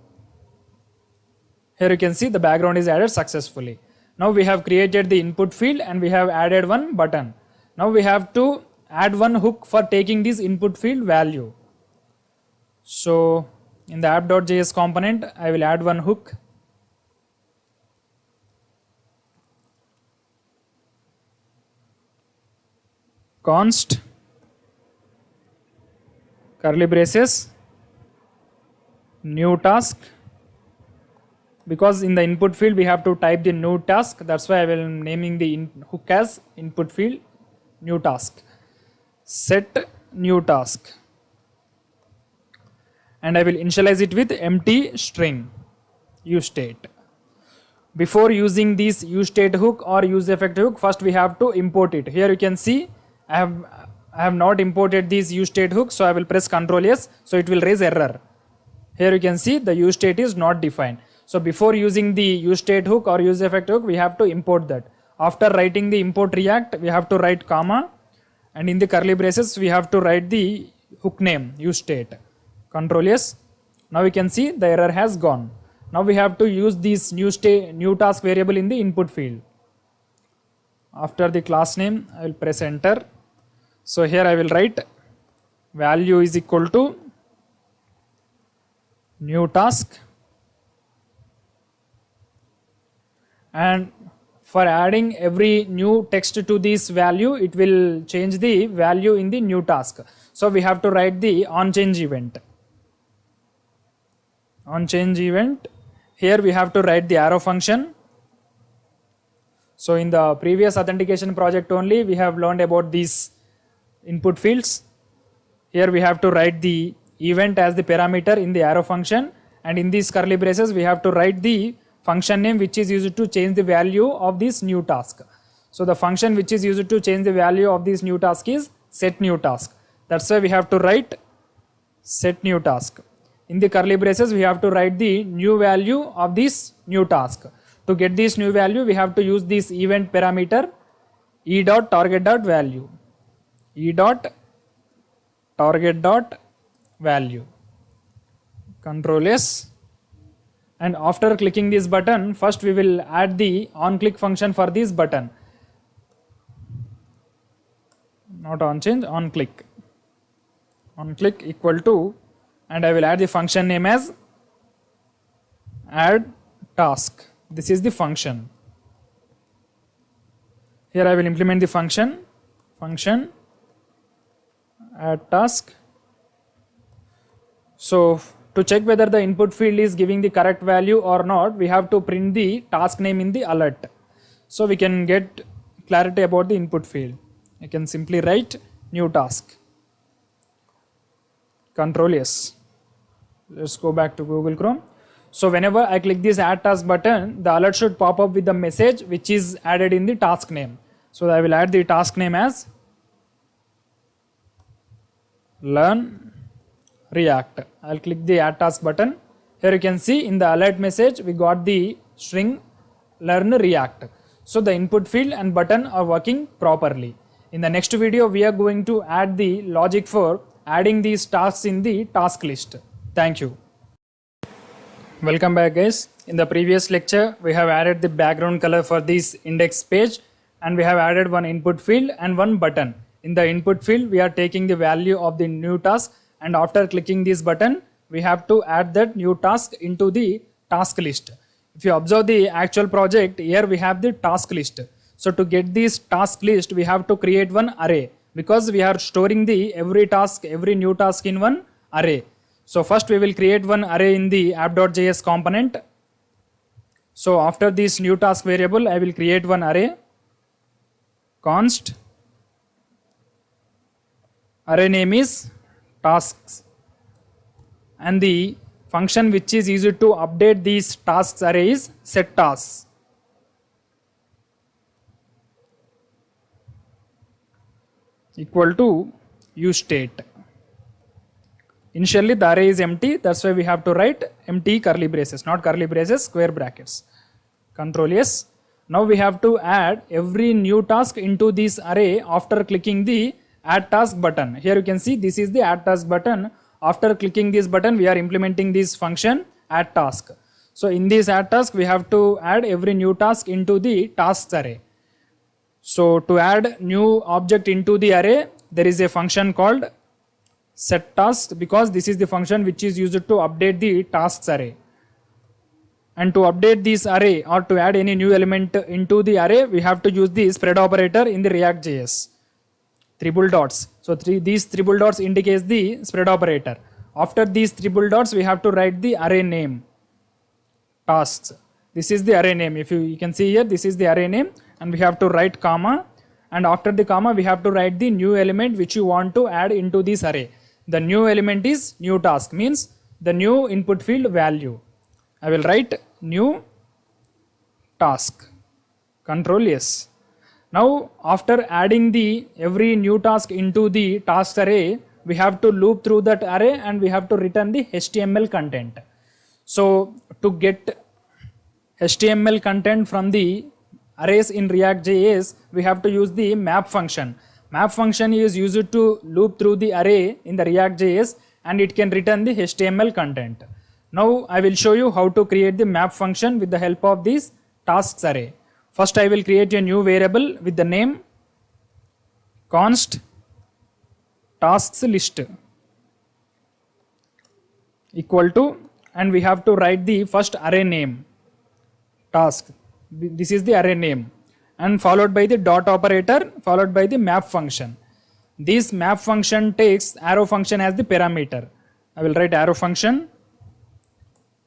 Here you can see the background is added successfully. Now we have created the input field and we have added one button. Now we have to add one hook for taking this input field value. So in the app.js component I will add one hook. Const curly braces new task, because in the input field we have to type the new task. That's why I will naming the hook as input field new task. Set new task, and I will initialize it with empty string useState. Before using this useState hook or useEffect hook, first we have to import it. Here you can see I have not imported this useState hook, so I will press Ctrl S, so it will raise error. Here you can see the useState is not defined. So before using the useState hook or useEffect hook, we have to import that. After writing the import React, we have to write comma, and in the curly braces we have to write the hook name useState. Ctrl S. Now you can see the error has gone. Now we have to use this new task variable in the input field. After the class name, I will press enter. So here I will write value is equal to new task, and for adding every new text to this value, it will change the value in the new task. So we have to write the onChange event. OnChange event. Here we have to write the arrow function. So in the previous authentication project only, we have learned about these input fields. Here we have to write the event as the parameter in the arrow function, and in these curly braces we have to write the function name which is used to change the value of this new task. So the function which is used to change the value of this new task is set new task. That's why we have to write set new task. In the curly braces we have to write the new value of this new task. To get this new value, we have to use this event parameter e.target.value. e.target.value. Ctrl S. And after clicking this button, first we will add the onClick function for this button. Not onChange, onClick. OnClick equal to, and I will add the function name as add task. This is the function. Here I will implement the function add task. So to check whether the input field is giving the correct value or not, we have to print the task name in the alert. So we can get clarity about the input field. I can simply write new task. Ctrl S. Let's go back to Google Chrome. So whenever I click this add task button, the alert should pop up with the message which is added in the task name. So I will add the task name as learn React. I'll click the add task button. Here you can see in the alert message we got the string learn React. So the input field and button are working properly. In the next video we are going to add the logic for adding these tasks in the task list. Thank you. Welcome back guys. In the previous lecture we have added the background color for this index page, and we have added one input field and one button. In the input field we are taking the value of the new task, and after clicking this button we have to add that new task into the task list. If you observe the actual project, here we have the task list. So to get this task list we have to create one array, because we are storing the every new task in one array. So first we will create one array in the app.js component. So after this new task variable I will create one array, const array name is tasks, and the function which is used to update these tasks array is set tasks. Equal to useState. Initially the array is empty, that's why we have to write empty curly braces, not curly braces, square brackets. Ctrl S. Now we have to add every new task into this array after clicking the add task button. Here you can see this is the add task button. After clicking this button we are implementing this function add task. So in this add task we have to add every new task into the tasks array. So to add new object into the array, there is a function called set task, because this is the function which is used to update the tasks array. And to update this array or to add any new element into the array, we have to use the spread operator in the React.js. Triple dots. So these triple dots indicates the spread operator. After these triple dots, we have to write the array name, tasks. This is the array name. If you can see here, this is the array name, and we have to write comma, and after the comma, we have to write the new element which you want to add into this array. The new element is new task, means the new input field value. I will write new task, Control S. Now after adding the every new task into the task array, we have to loop through that array and we have to return the HTML content. So to get HTML content from the arrays in React.js, we have to use the map function. Map function is used to loop through the array in the React.js and it can return the HTML content. Now I will show you how to create the map function with the help of this tasks array. First I will create a new variable with the name const tasks list equal to, and we have to write the first array name task. This is the array name, and followed by the dot operator, followed by the map function. This map function takes arrow function as the parameter. I will write arrow function.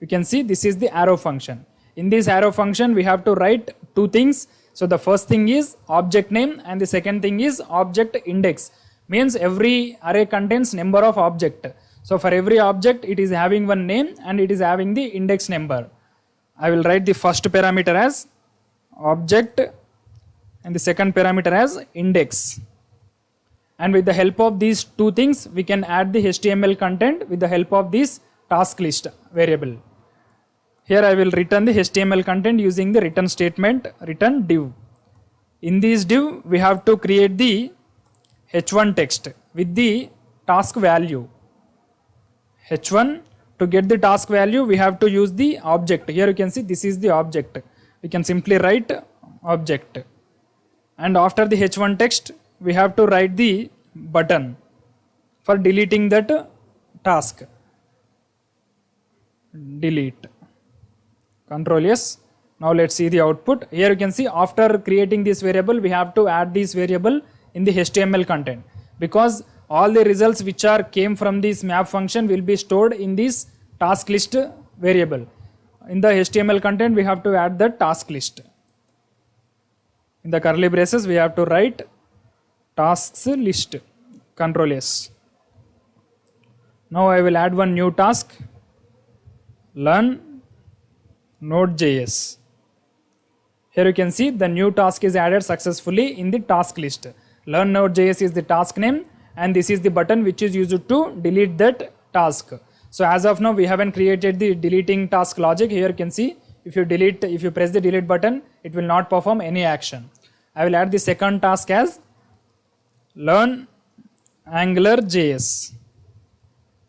You can see this is the arrow function. In this arrow function, we have to write two things. So the first thing is object name and the second thing is object index. Means every array contains number of object. So for every object, it is having one name and it is having the index number. I will write the first parameter as object and the second parameter as index. And with the help of these two things, we can add the HTML content with the help of this task list variable. Here I will return the HTML content using the return statement, return div. In this div, we have to create the h1 text with the task value. h1, to get the task value, we have to use the object. Here you can see this is the object. We can simply write object. And after the h1 text, we have to write the button for deleting that task. Delete. Control S. Now let's see the output. Here you can see after creating this variable, we have to add this variable in the HTML content, because all the results which came from this map function will be stored in this task list variable. In the HTML content, we have to add the task list. In the curly braces, we have to write tasks list. Control S. Now I will add one new task. Learn Node.js. Here you can see the new task is added successfully in the task list. Learn Node.js is the task name and this is the button which is used to delete that task. So as of now, we haven't created the deleting task logic. Here you can see if you press the delete button, it will not perform any action. I will add the second task as learn Angular.js.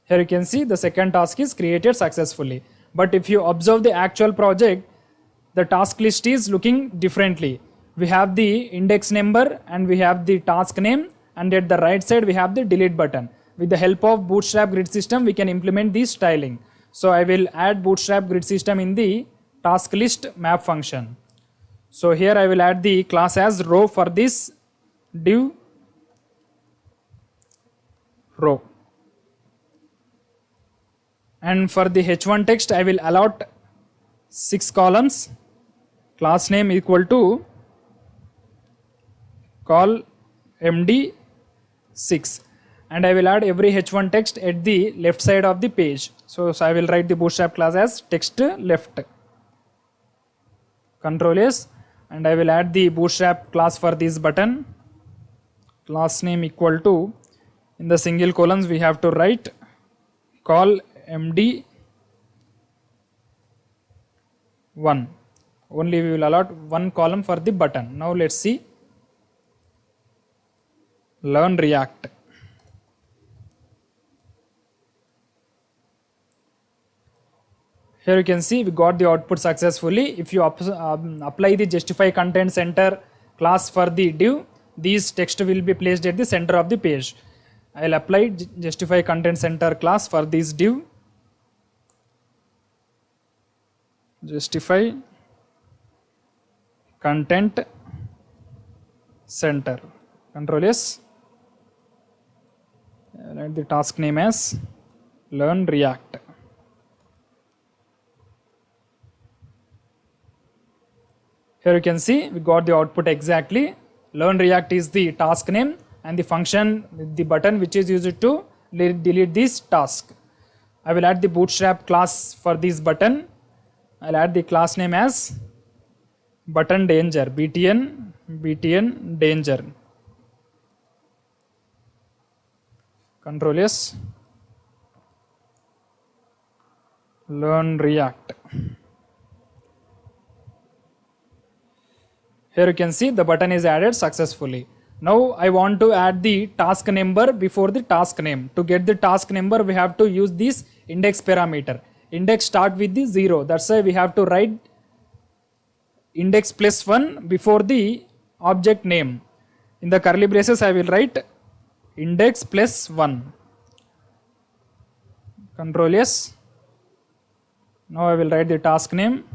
Here you can see the second task is created successfully. But if you observe the actual project, the task list is looking differently. We have the index number and we have the task name, and at the right side we have the delete button. With the help of Bootstrap grid system, we can implement this styling. So I will add Bootstrap grid system in the task list map function. So here I will add the class as row for this div row. And for the h1 text, I will allot 6 columns. Class name equal to call md6, and I will add every h1 text at the left side of the page. So I will write the Bootstrap class as text left. Control S, and I will add the Bootstrap class for this button. Class name equal to, in the single columns we have to write call md1. Only we will allot one column for the button. Now let's see. Learn React. Here you can see we got the output successfully. If you apply the justify content center class for the div, these text will be placed at the center of the page. I will apply justify content center class for this div. Justify content center. Control S. I will add the task name as learn React. Here you can see we got the output exactly. Learn React is the task name and the function, the button which is used to delete this task. I will add the bootstrap class for this button. I'll add the class name as button danger, btn danger. Control S. Learn React. Here you can see the button is added successfully. Now I want to add the task number before the task name. To get the task number, we have to use this index parameter. Index start with the 0. That's why we have to write index plus 1 before the object name. In the curly braces, I will write index plus 1. Control S. Now I will write the task name.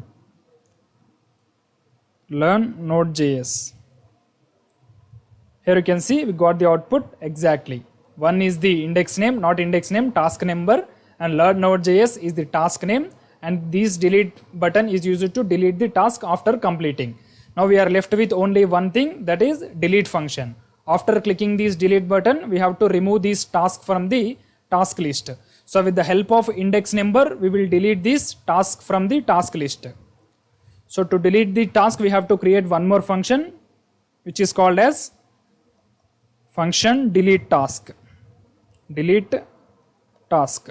Learn Node.js. Here you can see we got the output exactly. One is the index name, not index name, task number, and learn Node.js is the task name, and this delete button is used to delete the task after completing. Now we are left with only one thing, that is delete function. After clicking this delete button, we have to remove this task from the task list. So with the help of index number, we will delete this task from the task list. So to delete the task, we have to create one more function which is called as function delete task. Delete task.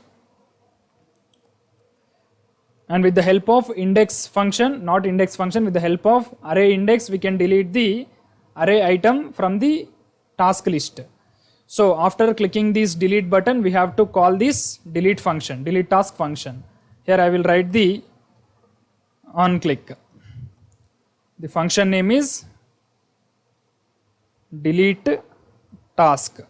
And with the help of index function, not index function, with the help of array index, we can delete the array item from the task list. So after clicking this delete button, we have to call this delete function, delete task function. Here I will write the on click. The function name is delete task.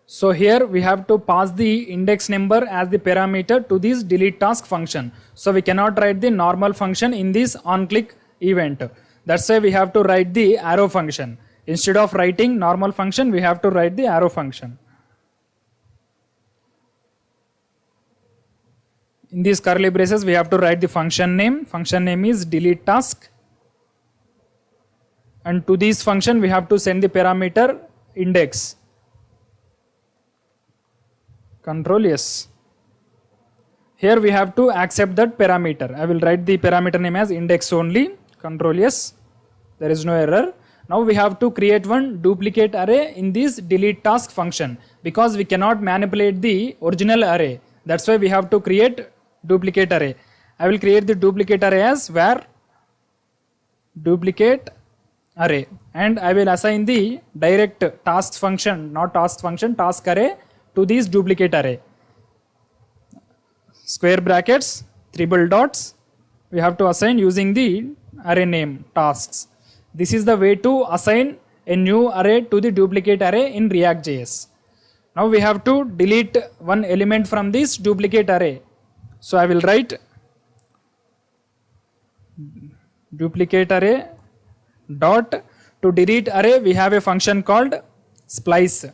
So here we have to pass the index number as the parameter to this delete task function. So we cannot write the normal function in this on click event. That's why we have to write the arrow function. Instead of writing normal function, we have to write the arrow function. In these curly braces, we have to write the function name. Function name is delete task. And to this function, we have to send the parameter index. Control S. Here we have to accept that parameter. I will write the parameter name as index only. Control S. There is no error. Now we have to create one duplicate array in this delete task function, because we cannot manipulate the original array. That's why we have to create duplicate array. I will create the duplicate array as var duplicate array, and I will assign the direct task function, not task function, task array to this duplicate array. Square brackets, triple dots, we have to assign using the array name tasks. This is the way to assign a new array to the duplicate array in React.js. Now we have to delete one element from this duplicate array. So I will write duplicate array dot, to delete array we have a function called splice.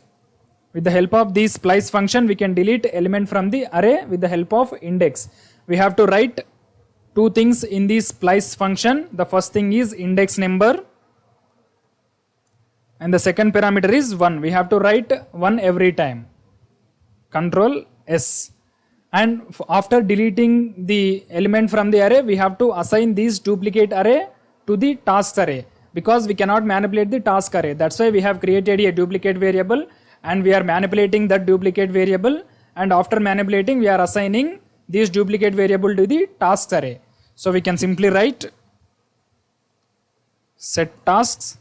With the help of this splice function, we can delete element from the array with the help of index. We have to write two things in this splice function. The first thing is index number, and the second parameter is 1. We have to write 1 every time. Control S. And after deleting the element from the array, we have to assign this duplicate array to the tasks array, because we cannot manipulate the task array. That's why we have created a duplicate variable, and we are manipulating that duplicate variable, and after manipulating, we are assigning this duplicate variable to the tasks array. So we can simply write set tasks.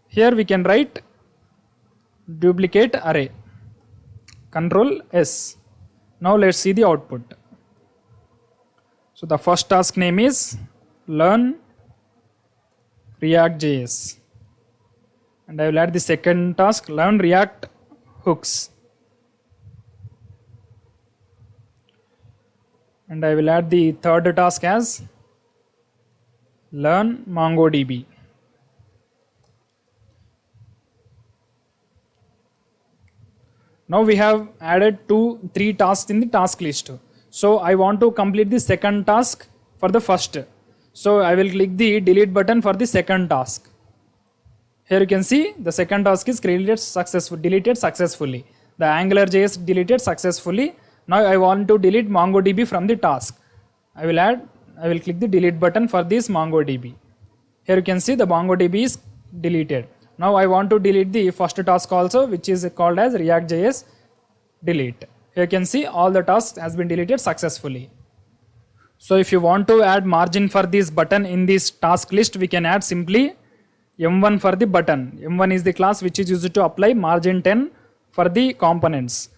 Here we can write duplicate array. Control S. Now let's see the output. So the first task name is learn React.js, and I will add the second task, learn React hooks, and I will add the third task as learn MongoDB. Now we have added 3 tasks in the task list. So I want to complete the second task for the first. So I will click the delete button for the second task. Here you can see the second task is deleted successfully. The AngularJS deleted successfully. Now I want to delete MongoDB from the task. I will click the delete button for this MongoDB. Here you can see the MongoDB is deleted. Now I want to delete the first task also, which is called as React.js delete. Here you can see all the tasks has been deleted successfully. So if you want to add margin for this button in this task list, we can add simply M1 for the button. M1 is the class which is used to apply margin 10 for the components.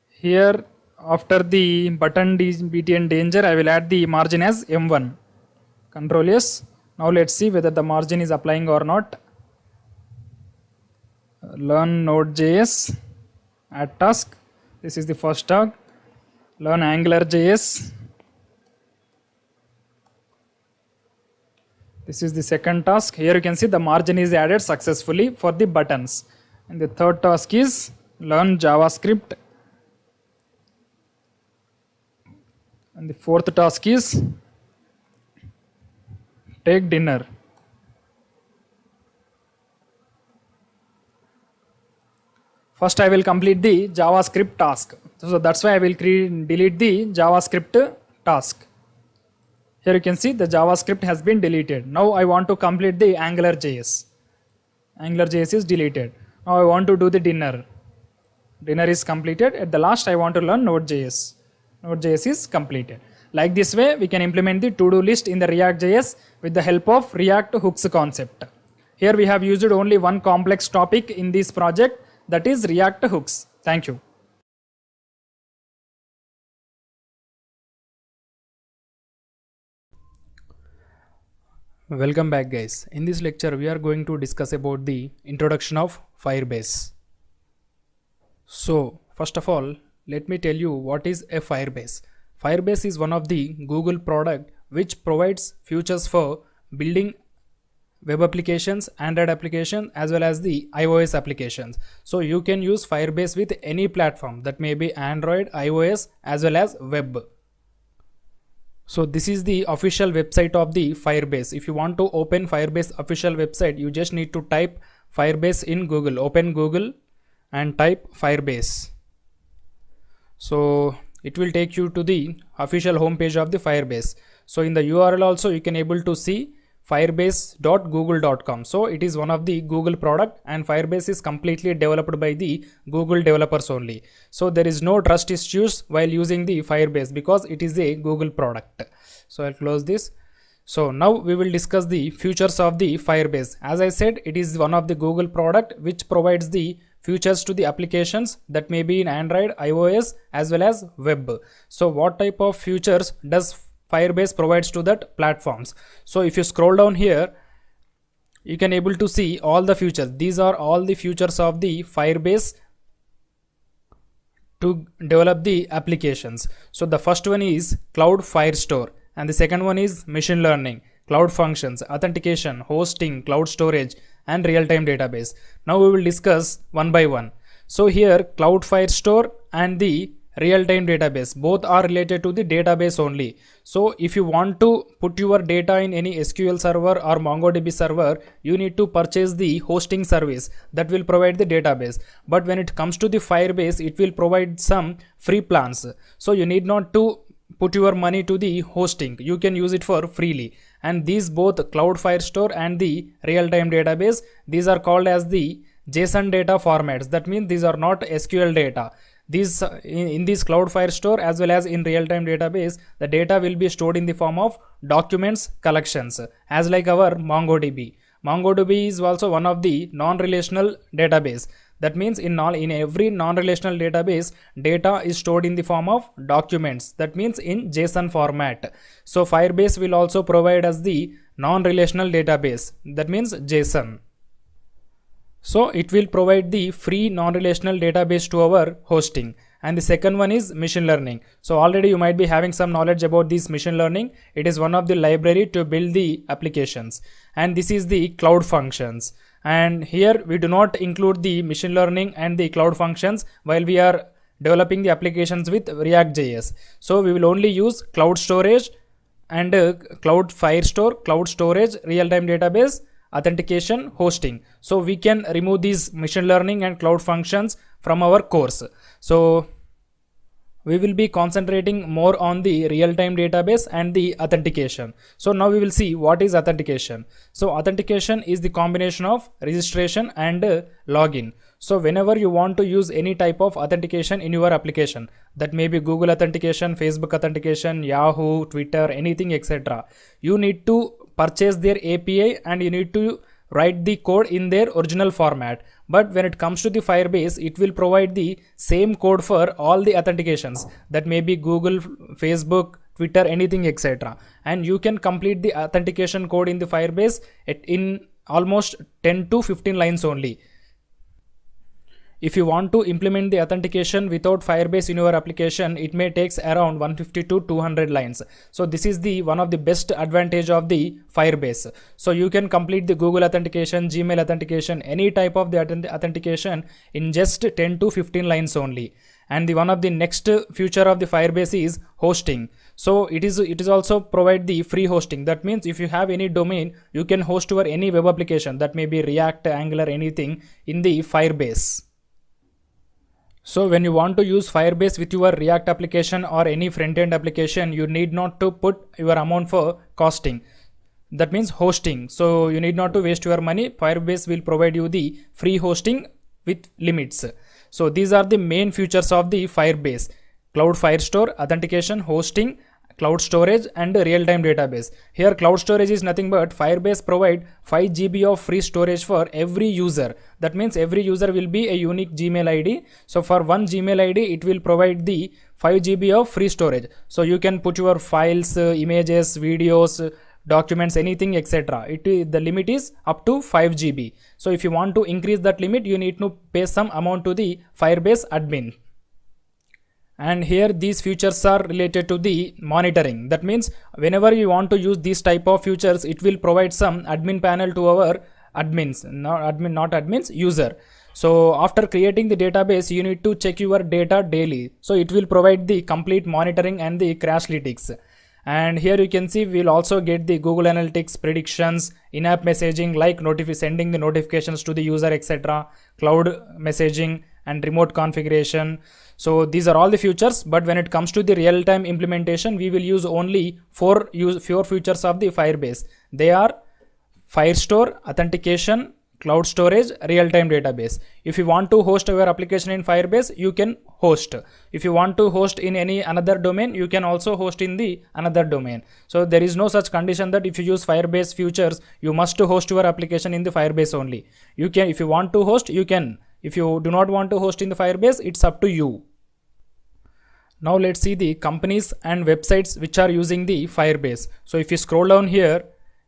Here after the button BTN danger, I will add the margin as M1. Control S. Now let's see whether the margin is applying or not. Learn Node.js, add task. This is the first task. Learn AngularJS. This is the second task. Here you can see the margin is added successfully for the buttons. And the third task is learn JavaScript. And the fourth task is take dinner. First I will complete the JavaScript task. So that's why I will delete the JavaScript task. Here you can see the JavaScript has been deleted. Now I want to complete the AngularJS. AngularJS is deleted. Now I want to do the dinner. Dinner is completed. At the last I want to learn Node.js. Node.js is completed. Like this way we can implement the to-do list in the React.js with the help of React hooks concept. Here we have used only one complex topic in this project, that is React hooks. Thank you. Welcome back guys. In this lecture we are going to discuss about the introduction of Firebase. So first of all, let me tell you what is a Firebase. Firebase is one of the Google product which provides features for building web applications, Android applications as well as the iOS applications. So you can use Firebase with any platform, that may be Android, iOS as well as web. So this is the official website of the Firebase. If you want to open Firebase official website, you just need to type Firebase in Google. Open Google and type Firebase. So it will take you to the official homepage of the Firebase. So in the URL also you can able to see firebase.google.com. So it is one of the Google product and Firebase is completely developed by the Google developers only. So there is no trust issues while using the Firebase because it is a Google product. So I'll close this. So now we will discuss the features of the Firebase. As I said, it is one of the Google product which provides the features to the applications that may be in Android, iOS as well as web. So what type of features does Firebase provides to that platforms? So if you scroll down here, you can able to see all the features. These are all the features of the Firebase to develop the applications. So the first one is Cloud Firestore and the second one is machine learning, cloud functions, authentication, hosting, cloud storage and real-time database. Now we will discuss one by one. So here Cloud Firestore and the real-time database both are related to the database only. So if you want to put your data in any SQL server or MongoDB server, you need to purchase the hosting service that will provide the database. But when it comes to the Firebase, it will provide some free plans. So you need not to put your money to the hosting. You can use it for freely. And these both Cloud Firestore and the real-time database, these are called as the JSON data formats. That means these are not SQL data. These in this Cloud Firestore as well as in real-time database, the data will be stored in the form of documents collections, as like our MongoDB. MongoDB is also one of the non-relational database. That means in every non-relational database, data is stored in the form of documents. That means in JSON format. So Firebase will also provide us the non-relational database. That means JSON. So it will provide the free non-relational database to our hosting. And the second one is machine learning. So already you might be having some knowledge about this machine learning. It is one of the library to build the applications. And this is the cloud functions. And here we do not include the machine learning and the cloud functions while we are developing the applications with React.js. So we will only use cloud storage and cloud firestore, cloud storage, real-time database, authentication, hosting. So we can remove these machine learning and cloud functions from our course. So we will be concentrating more on the real-time database and the authentication. So now we will see what is authentication. So authentication is the combination of registration and login. So whenever you want to use any type of authentication in your application, that may be Google authentication, Facebook authentication, Yahoo, Twitter, anything, etc., you need to purchase their API and you need to write the code in their original format. But when it comes to the Firebase, it will provide the same code for all the authentications, that may be Google, Facebook, Twitter, anything, etc. And you can complete the authentication code in the Firebase in almost 10 to 15 lines only. If you want to implement the authentication without Firebase in your application, it may take around 150 to 200 lines. So this is the one of the best advantage of the Firebase. So you can complete the Google authentication, Gmail authentication, any type of the authentication in just 10 to 15 lines only. And the one of the next feature of the Firebase is hosting. So it is also provide the free hosting. That means if you have any domain, you can host your any web application, that may be React, Angular, anything in the Firebase. So when you want to use Firebase with your React application or any front-end application, you need not to put your amount for costing. That means hosting. So you need not to waste your money. Firebase will provide you the free hosting with limits. So these are the main features of the Firebase: Cloud Firestore, authentication, hosting, cloud storage, and real-time database. Here cloud storage is nothing but Firebase provide 5 GB of free storage for every user. That means every user will be a unique Gmail ID. So for one Gmail ID, it will provide the 5 GB of free storage. So you can put your files, images, videos, documents, anything, etc. The limit is up to 5 GB. So if you want to increase that limit, you need to pay some amount to the Firebase admin. And here these features are related to the monitoring. That means whenever you want to use these type of features, it will provide some admin panel to our admins, not admins, user. So after creating the database, you need to check your data daily. So it will provide the complete monitoring and the Crashlytics. And here you can see we'll also get the Google Analytics, predictions, in-app messaging like sending the notifications to the user, etc., cloud messaging, and remote configuration. So these are all the features, but when it comes to the real-time implementation, we will use only four features of the Firebase. They are Firestore, authentication, cloud storage, real-time database. If you want to host your application in Firebase, you can host. If you want to host in any another domain, you can also host in the another domain. So there is no such condition that if you use Firebase features, you must host your application in the Firebase only. You can, if you want to host, you can. If you do not want to host in the Firebase, it's up to you. Now let's see the companies and websites which are using the Firebase. So if you scroll down here,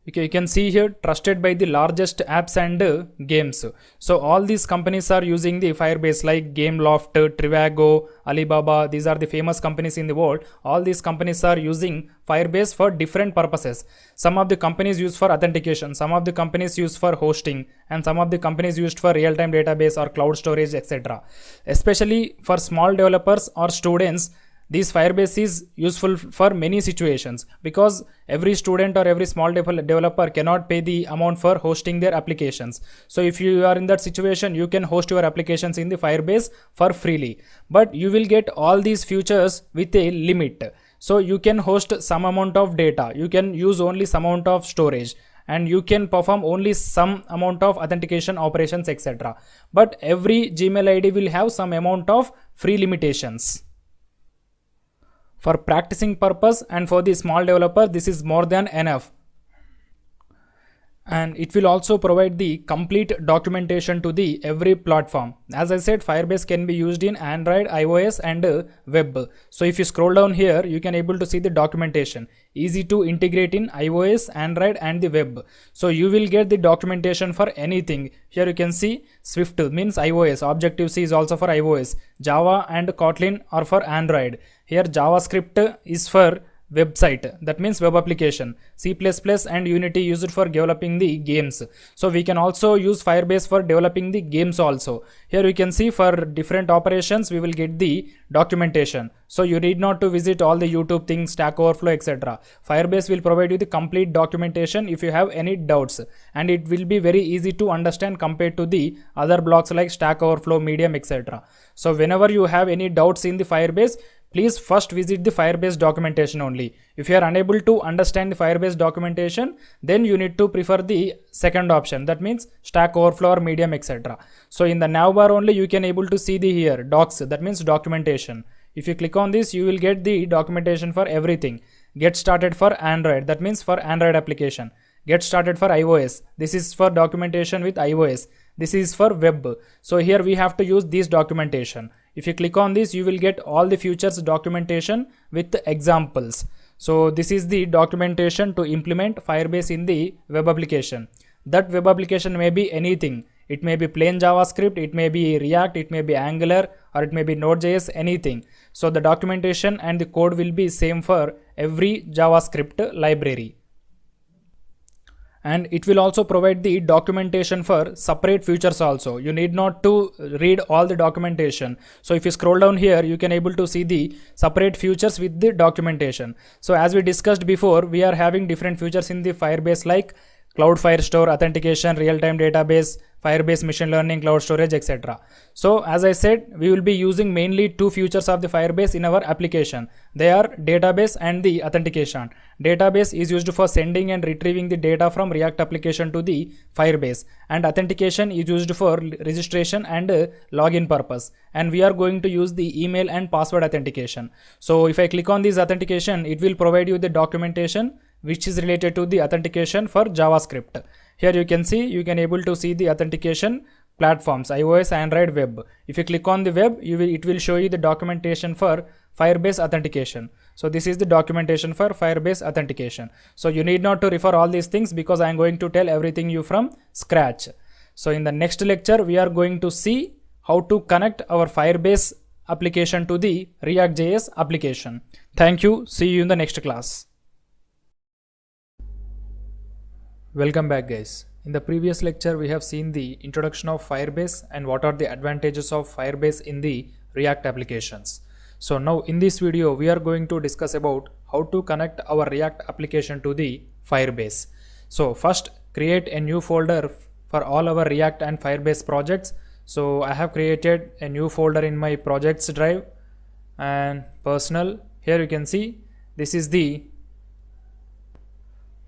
you can see here trusted by the largest apps and games. So all these companies are using the Firebase like Gameloft, Trivago, Alibaba. These are the famous companies in the world. All these companies are using Firebase for different purposes. Some of the companies use for authentication, some of the companies use for hosting, and some of the companies used for real-time database or cloud storage, etc. Especially for small developers or students, this Firebase is useful for many situations because every student or every small developer cannot pay the amount for hosting their applications. So if you are in that situation, you can host your applications in the Firebase for freely. But you will get all these features with a limit. So you can host some amount of data, you can use only some amount of storage, and you can perform only some amount of authentication operations, etc. But every Gmail ID will have some amount of free limitations. For practicing purpose and for the small developer, this is more than enough. And it will also provide the complete documentation to the every platform. As I said, Firebase can be used in Android, iOS, and web. So if you scroll down here, you can able to see the documentation. Easy to integrate in iOS, Android, and the web. So you will get the documentation for anything. Here you can see Swift means iOS, Objective-C is also for iOS, Java and Kotlin are for Android. Here JavaScript is for website, that means web application. C++ and Unity used for developing the games. So we can also use Firebase for developing the games also. Here you can see for different operations we will get the documentation. So you need not to visit all the YouTube things, Stack Overflow, etc. Firebase will provide you the complete documentation if you have any doubts, and it will be very easy to understand compared to the other blocks like Stack Overflow, Medium, etc. So whenever you have any doubts in the Firebase, please first visit the Firebase documentation only. If you are unable to understand the Firebase documentation, then you need to prefer the second option, that means Stack Overflow or Medium, etc. So in the navbar only you can able to see the here docs, that means documentation. If you click on this, you will get the documentation for everything. Get started for Android, that means for Android application. Get started for iOS, this is for documentation with iOS. This is for web. So here we have to use this documentation. If you click on this, you will get all the features documentation with the examples. So this is the documentation to implement Firebase in the web application. That web application may be anything. It may be plain JavaScript, it may be React, it may be Angular, or it may be Node.js, anything. So the documentation and the code will be same for every JavaScript library. And it will also provide the documentation for separate features also. You need not to read all the documentation. So if you scroll down here, you can able to see the separate features with the documentation. So as we discussed before, we are having different features in the Firebase like Cloud Firestore, authentication, real-time database, Firebase machine learning, cloud storage, etc. So as I said, we will be using mainly two features of the Firebase in our application. They are database and the authentication. Database is used for sending and retrieving the data from React application to the Firebase, and authentication is used for registration and login purpose. And we are going to use the email and password authentication. So if I click on this authentication, it will provide you the documentation which is related to the authentication for JavaScript. Here you can see, you can able to see the authentication platforms, iOS, Android, web. If you click on the web, it will show you the documentation for Firebase authentication. So this is the documentation for Firebase authentication. So you need not to refer all these things because I am going to tell everything you from scratch. So in the next lecture, we are going to see how to connect our Firebase application to the React.js application. Thank you. See you in the next class. Welcome back, guys. In the previous lecture, we have seen the introduction of Firebase and what are the advantages of Firebase in the React applications. So now in this video, we are going to discuss about how to connect our React application to the Firebase. So first, create a new folder for all our React and Firebase projects. So I have created a new folder in my projects drive and personal. Here you can see this is the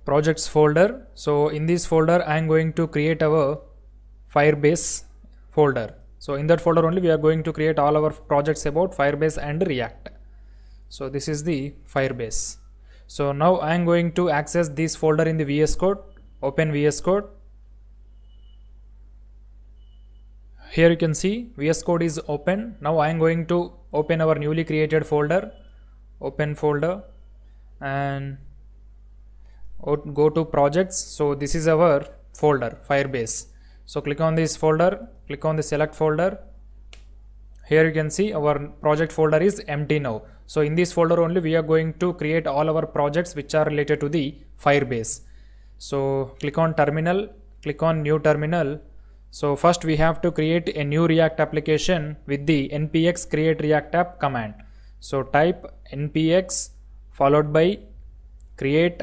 projects folder. So in this folder I am going to create our Firebase folder. So in that folder only we are going to create all our projects about Firebase and React. So this is the Firebase. So now I am going to access this folder in the VS Code. Open VS Code. Here you can see VS Code is open. Now I am going to open our newly created folder. Open folder and go to projects. So this is our folder Firebase. So click on this folder, click on the select folder. Here you can see our project folder is empty now. So in this folder only we are going to create all our projects which are related to the Firebase. So click on terminal, click on new terminal. So first we have to create a new React application with the npx create react app command. So type npx followed by create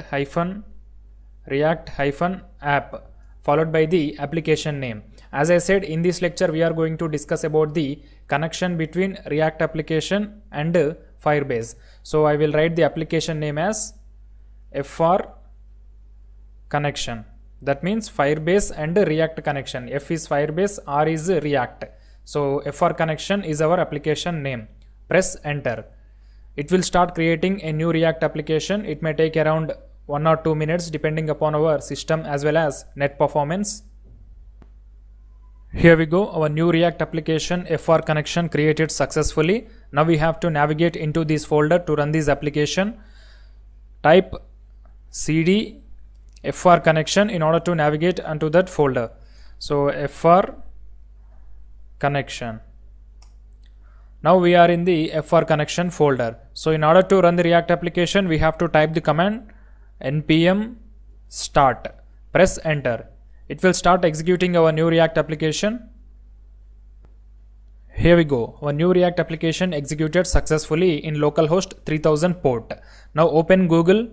react app followed by the application name. As I said, in this lecture we are going to discuss about the connection between React application and Firebase. So I will write the application name as FR connection. That means Firebase and React connection. F is Firebase, R is React. So FR connection is our application name. Press enter. It will start creating a new React application. It may take around 1 or 2 minutes depending upon our system as well as net performance. Here we go, our new React application FR connection created successfully. Now we have to navigate into this folder to run this application. Type cd FR connection in order to navigate onto that folder. So FR connection. Now we are in the FR connection folder. So in order to run the React application, we have to type the command npm start. Press enter. It will start executing our new React application. Here we go. Our new React application executed successfully in localhost 3000 port. Now open Google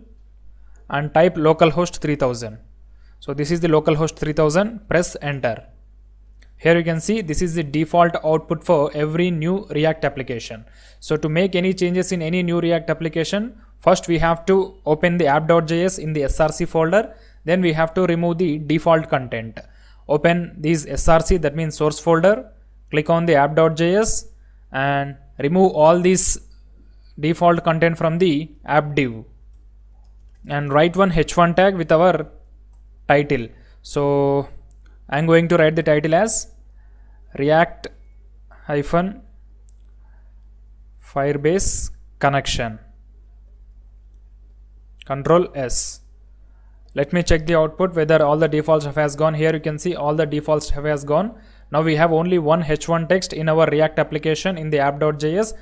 and type localhost 3000. So this is the localhost 3000. Press enter. Here you can see this is the default output for every new React application. So to make any changes in any new React application, first we have to open the app.js in the src folder. Then we have to remove the default content. Open this src, that means source folder. Click on the app.js and remove all this default content from the app div. And write one h1 tag with our title. So I'm going to write the title as React Firebase connection. Control S. Let me check the output whether all the default stuff has gone. Here you can see all the default stuff has gone. Now we have only one h1 text in our React application in the app.js,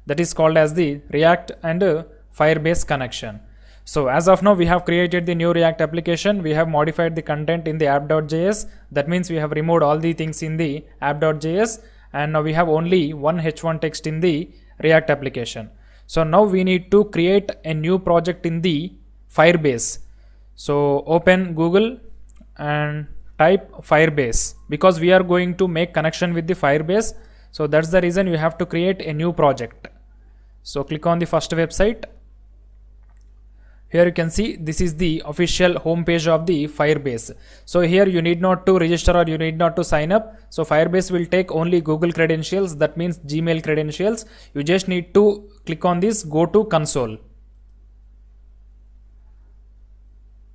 that is called as the React and Firebase connection. So as of now we have created the new React application. We have modified the content in the app.js. That means we have removed all the things in the app.js, and now we have only one h1 text in the React application. So now we need to create a new project in the Firebase. So open Google and type Firebase, because we are going to make connection with the Firebase. So that's the reason you have to create a new project. So click on the first website. Here you can see this is the official homepage of the Firebase. So here you need not to register or you need not to sign up. So Firebase will take only Google credentials, that means Gmail credentials. You just need to click on this go to console.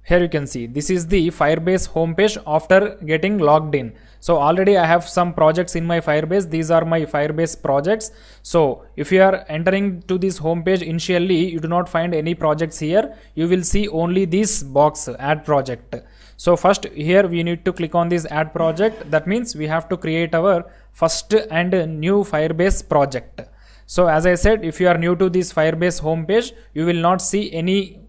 Here you can see this is the Firebase homepage after getting logged in. So already I have some projects in my Firebase. These are my Firebase projects. So if you are entering to this homepage initially, you do not find any projects here. You will see only this box, add project. So first here we need to click on this add project. That means we have to create our first and new Firebase project. So as I said, if you are new to this Firebase homepage, you will not see any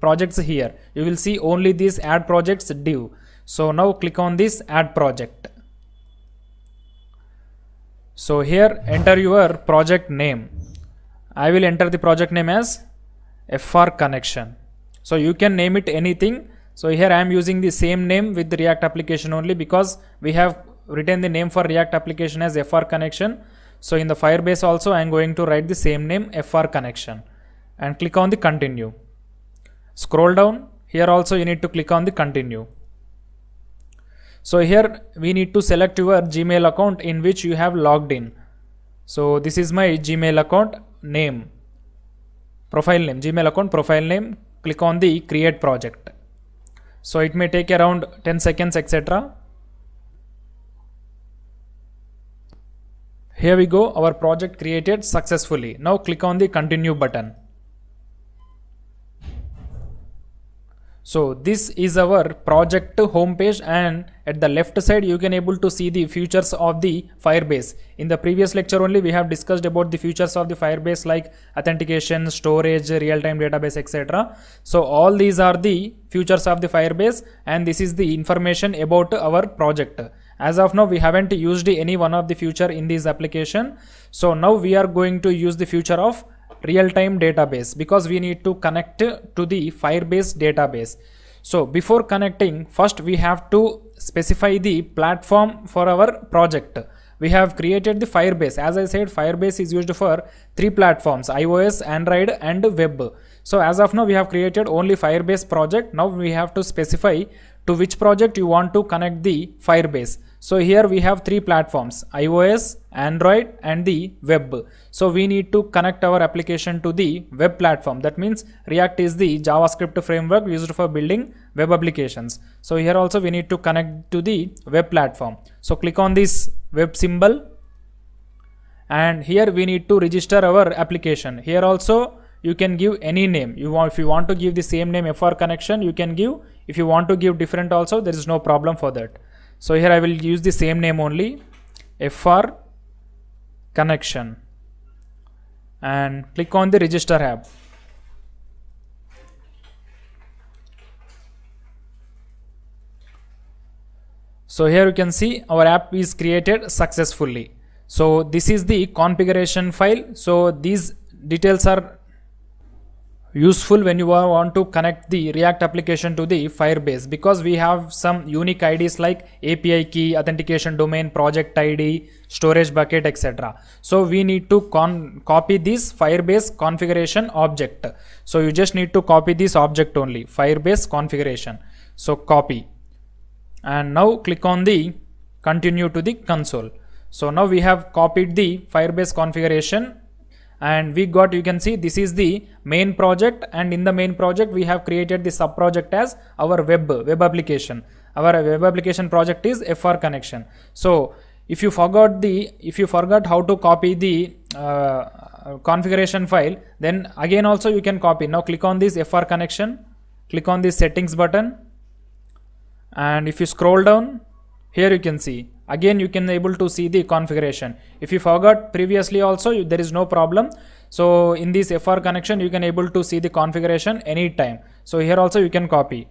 projects here. You will see only this add projects div. So now click on this add project. So here enter your project name. I will enter the project name as FR connection. So you can name it anything. So here I am using the same name with the React application only, because we have written the name for React application as FR connection. So in the Firebase also I am going to write the same name, FR connection, and click on the continue. Scroll down. Here also you need to click on the continue. So here we need to select your Gmail account in which you have logged in. So this is my Gmail account name, profile name, Gmail account profile name. Click on the create project. So it may take around 10 seconds, etc. Here we go, our project created successfully. Now click on the continue button. So this is our project homepage, and at the left side you can able to see the features of the Firebase. In the previous lecture only we have discussed about the features of the Firebase like authentication, storage, real-time database, etc. So all these are the features of the Firebase, and this is the information about our project. As of now we haven't used any one of the feature in this application. So now we are going to use the feature of real-time database, because we need to connect to the Firebase database. So before connecting, first we have to specify the platform for our project. We have created the Firebase. As I said, Firebase is used for 3 platforms: iOS, Android and web. So as of now we have created only Firebase project. Now we have to specify to which project you want to connect the Firebase. So here we have 3 platforms: iOS, Android and the web. So we need to connect our application to the web platform. That means React is the JavaScript framework used for building web applications. So here also we need to connect to the web platform. So click on this web symbol, and here we need to register our application. Here also you can give any name you want. If you want to give the same name FR connection, you can give. If you want to give different also, there is no problem for that. So here I will use the same name only, FR connection, and click on the register app. So here you can see our app is created successfully. So this is the configuration file. So these details are useful when you want to connect the React application to the Firebase, because we have some unique IDs like API key, authentication domain, project ID, storage bucket, etc. So we need to copy this Firebase configuration object. So you just need to copy this object only, Firebase configuration. So copy, and now click on the continue to the console. So now we have copied the Firebase configuration, and we got, you can see this is the main project, and in the main project we have created the sub project as our web application. Our web application project is FR connection. So if you forgot how to copy the configuration file, then again also you can copy. Now click on this FR connection, click on this settings button, and if you scroll down, here you can see again you can able to see the configuration. If you forgot previously also, there is no problem. So in this FR connection you can able to see the configuration anytime. So here also you can copy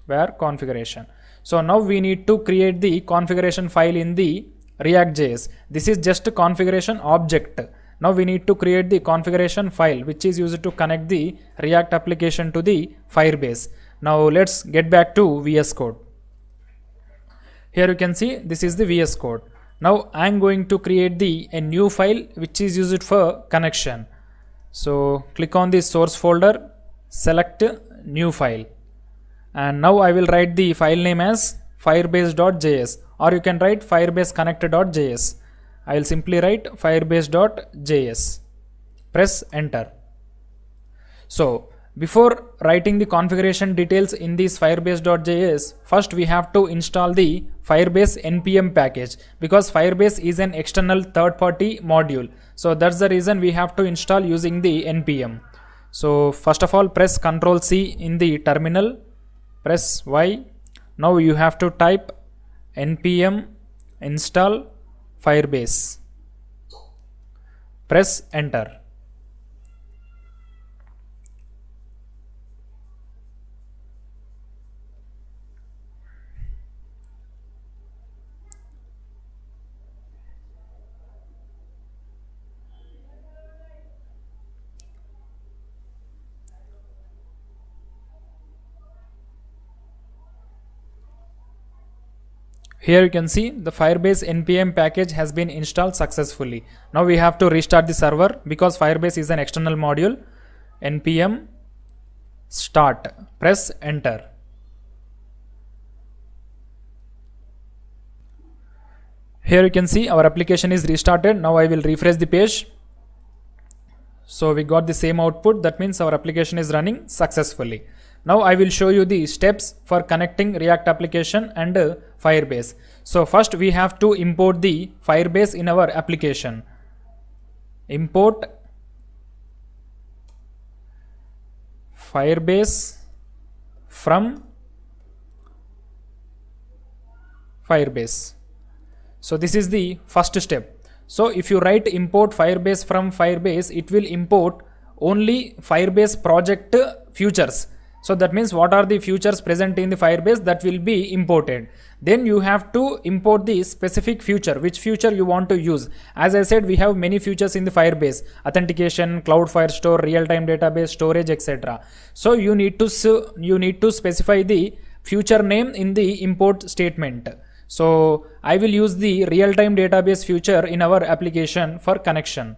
where configuration. So now we need to create the configuration file in the React.js. This is just a configuration object. Now we need to create the configuration file which is used to connect the React application to the Firebase. Now let's get back to VS Code. Here you can see this is the VS Code. Now I am going to create a new file which is used for connection. So click on the source folder, select new file, and now I will write the file name as firebase.js, or you can write firebase connect.js. I will simply write firebase.js. Press enter. So before writing the configuration details in this firebase.js, first we have to install the Firebase npm package, because Firebase is an external third-party module. So that's the reason we have to install using the npm. So first of all, press Ctrl C in the terminal, press Y. Now you have to type npm install Firebase. Press enter. Here you can see the Firebase npm package has been installed successfully. Now we have to restart the server because Firebase is an external module. Npm start. Press enter. Here you can see our application is restarted. Now I will refresh the page. So we got the same output. That means our application is running successfully. Now I will show you the steps for connecting React application and Firebase. So first we have to import the Firebase in our application. Import Firebase from Firebase. So this is the first step. So if you write import Firebase from Firebase, it will import only Firebase project features. So that means what are the features present in the Firebase, that will be imported. Then you have to import the specific feature, which feature you want to use. As I said, we have many features in the Firebase: authentication, cloud firestore, real-time database, storage, etc. So you need to specify the feature name in the import statement. So I will use the real-time database feature in our application for connection.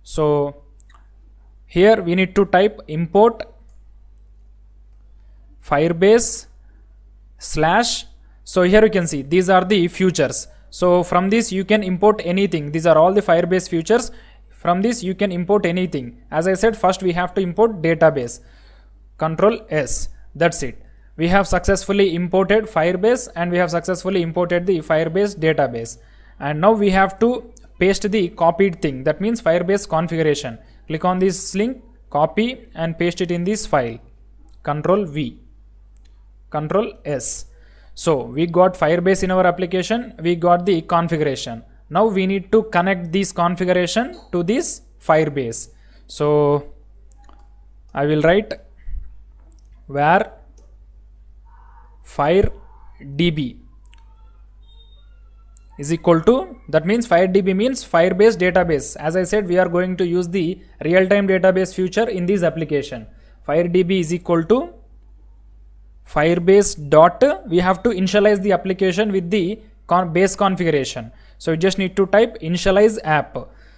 So here we need to type import Firebase slash. So here you can see these are the features. So from this you can import anything. These are all the Firebase features. From this you can import anything. As I said, first we have to import database. Ctrl S. That's it. We have successfully imported Firebase and we have successfully imported the Firebase database. And now we have to paste the copied thing. That means Firebase configuration. Click on this link, copy and paste it in this file. Ctrl V. Ctrl S. So we got Firebase in our application, we got the configuration. Now we need to connect this configuration to this Firebase. So I will write where FireDB is equal to, that means FireDB means Firebase database. As I said, we are going to use the real-time database feature in this application. FireDB is equal to Firebase dot, we have to initialize the application with the base configuration. So you just need to type initialize app.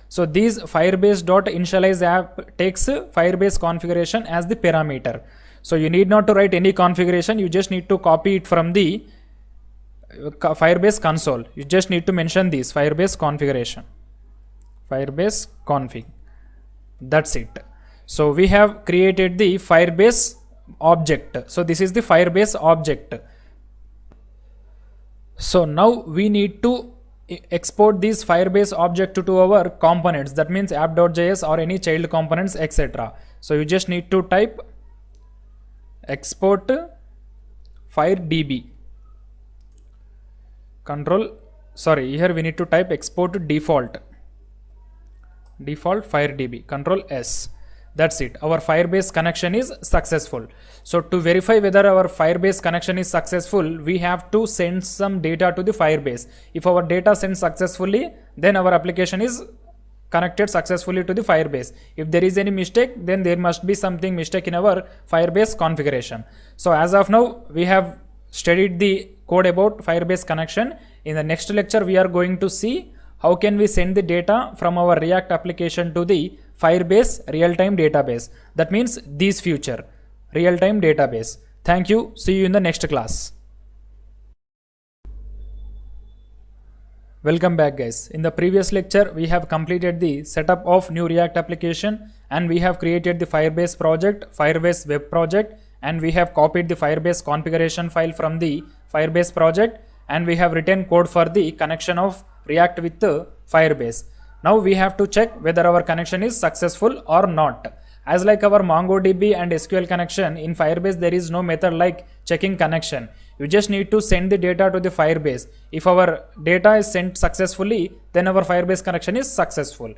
So this Firebase dot initialize app takes Firebase configuration as the parameter. So you need not to write any configuration, you just need to copy it from the Firebase console. You just need to mention this Firebase configuration, Firebase config. That's it. So we have created the Firebase object. So this is the Firebase object. So now we need to export this Firebase object to our components, that means app.js or any child components, etc. So you just need to type export FireDB. Here we need to type export default FireDB, Control S. That's it. Our Firebase connection is successful. So to verify whether our Firebase connection is successful, we have to send some data to the Firebase. If our data sends successfully, then our application is connected successfully to the Firebase. If there is any mistake, then there must be something mistake in our Firebase configuration. So as of now, we have studied the code about Firebase connection. In the next lecture, we are going to see how can we send the data from our React application to the Firebase real-time database. That means this feature, real-time database. Thank you. See you in the next class. Welcome back, guys. In the previous lecture, we have completed the setup of new React application and we have created the Firebase project, Firebase web project, and we have copied the Firebase configuration file from the Firebase project, and we have written code for the connection of React with the Firebase. Now we have to check whether our connection is successful or not. As like our MongoDB and SQL connection, in Firebase there is no method like checking connection. You just need to send the data to the Firebase. If our data is sent successfully, then our Firebase connection is successful.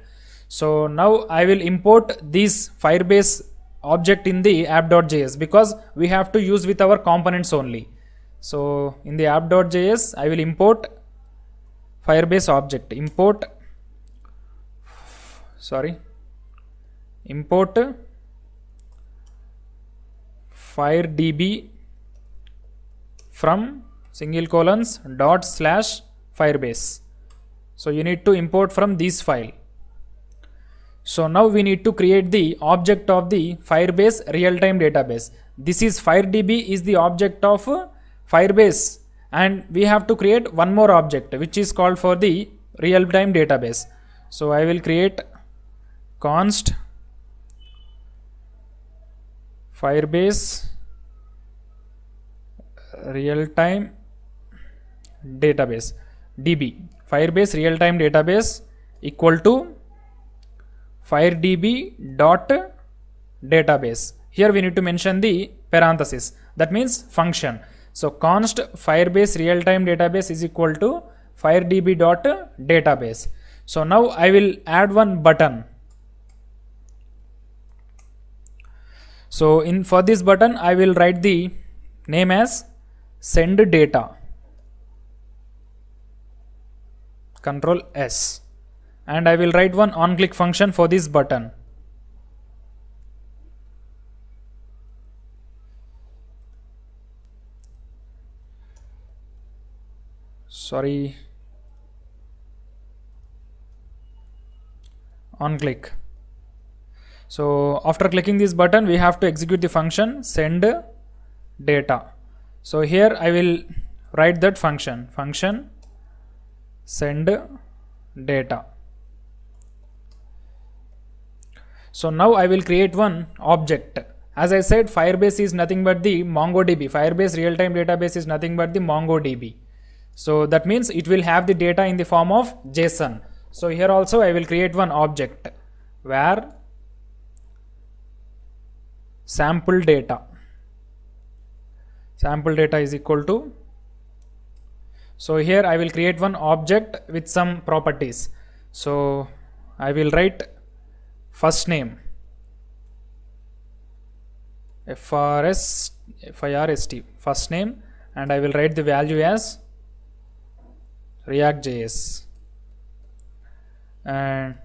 So now I will import this Firebase object in the app.js because we have to use with our components only. So in the app.js, I will import Firebase object, import FireDB from :/Firebase. So you need to import from this file. So now we need to create the object of the Firebase real-time database. This is FireDB is the object of Firebase, and we have to create one more object which is called for the real-time database. So I will create const Firebase real-time database db, Firebase real-time database equal to FireDB dot database. Here we need to mention the parenthesis, that means function. So const Firebase real-time database is equal to FireDB dot database. So now I will add one button. So for this button I will write the name as send data, Control S, and I will write one on-click function for this button. On click. So after clicking this button, we have to execute the function send data. So here I will write that function send data. So now I will create one object. As I said, Firebase is nothing but the MongoDB. Firebase real-time database is nothing but the MongoDB. So that means it will have the data in the form of JSON. So here also I will create one object where sample data is equal to. So here I will create one object with some properties. So I will write first name, first first name, and I will write the value as React.js, and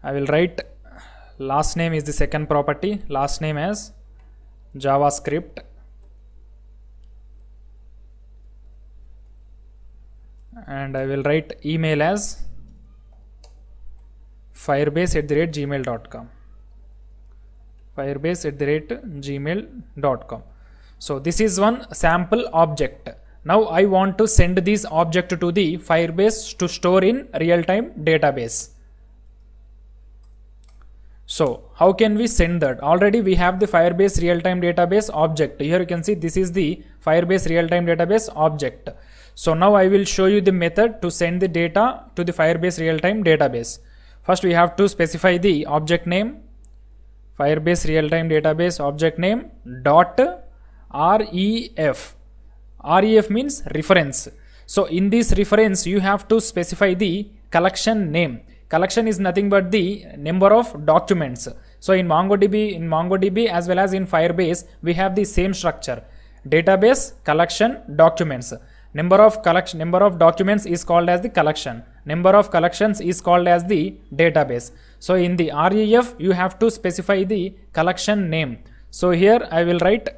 I will write last name is the second property, last name as JavaScript, and I will write email as firebase@gmail.com, firebase@gmail.com. So this is one sample object. Now I want to send this object to the Firebase to store in real-time database. So how can we send that? Already we have the Firebase real-time database object. Here you can see this is the Firebase real-time database object. So now I will show you the method to send the data to the Firebase real-time database. First we have to specify the object name, Firebase real-time database object name dot ref. Ref means reference. So in this reference you have to specify the collection name. Collection is nothing but the number of documents. So in MongoDB as well as in Firebase we have the same structure: database, collection, documents. Number of documents is called as the collection. Number of collections is called as the database. So in the ref you have to specify the collection name. So here I will write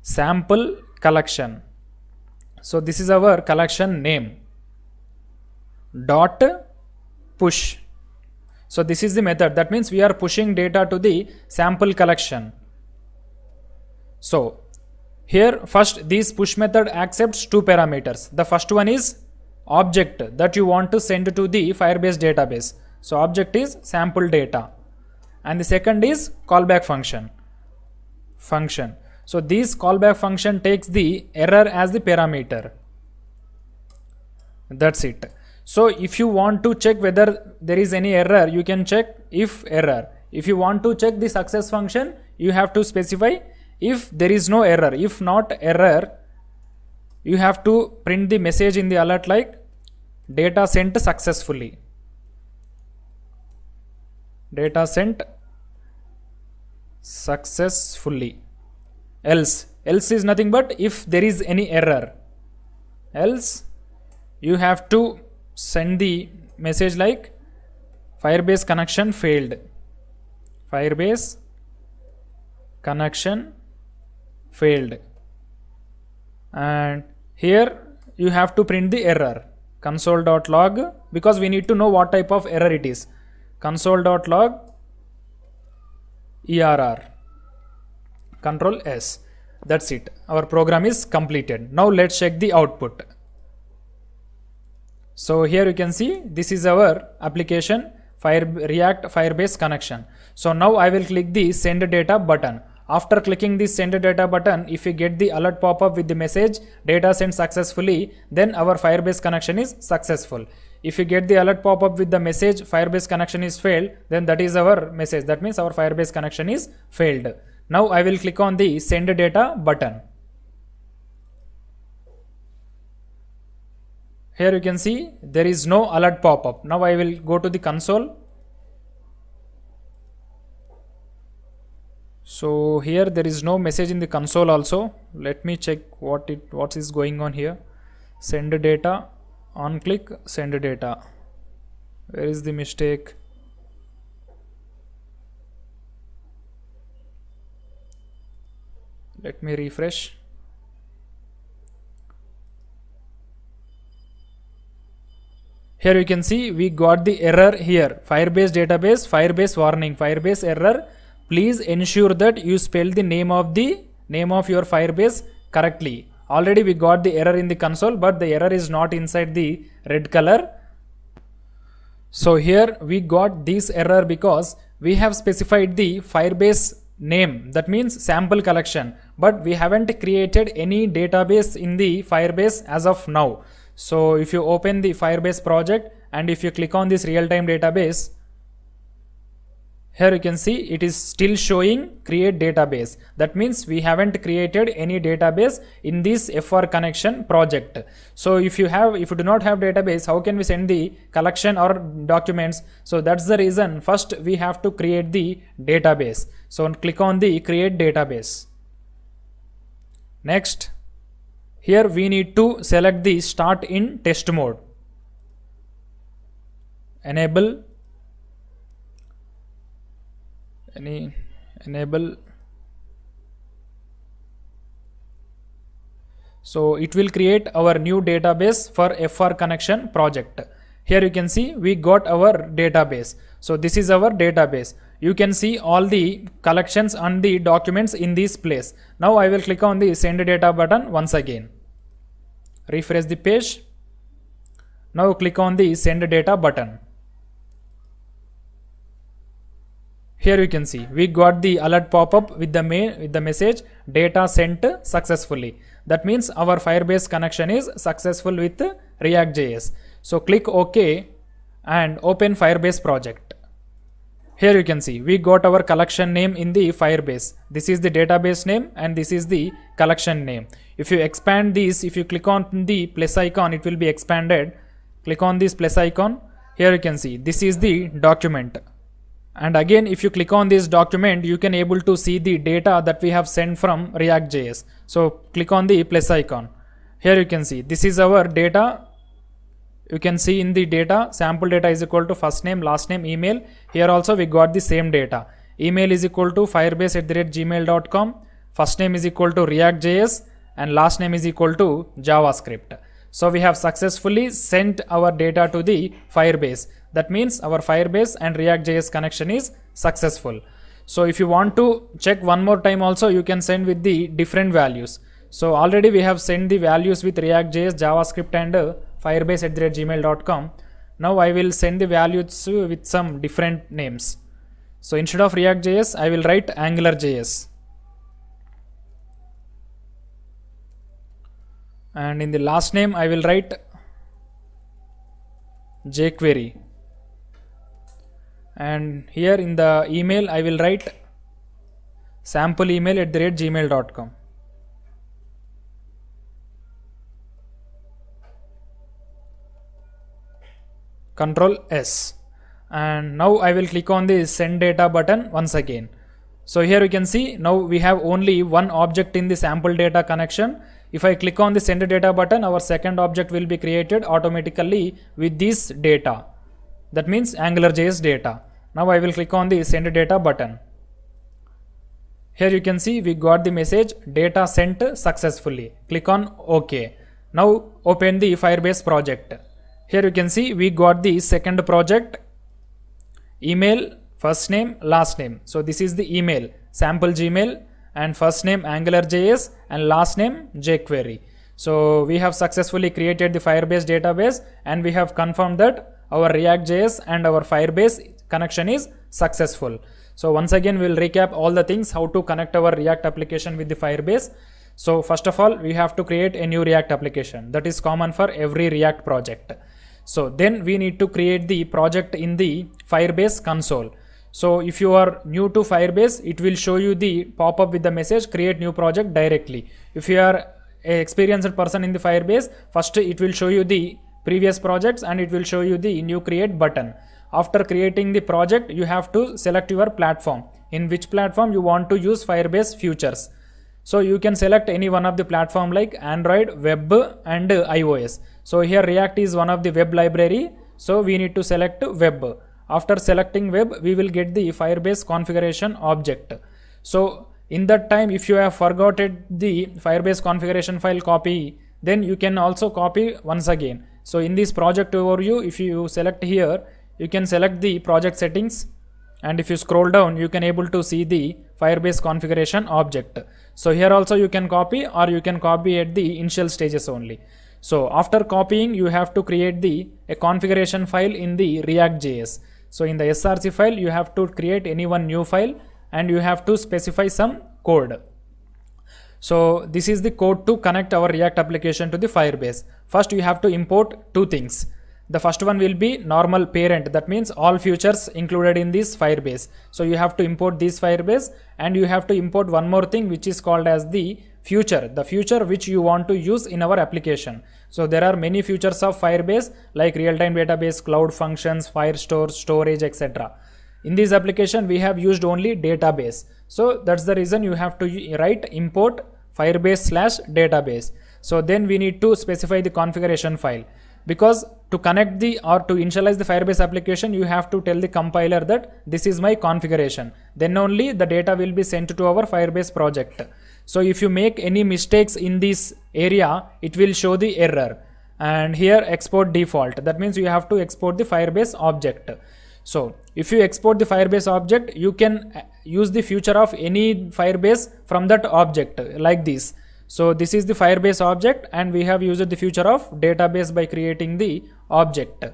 sample collection. So this is our collection name dot push. So this is the method. That means we are pushing data to the sample collection. So here first this push method accepts two parameters. The first one is object that you want to send to the Firebase database. So object is sample data, and the second is callback function. So this callback function takes the error as the parameter. That's it. So if you want to check whether there is any error, you can check if error. If you want to check the success function, you have to specify if there is no error. If not error, you have to print the message in the alert like data sent successfully. Data sent successfully. Else is nothing but if there is any error. Else you have to send the message like Firebase connection failed. Firebase connection failed. And here you have to print the error console.log, because we need to know what type of error it is. Console.log error. Control S. That's it. Our program is completed. Now let's check the output. So here you can see this is our application React Firebase connection. So now I will click the send data button. After clicking the send data button, if you get the alert pop-up with the message data sent successfully, then our Firebase connection is successful. If you get the alert pop-up with the message Firebase connection is failed, then that is our message. That means our Firebase connection is failed. Now I will click on the send data button. Here you can see there is no alert pop-up. Now I will go to the console. So here there is no message in the console also. Let me check what is going on here. Send data, on click send data. Where is the mistake? Let me refresh. Here you can see we got the error here. Firebase database, Firebase warning, Firebase error. Please ensure that you spell the name of your Firebase correctly. Already we got the error in the console, but the error is not inside the red color. So here we got this error because we have specified the Firebase name, that means sample collection, but we haven't created any database in the Firebase as of now. So if you open the Firebase project and if you click on this real-time database, Here you can see it is still showing create database. That means we haven't created any database in this FR connection project. So if you do not have database, how can we send the collection or documents? So that's the reason first we have to create the database. So click on the create database. Next, here we need to select the start in test mode. Enable so it will create our new database for FR connection project. Here you can see we got our database. So this is our database. You can see all the collections and the documents in this place. Now I will click on the send data button once again. Refresh the page. Now click on the send data button. Here you can see we got the alert pop-up with the message data sent successfully. That means our Firebase connection is successful with React.js. So click OK and open Firebase project. Here you can see we got our collection name in the Firebase. This is the database name and this is the collection name. If you expand this, if you click on the plus icon, it will be expanded. Click on this plus icon. Here you can see this is the document. And again, if you click on this document, you can able to see the data that we have sent from React.js. So click on the plus icon. Here you can see this is our data. You can see in the data, sample data is equal to first name, last name, email. Here also we got the same data. Email is equal to firebase@gmail.com. First name is equal to React.js and last name is equal to JavaScript. So we have successfully sent our data to the Firebase. That means our Firebase and React.js connection is successful. So if you want to check one more time also, you can send with the different values. So already we have sent the values with React.js, JavaScript and firebase@gmail.com. Now I will send the values with some different names. So instead of React.js, I will write AngularJS. And in the last name, I will write jQuery. And here in the email, I will write sample email@gmail.com. Control S. And now I will click on the send data button once again. So here you can see now we have only one object in the sample data connection. If I click on the send data button, our second object will be created automatically with this data. That means AngularJS data. Now I will click on the send data button. Here you can see we got the message data sent successfully. Click on OK. Now open the Firebase project. Here you can see we got the second project, email, first name, last name. So this is the email, sample Gmail, and first name AngularJS and last name jQuery. So we have successfully created the Firebase database and we have confirmed that our React.js and our Firebase connection is successful. So once again we will recap all the things how to connect our React application with the Firebase. So first of all, we have to create a new React application. That is common for every React project. So then we need to create the project in the Firebase console. So if you are new to Firebase, it will show you the pop-up with the message create new project directly. If you are an experienced person in the Firebase, first it will show you the previous projects and it will show you the new create button. After creating the project, you have to select your platform. In which platform you want to use Firebase features. So you can select any one of the platform like Android, web and iOS. So here React is one of the web library. So we need to select web. After selecting web, we will get the Firebase configuration object. So in that time, if you have forgotten the Firebase configuration file copy, then you can also copy once again. So in this project overview, if you select here, you can select the project settings. And if you scroll down, you can able to see the Firebase configuration object. So here also you can copy or you can copy at the initial stages only. So after copying, you have to create a configuration file in the React.js. So in the src file, you have to create any one new file and you have to specify some code. So this is the code to connect our React application to the Firebase. First, you have to import two things. The first one will be normal parent, that means all features included in this Firebase. So you have to import this Firebase, and you have to import one more thing which is called as the future which you want to use in our application. So there are many features of Firebase like real-time database, cloud functions, Firestore, storage, etc. In this application we have used only database. So that's the reason you have to write import Firebase/database. So then we need to specify the configuration file, because to connect or to initialize the Firebase application, you have to tell the compiler that this is my configuration. Then only the data will be sent to our Firebase project. So if you make any mistakes in this area, it will show the error. And here export default, that means you have to export the Firebase object. So if you export the Firebase object, you can use the feature of any Firebase from that object like this. So this is the Firebase object, and we have used the feature of database by creating the object.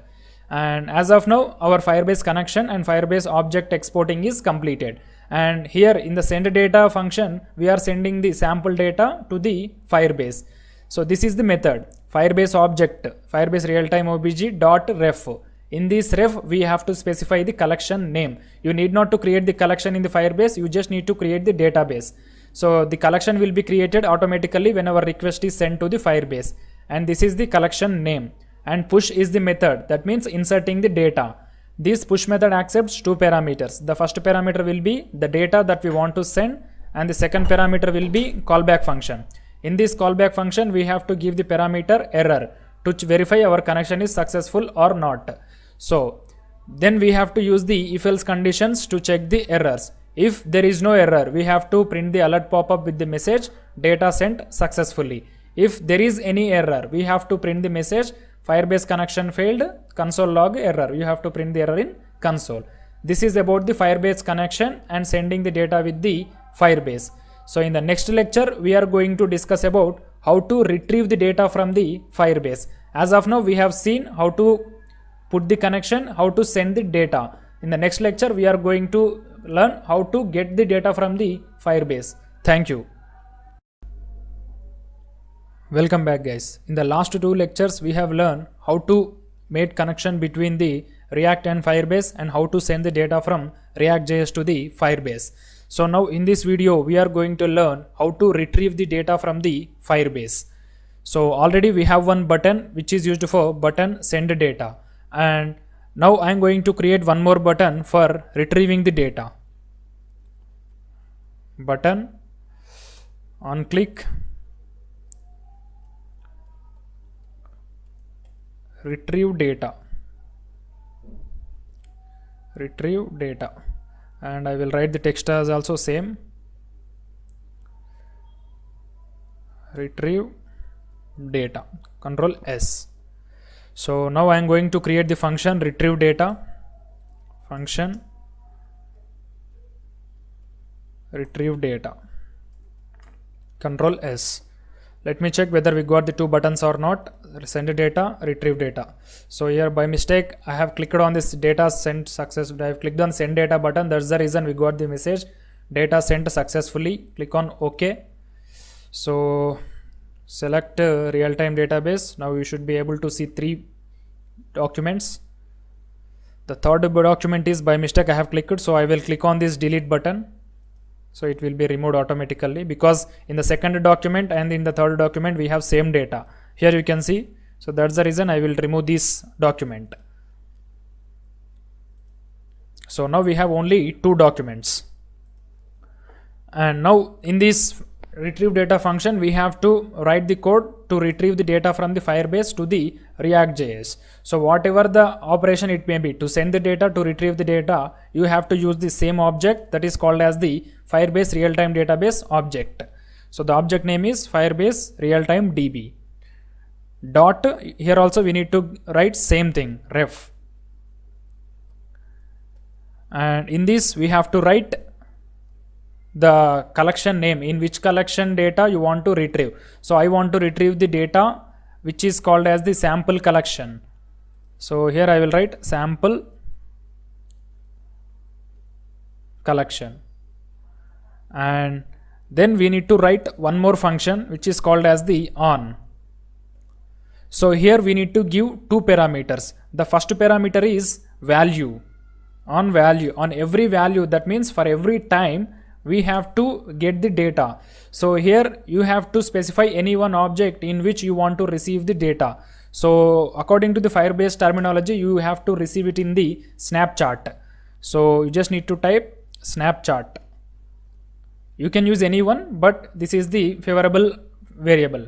And as of now, our Firebase connection and Firebase object exporting is completed. And here in the send data function, we are sending the sample data to the Firebase. So this is the method, Firebase object, Firebase realtime obj.ref. In this ref, we have to specify the collection name. You need not to create the collection in the Firebase, you just need to create the database. So the collection will be created automatically when our request is sent to the Firebase. And this is the collection name. And push is the method, that means inserting the data. This push method accepts two parameters. The first parameter will be the data that we want to send, and the second parameter will be callback function. In this callback function, we have to give the parameter error to verify our connection is successful or not. So then we have to use the if-else conditions to check the errors. If there is no error, we have to print the alert pop-up with the message data sent successfully. If there is any error, we have to print the message Firebase connection failed, console log error. You have to print the error in console. This is about the Firebase connection and sending the data with the Firebase. So in the next lecture, we are going to discuss about how to retrieve the data from the Firebase. As of now, we have seen how to put the connection, how to send the data. In the next lecture, we are going to learn how to get the data from the Firebase. Thank you. Welcome back, guys. In the last two lectures, we have learned how to make connection between the React and Firebase and how to send the data from React.js to the Firebase. So now in this video, we are going to learn how to retrieve the data from the Firebase. So already we have one button which is used for button send data. And now I am going to create one more button for retrieving the data. Button, on click, retrieve data, and I will write the text as also same, retrieve data, Control S. So now I am going to create the function retrieve data, function retrieve data, Control S. Let me check whether we got the two buttons or not. Send data, retrieve data. So here by mistake I have clicked on this data sent successfully. I have clicked on send data button. That's the reason we got the message data sent successfully. Click on OK. So select real-time database. Now you should be able to see three documents. The third document is by mistake I have clicked, so I will click on this delete button. So it will be removed automatically, because in the second document and in the third document we have same data. Here you can see. So that's the reason I will remove this document. So now we have only two documents. And now in this retrieve data function, we have to write the code to retrieve the data from the Firebase to the React.js. So whatever the operation it may be, to send the data, to retrieve the data, you have to use the same object that is called as the Firebase real-time database object. So the object name is Firebase real-time DB. Dot, here also we need to write same thing, ref. And in this we have to write the collection name, in which collection data you want to retrieve. So I want to retrieve the data which is called as the sample collection. So here I will write sample collection. And then we need to write one more function which is called as the on. So here we need to give two parameters. the first parameter is value. On value, on every value, that means for every time we have to get the data. So here you have to specify any one object in which you want to receive the data. So according to the Firebase terminology, you have to receive it in the snapshot. So you just need to type snapshot. You can use any one, but this is the favorable variable.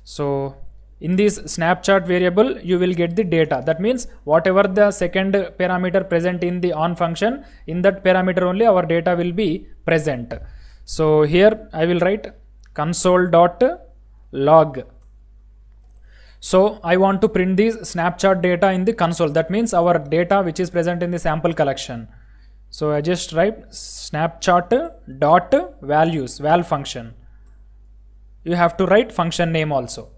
So in this snapshot variable, you will get the data. That means whatever the second parameter present in the on function, in that parameter only our data will be present. So here I will write console.log. So I want to print this snapshot data in the console. That means our data which is present in the sample collection. So I just write snapshot dot values, val function. You have to write function name also,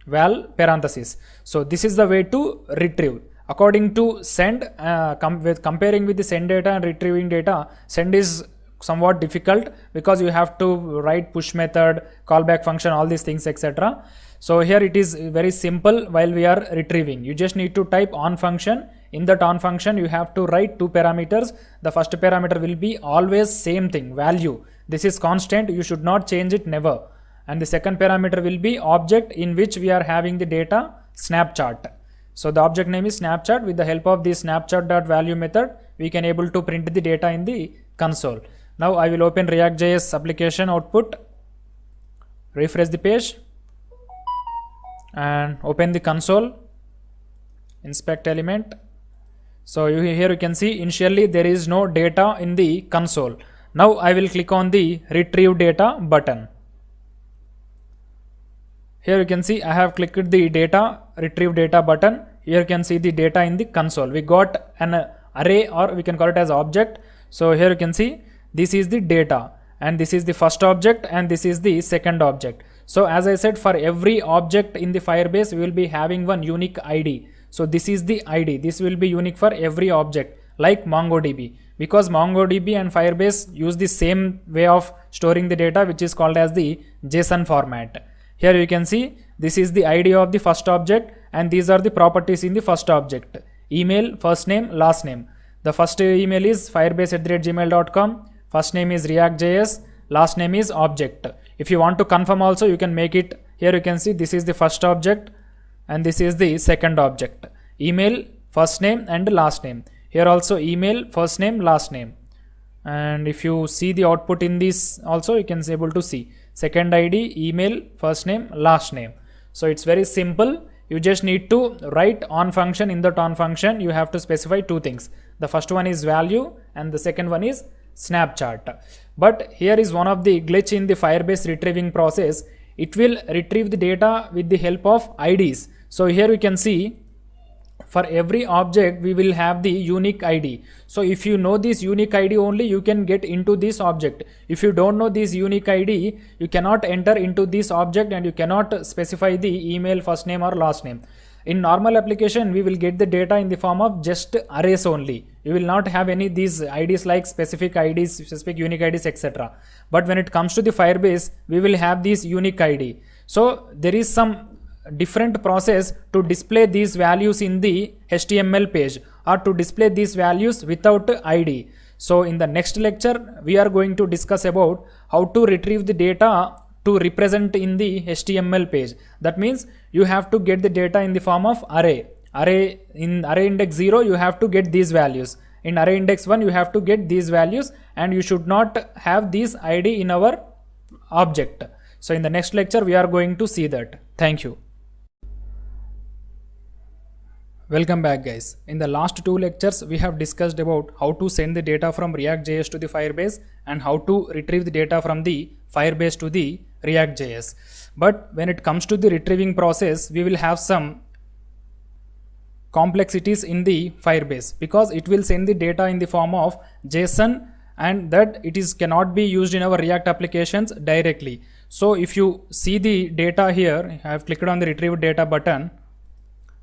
val parenthesis. So this is the way to retrieve. According to send, comparing with the send data and retrieving data, send is somewhat difficult because you have to write push method, callback function, all these things, etc. So here it is very simple while we are retrieving. You just need to type on function. In that on function, you have to write two parameters. The first parameter will be always same thing, value. This is constant. You should not change it, never. And the second parameter will be object in which we are having the data, snapshot. So the object name is snapshot. With the help of the snapshot.value method, we can able to print the data in the console. Now I will open React.js application output, refresh the page and open the console, inspect element. So here you can see initially there is no data in the console. Now I will click on the retrieve data button. Here you can see I have clicked the data, retrieve data button. Here you can see the data in the console. We got an array, or we can call it as object. So here you can see this is the data and this is the first object and this is the second object. So as I said, for every object in the Firebase, we will be having one unique ID. So this is the ID. This will be unique for every object, like MongoDB, because MongoDB and Firebase use the same way of storing the data, which is called as the JSON format. Here you can see this is the ID of the first object and these are the properties in the first object. Email, first name, last name. The first email is firebase@gmail.com. First name is React.js. Last name is object. If you want to confirm also, you can make it. Here you can see this is the first object and this is the second object. Email, first name and last name. Here also email, first name, last name. And if you see the output in this also, you can be able to see second ID, email, first name, last name. So it's very simple. You just need to write on function. In that on function, you have to specify two things. The first one is value and the second one is snapshot. But here is one of the glitch in the Firebase retrieving process. It will retrieve the data with the help of IDs. So here you can see for every object we will have the unique ID. So if you know this unique ID only, you can get into this object. If you don't know this unique ID, you cannot enter into this object and you cannot specify the email, first name or last name. In normal application, we will get the data in the form of just arrays only. You will not have any these IDs like specific IDs, specific unique IDs, etc. But when it comes to the Firebase, we will have this unique ID. So there is some different process to display these values in the HTML page or to display these values without ID. So in the next lecture, we are going to discuss about how to retrieve the data to represent in the HTML page. That means you have to get the data in the form of array. In array index 0, you have to get these values. In array index 1, you have to get these values and you should not have this ID in our object. So in the next lecture, we are going to see that. Thank you. Welcome back guys. In the last two lectures, we have discussed about how to send the data from React.js to the Firebase and how to retrieve the data from the Firebase to the React.js. But when it comes to the retrieving process, we will have some complexities in the Firebase because it will send the data in the form of JSON and that it is cannot be used in our React applications directly. So if you see the data here, I have clicked on the retrieve data button.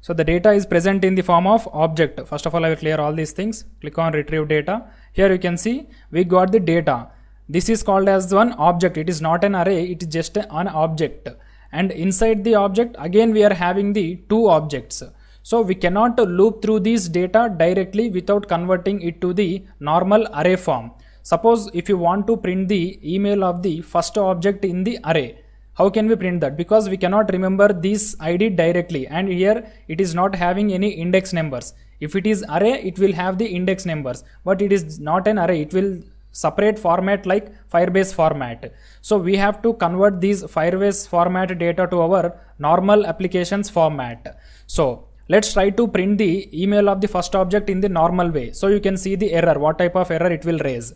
So the data is present in the form of object. First of all, I will clear all these things. Click on retrieve data. Here you can see we got the data. This is called as one object. It is not an array. It is just an object. And inside the object, again, we are having the two objects. So we cannot loop through this data directly without converting it to the normal array form. Suppose if you want to print the email of the first object in the array, how can we print that? Because we cannot remember this ID directly, and here it is not having any index numbers. If it is array, it will have the index numbers, but it is not an array. It will separate format like Firebase format. So we have to convert these Firebase format data to our normal applications format. So let's try to print the email of the first object in the normal way. So you can see the error, what type of error it will raise.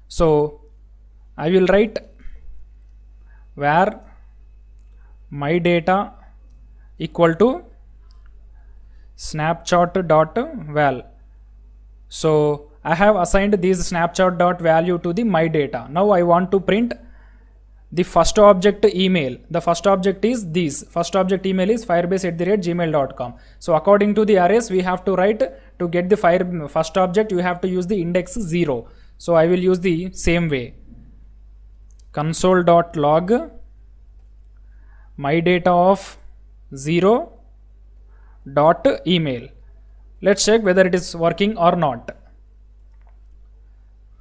So I will write where my data equal to snapshot.val. So I have assigned this snapshot.value to the my data. Now I want to print the first object email. The first object is this. First object email is firebase@gmail.com. So according to the arrays, we have to write, to get the first object, you have to use the index 0. So I will use the same way. Console.log my data of 0.email. Let's check whether it is working or not.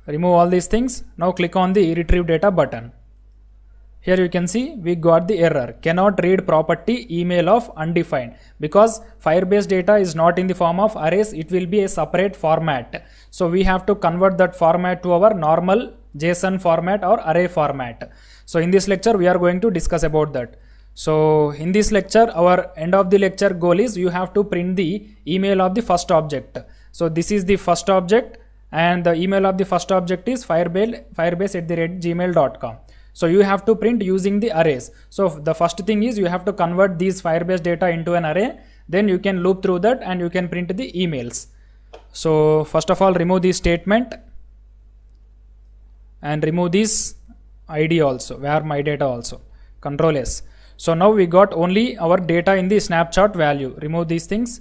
Remove all these things. Now click on the retrieve data button. Here you can see we got the error, cannot read property email of undefined, because Firebase data is not in the form of arrays, it will be a separate format. So we have to convert that format to our normal JSON format or array format. So in this lecture we are going to discuss about that. So in this lecture, our end of the lecture goal is you have to print the email of the first object. So this is the first object, and the email of the first object is firebase@gmail.com. So you have to print using the arrays. So the first thing is you have to convert these Firebase data into an array, then you can loop through that and you can print the emails. So first of all, remove this statement and remove this ID also, where my data also, Control S. So now we got only our data in the snapshot value. Remove these things.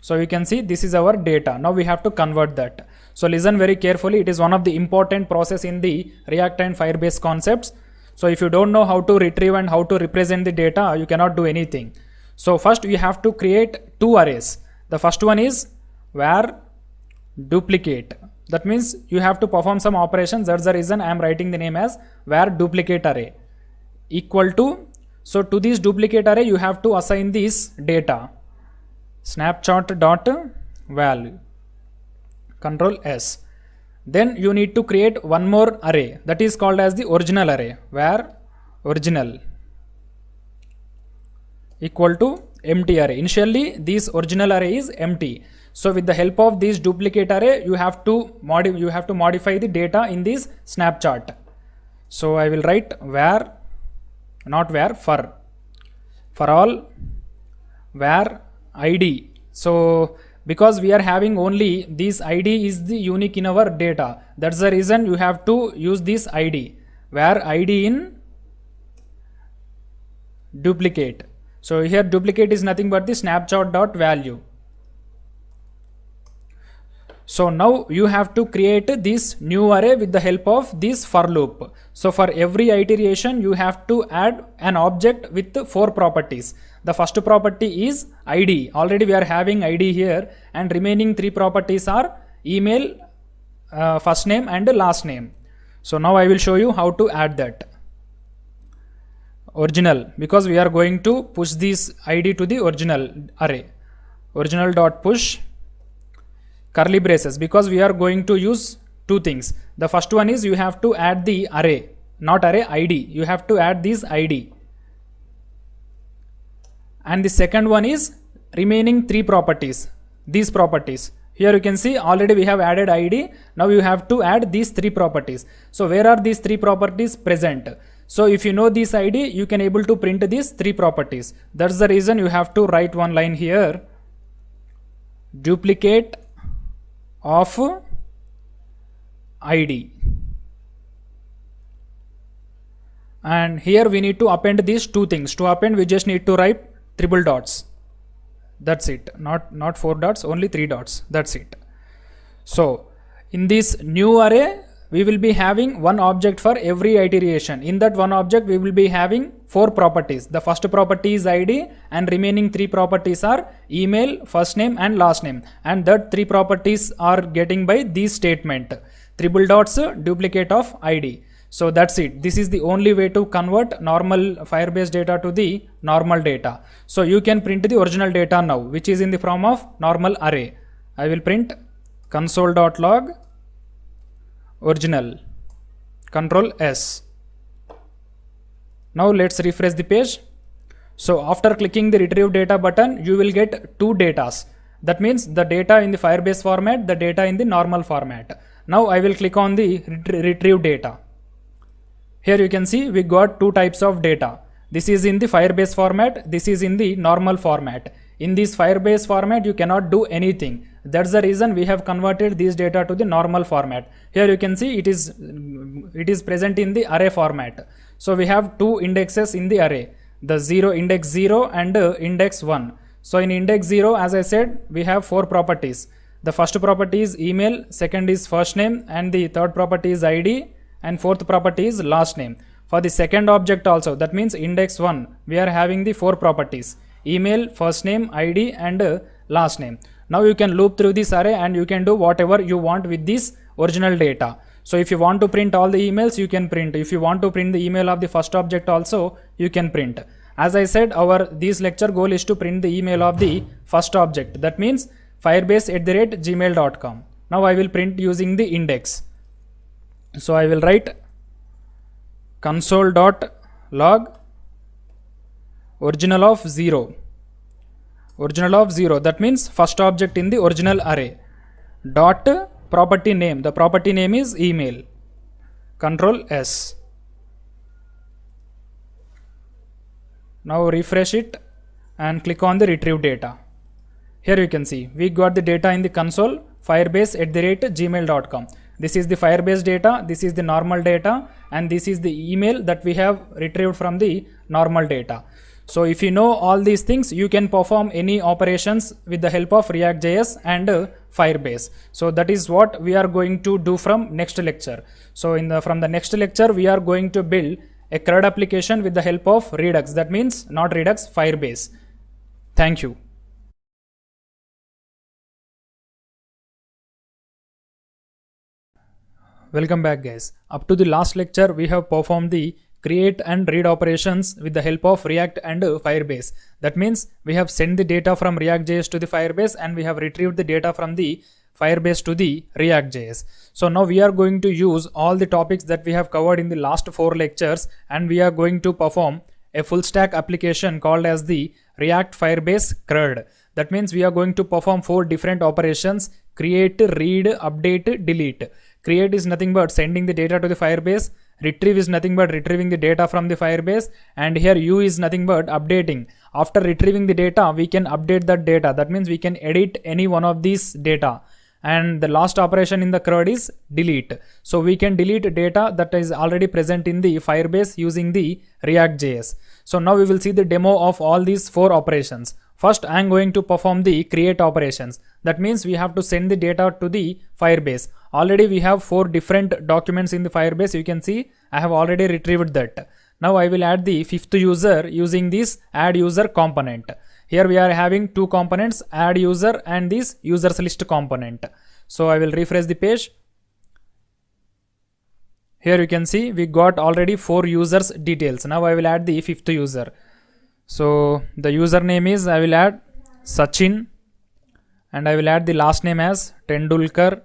So you can see this is our data. Now we have to convert that. So listen very carefully. It is one of the important process in the React and Firebase concepts. So if you don't know how to retrieve and how to represent the data, you cannot do anything. So first we have to create two arrays. The first one is where duplicate. That means you have to perform some operations. That's the reason I am writing the name as where duplicate array equal to. So to this duplicate array you have to assign this data snapshot.value, Control S. Then you need to create one more array that is called as the original array, where original equal to empty array. Initially this original array is empty. So with the help of this duplicate array you have to modify the data in this snapshot. So I will write where, not where, for all where ID. So because we are having only this ID is the unique in our data, that's the reason you have to use this ID, where ID in duplicate. So here duplicate is nothing but the snapshot.value. So now you have to create this new array with the help of this for loop. So for every iteration you have to add an object with 4 properties. The first property is ID. Already we are having ID here, and remaining 3 properties are email, first name and last name. So now I will show you how to add that. Original, because we are going to push this ID to the original array. Original.push curly braces, because we are going to use 2 things. The first one is you have to add the array, not array ID. You have to add this ID. And the second one is remaining 3 properties. These properties. Here you can see already we have added ID. Now you have to add these 3 properties. So where are these 3 properties present? So if you know this ID, you can able to print these 3 properties. That's the reason you have to write one line here. Duplicate of ID. And here we need to append these 2 things. To append we just need to write triple dots. That's it. Not 4 dots, only 3 dots. That's it. So in this new array we will be having one object for every iteration. In that one object we will be having 4 properties. The first property is ID and remaining 3 properties are email, first name and last name, and that 3 properties are getting by this statement, triple dots duplicate of ID. So that's it. This is the only way to convert normal Firebase data to the normal data. So you can print the original data now, which is in the form of normal array. I will print console.log original, Control S. Now let's refresh the page. So after clicking the retrieve data button, you will get 2 datas. That means the data in the Firebase format, the data in the normal format. Now I will click on the retrieve data. Here you can see we got 2 types of data. This is in the Firebase format, this is in the normal format. In this Firebase format, you cannot do anything. That's the reason we have converted this data to the normal format. Here you can see it is present in the array format. So we have 2 indexes in the array, the index 0 and index 1. So in index 0, as I said, we have 4 properties. The first property is email, second is first name, and the third property is ID, and fourth property is last name. For the second object also, that means index 1, we are having the 4 properties, email, first name, ID and last name. Now you can loop through this array and you can do whatever you want with this original data. So if you want to print all the emails, you can print. If you want to print the email of the first object also, you can print. As I said, this lecture goal is to print the email of the first object. That means firebase@gmail.com. Now I will print using the index. So I will write console.log original of 0. Original of 0, that means first object in the original array. Dot property name, the property name is email. Control S. Now refresh it and click on the retrieve data. Here you can see we got the data in the console firebase@gmail.com. This is the Firebase data, this is the normal data, and this is the email that we have retrieved from the normal data. So if you know all these things, you can perform any operations with the help of React.js and Firebase. So that is what we are going to do from next lecture. So from the next lecture, we are going to build a CRUD application with the help of Redux. That means not Redux, Firebase. Thank you. Welcome back guys. Up to the last lecture, we have performed the create and read operations with the help of React and Firebase. That means we have sent the data from React.js to the Firebase and we have retrieved the data from the Firebase to the React.js. So now we are going to use all the topics that we have covered in the last 4 lectures and we are going to perform a full stack application called as the React Firebase CRUD. That means we are going to perform 4 different operations: create, read, update, delete. Create is nothing but sending the data to the Firebase. Retrieve is nothing but retrieving the data from the Firebase, and here U is nothing but updating. After retrieving the data, we can update that data. That means we can edit any one of these data. And the last operation in the CRUD is delete. So we can delete data that is already present in the Firebase using the React.js. So now we will see the demo of all these 4 operations. First, I am going to perform the create operations. That means we have to send the data to the Firebase. Already we have 4 different documents in the Firebase. You can see I have already retrieved that. Now I will add the 5th user using this add user component. Here we are having 2 components, add user and this users list component. So I will refresh the page. Here you can see we got already 4 users details. Now I will add the 5th user. So the username is, I will add Sachin, and I will add the last name as Tendulkar,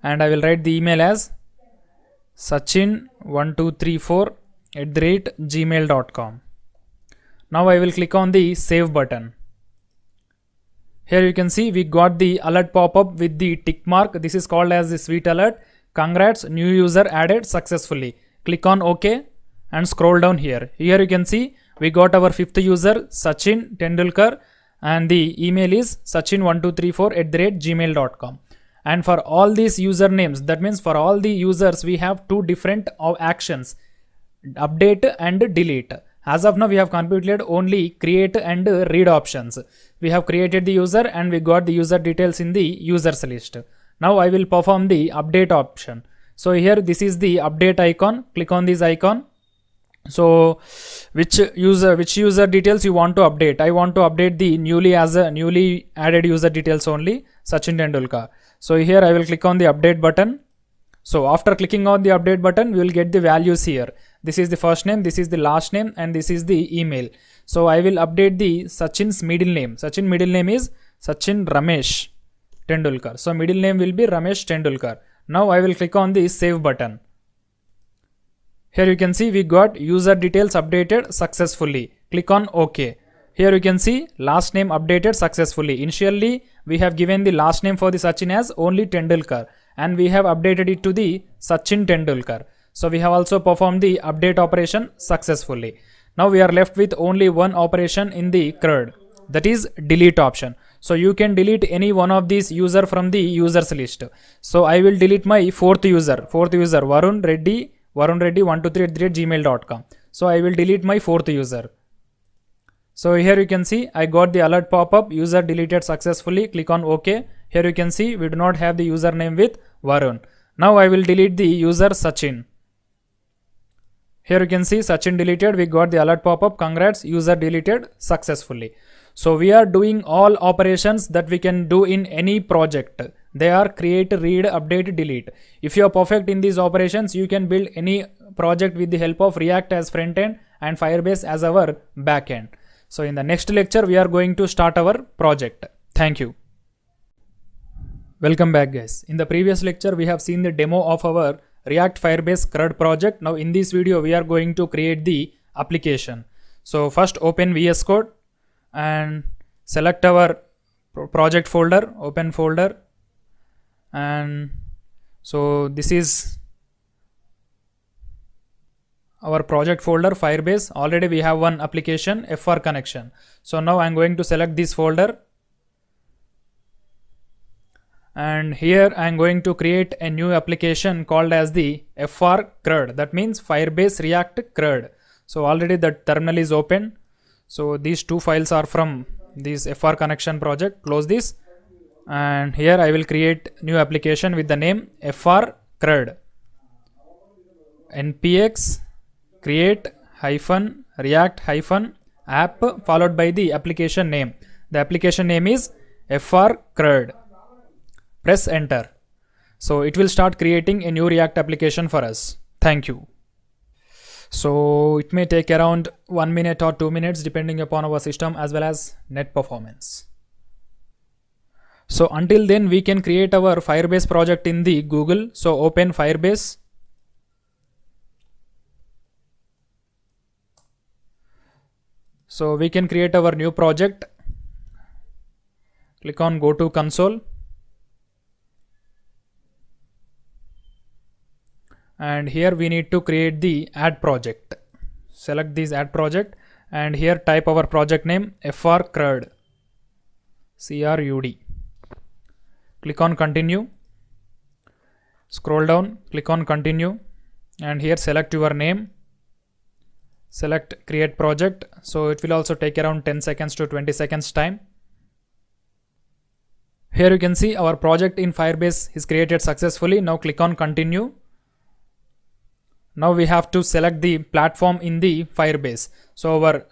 and I will write the email as sachin1234@gmail.com. Now I will click on the save button. Here you can see we got the alert pop-up with the tick mark. This is called as the sweet alert. Congrats, new user added successfully. Click on OK and scroll down here. Here you can see we got our 5th user Sachin Tendulkar and the email is sachin1234@gmail.com. And for all these usernames, that means for all the users, we have 2 different actions, update and delete. As of now, we have completed only create and read options. We have created the user and we got the user details in the users list. Now I will perform the update option. So here this is the update icon. Click on this icon. So which user details you want to update? I want to update the newly added user details only, Sachin Tendulkar. So here I will click on the update button. So after clicking on the update button, we will get the values here. This is the first name, this is the last name, and this is the email. So I will update the Sachin's middle name. Sachin middle name is Sachin Ramesh Tendulkar. So middle name will be Ramesh Tendulkar. Now I will click on the save button. Here you can see we got user details updated successfully. Click on OK. Here you can see last name updated successfully. Initially we have given the last name for the Sachin as only Tendulkar, and we have updated it to the Sachin Tendulkar. So we have also performed the update operation successfully. Now we are left with only one operation in the CRUD, that is delete option. So you can delete any one of these user from the users list. So I will delete my fourth user Varun Reddy 123@gmail.com. So I will delete my fourth user. So here you can see I got the alert pop-up, user deleted successfully. Click on OK. Here you can see we do not have the username with Varun. Now I will delete the user Sachin. Here you can see Sachin deleted. We got the alert pop-up. Congrats, user deleted successfully. So we are doing all operations that we can do in any project. They are create, read, update, delete. If you are perfect in these operations, you can build any project with the help of React as front end and Firebase as our back end. So in the next lecture, we are going to start our project. Thank you. Welcome back, guys. In the previous lecture, we have seen the demo of our React Firebase CRUD project. Now in this video, we are going to create the application. So first open VS Code and select our project folder, open folder. And so this is our project folder, Firebase. Already we have one application, FR connection. So now I'm going to select this folder, and here I'm going to create a new application called as the FR CRUD. That means Firebase React CRUD. So already the terminal is open. So these two files are from this FR connection project. Close this. And here I will create new application with the name FR CRUD. npx create -react -app followed by the application name. The application name is FR CRUD. Press enter. So it will start creating a new React application for us. Thank you. So it may take around 1 minute or 2 minutes depending upon our system as well as net performance. So until then we can create our Firebase project in the Google. So open Firebase. So we can create our new project. Click on go to console. And here we need to create the add project. Select this add project and here type our project name FR CRUD. CRUD. Click on continue. Scroll down, click on continue, and here select your name. Select create project. So it will also take around 10 seconds to 20 seconds time. Here you can see our project in Firebase is created successfully. Now click on continue. Now we have to select the platform in the Firebase. So our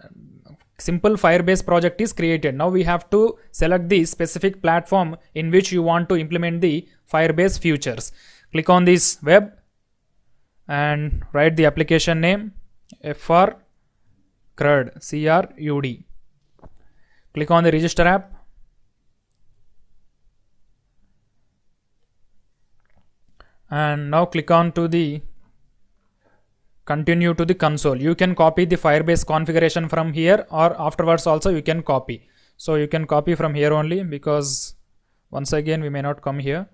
simple Firebase project is created. Now we have to select the specific platform in which you want to implement the Firebase features. Click on this web and write the application name FR CRUD. CRUD. Click on the register app. And now click on to the continue to the console. You can copy the Firebase configuration from here, or afterwards also you can copy. So you can copy from here only, because once again we may not come here.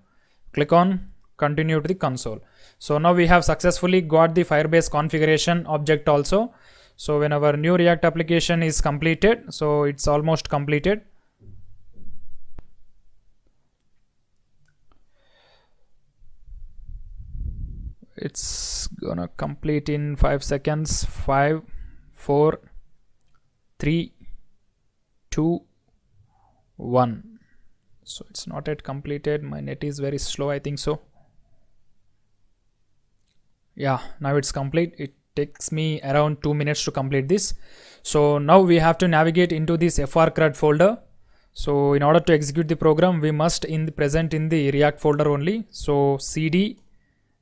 Click on continue to the console. So now we have successfully got the Firebase configuration object also. So when our new React application is completed, so it's almost completed. It's gonna complete in 5 seconds. 5, 4, 3, 2, 1. So it's not yet completed. My net is very slow, I think so. Yeah, now it's complete. It takes me around 2 minutes to complete this. So now we have to navigate into this FR-CRUD folder. So in order to execute the program, we must present in the React folder only. So cd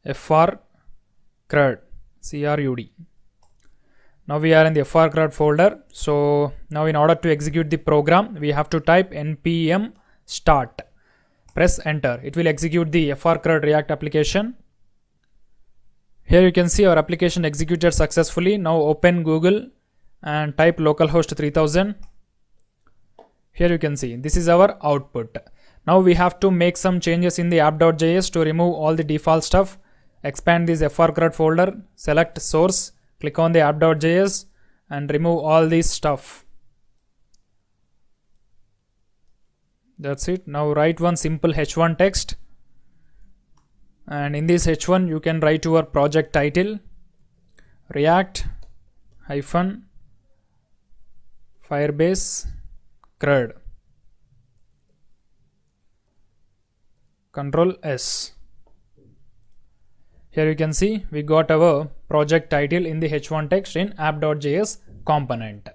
FR CRUD, CRUD. Now we are in the FR-CRUD folder. So now in order to execute the program, we have to type npm start. Press enter. It will execute the FR-CRUD React application. Here you can see our application executed successfully. Now open Google and type localhost 3000. Here you can see this is our output. Now we have to make some changes in the app.js to remove all the default stuff. Expand this FR-CRUD folder, select source, click on the app.js and remove all this stuff. That's it. Now write one simple h1 text, and in this h1 you can write your project title, React hyphen Firebase CRUD. Control S. Here you can see we got our project title in the h1 text in app.js component.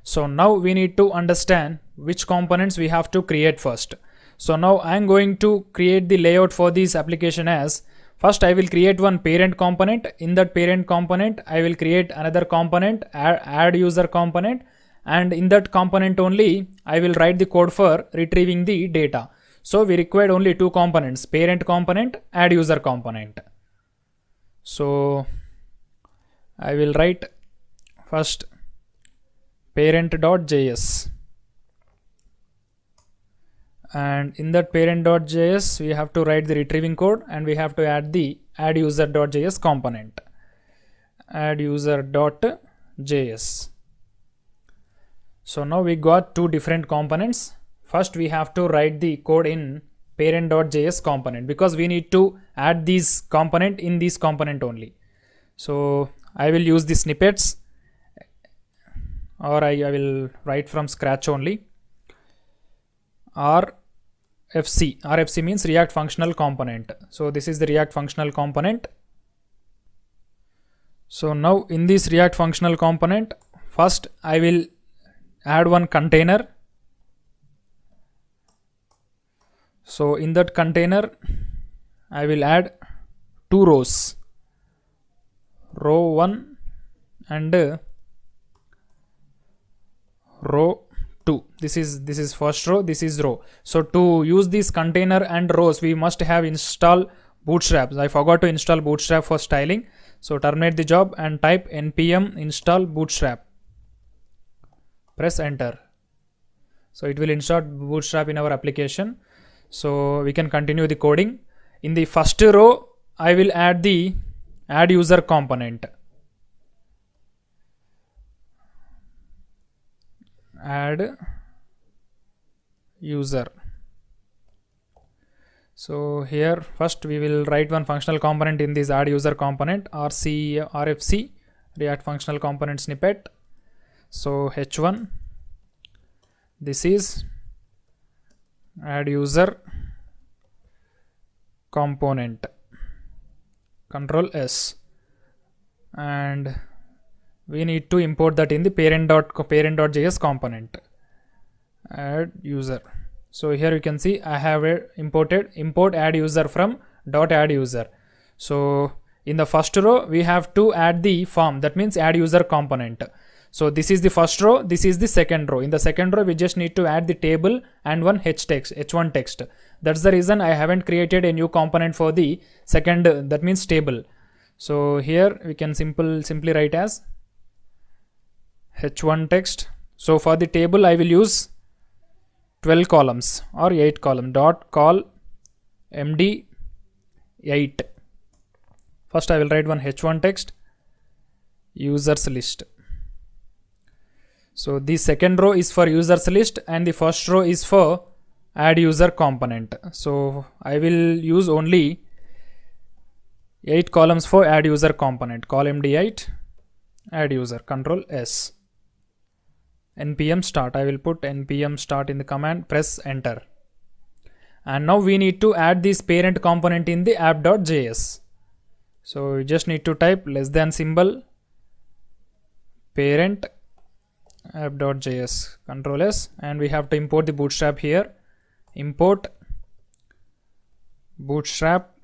So now we need to understand which components we have to create first. So now I am going to create the layout for this application as, first I will create one parent component. In that parent component I will create another component, add user component, and in that component only I will write the code for retrieving the data. So we required only two components, parent component, add user component. So I will write first parent.js, and in that parent.js we have to write the retrieving code, and we have to add the add user.js component, add user.js. So now we got two different components. First we have to write the code in parent.js component because we need to add this component in this component only. So I will use the snippets, or I will write from scratch only. RFC means React functional component. So this is the React functional component. So now in this React functional component, first I will add one container. So in that container I will add two rows, row 1 and row 2. This is first row, this is row. So to use this container and rows we must have install Bootstrap. I forgot to install Bootstrap for styling. So terminate the job and type npm install Bootstrap. Press enter. So it will install Bootstrap in our application. So we can continue the coding. In the first row I will add the add user component. Add user. So here first we will write one functional component in this add user component, RFC React functional component snippet. So h1, this is add user component, Control S, and we need to import that in the parent.js component, add user. So here you can see I have imported import add user from .add user. So in the first row we have to add the form, that means add user component. So this is the first row, this is the second row. In the second row we just need to add the table and one h1 text. That's the reason I haven't created a new component for the second, that means table. So here we can simply write as h1 text. So for the table I will use 12 columns or 8 column dot call md8. First I will write one h1 text, users list. So the second row is for users list and the first row is for add user component. So I will use only 8 columns for add user component, call md8 add user, Control S, npm start. I will put npm start in the command, press enter. And now we need to add this parent component in the app.js. So you just need to type less than symbol parent app.js, Control S, and we have to import the bootstrap here. Import bootstrap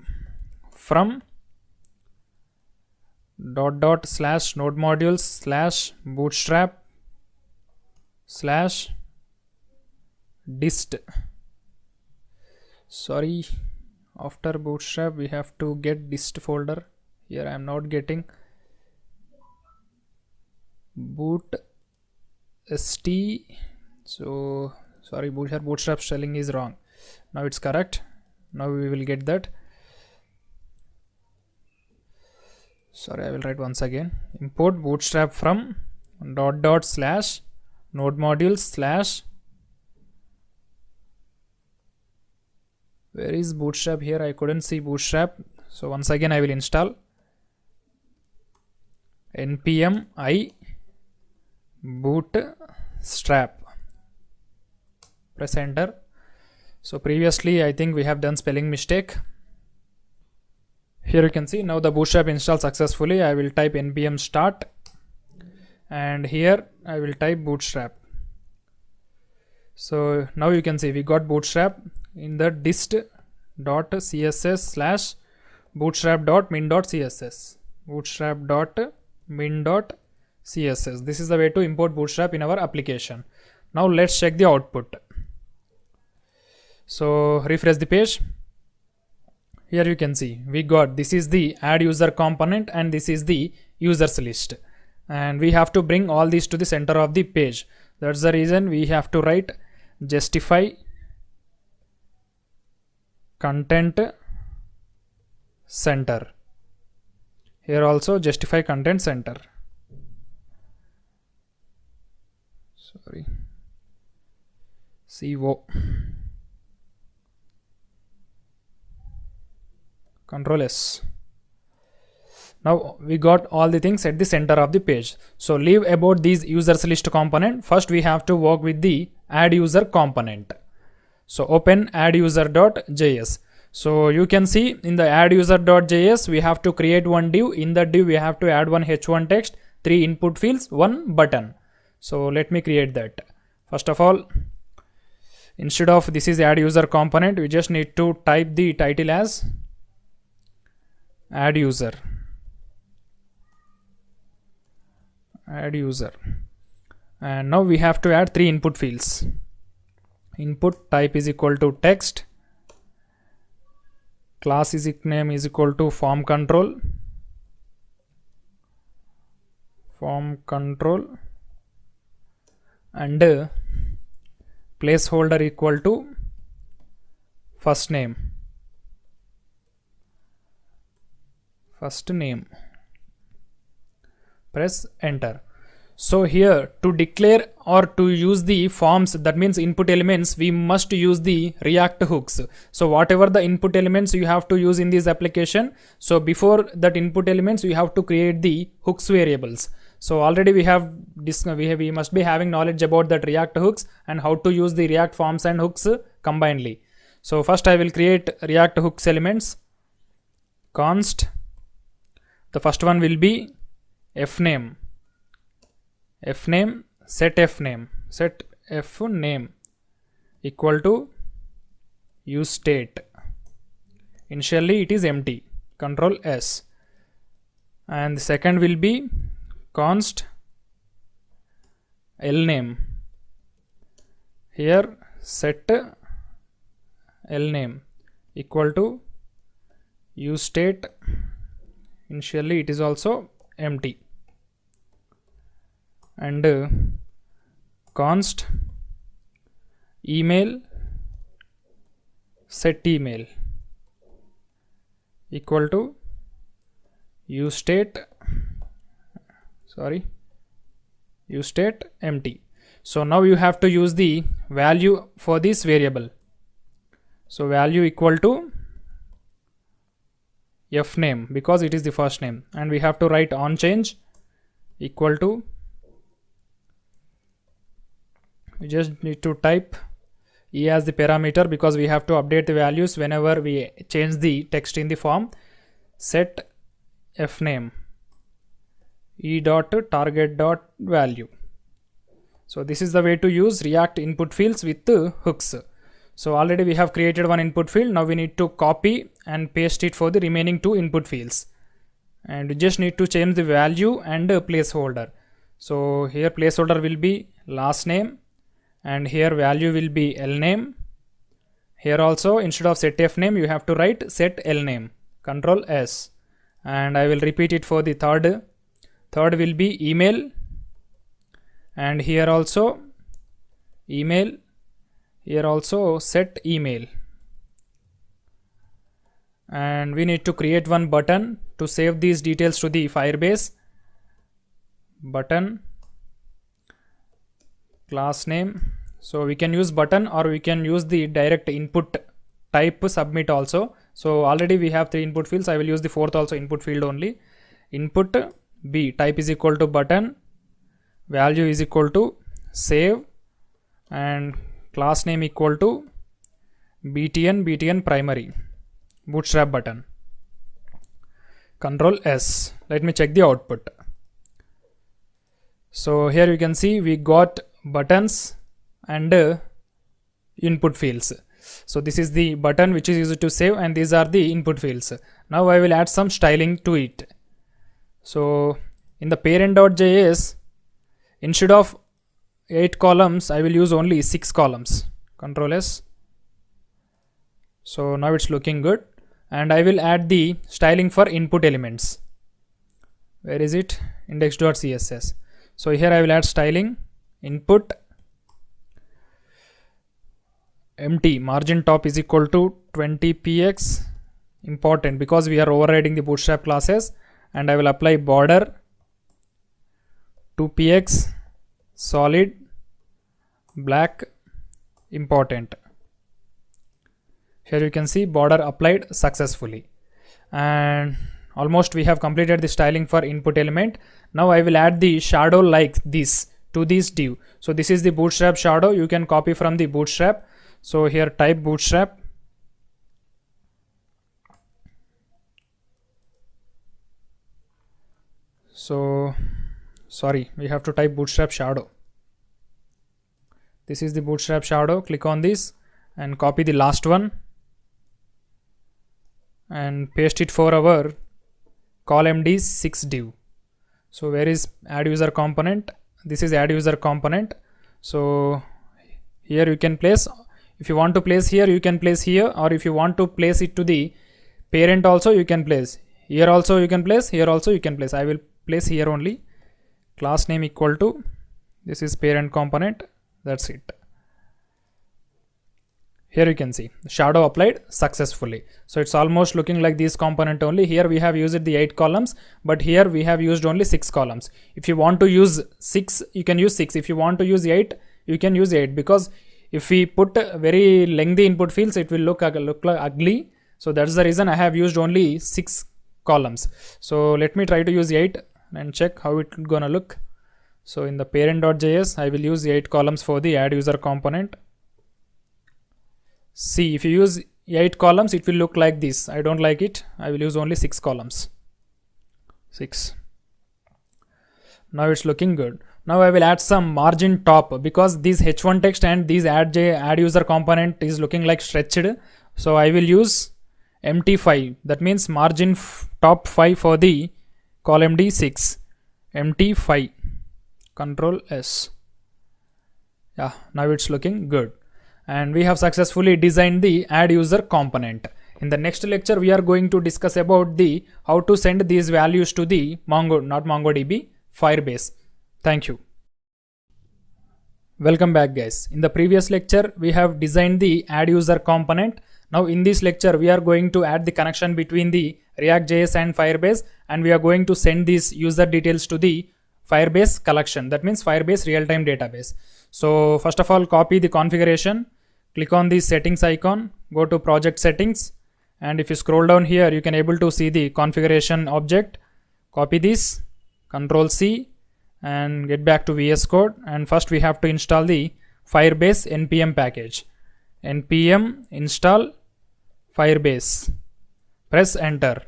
from // node modules / bootstrap / dist. Sorry, after bootstrap we have to get dist folder. Here I am not getting boot st, so sorry, bootstrap spelling is wrong. Now it's correct. Now we will get that. Sorry, I will write once again. Import bootstrap from / node modules / where is bootstrap here? I couldn't see bootstrap. So once again I will install npm I bootstrap. Press enter. So previously I think we have done spelling mistake. Here you can see now the bootstrap installed successfully. I will type npm start and here I will type bootstrap. So now you can see we got bootstrap in the dist.css / bootstrap.min.css. bootstrap.min.css. This is the way to import bootstrap in our application. Now let's check the output. So refresh the page. Here you can see we got, this is the add user component and this is the users list, and we have to bring all these to the center of the page. That's the reason we have to write justify content center. Here also justify content center. Sorry, CO. Control S. Now we got all the things at the center of the page. So leave about these users list component. First we have to work with the add user component. So open add user.js. So you can see in the add user.js we have to create one div. In the div we have to add one h1 text, 3 input fields, 1 button. So let me create that. First of all, instead of this is add user component, we just need to type the title as add user. Add user. And now we have to add 3 input fields. Input type is equal to text. Class is name is equal to form control. Form control. And placeholder equal to first name. First name. Press enter. So here to declare or to use the forms, that means input elements, we must use the React hooks. So whatever the input elements you have to use in this application, so before that input elements we have to create the hooks variables. So already we must be having knowledge about that React hooks and how to use the React forms and hooks combinedly. So first I will create React hooks elements. Const. The first one will be fname. Fname, set fname equal to useState. Initially it is empty. Control S. And the second will be const lname. Here set lname equal to useState. Initially it is also empty. And const email set email equal to useState empty. So now you have to use the value for this variable. So value equal to fname because it is the first name, and we have to write on change equal to, we just need to type e as the parameter because we have to update the values whenever we change the text in the form. Set fname e.target.value. So this is the way to use React input fields with hooks. So already we have created one input field. Now we need to copy and paste it for the remaining two input fields. And we just need to change the value and placeholder. So here placeholder will be last name, and here value will be lname. Here also instead of set fname you have to write set lname. Control S. And I will repeat it for the third. Third will be email, and here also email. Here also set email. And we need to create one button to save these details to the Firebase. Button, class name. So we can use button, or we can use the direct input type submit also. So already we have three input fields. I will use the fourth also input field only. Input B, type is equal to button, value is equal to save, and class name equal to btn primary bootstrap button. Control S. Let me check the output. So here you can see we got buttons and input fields. So this is the button which is used to save, and these are the input fields. Now I will add some styling to it. So in the parent.js, instead of 8 columns I will use only 6 columns. Control S. So now it's looking good, and I will add the styling for input elements. Where is it? Index.css. So here I will add styling, input, empty, margin top is equal to 20px, important because we are overriding the bootstrap classes, and I will apply border 2px, solid, black, important. Here you can see border applied successfully, and almost we have completed the styling for input element. Now I will add the shadow like this to this div. So this is the bootstrap shadow. You can copy from the bootstrap. So here type bootstrap, so sorry, we have to type bootstrap shadow. This is the bootstrap shadow. Click on this and copy the last one and paste it for our column-d6 div. So where is add user component? This is add user component. So here you can place, if you want to place here you can place here, or if you want to place it to the parent also you can place. Here also you can place, here also you can place. I will place here only. Class name equal to, this is parent component. That's it. Here you can see shadow applied successfully. So it's almost looking like this component only. Here we have used the 8 columns, but here we have used only 6 columns. If you want to use 6, you can use 6. If you want to use 8, you can use 8, because if we put very lengthy input fields, it will look like ugly. So that's the reason I have used only 6 columns. So let me try to use 8 and check how it's gonna look. So in the parent.js, I will use 8 columns for the add user component. See, if you use 8 columns, it will look like this. I don't like it. I will use only 6 columns. 6. Now it's looking good. Now I will add some margin top, because this h1 text and this add user component is looking like stretched. So I will use mt5. That means margin top 5 for the column d6. mt5. Control S. Yeah, now it's looking good. And we have successfully designed the add user component. In the next lecture, we are going to discuss about the how to send these values to the MongoDB, Firebase. Thank you. Welcome back, guys. In the previous lecture, we have designed the add user component. Now in this lecture, we are going to add the connection between the React.js and Firebase, and we are going to send these user details to the Firebase collection. That means Firebase real-time database. So first of all, copy the configuration, click on the settings icon, go to project settings, and if you scroll down here, you can able to see the configuration object. Copy this, Control C, and get back to VS Code. And first we have to install the Firebase npm package. npm install Firebase. Press enter.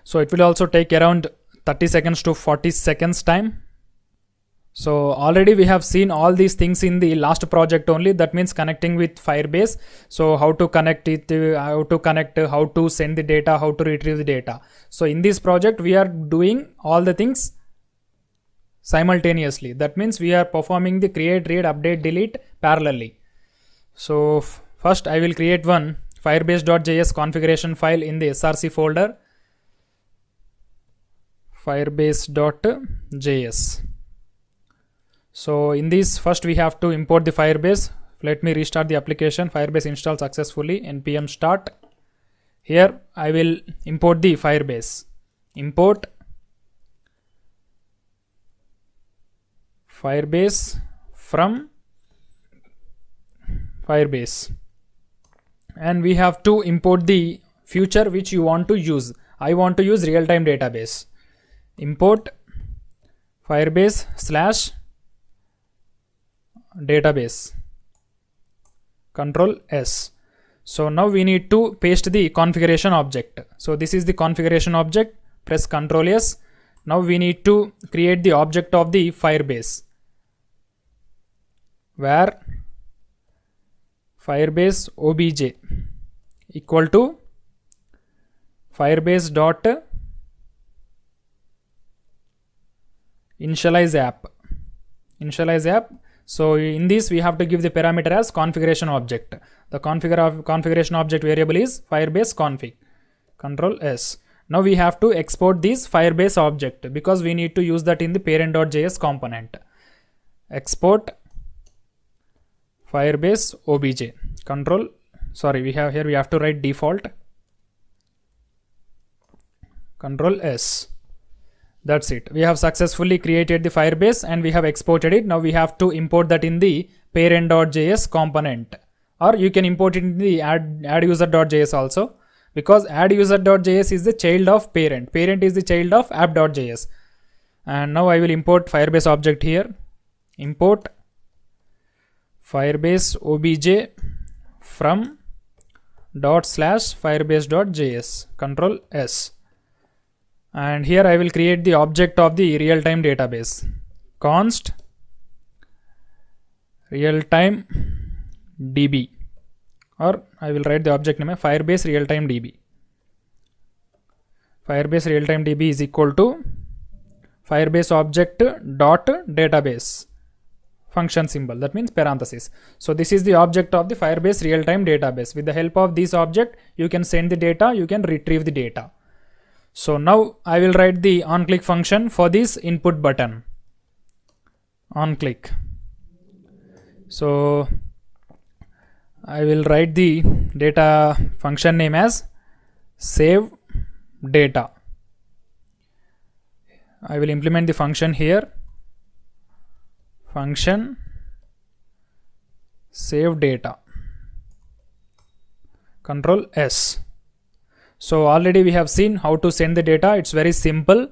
So it will also take around 30 seconds to 40 seconds time. So already we have seen all these things in the last project only, that means connecting with Firebase. So how to connect it, how to send the data, how to retrieve the data. So in this project we are doing all the things simultaneously. That means we are performing the create, read, update, delete parallelly. So first I will create one firebase.js configuration file in the src folder, firebase.js. So in this, first we have to import the Firebase. Let me restart the application. Firebase installed successfully, npm start. Here I will import the Firebase. Import Firebase from Firebase, and we have to import the feature which you want to use. I want to use real-time database. Import Firebase / database, Control S. So now we need to paste the configuration object. So this is the configuration object, press Control S. Now we need to create the object of the Firebase, where Firebase obj equal to Firebase dot initialize app. So in this we have to give the parameter as configuration object. The configuration object variable is Firebase config. Control S. Now we have to export this Firebase object because we need to use that in the parent.js component. Export Firebase obj. We have to write default. Control S. That's it. We have successfully created the Firebase and we have exported it. Now we have to import that in the parent.js component, or you can import it in the add user.js also, because add user.js is the child of parent. Parent is the child of app.js. And now I will import Firebase object here. Import Firebase obj from /firebase.js. Control S. And here I will create the object of the real-time database. Const real-time db, or I will write the object name Firebase real-time db. Firebase real-time db is equal to Firebase object dot database function symbol, that means parenthesis. So this is the object of the Firebase real-time database. With the help of this object you can send the data, you can retrieve the data. So now I will write the onClick function for this input button. onClick. So I will write the data function name as save data. I will implement the function here. Function save data. Control S. So already we have seen how to send the data. It's very simple.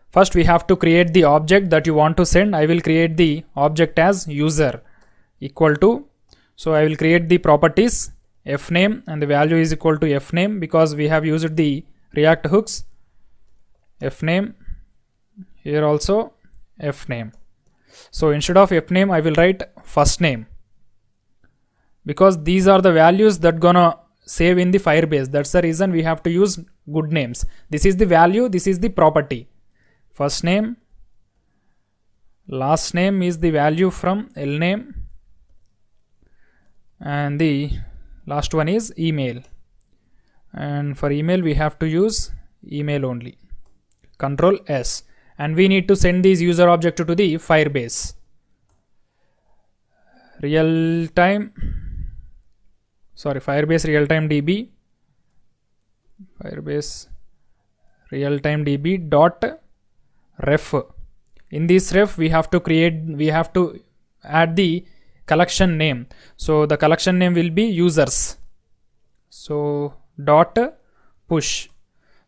First we have to create the object that you want to send. I will create the object as user equal to, so I will create the properties fname, and the value is equal to fname because we have used the React hooks. Fname, here also fname. So instead of fname I will write first name, because these are the values that gonna save in the Firebase. That's the reason we have to use good names. This is the value, this is the property. First name, last name is the value from lname, and the last one is email, and for email we have to use email only. Control S. And we need to send this user object to the Firebase Firebase real-time db, Firebase real-time db dot ref. In this ref we have to add the collection name. So the collection name will be users. So dot push.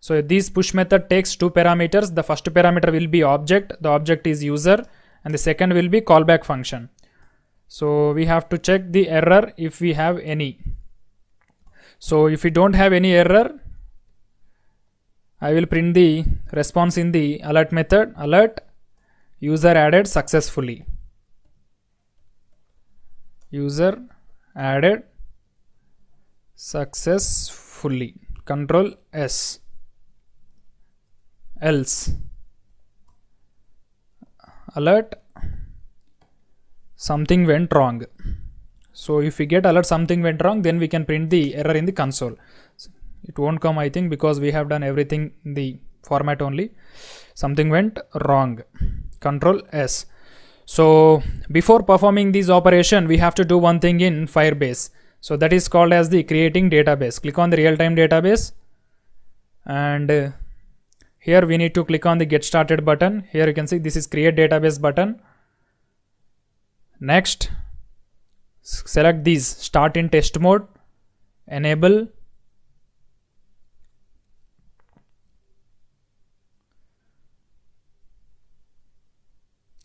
So this push method takes two parameters. The first parameter will be object, the object is user, and the second will be callback function. So we have to check the error if we have any. So if we don't have any error, I will print the response in the alert method. Alert, user added successfully. User added successfully. Control S. Else, alert, something went wrong. So if we get alert something went wrong, then we can print the error in the console. It won't come, I think, because we have done everything in the format only. Something went wrong. Control S. So before performing this operation, we have to do one thing in Firebase. So that is called as the creating database. Click on the real-time database, and here we need to click on the get started button. Here you can see this is create database button. Next, select these, start in test mode, enable,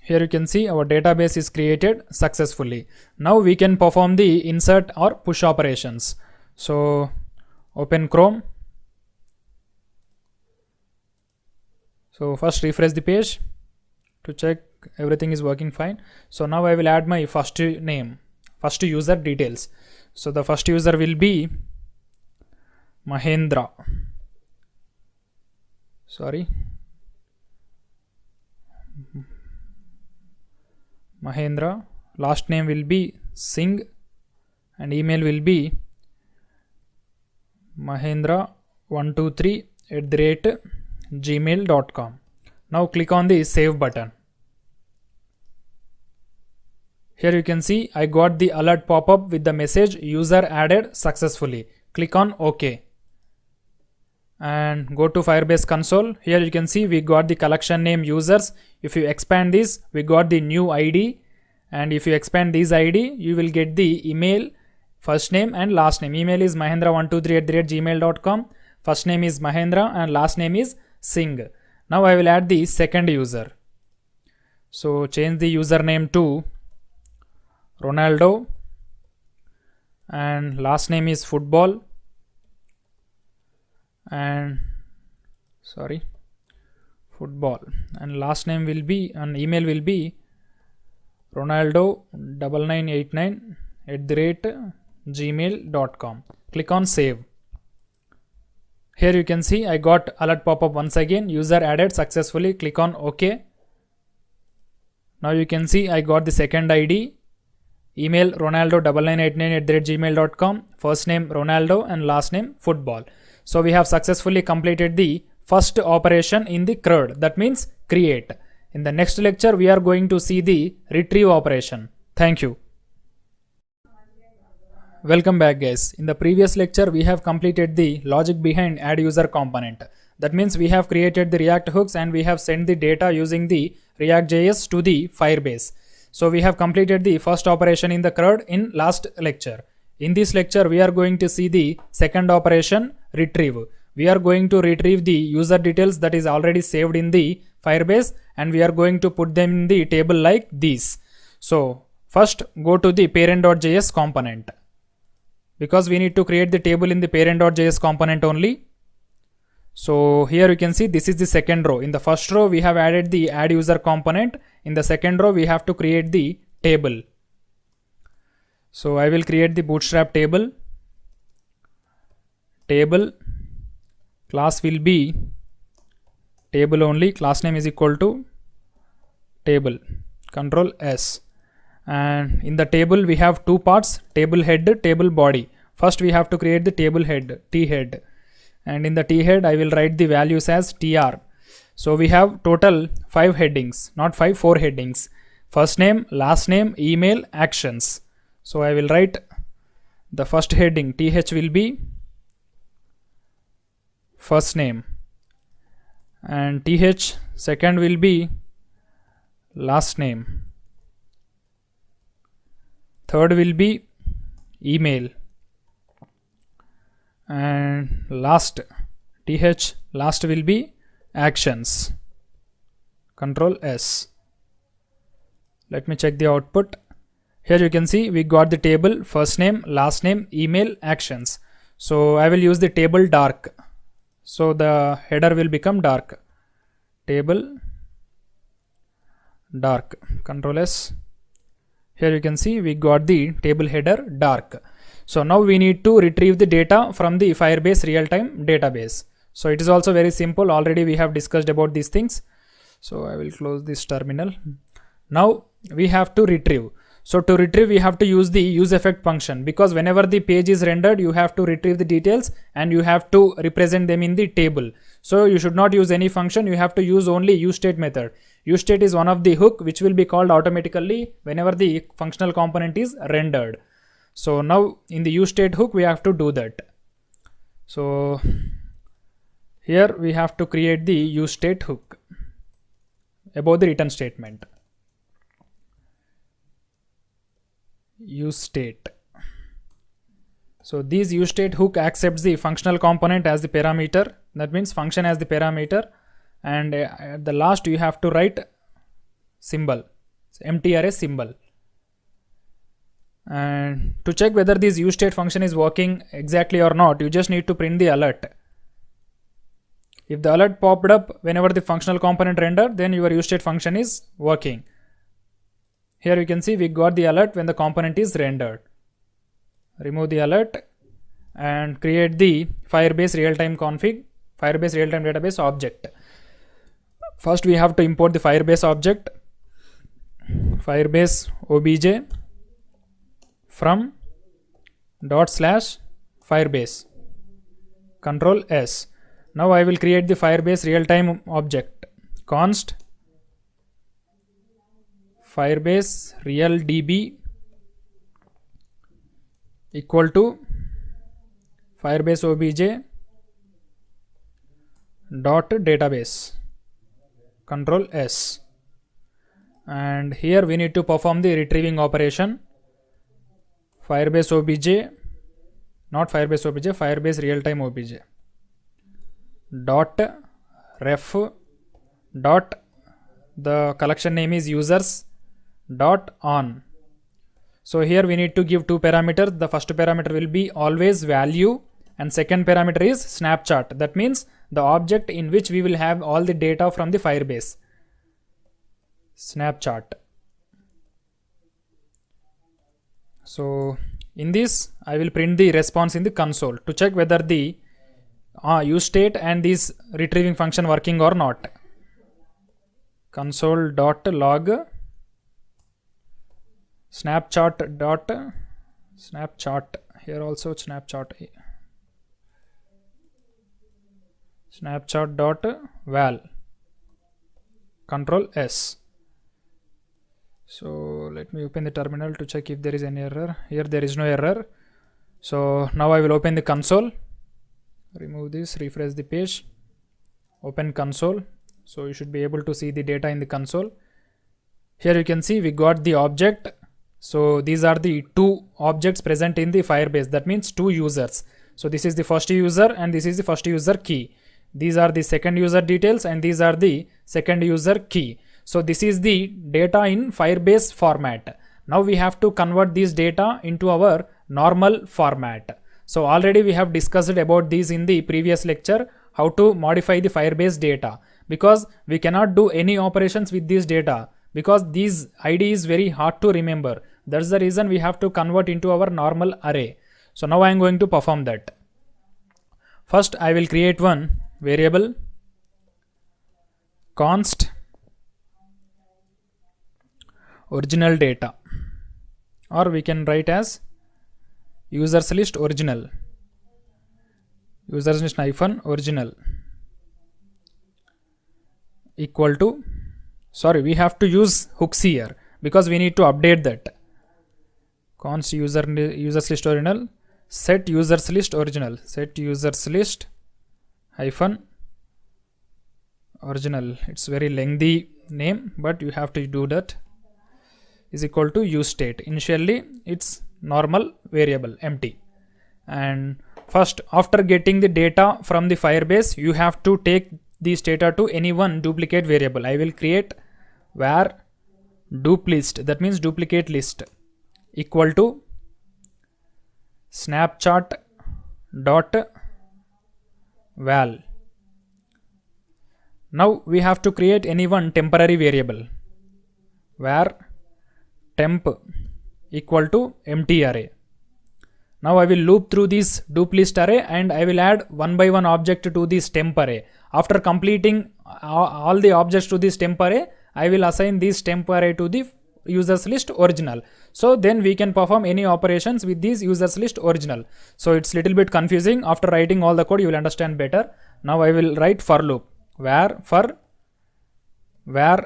here you can see our database is created successfully. Now we can perform the insert or push operations. So open Chrome. So first refresh the page to check everything is working fine. So now I will add my first name, first user details. So the first user will be Mahendra. Mahendra. Last name will be Singh and email will be mahendra123@gmail.com. Now click on the save button. Here you can see I got the alert pop-up with the message user added successfully. Click on OK and go to Firebase console. Here you can see we got the collection name users. If you expand this, we got the new ID, and if you expand this ID, you will get the email, first name and last name. Email is mahendra123@gmail.com. First name is Mahendra and last name is Singh. Now I will add the second user. So change the username to Ronaldo and last name is football and last name will be, and email will be Ronaldo9989@gmail.com. Click on save. Here you can see I got alert pop-up once again, user added successfully. Click on OK. Now you can see I got the second ID, email Ronaldo9989@gmail.com, first name Ronaldo and last name football. So we have successfully completed the first operation in the CRUD, that means create. In the next lecture we are going to see the retrieve operation. Thank you. Welcome back guys. In the previous lecture we have completed the logic behind add user component. That means we have created the React hooks and we have sent the data using the React.js to the Firebase. So we have completed the first operation in the CRUD in last lecture. In this lecture we are going to see the second operation, retrieve. We are going to retrieve the user details that is already saved in the Firebase and we are going to put them in the table like this. So first go to the parent.js component, because we need to create the table in the parent.js component only. So here you can see this is the second row. In the first row we have added the add user component. In the second row we have to create the table. So I will create the bootstrap table. Table class will be table only. Class name is equal to table. Control S. And in the table we have two parts, table head, table body. First we have to create the table head, T head, and in the T head I will write the values as TR. So we have total 5 headings, not 5, 4 headings. First name, last name, email, actions. So I will write the first heading, TH will be first name, and TH second will be last name, third will be email, and last TH last will be actions. Control S. Let me check the output. Here you can see we got the table, first name, last name, email, actions. So I will use the table dark. So the header will become dark. Table dark. Control S. Here you can see we got the table header dark. So now we need to retrieve the data from the Firebase real-time database. So it is also very simple. Already we have discussed about these things. So I will close this terminal. Now we have to retrieve. So to retrieve, we have to use the use effect function, because whenever the page is rendered, you have to retrieve the details and you have to represent them in the table. So you should not use any function. You have to use only useState method. useState is one of the hook which will be called automatically whenever the functional component is rendered. So now in the useState hook, we have to do that. So here we have to create the useState hook above the return statement. useState. So this useState hook accepts the functional component as the parameter. That means function as the parameter, and at the last you have to write symbol, empty array symbol. And to check whether this useState function is working exactly or not, you just need to print the alert. If the alert popped up whenever the functional component rendered, then your useState function is working. Here you can see we got the alert when the component is rendered. Remove the alert and create the Firebase real-time config, Firebase real-time database object. First we have to import the Firebase object, Firebase obj from /Firebase. Control S. Now I will create the Firebase real-time object, const Firebase real db equal to Firebase obj dot database. Control S. And here we need to perform the retrieving operation. Firebase obj, not Firebase obj, Firebase real-time obj dot ref dot, the collection name is users dot on. So here we need to give two parameters. The first parameter will be always value and second parameter is snapshot. That means the object in which we will have all the data from the Firebase. Snapshot. So in this I will print the response in the console to check whether the useState and this retrieving function working or not. Console.log snapshot here also snapshot.val. Control S. So let me open the terminal to check if there is any error. Here there is no error. So now I will open the console, remove this, refresh the page, open console. So you should be able to see the data in the console. Here you can see we got the object. So these are the two objects present in the Firebase. That means two users. So this is the first user and this is the first user key. These are the second user details and these are the second user key. So this is the data in Firebase format. Now we have to convert this data into our normal format. So already we have discussed about these in the previous lecture, how to modify the Firebase data, because we cannot do any operations with this data because this ID is very hard to remember. That's the reason we have to convert into our normal array. So now I am going to perform that. First I will create one variable const original data, or we can write as users list original, users list hyphen original equal to, sorry, we have to use hooks here because we need to update that. Const users list original, set users list original, set users list hyphen original. It's very lengthy name, but you have to do that. Is equal to useState. Initially it's normal variable empty, and first after getting the data from the Firebase you have to take this data to any one duplicate variable. I will create var dup list, that means duplicate list, equal to snapshot dot val. Now we have to create any one temporary variable where temp equal to empty array. Now I will loop through this dup list array and I will add one by one object to this temp array. After completing all the objects to this temp array, I will assign this temp array to the users list original. So then we can perform any operations with this users list original. So it's little bit confusing. After writing all the code, you will understand better. Now I will write for loop where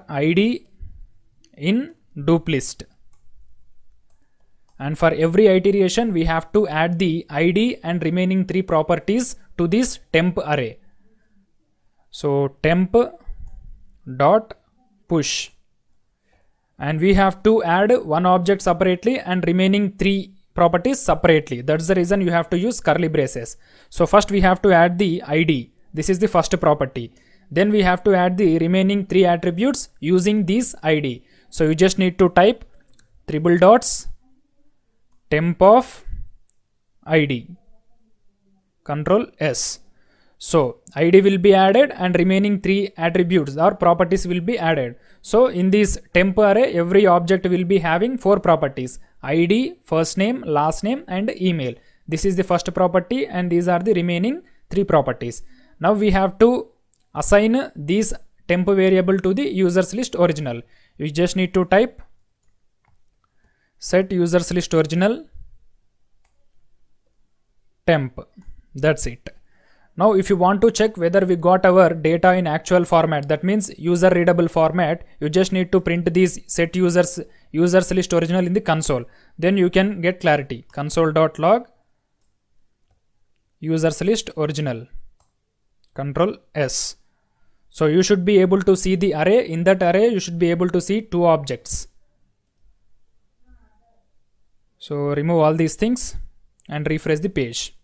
id in dup list. And for every iteration, we have to add the id and remaining 3 properties to this temp array. So temp dot push, and we have to add one object separately and remaining 3 properties separately. That's the reason you have to use curly braces. So first we have to add the id. This is the first property. Then we have to add the remaining 3 attributes using this id. So you just need to type triple dots temp of id, Control S. So id will be added and remaining 3 attributes or properties will be added. So in this temp array, every object will be having 4 properties: id, first name, last name, and email. This is the first property and these are the remaining 3 properties. Now we have to assign this temp variable to the users list original. You just need to type set users list original temp. That's it. Now if you want to check whether we got our data in actual format, that means user readable format, you just need to print this set users list original in the console. Then you can get clarity. Console.log users list original, Control S. So you should be able to see the array. In that array you should be able to see 2 objects. So remove all these things and refresh the page.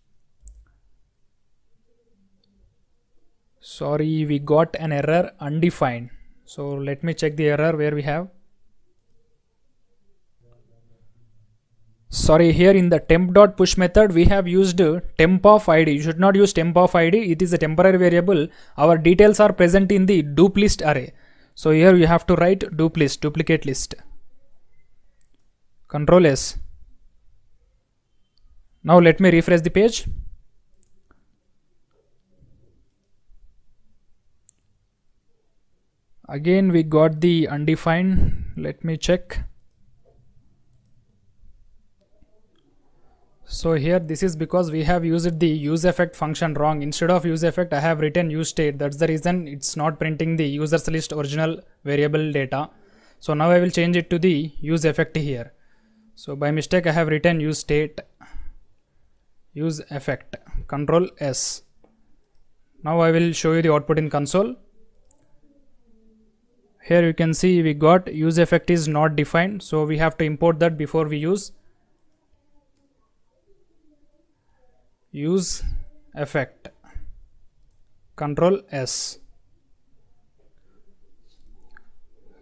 Sorry, we got an error, undefined. So let me check the error where we have. Sorry, here in the temp.push method we have used temp of id. You should not use temp of id. It is a temporary variable. Our details are present in the dup list array. So here you have to write dup list, duplicate list. Control S. Now let me refresh the page. Again we got the undefined. Let me check. So here this is because we have used the use effect function wrong. Instead of use effect I have written use state. That's the reason it's not printing the users list original variable data. So now I will change it to the use effect here. So by mistake I have written use state, use effect, Control S. Now I will show you the output in console. Here you can see we got use effect is not defined. So we have to import that before we use use effect, Control S.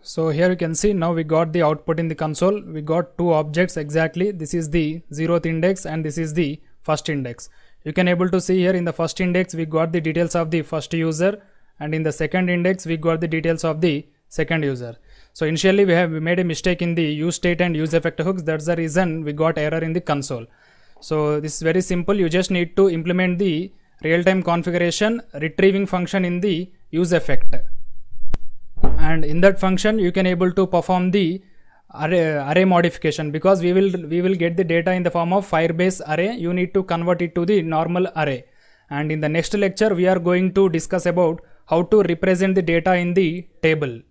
So here you can see now we got the output in the console. We got 2 objects exactly. This is the 0th index and this is the first index. You can able to see here in the first index we got the details of the first user, and in the second index we got the details of the second user. So initially we made a mistake in the use state and use effect hooks. That's the reason we got error in the console. So this is very simple. You just need to implement the real-time configuration retrieving function in the use effect, and in that function you can able to perform the array modification, because we will get the data in the form of Firebase array. You need to convert it to the normal array, and in the next lecture we are going to discuss about how to represent the data in the table.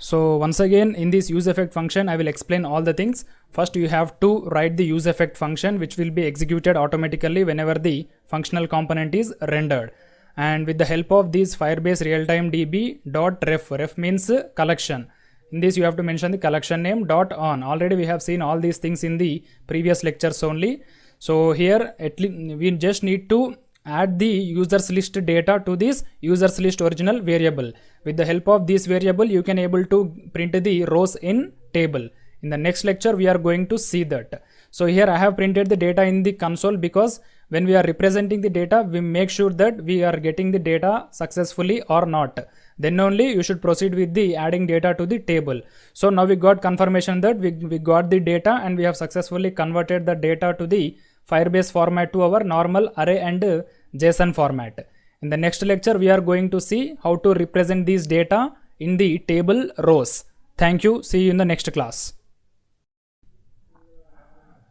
So once again in this use effect function I will explain all the things. First you have to write the use effect function which will be executed automatically whenever the functional component is rendered, and with the help of this Firebase realtime db.ref, ref means collection. In this you have to mention the collection name .on. Already we have seen all these things in the previous lectures only. So here at least we just need to add the users list data to this users list original variable. With the help of this variable you can able to print the rows in table. In the next lecture we are going to see that. So here I have printed the data in the console because when we are representing the data, we make sure that we are getting the data successfully or not. Then only you should proceed with the adding data to the table. So now we got confirmation that we got the data and we have successfully converted the data to the Firebase format to our normal array and JSON format. In the next lecture, we are going to see how to represent these data in the table rows. Thank you. See you in the next class.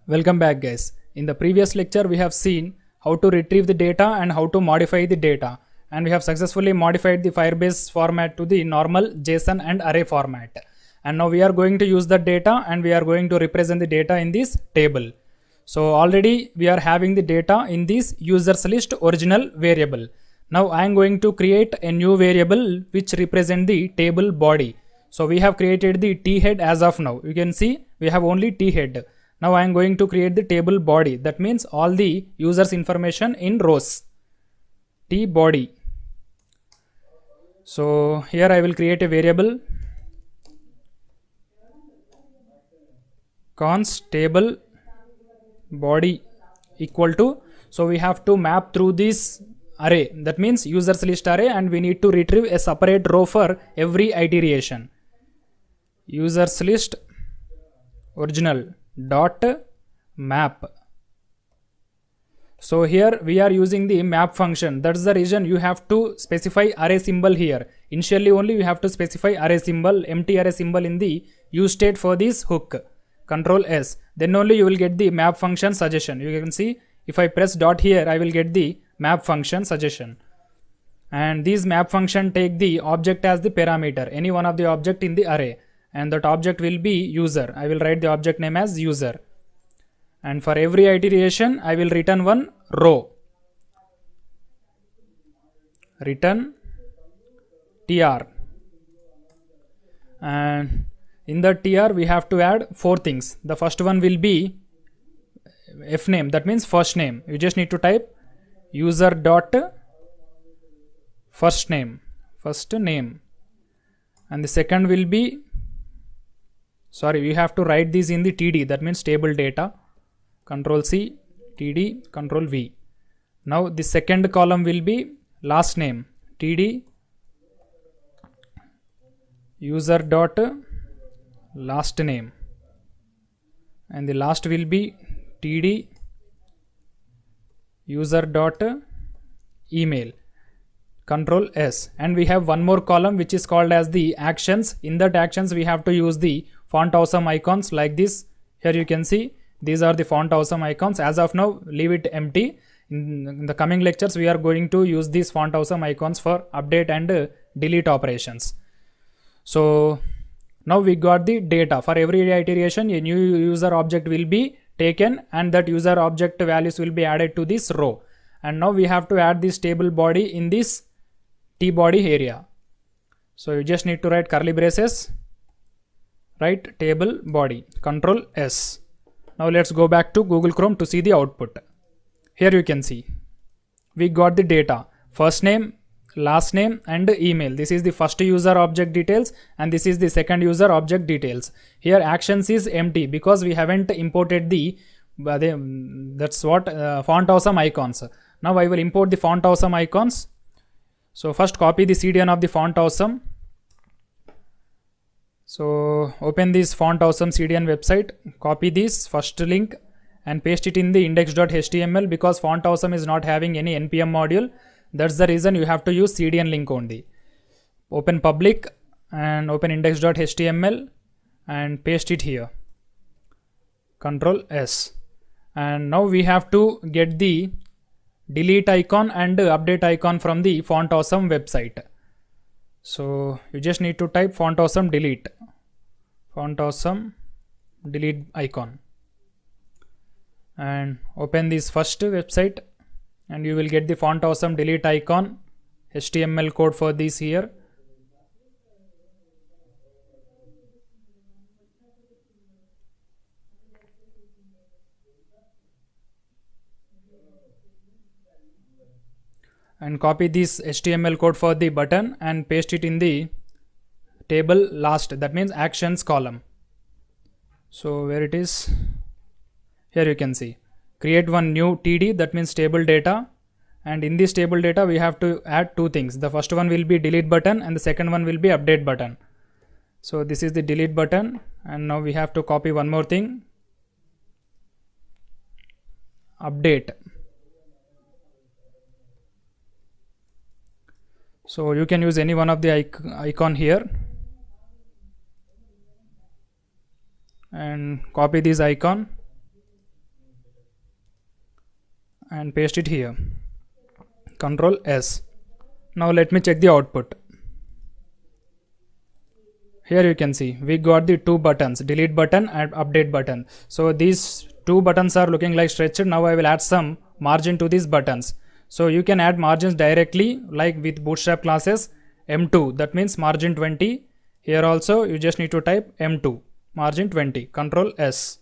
Welcome back, guys. In the previous lecture, we have seen how to retrieve the data and how to modify the data. And we have successfully modified the Firebase format to the normal JSON and array format. And now we are going to use the data and we are going to represent the data in this table. So already we are having the data in this users list original variable. Now I am going to create a new variable which represent the table body. So we have created the t head as of now. You can see we have only t head. Now I am going to create the table body. That means all the users information in rows. T body. So here I will create a variable const table body equal to. So we have to map through this array. That means users list array, and we need to retrieve a separate row for every iteration. Users list original dot map. So here we are using the map function. That's the reason you have to specify array symbol here. Initially only you have to specify array symbol, empty array symbol in the use state for this hook. Control S. Then only you will get the map function suggestion. You can see if I press dot here, I will get the map function suggestion. And these map function take the object as the parameter, any one of the object in the array. And that object will be user. I will write the object name as user. And for every iteration, I will return one row. Return tr. And in the tr, we have to add 4 things. The first one will be fname. That means first name. You just need to type user dot first name. And the second will be, sorry, we have to write this in the td. That means table data. Control C, td, control V. Now the second column will be last name, td user dot last name, and the last will be td user dot email. Control S. And we have one more column which is called as the actions. In that actions we have to use the font awesome icons like this. Here you can see these are the font awesome icons. As of now, leave it empty. In the coming lectures, we are going to use these font awesome icons for update and delete operations. So now we got the data. For every iteration, a new user object will be taken and that user object values will be added to this row. And now we have to add this table body in this t body area. So you just need to write curly braces, write table body, Control S. Now let's go back to Google Chrome to see the output. Here you can see we got the data, first name, last name and email. This is the first user object details and this is the second user object details. Here actions is empty because we haven't imported the that's what font awesome icons. Now I will import the font awesome icons. So first copy the CDN of the font awesome. So open this font awesome CDN website, copy this first link and paste it in the index.html because font awesome is not having any npm module. That's the reason you have to use CDN link only. Open public and open index.html and paste it here. Control S. And now we have to get the delete icon and update icon from the font awesome website. So you just need to type font awesome delete icon and open this first website and you will get the font awesome delete icon HTML code for this here. And copy this HTML code for the button and paste it in the table last, that means actions column. So where it is, here you can see create one new TD, that means table data, and in this table data we have to add two things. The first one will be delete button and the second one will be update button. So this is the delete button, and now we have to copy one more thing, update. So you can use any one of the icon here and copy this icon and paste it here. Control S. Now let me check the output. Here you can see we got the two buttons, delete button and update button. So these two buttons are looking like stretched. Now I will add some margin to these buttons. So you can add margins directly, like with Bootstrap classes, M2, that means margin 20. Here also you just need to type M2, margin 20, Control S.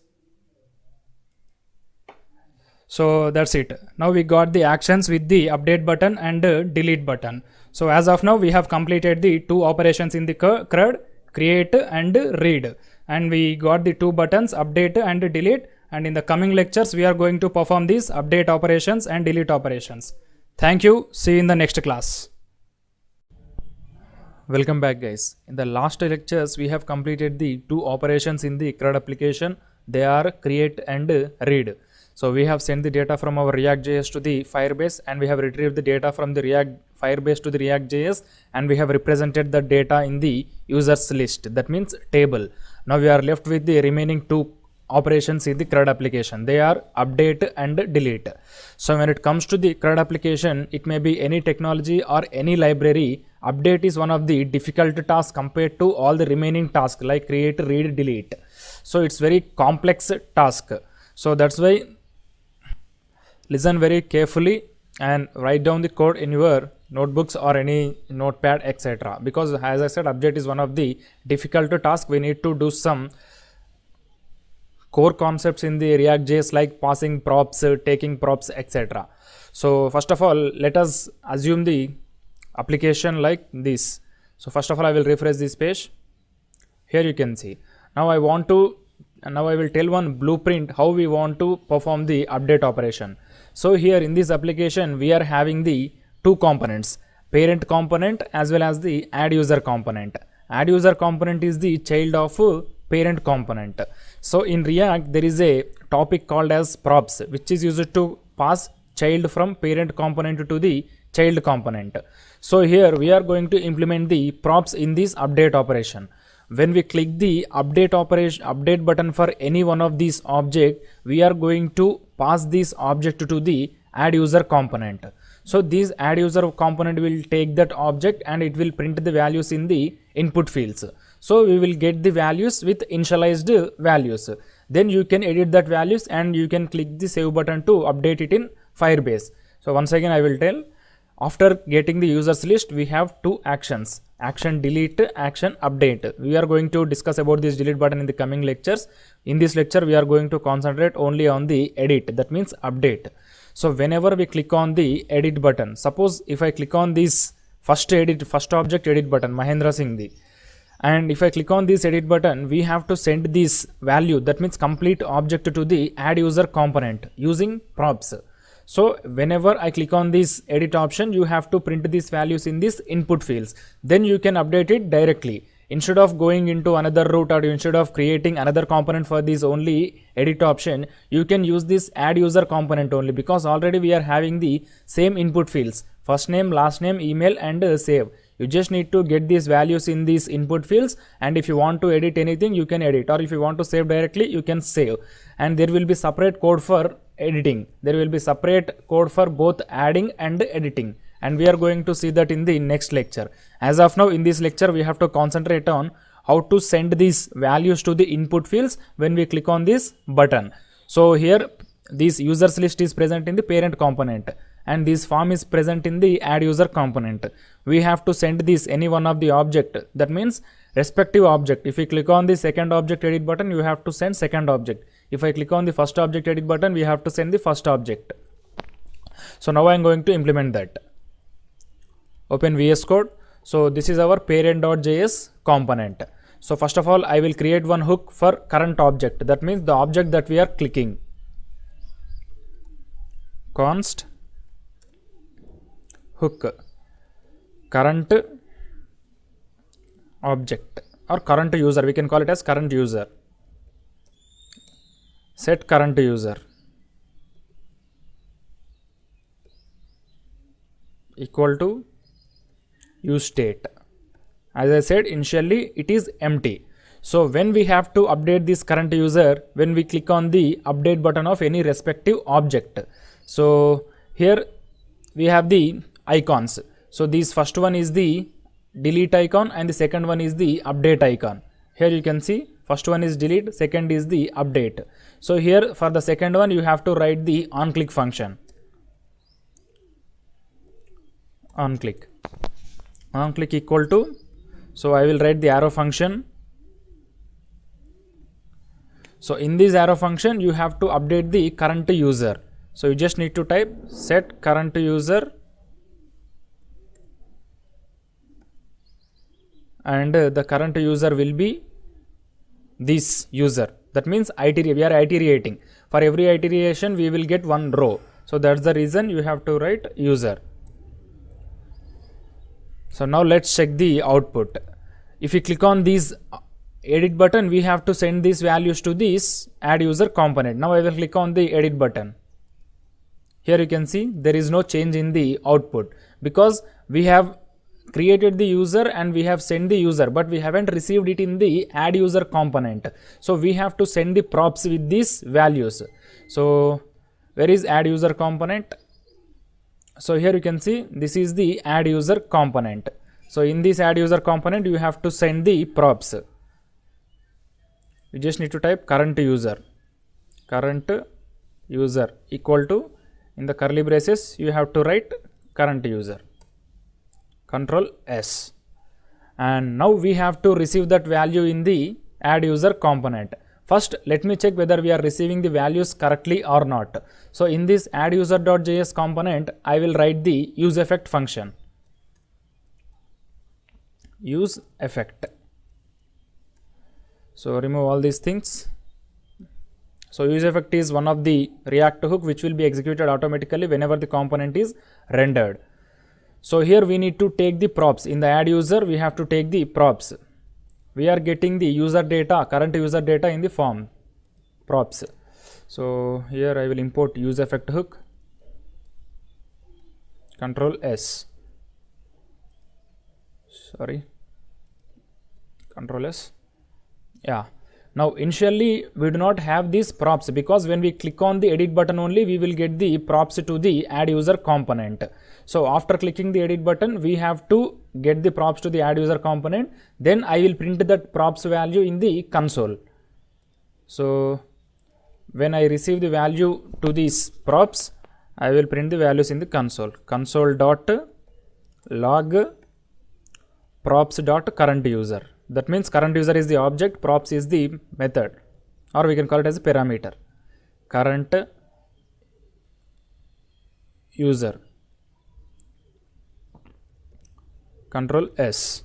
So that's it. Now we got the actions with the update button and delete button. So as of now we have completed the two operations in the CRUD, create and read, and we got the two buttons, update and delete, and in the coming lectures we are going to perform these update operations and delete operations. Thank you. See you in the next class. Welcome back guys. In the last lectures we have completed the two operations in the CRUD application. They are create and read. So we have sent the data from our React.js to the Firebase, and we have retrieved the data from the Firebase to the React.js, and we have represented the data in the users list, that means table. Now we are left with the remaining two operations in the CRUD application. They are update and delete. So when it comes to the CRUD application, it may be any technology or any library. Update is one of the difficult tasks compared to all the remaining tasks like create, read, delete. So it's very complex task. So that's why listen very carefully and write down the code in your notebooks or any notepad, etc. Because as I said, update is one of the difficult tasks. We need to do some core concepts in the React.js like passing props, taking props, etc. So first of all, let us assume the application like this. So first of all, I will refresh this page. Here you can see. Now I will tell one blueprint how we want to perform the update operation. So here in this application, we are having the two components, parent component as well as the add user component. Add user component is the child of parent component. So in React, there is a topic called as props, which is used to pass child from parent component to the child component. So here we are going to implement the props in this update operation. When we click the update button for any one of these objects, we are going to pass this object to the add user component. So this add user component will take that object and it will print the values in the input fields. So we will get the values with initialized values. Then you can edit that values and you can click the save button to update it in Firebase. So once again I will tell, after getting the users list, we have two actions, action delete, action update. We are going to discuss about this delete button in the coming lectures. In this lecture we are going to concentrate only on the edit, that means update. So whenever we click on the edit button, suppose if I click on this first object edit button, Mahendra Singh, and if I click on this edit button, we have to send this value, that means complete object, to the add user component using props. So whenever I click on this edit option, you have to print these values in these input fields. Then you can update it directly. Instead of going into another route or instead of creating another component for this only edit option, you can use this add user component only, because already we are having the same input fields, first name, last name, email and save. You just need to get these values in these input fields, and if you want to edit anything, you can edit, or if you want to save directly, you can save. And there will be separate code for editing. There will be separate code for both adding and editing, and we are going to see that in the next lecture. As of now, in this lecture we have to concentrate on how to send these values to the input fields when we click on this button. So here this users list is present in the parent component and this form is present in the add user component. We have to send this any one of the object, that means respective object. If we click on the second object edit button, you have to send second object. If I click on the first object edit button, we have to send the first object. So now I am going to implement that. Open VS Code. So this is our parent.js component. So first of all, I will create one hook for current object. That means the object that we are clicking. const hook current object or current user, we can call it as current user. Set current user equal to use state. As I said initially, it is empty. So when we have to update this current user, when we click on the update button of any respective object. So here we have the icons. So this first one is the delete icon and the second one is the update icon. Here you can see first one is delete, second is the update. So here for the second one you have to write the onClick function. onClick equal to, so I will write the arrow function. So in this arrow function you have to update the current user. So you just need to type set current user and the current user will be this user. That means we are iterating. For every iteration we will get one row. So that's the reason you have to write user. So now let's check the output. If you click on this edit button, we have to send these values to this add user component. Now I will click on the edit button. Here you can see there is no change in the output because we have created the user and we have sent the user, but we haven't received it in the add user component. So we have to send the props with these values. So where is add user component? So here you can see this is the add user component. So in this add user component you have to send the props. You just need to type current user equal to, in the curly braces you have to write current user, Control S, and now we have to receive that value in the add user component. First let me check whether we are receiving the values correctly or not. So in this add user.js component I will write the use effect function. Use effect. So remove all these things. So use effect is one of the React hook which will be executed automatically whenever the component is rendered. So here we need to take the props. In the add user we have to take the props. We are getting the user data, current user data in the form props. So here I will import use effect hook, Control S, Control S. Yeah. Now initially we do not have these props because when we click on the edit button only we will get the props to the add user component. So after clicking the edit button we have to get the props to the add user component, then I will print that props value in the console. So when I receive the value to these props I will print the values in the console. Console.log props.current user. That means current user is the object, props is the method, or we can call it as a parameter. Current user, Control S.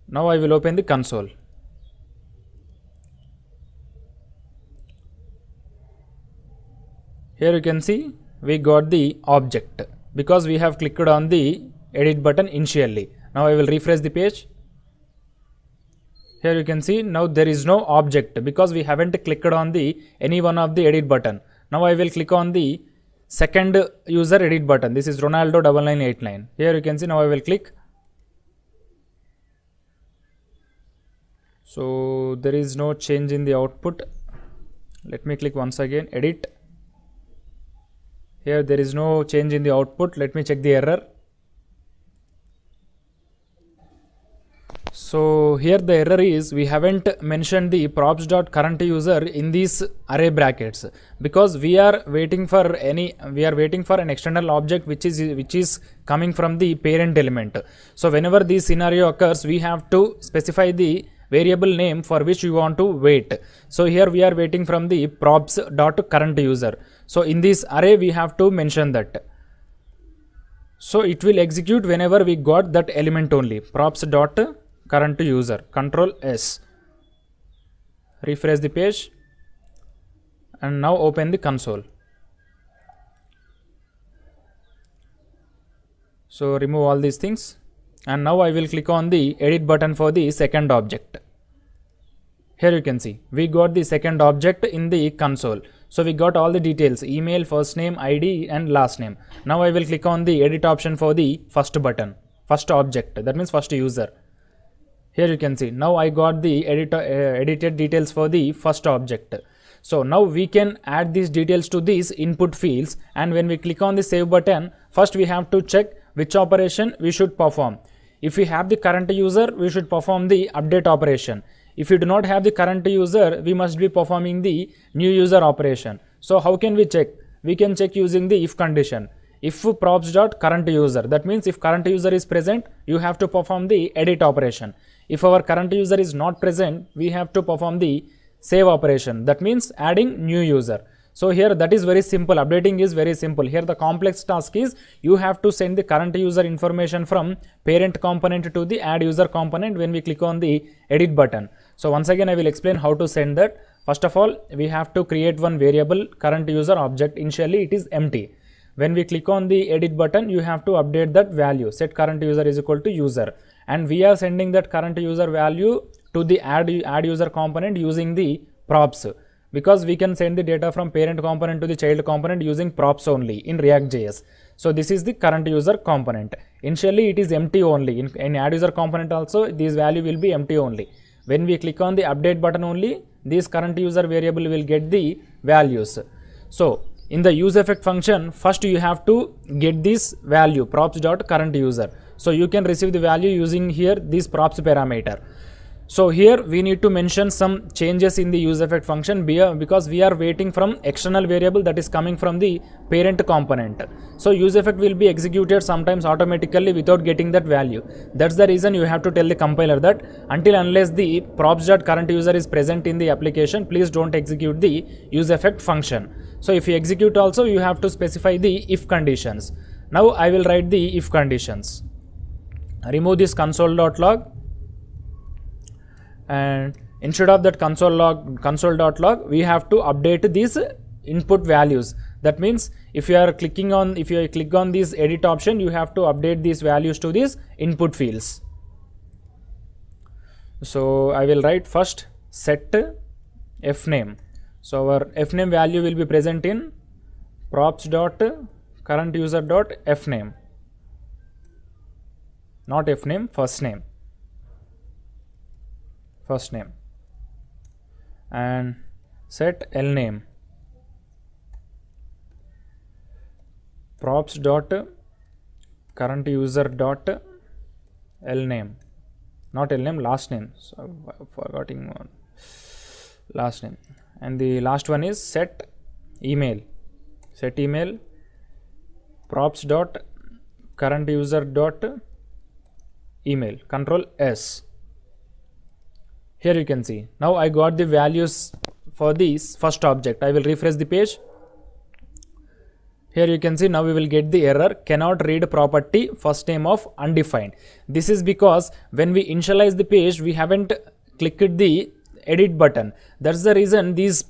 Now I will open the console. Here you can see we got the object because we have clicked on the edit button initially. Now I will refresh the page. Here you can see now there is no object because we haven't clicked on the any one of the edit button. Now I will click on the second user edit button. This is Ronaldo9989. Here you can see now I will click. So there is no change in the output. Let me click once again, edit. Here there is no change in the output. Let me check the error. So here the error is we haven't mentioned the props.currentUser in these array brackets because we are waiting for an external object which is coming from the parent element. So whenever this scenario occurs, we have to specify the variable name for which we want to wait. So here we are waiting from the props.currentUser. So in this array we have to mention that. So it will execute whenever we got that element only, props.currentUser, Control S. Refresh the page and now open the console. So remove all these things, and now I will click on the edit button for the second object. Here you can see we got the second object in the console. So we got all the details: email, first name, ID and last name. Now I will click on the edit option for the first button, first object, that means first user. Here you can see now I got the edited details for the first object. So now we can add these details to these input fields, and when we click on the save button, first we have to check which operation we should perform. If we have the current user, we should perform the update operation. If you do not have the current user, we must be performing the new user operation. So how can we check? We can check using the if condition. If props.current user, that means if current user is present, you have to perform the edit operation. If our current user is not present, we have to perform the save operation, that means adding new user. So here that is very simple. Updating is very simple. Here the complex task is you have to send the current user information from parent component to the add user component when we click on the edit button. So once again I will explain how to send that. First of all, we have to create one variable current user object. Initially it is empty. When we click on the edit button, you have to update that value, set current user is equal to user, and we are sending that current user value to the add user component using the props, because we can send the data from parent component to the child component using props only in React.js. So this is the current user component. Initially it is empty only. In add user component also this value will be empty only. When we click on the update button only, this current user variable will get the values. So in the use effect function, first you have to get this value props.current user. So you can receive the value using here this props parameter. So here we need to mention some changes in the use effect function because we are waiting from external variable that is coming from the parent component. So use effect will be executed sometimes automatically without getting that value. That's the reason you have to tell the compiler that until unless the props.current user is present in the application, please don't execute the use effect function. So if you execute also, you have to specify the if conditions. Now I will write the if conditions. Remove this console.log, and instead of that console.log, we have to update these input values. That means if you click on this edit option, you have to update these values to these input fields. So I will write first set fname. So our fname value will be present in props.current_user.fname, not fname, first name, and set lname props.current_user.lname, not lname, last name. So forgetting one, last name. And the last one is set email props.current_user.email, control S. Here you can see now I got the values for this first object. I will refresh the page. Here you can see now we will get the error cannot read property first name of undefined. This is because when we initialize the page, we haven't clicked the edit button. That's the reason these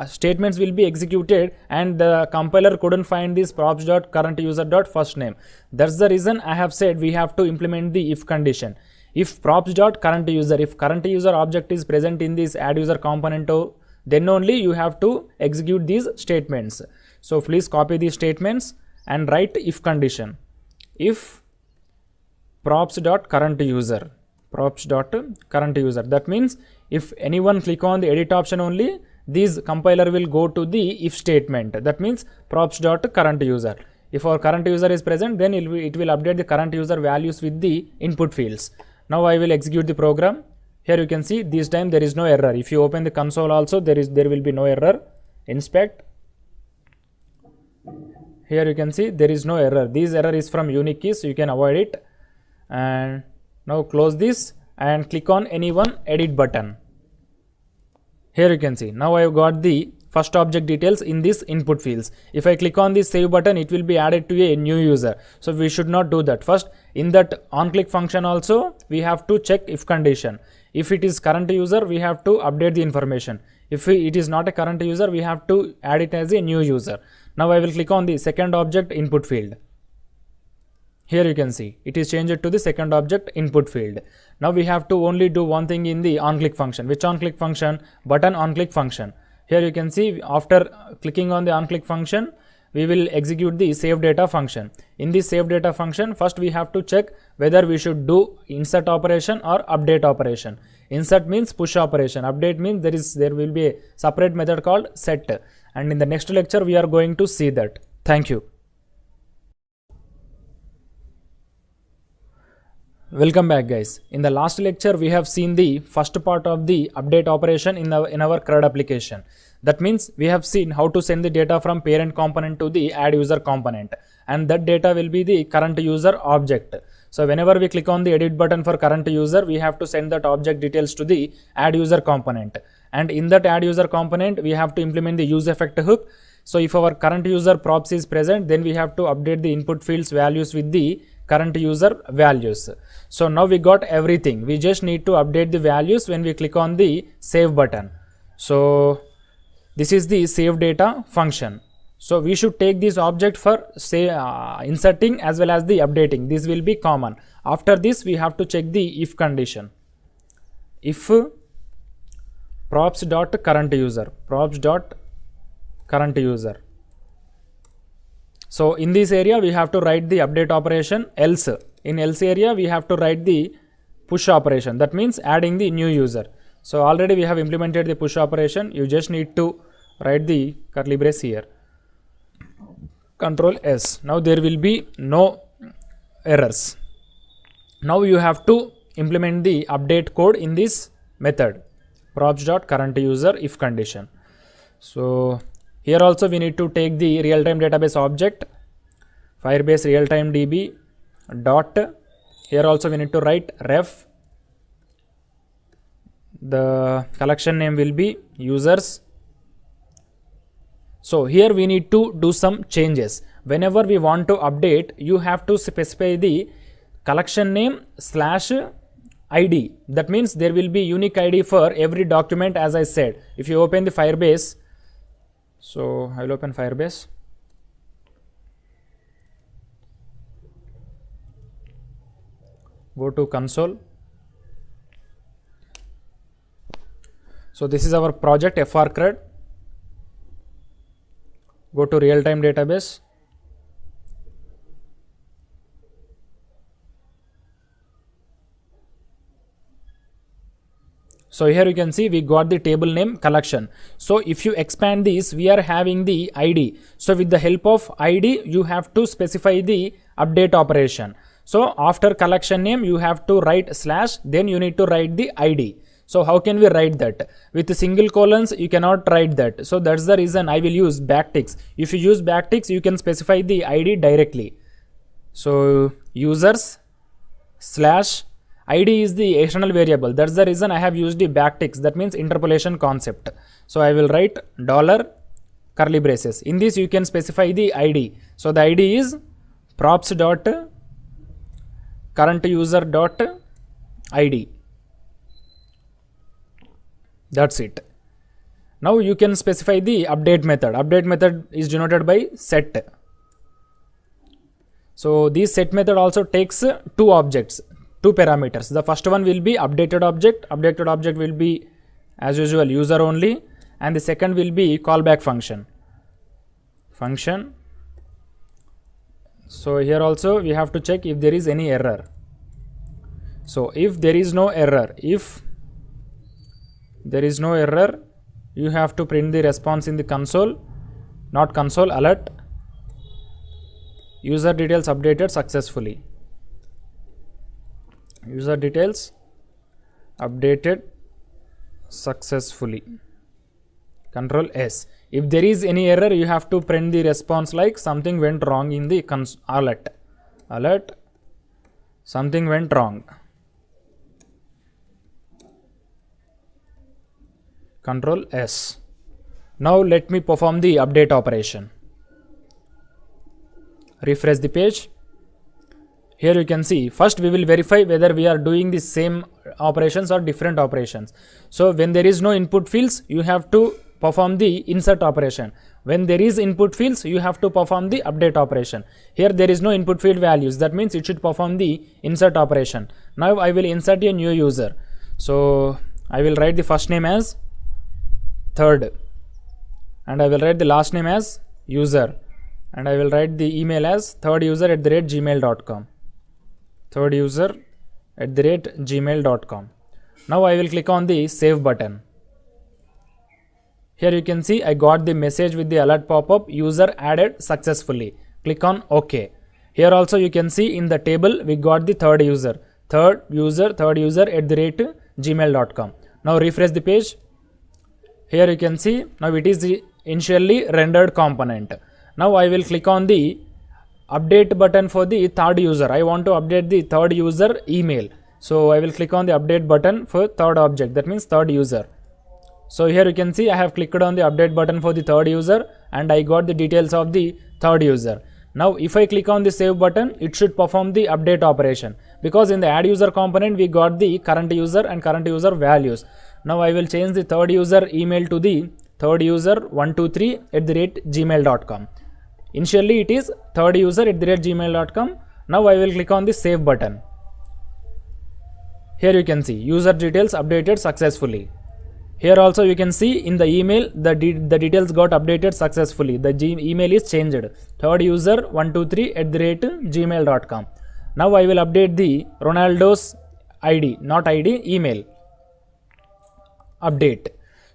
statements will be executed and the compiler couldn't find this props.current_user.firstName. That's the reason I have said we have to implement the if condition. If props.current_user, if current user object is present in this add user component, then only you have to execute these statements. So please copy these statements and write if condition. If props.current_user, that means if anyone click on the edit option only, this compiler will go to the if statement. That means props.current_user. If our current user is present, then it will update the current user values with the input fields. Now I will execute the program. Here you can see this time there is no error. If you open the console also, there will be no error. Inspect. Here you can see there is no error. This error is from unique keys, so you can avoid it. And now close this and click on any one edit button. Here you can see now I have got the first object details in this input fields. If I click on this save button, it will be added to a new user. So we should not do that. First, in that onClick function also, we have to check if condition. If it is current user, we have to update the information. If it is not a current user, we have to add it as a new user. Now I will click on the second object input field. Here you can see it is changed to the second object input field. Now we have to only do one thing in the onClick function. Which onClick function? Button onClick function. Here you can see after clicking on the onClick function, we will execute the save data function. In this save data function, first we have to check whether we should do insert operation or update operation. Insert means push operation. Update means there will be a separate method called set. And in the next lecture, we are going to see that. Thank you. Welcome back, guys. In the last lecture, we have seen the first part of the update operation in our CRUD application. That means we have seen how to send the data from parent component to the add user component, and that data will be the current user object. So whenever we click on the edit button for current user, we have to send that object details to the add user component, and in that add user component, we have to implement the use effect hook. So if our current user props is present, then we have to update the input fields values with the current user values. So now we got everything. We just need to update the values when we click on the save button. So this is the save data function. So we should take this object for inserting as well as the updating. This will be common. After this, we have to check the if condition. If props.current user, props.current user. So in this area, we have to write the update operation. Else, in else area, we have to write the push operation. That means adding the new user. So already we have implemented the push operation. You just need to write the curly brace here. Control S. Now there will be no errors. Now you have to implement the update code in this method. Props.current user if condition. So here also we need to take the real-time database object, Firebase real-time DB dot. Here also we need to write ref. The collection name will be users. So here we need to do some changes. Whenever we want to update, you have to specify the collection name / ID. That means there will be unique ID for every document, as I said. If you open the Firebase, so I will open Firebase. Go to console. So this is our project FRCRUD. Go to real-time database. So here you can see we got the table name collection. So if you expand this, we are having the ID. So with the help of ID, you have to specify the update operation. So after collection name, you have to write /, then you need to write the ID. So how can we write that? With the single colons, you cannot write that. So that's the reason I will use backticks. If you use backticks, you can specify the ID directly. So users / ID is the external variable. That's the reason I have used the backticks. That means interpolation concept. So I will write $ curly braces. In this you can specify the ID. So the ID is props.current user dot ID. That's it. Now you can specify the update method. Update method is denoted by set. So this set method also takes two objects, two parameters. The first one will be updated object. Updated object will be as usual user only, and the second will be callback function. So here also we have to check if there is any error. So if there is no error, you have to print the response in the console, not console alert. User details updated successfully. User details updated successfully. Control S. If there is any error, you have to print the response like something went wrong in the alert. Something went wrong. Control S. Now let me perform the update operation. Refresh the page. Here you can see, first we will verify whether we are doing the same operations or different operations. So when there is no input fields, you have to perform the insert operation. When there is input fields, you have to perform the update operation. Here there is no input field values, that means it should perform the insert operation. Now I will insert a new user. So I will write the first name as third, and I will write the last name as user, and I will write the email as thirduser@gmail.com. thirduser@gmail.com. Now I will click on the save button. Here you can see I got the message with the alert pop-up, user added successfully. Click on OK. Here also you can see in the table we got the thirduser@gmail.com. Now refresh the page. Here you can see now it is the initially rendered component. Now I will click on the update button for the third user. I want to update the third user email. So I will click on the update button for third object, that means third user. So here you can see I have clicked on the update button for the third user and I got the details of the third user. Now if I click on the save button, it should perform the update operation, because in the add user component we got the current user and current user values. Now I will change the third user email to the thirduser123@gmail.com. Initially it is thirduser@gmail.com. Now I will click on the save button. Here you can see user details updated successfully. Here also you can see in the email the details got updated successfully. The email is changed, thirduser123@gmail.com. Now I will update the Ronaldo's ID, not ID, email. Update.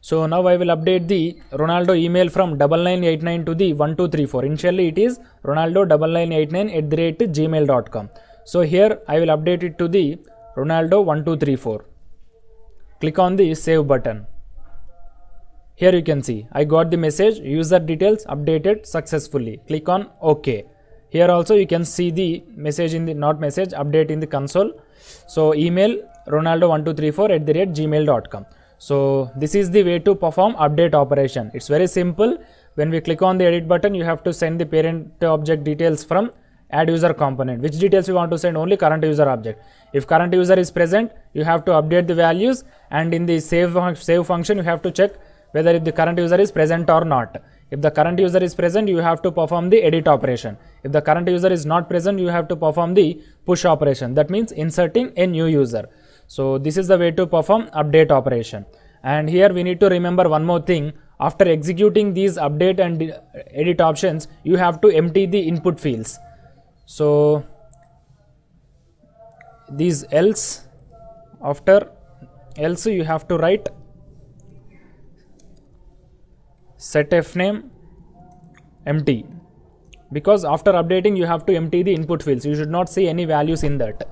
So now I will update the Ronaldo email from 9989 to the 1234. Initially it is Ronaldo9989@gmail.com. So here I will update it to the Ronaldo1234. Click on the save button. Here you can see I got the message, user details updated successfully. Click on OK. Here also you can see the message in the update in the console. So email Ronaldo1234@gmail.com. So this is the way to perform update operation. It's very simple. When we click on the edit button, you have to send the parent object details from add user component. Which details you want to send? Only current user object. If current user is present, you have to update the values, and in the save function you have to check whether if the current user is present or not. If the current user is present, you have to perform the edit operation. If the current user is not present, you have to perform the push operation. That means inserting a new user. So this is the way to perform update operation. And here we need to remember one more thing. After executing these update and edit options, you have to empty the input fields. So these else, after else you have to write set fname empty, because after updating you have to empty the input fields. You should not see any values in that.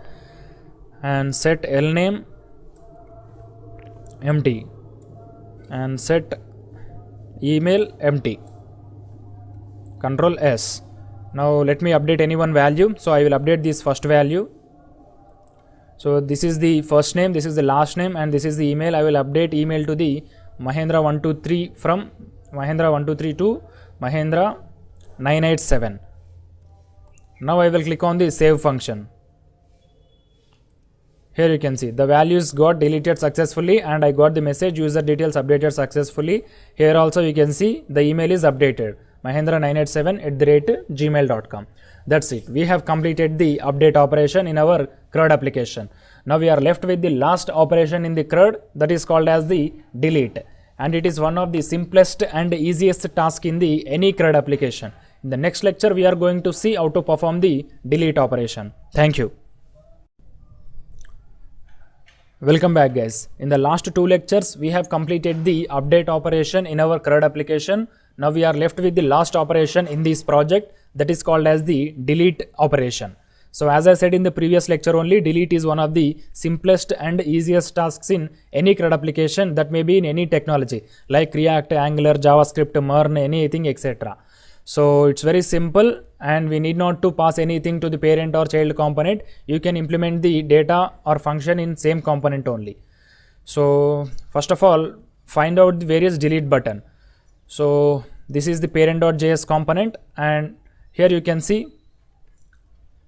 And set lname empty, and set email empty. Control S. Now let me update any one value. So I will update this first value. So this is the first name, this is the last name, and this is the email. I will update email to the Mahendra123 from Mahendra123 to Mahendra987. Now I will click on the save function. Here you can see the values got deleted successfully, and I got the message user details updated successfully. Here also you can see the email is updated, Mahendra987@gmail.com. That's it. We have completed the update operation in our CRUD application. Now we are left with the last operation in the CRUD, that is called as the delete. And it is one of the simplest and easiest task in the any CRUD application. In the next lecture, we are going to see how to perform the delete operation. Thank you. Welcome back, guys. In the last two lectures, we have completed the update operation in our CRUD application. Now we are left with the last operation in this project, that is called as the delete operation. So as I said in the previous lecture only, delete is one of the simplest and easiest tasks in any CRUD application, that may be in any technology like React, Angular, JavaScript, MERN, anything, etc. So it's very simple, and we need not to pass anything to the parent or child component. You can implement the data or function in same component only. So first of all, find out the various delete button. So this is the parent.js component, and here you can see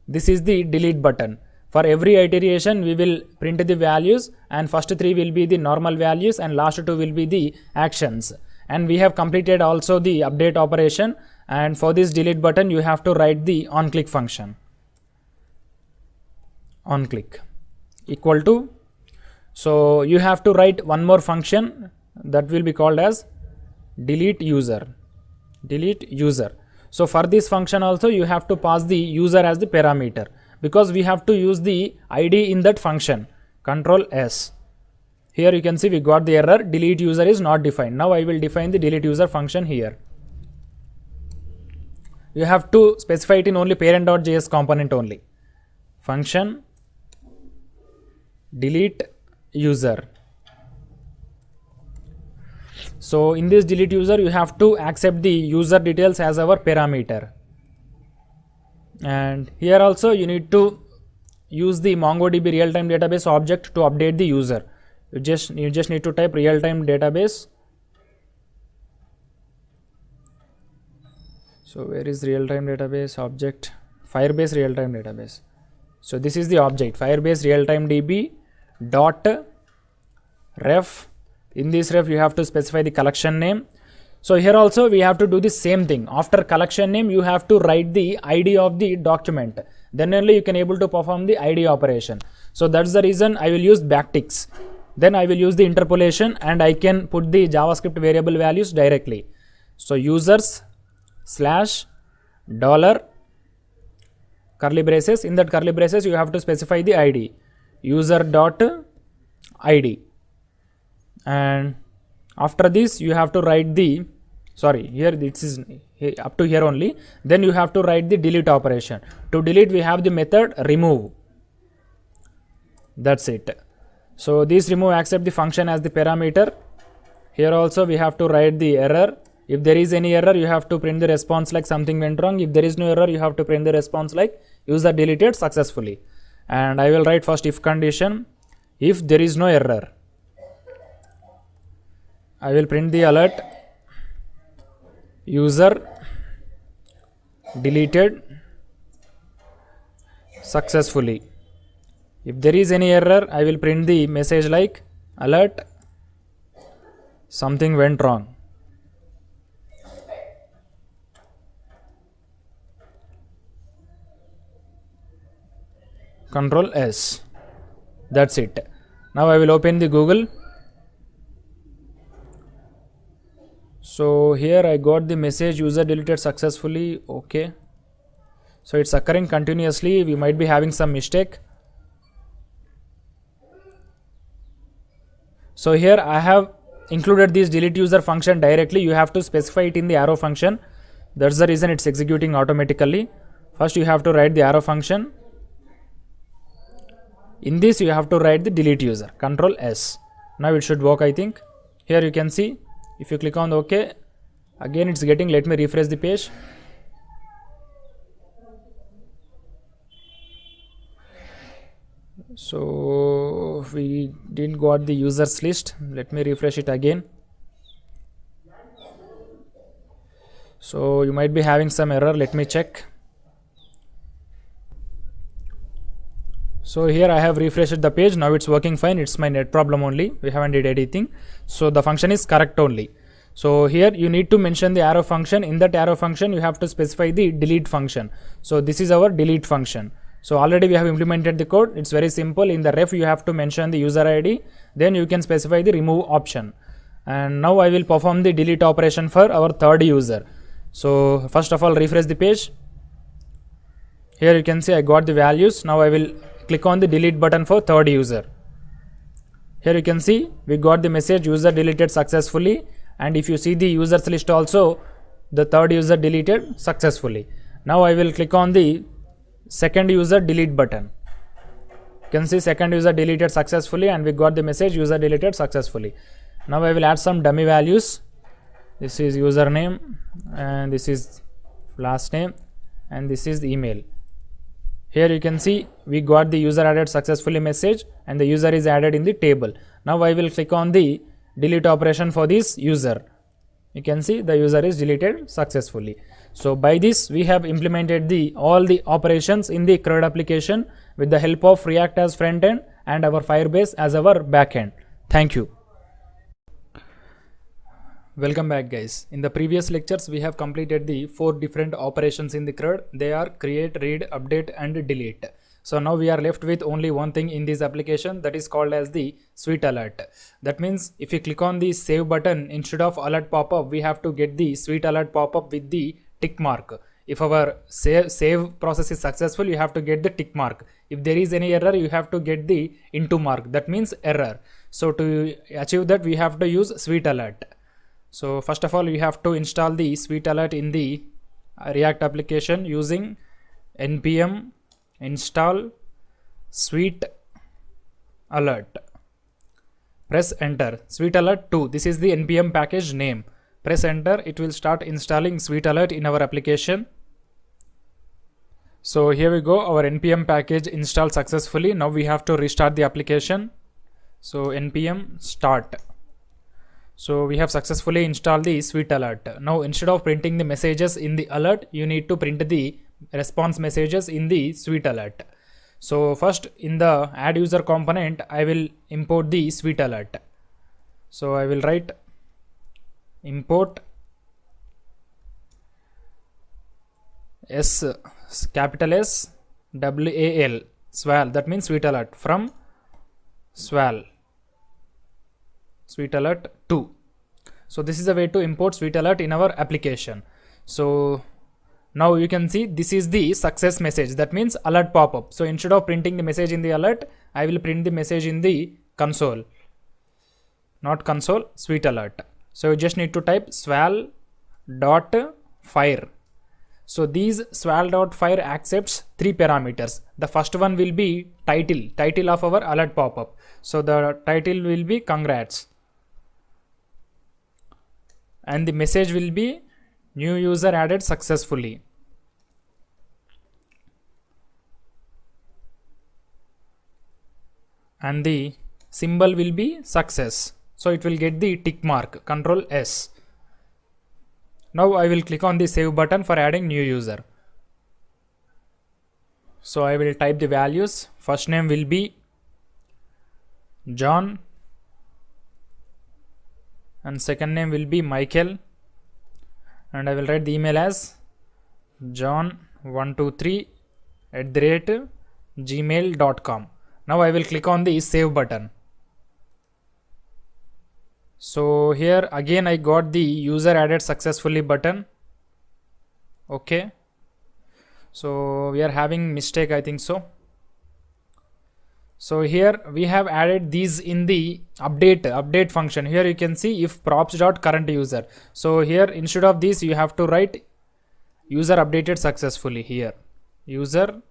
this is the delete button. For every iteration we will print the values, and first three will be the normal values and last two will be the actions. and we have completed also the update operation. And for this delete button, you have to write the onClick function. OnClick equal to, so you have to write one more function that will be called as delete user. So for this function also you have to pass the user as the parameter, because we have to use the ID in that function. Control S. Here you can see we got the error, delete user is not defined. Now I will define the delete user function here. You have to specify it in only parent.js component only. Function delete user. So in this delete user, you have to accept the user details as our parameter. And here also you need to use the MongoDB real-time database object to update the user. You just need to type real-time database. So where is real-time database object? Firebase real-time database. So this is the object, Firebase real-time DB dot ref. In this ref you have to specify the collection name. So here also we have to do the same thing. After collection name you have to write the ID of the document, then only you can able to perform the ID operation. So that's the reason I will use backticks. Then I will use the interpolation and I can put the JavaScript variable values directly. So users slash dollar curly braces, in that curly braces you have to specify the ID, user dot ID. And after this you have to write the, sorry, here this is up to here only. Then you have to write the delete operation. To delete we have the method remove. That's it. So this remove accept the function as the parameter. Here also we have to write the error. If there is any error you have to print the response like something went wrong. If there is no error you have to print the response like user deleted successfully. And I will write first if condition. If there is no error, I will print the alert user deleted successfully. If there is any error, I will print the message like alert something went wrong. Control S. That's it. Now I will open the Google. So here I got the message user deleted successfully. Okay. So it's occurring continuously. We might be having some mistake. So here I have included this delete user function directly. You have to specify it in the arrow function. That's the reason it's executing automatically. First you have to write the arrow function. In this you have to write the delete user. Control S. Now it should work, I think. Here you can see. If you click on OK, again it's getting. Let me refresh the page. So we didn't got the users list. Let me refresh it again. So you might be having some error. Let me check. So here I have refreshed the page. Now it's working fine. It's my net problem only. We haven't did anything. So the function is correct only. So here you need to mention the arrow function. In that arrow function you have to specify the delete function. So this is our delete function. So already we have implemented the code. It's very simple. In the ref you have to mention the user ID. Then you can specify the remove option. And now I will perform the delete operation for our third user. So first of all refresh the page. Here you can see I got the values. Now I will click on the delete button for third user. Here you can see we got the message user deleted successfully, and if you see the users list also, the third user deleted successfully. Now I will click on the second user delete button. You can see second user deleted successfully and we got the message user deleted successfully. Now I will add some dummy values. This is username and this is last name and this is the email. Here you can see we got the user added successfully message and the user is added in the table. Now I will click on the delete operation for this user. You can see the user is deleted successfully. So by this we have implemented all the operations in the CRUD application with the help of React as front end and our Firebase as our back end. Thank you. Welcome back guys. In the previous lectures we have completed the 4 different operations in the CRUD. They are create, read, update and delete. So now we are left with only one thing in this application, that is called as the sweet alert. That means if you click on the save button, instead of alert pop-up we have to get the sweet alert pop-up with the tick mark. If our save process is successful, you have to get the tick mark. If there is any error, you have to get the into mark, that means error. So to achieve that we have to use sweet alert. So first of all, you have to install the sweet alert in the React application using npm install sweet alert. Press enter. Sweet alert 2, this is the npm package name. Press enter, it will start installing sweet alert in our application. So here we go, our npm package installed successfully. Now we have to restart the application. So npm start. So we have successfully installed the sweet alert. Now instead of printing the messages in the alert, you need to print the response messages in the sweet alert. So first in the add user component, I will import the sweet alert. So I will write import capital S WAL swal, that means sweet alert, from swal sweet alert 2. So this is a way to import sweet alert in our application. So now you can see this is the success message, that means alert pop-up. So instead of printing the message in the alert, I will print the message in the console, not console, sweet alert. So you just need to type swal.fire. So these swal.fire accepts 3 parameters. The first one will be title of our alert pop-up. So the title will be congrats, and the message will be new user added successfully. And the symbol will be success. So it will get the tick mark, Control S. Now I will click on the save button for adding new user. So I will type the values. First name will be John and second name will be Michael, and I will write the email as john123@gmail.com. Now I will click on the save button. So here again I got the user added successfully button. Okay, so we are having mistake, I think so. So here we have added these in the update function. Here you can see if props.current user. So here instead of this you have to write user updated successfully. Here user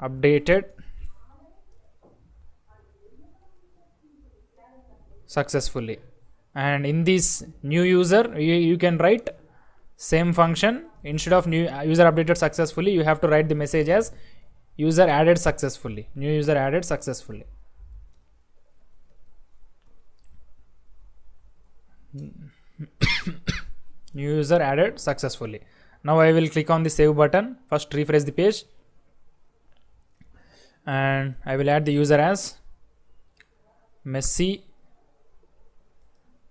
updated successfully, and in this new user you can write same function. Instead of new user updated successfully, you have to write the message as user added successfully, new user added successfully. New user added successfully. Now I will click on the save button. First refresh the page, and I will add the user as Messi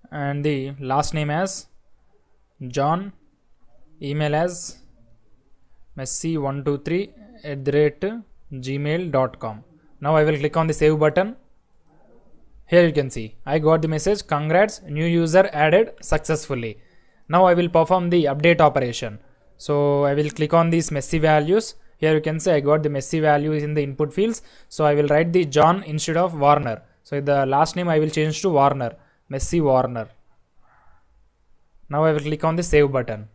and the last name as John, email as messi123@gmail.com. Now I will click on the save button. Here you can see I got the message, congrats, new user added successfully. Now I will perform the update operation. So I will click on these Messi values. Here you can see I got the Messi values in the input fields. So I will write the John instead of Warner. So the last name I will change to Warner, Messi Warner. Now I will click on the save button.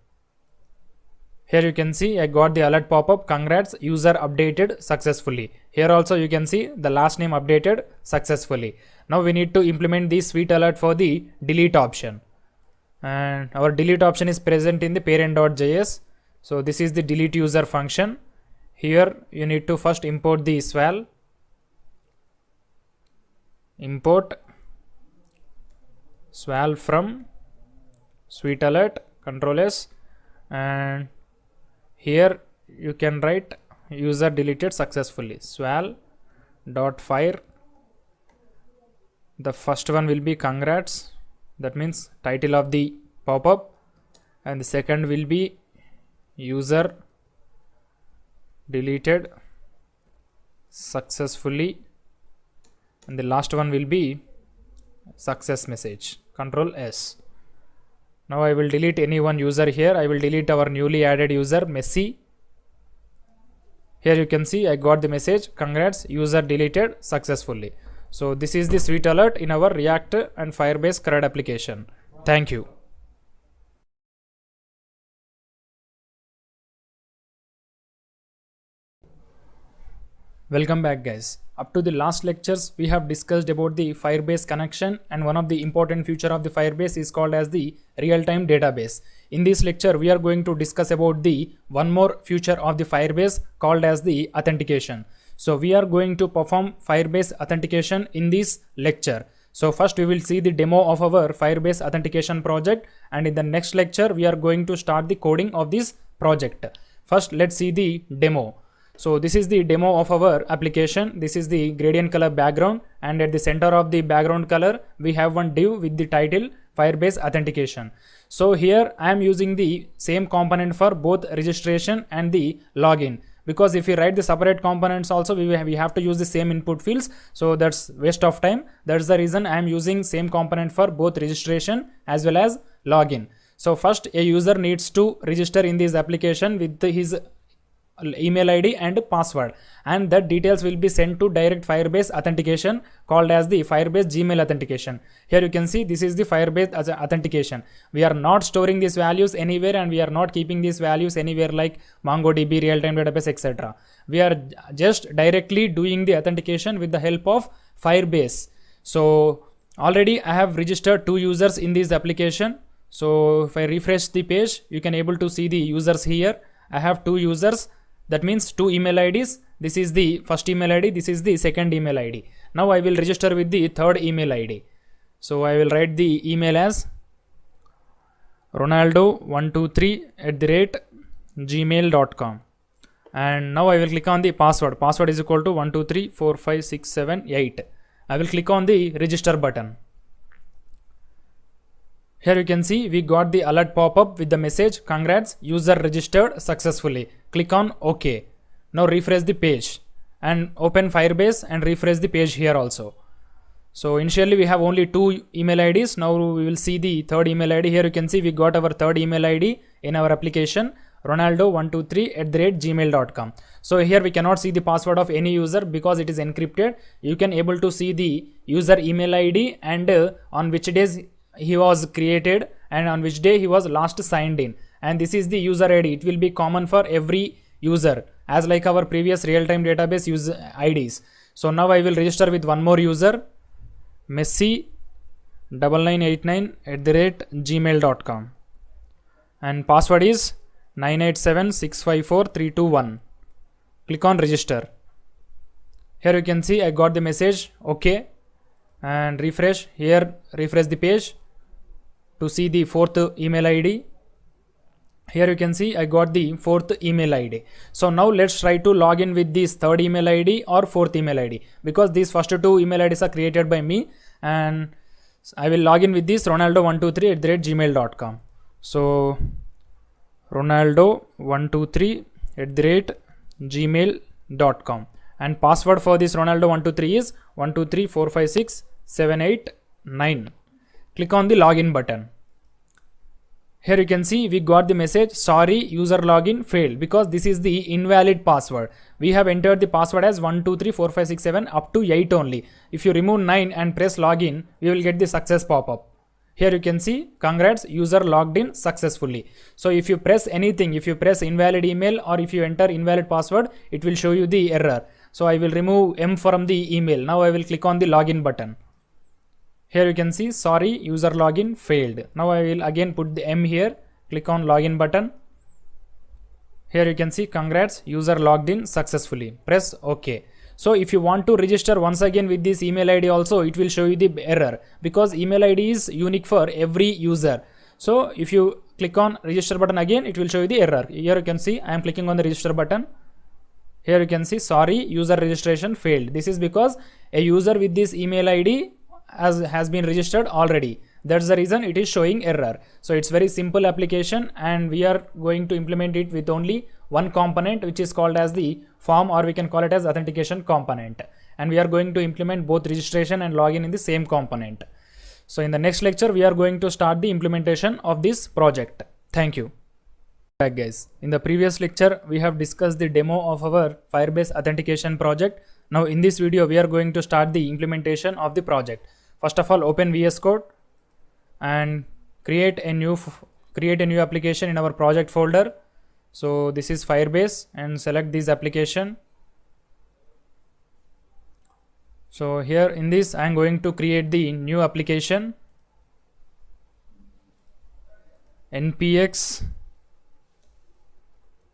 Here you can see I got the alert pop-up, congrats, user updated successfully. Here also you can see the last name updated successfully. Now we need to implement the sweet alert for the delete option, and our delete option is present in the parent.js. So this is the delete user function. Here you need to first import the swal, import swal from sweet alert, Control S, and here you can write user deleted successfully, swal.fire. The first one will be congrats, that means title of the pop-up, and the second will be user deleted successfully, and the last one will be success message. Control S. Now I will delete any one user here. I will delete our newly added user Messi. Here you can see I got the message, congrats, user deleted successfully. So this is the sweet alert in our React and Firebase CRUD application. Thank you. Welcome back guys. Up to the last lectures we have discussed about the Firebase connection, and one of the important feature of the Firebase is called as the real-time database. In this lecture we are going to discuss about the one more feature of the Firebase called as the authentication. So we are going to perform Firebase authentication in this lecture. So first we will see the demo of our Firebase authentication project, and in the next lecture we are going to start the coding of this project. First let's see the demo. So this is the demo of our application. This is the gradient color background, and at the center of the background color we have one div with the title Firebase Authentication. So here I am using the same component for both registration and the login, because if we write the separate components also we have to use the same input fields, so that's waste of time. That's the reason I am using same component for both registration as well as login. So first a user needs to register in this application with his email ID and password, and that details will be sent to direct Firebase authentication called as the Firebase Gmail authentication. Here you can see this is the Firebase as authentication. We are not storing these values anywhere, and we are not keeping these values anywhere like MongoDB, real-time database, etc. We are just directly doing the authentication with the help of Firebase. So already I have registered 2 users in this application. So if I refresh the page, you can able to see the users here. I have 2 users. That means 2 email IDs. This is the first email ID. This is the second email ID. Now I will register with the third email ID. So I will write the email as ronaldo123@gmail.com, and now I will click on the password. Password is equal to 1234567 I will click on the register button. Here you can see we got the alert pop-up with the message, congrats, user registered successfully. Click on OK. Now refresh the page and open Firebase and refresh the page here also. So initially we have only 2 email IDs. Now we will see the third email ID. Here you can see we got our third email ID in our application, ronaldo123@gmail.com. So here we cannot see the password of any user because it is encrypted. You can able to see the user email ID and on which days he was created and on which day he was last signed in, and this is the user ID. It will be common for every user as like our previous real-time database user IDs. So now I will register with one more user, Messi9989@gmail.com, and password is 987654321. Click on register. Here you can see I got the message OK, and refresh. Here refresh the page to see the fourth email ID. Here you can see I got the fourth email ID. So now let's try to log in with this third email ID or fourth email ID, because these first 2 email IDs are created by me, and I will log in with this ronaldo123@gmail.com. So ronaldo123@gmail.com, and password for this ronaldo123 is 123456789. Click on the login button. Here you can see we got the message, sorry, user login failed, because this is the invalid password. We have entered the password as 1234567 up to 8 only. If you remove 9 and press login, we will get the success pop-up. Here you can see, congrats, user logged in successfully. So if you press anything, if you press invalid email or if you enter invalid password, it will show you the error. So I will remove M from the email. Now I will click on the login button. Here you can see, sorry, user login failed. Now I will again put the M here, click on login button. Here you can see, congrats, user logged in successfully. Press OK. So if you want to register once again with this email ID also, it will show you the error, because email ID is unique for every user. So if you click on register button again, it will show you the error. Here you can see I am clicking on the register button. Here you can see, sorry, user registration failed. This is because a user with this email ID has been registered already. That's the reason it is showing error. So it's very simple application, and we are going to implement it with only one component, which is called as the form, or we can call it as authentication component. And we are going to implement both registration and login in the same component. So in the next lecture, we are going to start the implementation of this project. Thank you. Back guys, in the previous lecture, we have discussed the demo of our Firebase authentication project. Now in this video, we are going to start the implementation of the project. First of all, open VS Code and create a new application in our project folder. So this is Firebase, and select this application. So here in this, I am going to create the new application, npx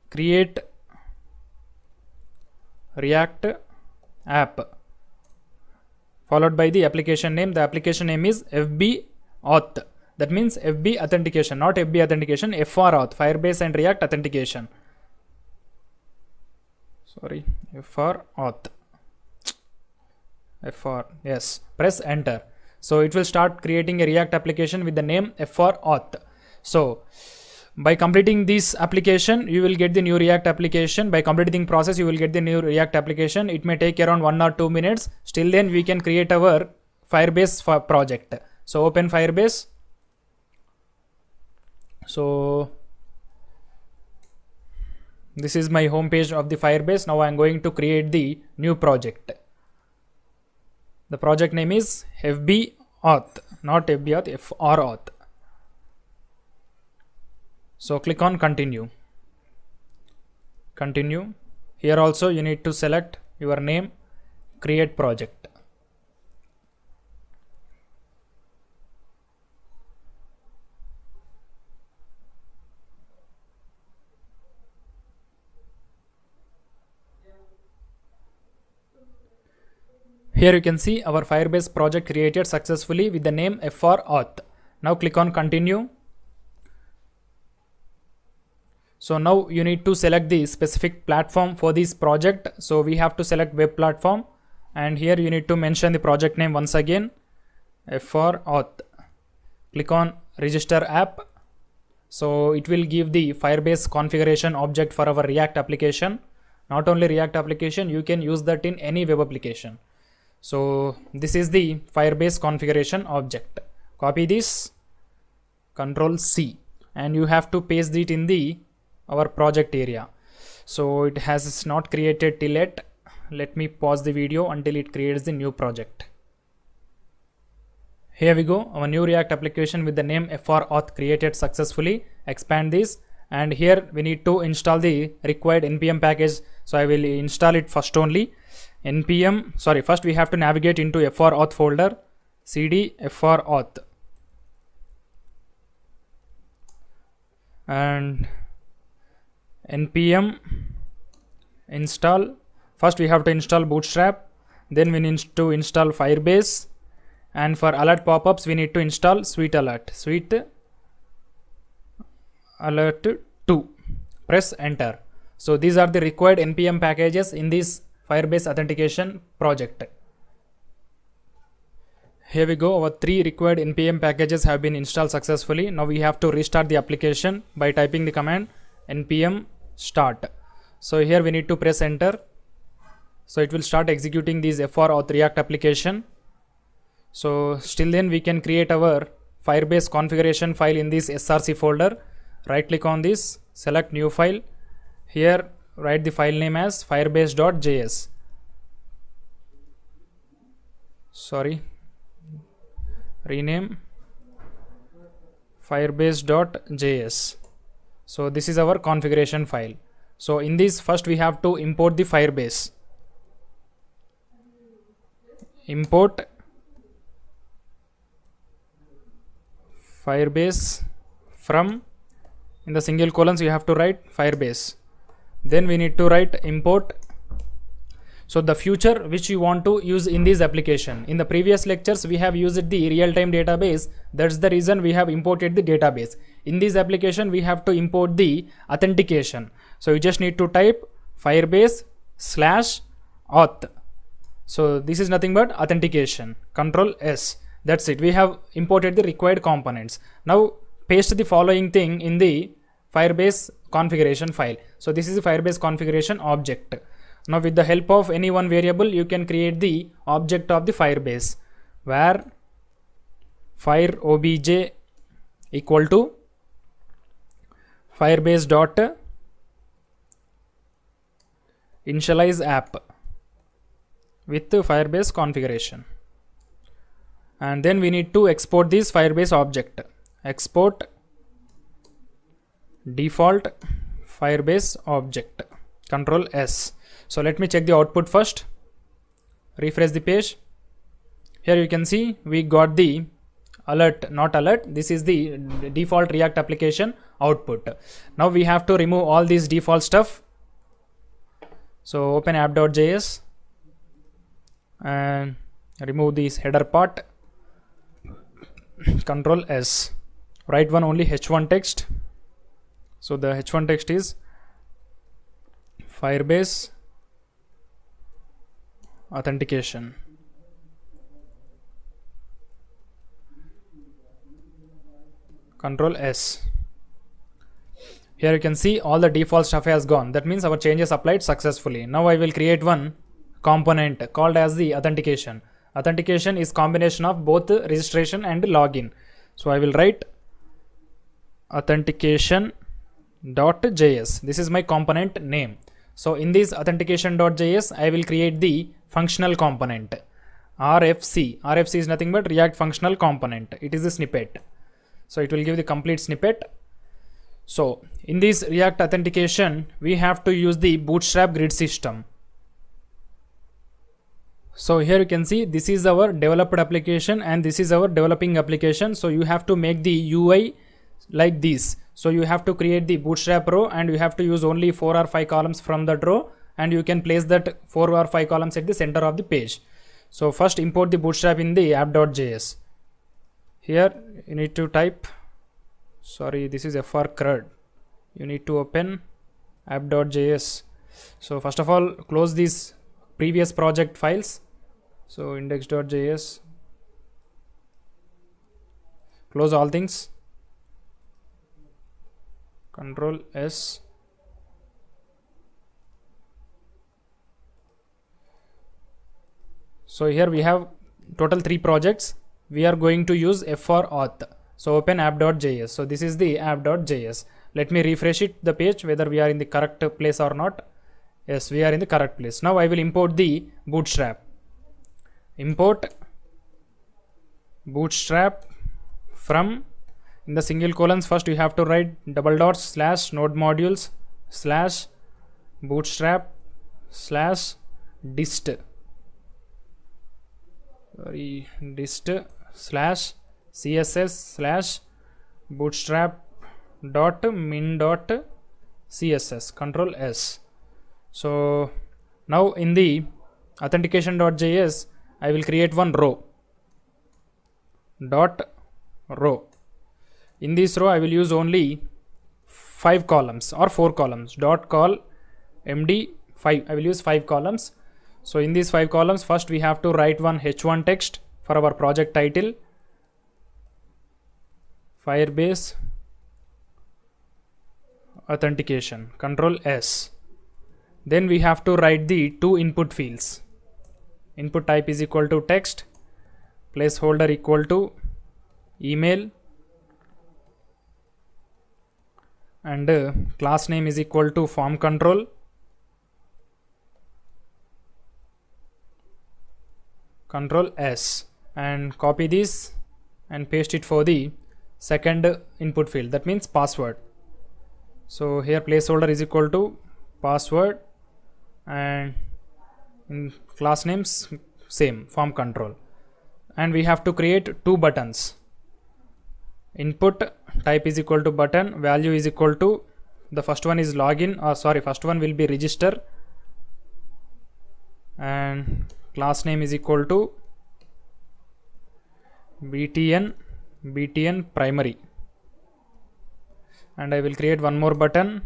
create React app, followed by the application name. The application name is FB Auth. That means FB authentication, not FB authentication, FR Auth, Firebase and React authentication. Sorry, FR Auth. FR, yes, press enter. So it will start creating a React application with the name FR Auth. So by completing this application, you will get the new React application. By completing process, you will get the new React application. It may take around 1 or 2 minutes. Still then we can create our Firebase project. So open Firebase. So this is my home page of the Firebase. Now I am going to create the new project. The project name is FB Auth, not FB Auth, FR Auth. So click on continue. Continue. Here also you need to select your name, create project. Here you can see our Firebase project created successfully with the name FR Auth. Now click on continue. So now you need to select the specific platform for this project. So we have to select web platform, and here you need to mention the project name once again, FR Auth. Click on register app. So it will give the Firebase configuration object for our React application. Not only React application, you can use that in any web application. So this is the Firebase configuration object. Copy this, Control C, and you have to paste it in the our project area. So it has not created till yet. Let me pause the video until it creates the new project. Here we go, our new React application with the name FR Auth created successfully. Expand this, and here we need to install the required npm package. So I will install it first only. First we have to navigate into FR Auth folder, cd FR Auth, and npm install. First we have to install Bootstrap, then we need to install Firebase, and for alert pop-ups we need to install Sweet Alert 2. Press enter. So these are the required npm packages in this Firebase authentication project. Here we go, our 3 required npm packages have been installed successfully. Now we have to restart the application by typing the command npm start. So here we need to press enter. So it will start executing this FR Auth React application. So still then we can create our Firebase configuration file in this src folder. Right click on this, select new file. Here write the file name as firebase.js. Rename firebase.js. So this is our configuration file. So in this, first we have to import the Firebase. Import Firebase from, in the single colons you have to write Firebase. Then we need to write import. So the feature which you want to use in this application. In the previous lectures we have used the real-time database. That's the reason we have imported the database. In this application we have to import the authentication. So you just need to type Firebase/auth. So this is nothing but authentication. Control S. That's it. We have imported the required components. Now paste the following thing in the Firebase configuration file. So this is the Firebase configuration object. Now with the help of any one variable, you can create the object of the Firebase, where fire obj equal to Firebase dot initialize app with Firebase configuration. And then we need to export this Firebase object. Export default Firebase object, Control S. So let me check the output first. Refresh the page. Here you can see we got the alert, not alert. This is the default React application output. Now we have to remove all these default stuff. So open app.js and remove this header part. Control S. Write one only h1 text. So the h1 text is Firebase Authentication. Control S. Here you can see all the default stuff has gone. That means our changes applied successfully. Now I will create one component called as the authentication. Authentication is combination of both registration and login. So I will write authentication.js. This is my component name. So in this authentication.js, I will create the functional component RFC. RFC is nothing but React functional component. It is a snippet. So it will give the complete snippet. So in this React authentication, we have to use the Bootstrap grid system. So here you can see this is our developed application and this is our developing application. So you have to make the UI like this. So you have to create the Bootstrap row and you have to use only 4 or 5 columns from that row, and you can place that 4 or 5 columns at the center of the page. So first import the Bootstrap in the app.js. Here you need to type, sorry, this is FR CRUD. You need to open app.js. So first of all, close these previous project files. So index.js, close all things, Control S. So here we have total 3 projects. We are going to use FR auth. So open app.js. So this is the app.js. Let me refresh it, the page, whether we are in the correct place or not. Yes, we are in the correct place. Now I will import the Bootstrap. Import Bootstrap from, in the single colons, first you have to write double dots slash node modules slash bootstrap slash dist. Sorry, dist slash css slash bootstrap dot min dot css. Control S. So now in the authentication.js, I will create one row. Dot row. In this row, I will use only 5 columns or 4 columns. Dot call md5. I will use 5 columns. So in these 5 columns, first we have to write one h1 text for our project title. Firebase Authentication. Control S. Then we have to write the 2 input fields. Input type is equal to text, placeholder equal to email, and class name is equal to form control. Control S, and copy this and paste it for the second input field, that means password. So here placeholder is equal to password, and in class names same, form control. And we have to create 2 buttons. Input type is equal to button, value is equal to, the first one is login, or sorry, first one will be register, and class name is equal to btn primary. And I will create one more button.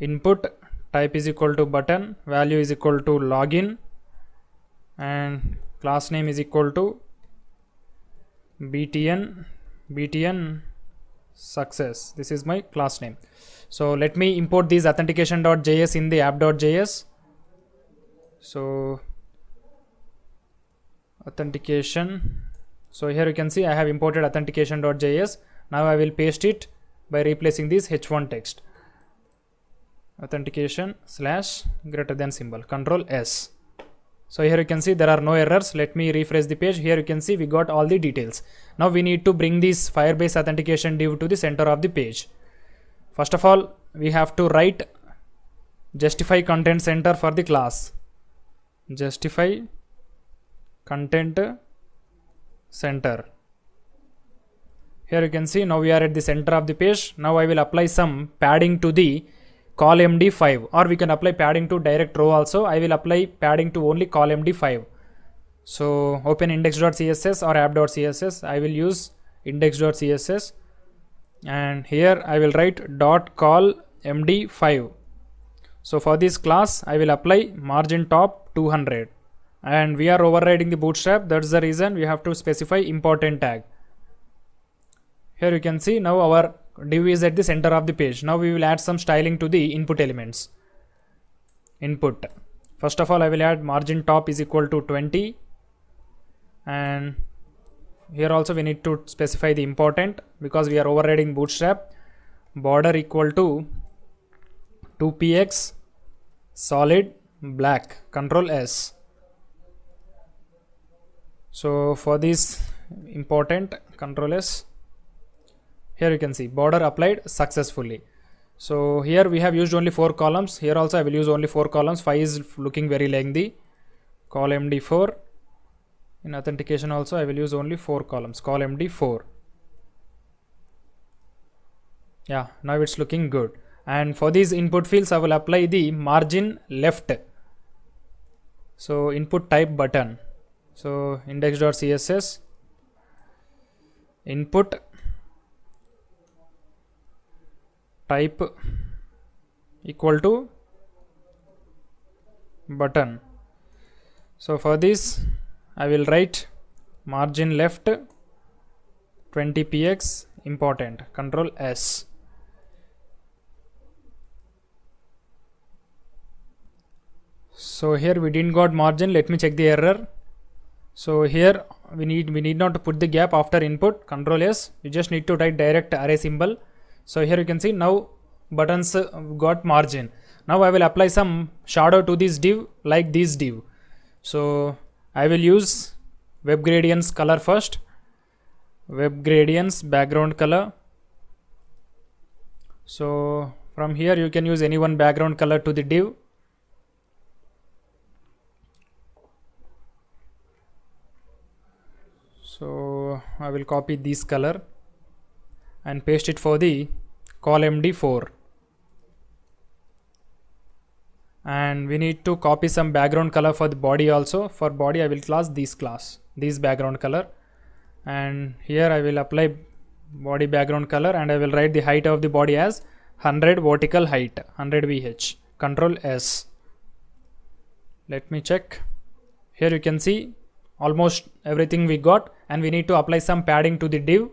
Input type is equal to button, value is equal to login, and class name is equal to btn success. This is my class name. So let me import these authentication.js in the app.js. So authentication, so here you can see I have imported authentication.js. Now I will paste it by replacing this h1 text, authentication / greater than symbol, Control S. So here you can see there are no errors. Let me refresh the page. Here you can see we got all the details. Now we need to bring this Firebase authentication div to the center of the page. First of all, we have to write justify content center for the class. Justify content center. Here you can see now we are at the center of the page. Now I will apply some padding to the col MD5, or we can apply padding to direct row also. I will apply padding to only col MD5. So open index.css or app.css. I will use index.css, and here I will write dot col MD5. So for this class I will apply margin top 200, and we are overriding the bootstrap. That's the reason we have to specify important tag. Here you can see now our div is at the center of the page. Now we will add some styling to the input elements. Input, first of all I will add margin top is equal to 20, and here also we need to specify the important because we are overriding bootstrap. Border equal to 2px solid black, Control S. So for this important, Control S. Here you can see border applied successfully. So here we have used only 4 columns. Here also I will use only 4 columns. 5 is looking very lengthy. Col MD4. In authentication also I will use only 4 columns. Col MD4. Yeah, now it's looking good. And for these input fields I will apply the margin left. So input type button. So index.css input type equal to button. So for this I will write margin left 20px important, Control S. So here we didn't got margin. Let me check the error. So here we need not to put the gap after input, Control S. You just need to write direct array symbol. So here you can see now buttons got margin. Now I will apply some shadow to this div like this div. So I will use web gradients color first. Web gradients background color. So from here you can use any one background color to the div. So I will copy this color and paste it for the col MD4, and we need to copy some background color for the body also. For body I will this background color, and here I will apply body background color, and I will write the height of the body as 100 vertical height, 100 VH, Control S. Let me check. Here you can see almost everything we got, and we need to apply some padding to the div.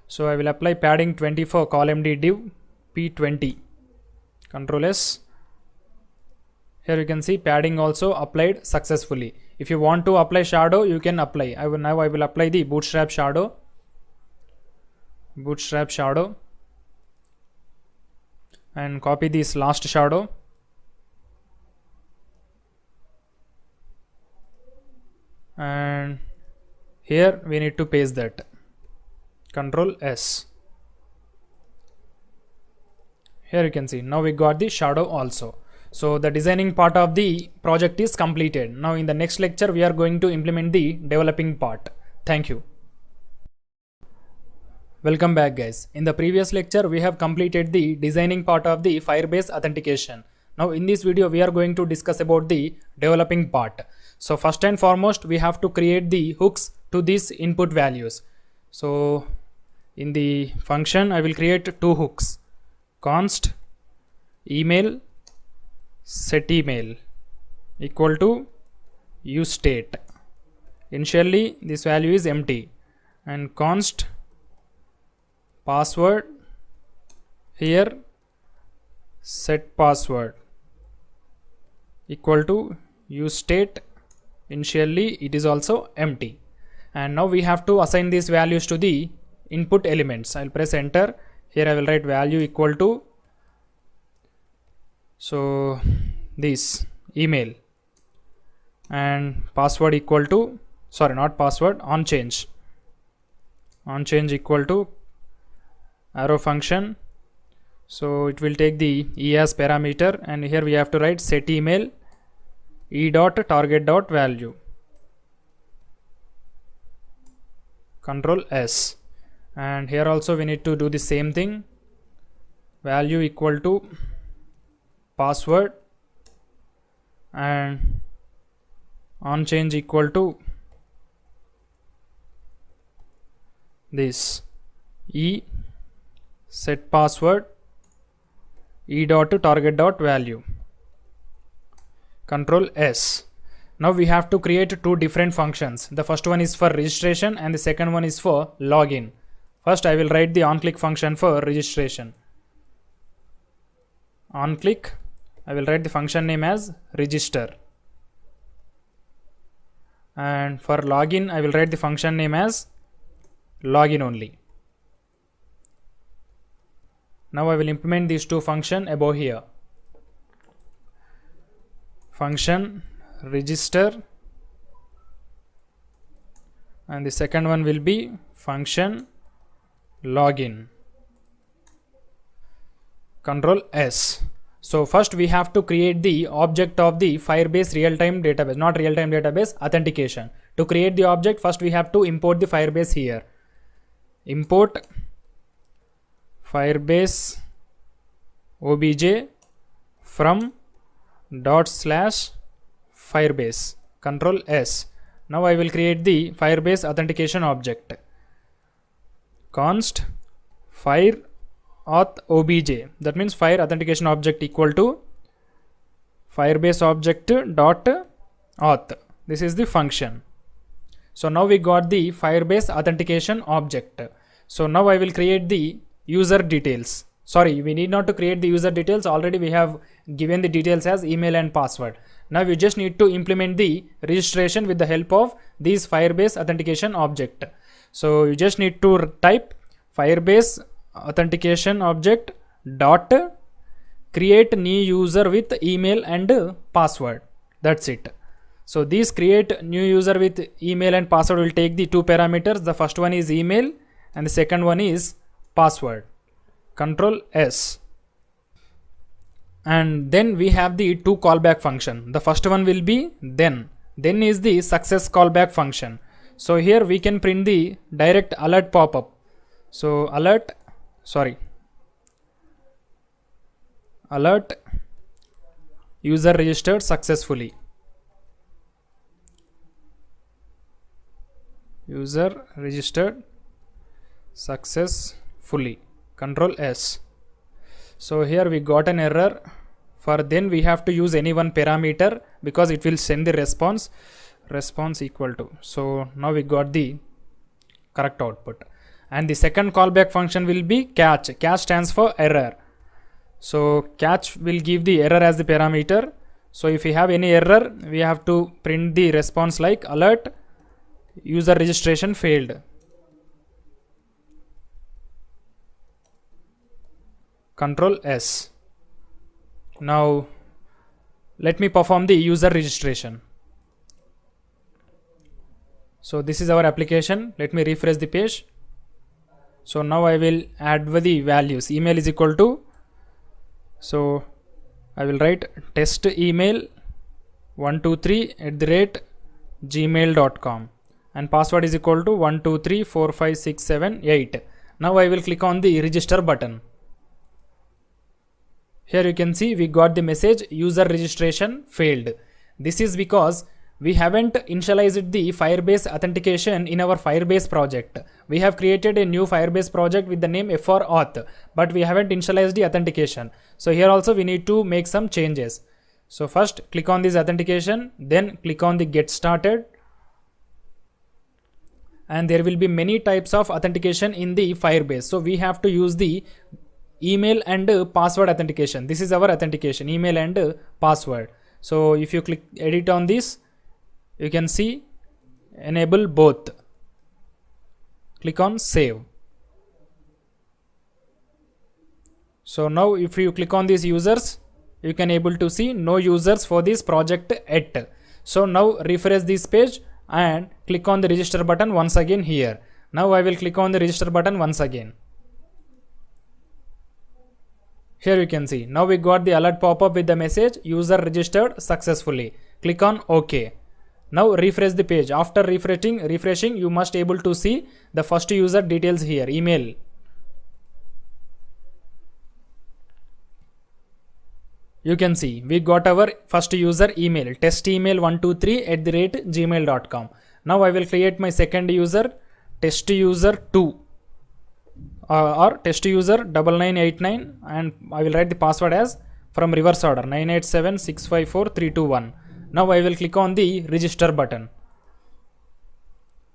So I will apply padding 20 for col MD div P20, Control S. Here you can see padding also applied successfully. If you want to apply shadow, you can apply. I will apply the bootstrap shadow. Bootstrap shadow, and copy this last shadow. And here we need to paste that, Control S. Here you can see now we got the shadow also. So the designing part of the project is completed. Now in the next lecture we are going to implement the developing part. Thank you. Welcome back guys. In the previous lecture we have completed the designing part of the Firebase authentication. Now in this video we are going to discuss about the developing part. So first and foremost we have to create the hooks to these input values. So in the function I will create 2 hooks, const email set email equal to use state. Initially this value is empty, and const password, here set password equal to use state. Initially it is also empty, and now we have to assign these values to the input elements. I'll press enter. Here I will write value equal to, so this email, and password equal to, sorry, not password, on change equal to arrow function. So it will take the e as parameter, and here we have to write set email e dot target dot value, control S, and here also we need to do the same thing. Value equal to password, and on change equal to this e set password e dot to target dot value, control S. Now we have to create two different functions. The first one is for registration and the second one is for login. First I will write the onClick function for registration. OnClick, I will write the function name as register, and for login I will write the function name as login only. Now I will implement these two functions above here. Function register, and the second one will be function login, control S. So first we have to create the object of the Firebase real-time database, not real-time database, authentication. To create the object, first we have to import the Firebase here. Import Firebase obj from ./Firebase, control S. Now I will create the Firebase authentication object. Const fire auth obj, that means fire authentication object equal to Firebase object dot auth. This is the function. So now we got the Firebase authentication object. So now I will create the user details. Sorry, we need not to create the user details. Already we have given the details as email and password. Now we just need to implement the registration with the help of this Firebase authentication object. So you just need to type Firebase authentication object dot create new user with email and password. That's it. So this create new user with email and password will take the two parameters. The first one is email and the second one is password, control S. And then we have the two callback function. The first one will be then is the success callback function. So here we can print the direct alert pop-up. So alert user registered successfully, user registered successfully, control S. So here we got an error. For then we have to use any one parameter because it will send the response equal to. So now we got the correct output. And the second callback function will be catch. Catch stands for error. So catch will give the error as the parameter. So if we have any error, we have to print the response like alert user registration failed, control S. Now let me perform the user registration. So this is our application. Let me refresh the page. So now I will add the values. Email is equal to, so I will write test email 123@gmail.com and password is equal to 1234567 Now I will click on the register button. Here you can see we got the message user registration failed. This is because we haven't initialized the Firebase authentication in our Firebase project. We have created a new Firebase project with the name f4auth, but we haven't initialized the authentication. So here also we need to make some changes. So first click on this authentication, then click on the get started, and there will be many types of authentication in the Firebase. So we have to use the email and password authentication. This is our authentication, email and password. So if you click edit on this, you can see enable both. Click on save. So now if you click on these users, you can able to see no users for this project yet. So now refresh this page and click on the register button once again here. Now I will click on the register button once again. Here you can see now we got the alert pop-up with the message user registered successfully. Click on OK. Now refresh the page. After refreshing, you must able to see the first user details here, email. You can see we got our first user email, testemail123@gmail.com. Now I will create my second user, testuser2 or testuser9989, and I will write the password as from reverse order 987654321. Now I will click on the register button.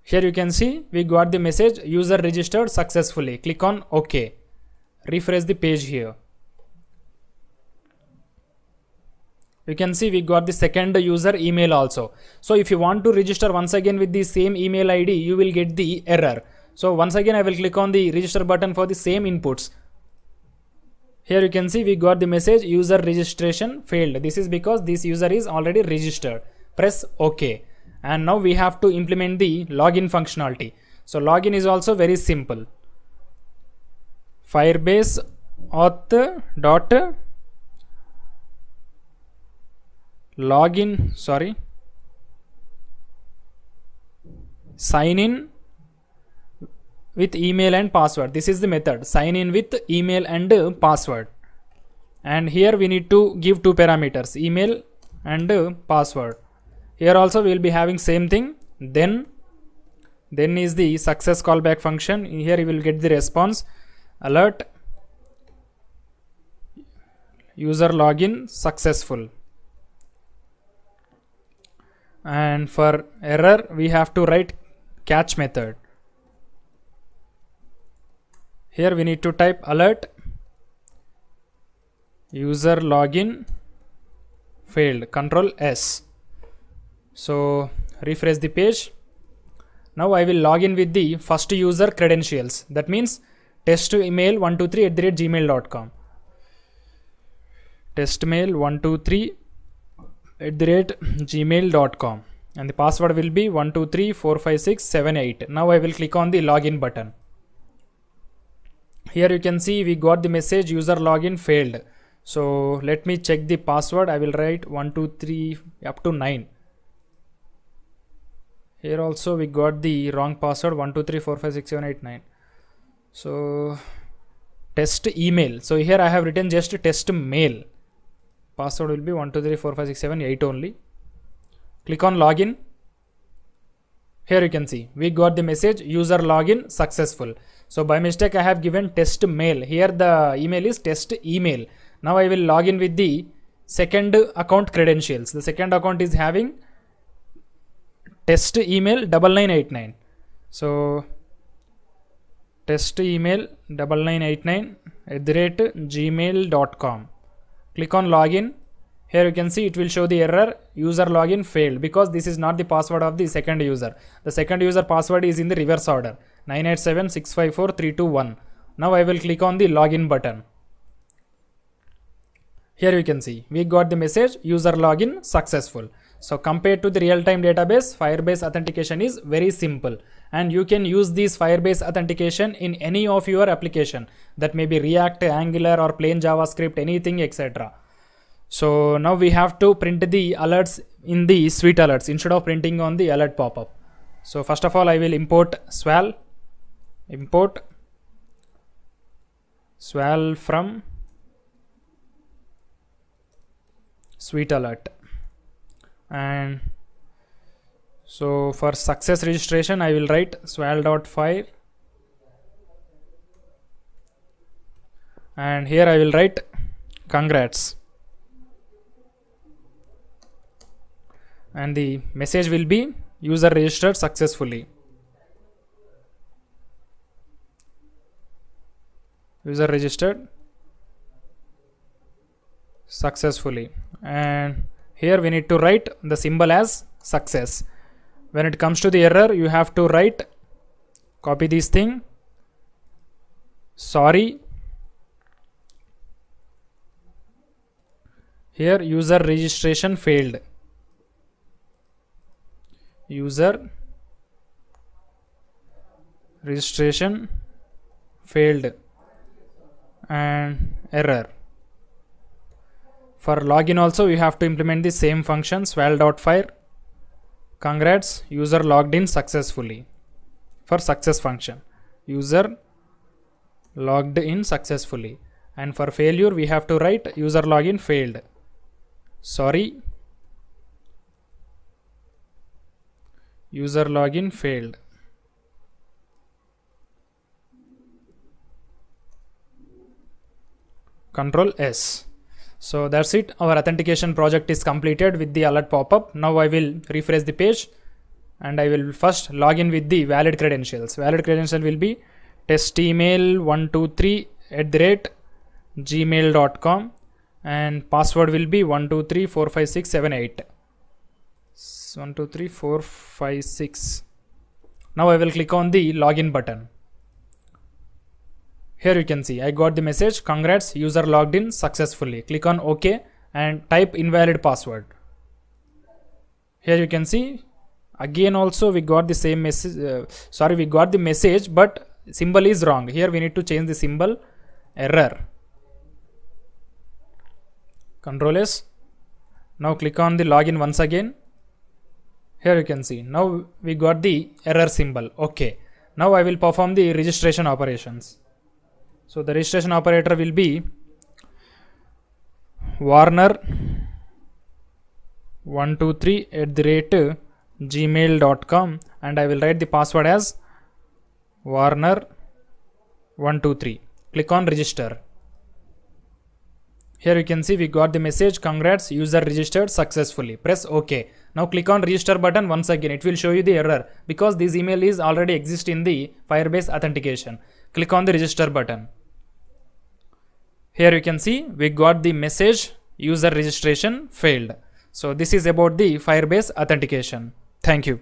Here you can see we got the message user registered successfully. Click on OK. Refresh the page here. You can see we got the second user email also. So if you want to register once again with the same email ID, you will get the error. So once again I will click on the register button for the same inputs. Here you can see we got the message user registration failed. This is because this user is already registered. Press OK. And now we have to implement the login functionality. So login is also very simple. Firebase auth dot login, sign in with email and password. This is the method, sign in with email and password. And here we need to give two parameters, email and password. Here also we will be having same thing. Then is the success callback function. Here you will get the response alert user login successful. And for error we have to write catch method. Here we need to type alert user login failed, Control S. So refresh the page. Now I will log in with the first user credentials. That means testemail123@gmail.com. testmail123@gmail.com, and the password will be 123456778. Now I will click on the login button. Here you can see we got the message user login failed. So let me check the password. I will write 123 up to 9. Here also we got the wrong password, 123456789. So test email. So here I have written just test mail. Password will be 123456778 only. Click on login. Here you can see we got the message user login successful. So by mistake I have given test mail. Here the email is test email. Now I will log in with the second account credentials. The second account is having test email 9989. So test email 9989@gmail.com. Click on login. Here you can see it will show the error user login failed because this is not the password of the second user. The second user password is in the reverse order 987654321. Now I will click on the login button. Here you can see we got the message user login successful. So compared to the real-time database, Firebase authentication is very simple, and you can use this Firebase authentication in any of your application, that may be React, Angular or plain JavaScript, anything, etc. So now we have to print the alerts in the suite alerts instead of printing on the alert pop-up. So first of all I will import swal from suite alert. And so for success registration I will write swal.file, and here I will write congrats. and the message will be user registered successfully. User registered successfully, and here we need to write the symbol as success. When it comes to the error, you have to write, copy this thing, sorry, here user registration failed, user registration failed, and error. For login also you have to implement the same function, sval.fire, congrats, user logged in successfully. For success function, user logged in successfully, and for failure we have to write user login failed, sorry, user login failed. Control S. So that's it, our authentication project is completed with the alert pop-up. Now I will refresh the page and I will first log in with the valid credentials. Valid credential will be testemail123@gmail.com and password will be 1234567 1234566. Now I will click on the login button. Here you can see I got the message, congrats, user logged in successfully. Click on OK and type invalid password. Here you can see again also we got the same message, we got the message but symbol is wrong. Here we need to change the symbol, error. Control S. Now click on the login once again. Here you can see now we got the error symbol. Okay, now I will perform the registration operations. So the registration operator will be warner123@gmail.com and I will write the password as warner123. Click on register. Here you can see we got the message, congrats, user registered successfully. Press OK. Now click on register button once again. It will show you the error because this email is already exist in the Firebase authentication. Click on the register button. Here you can see we got the message, user registration failed. So this is about the Firebase authentication. Thank you.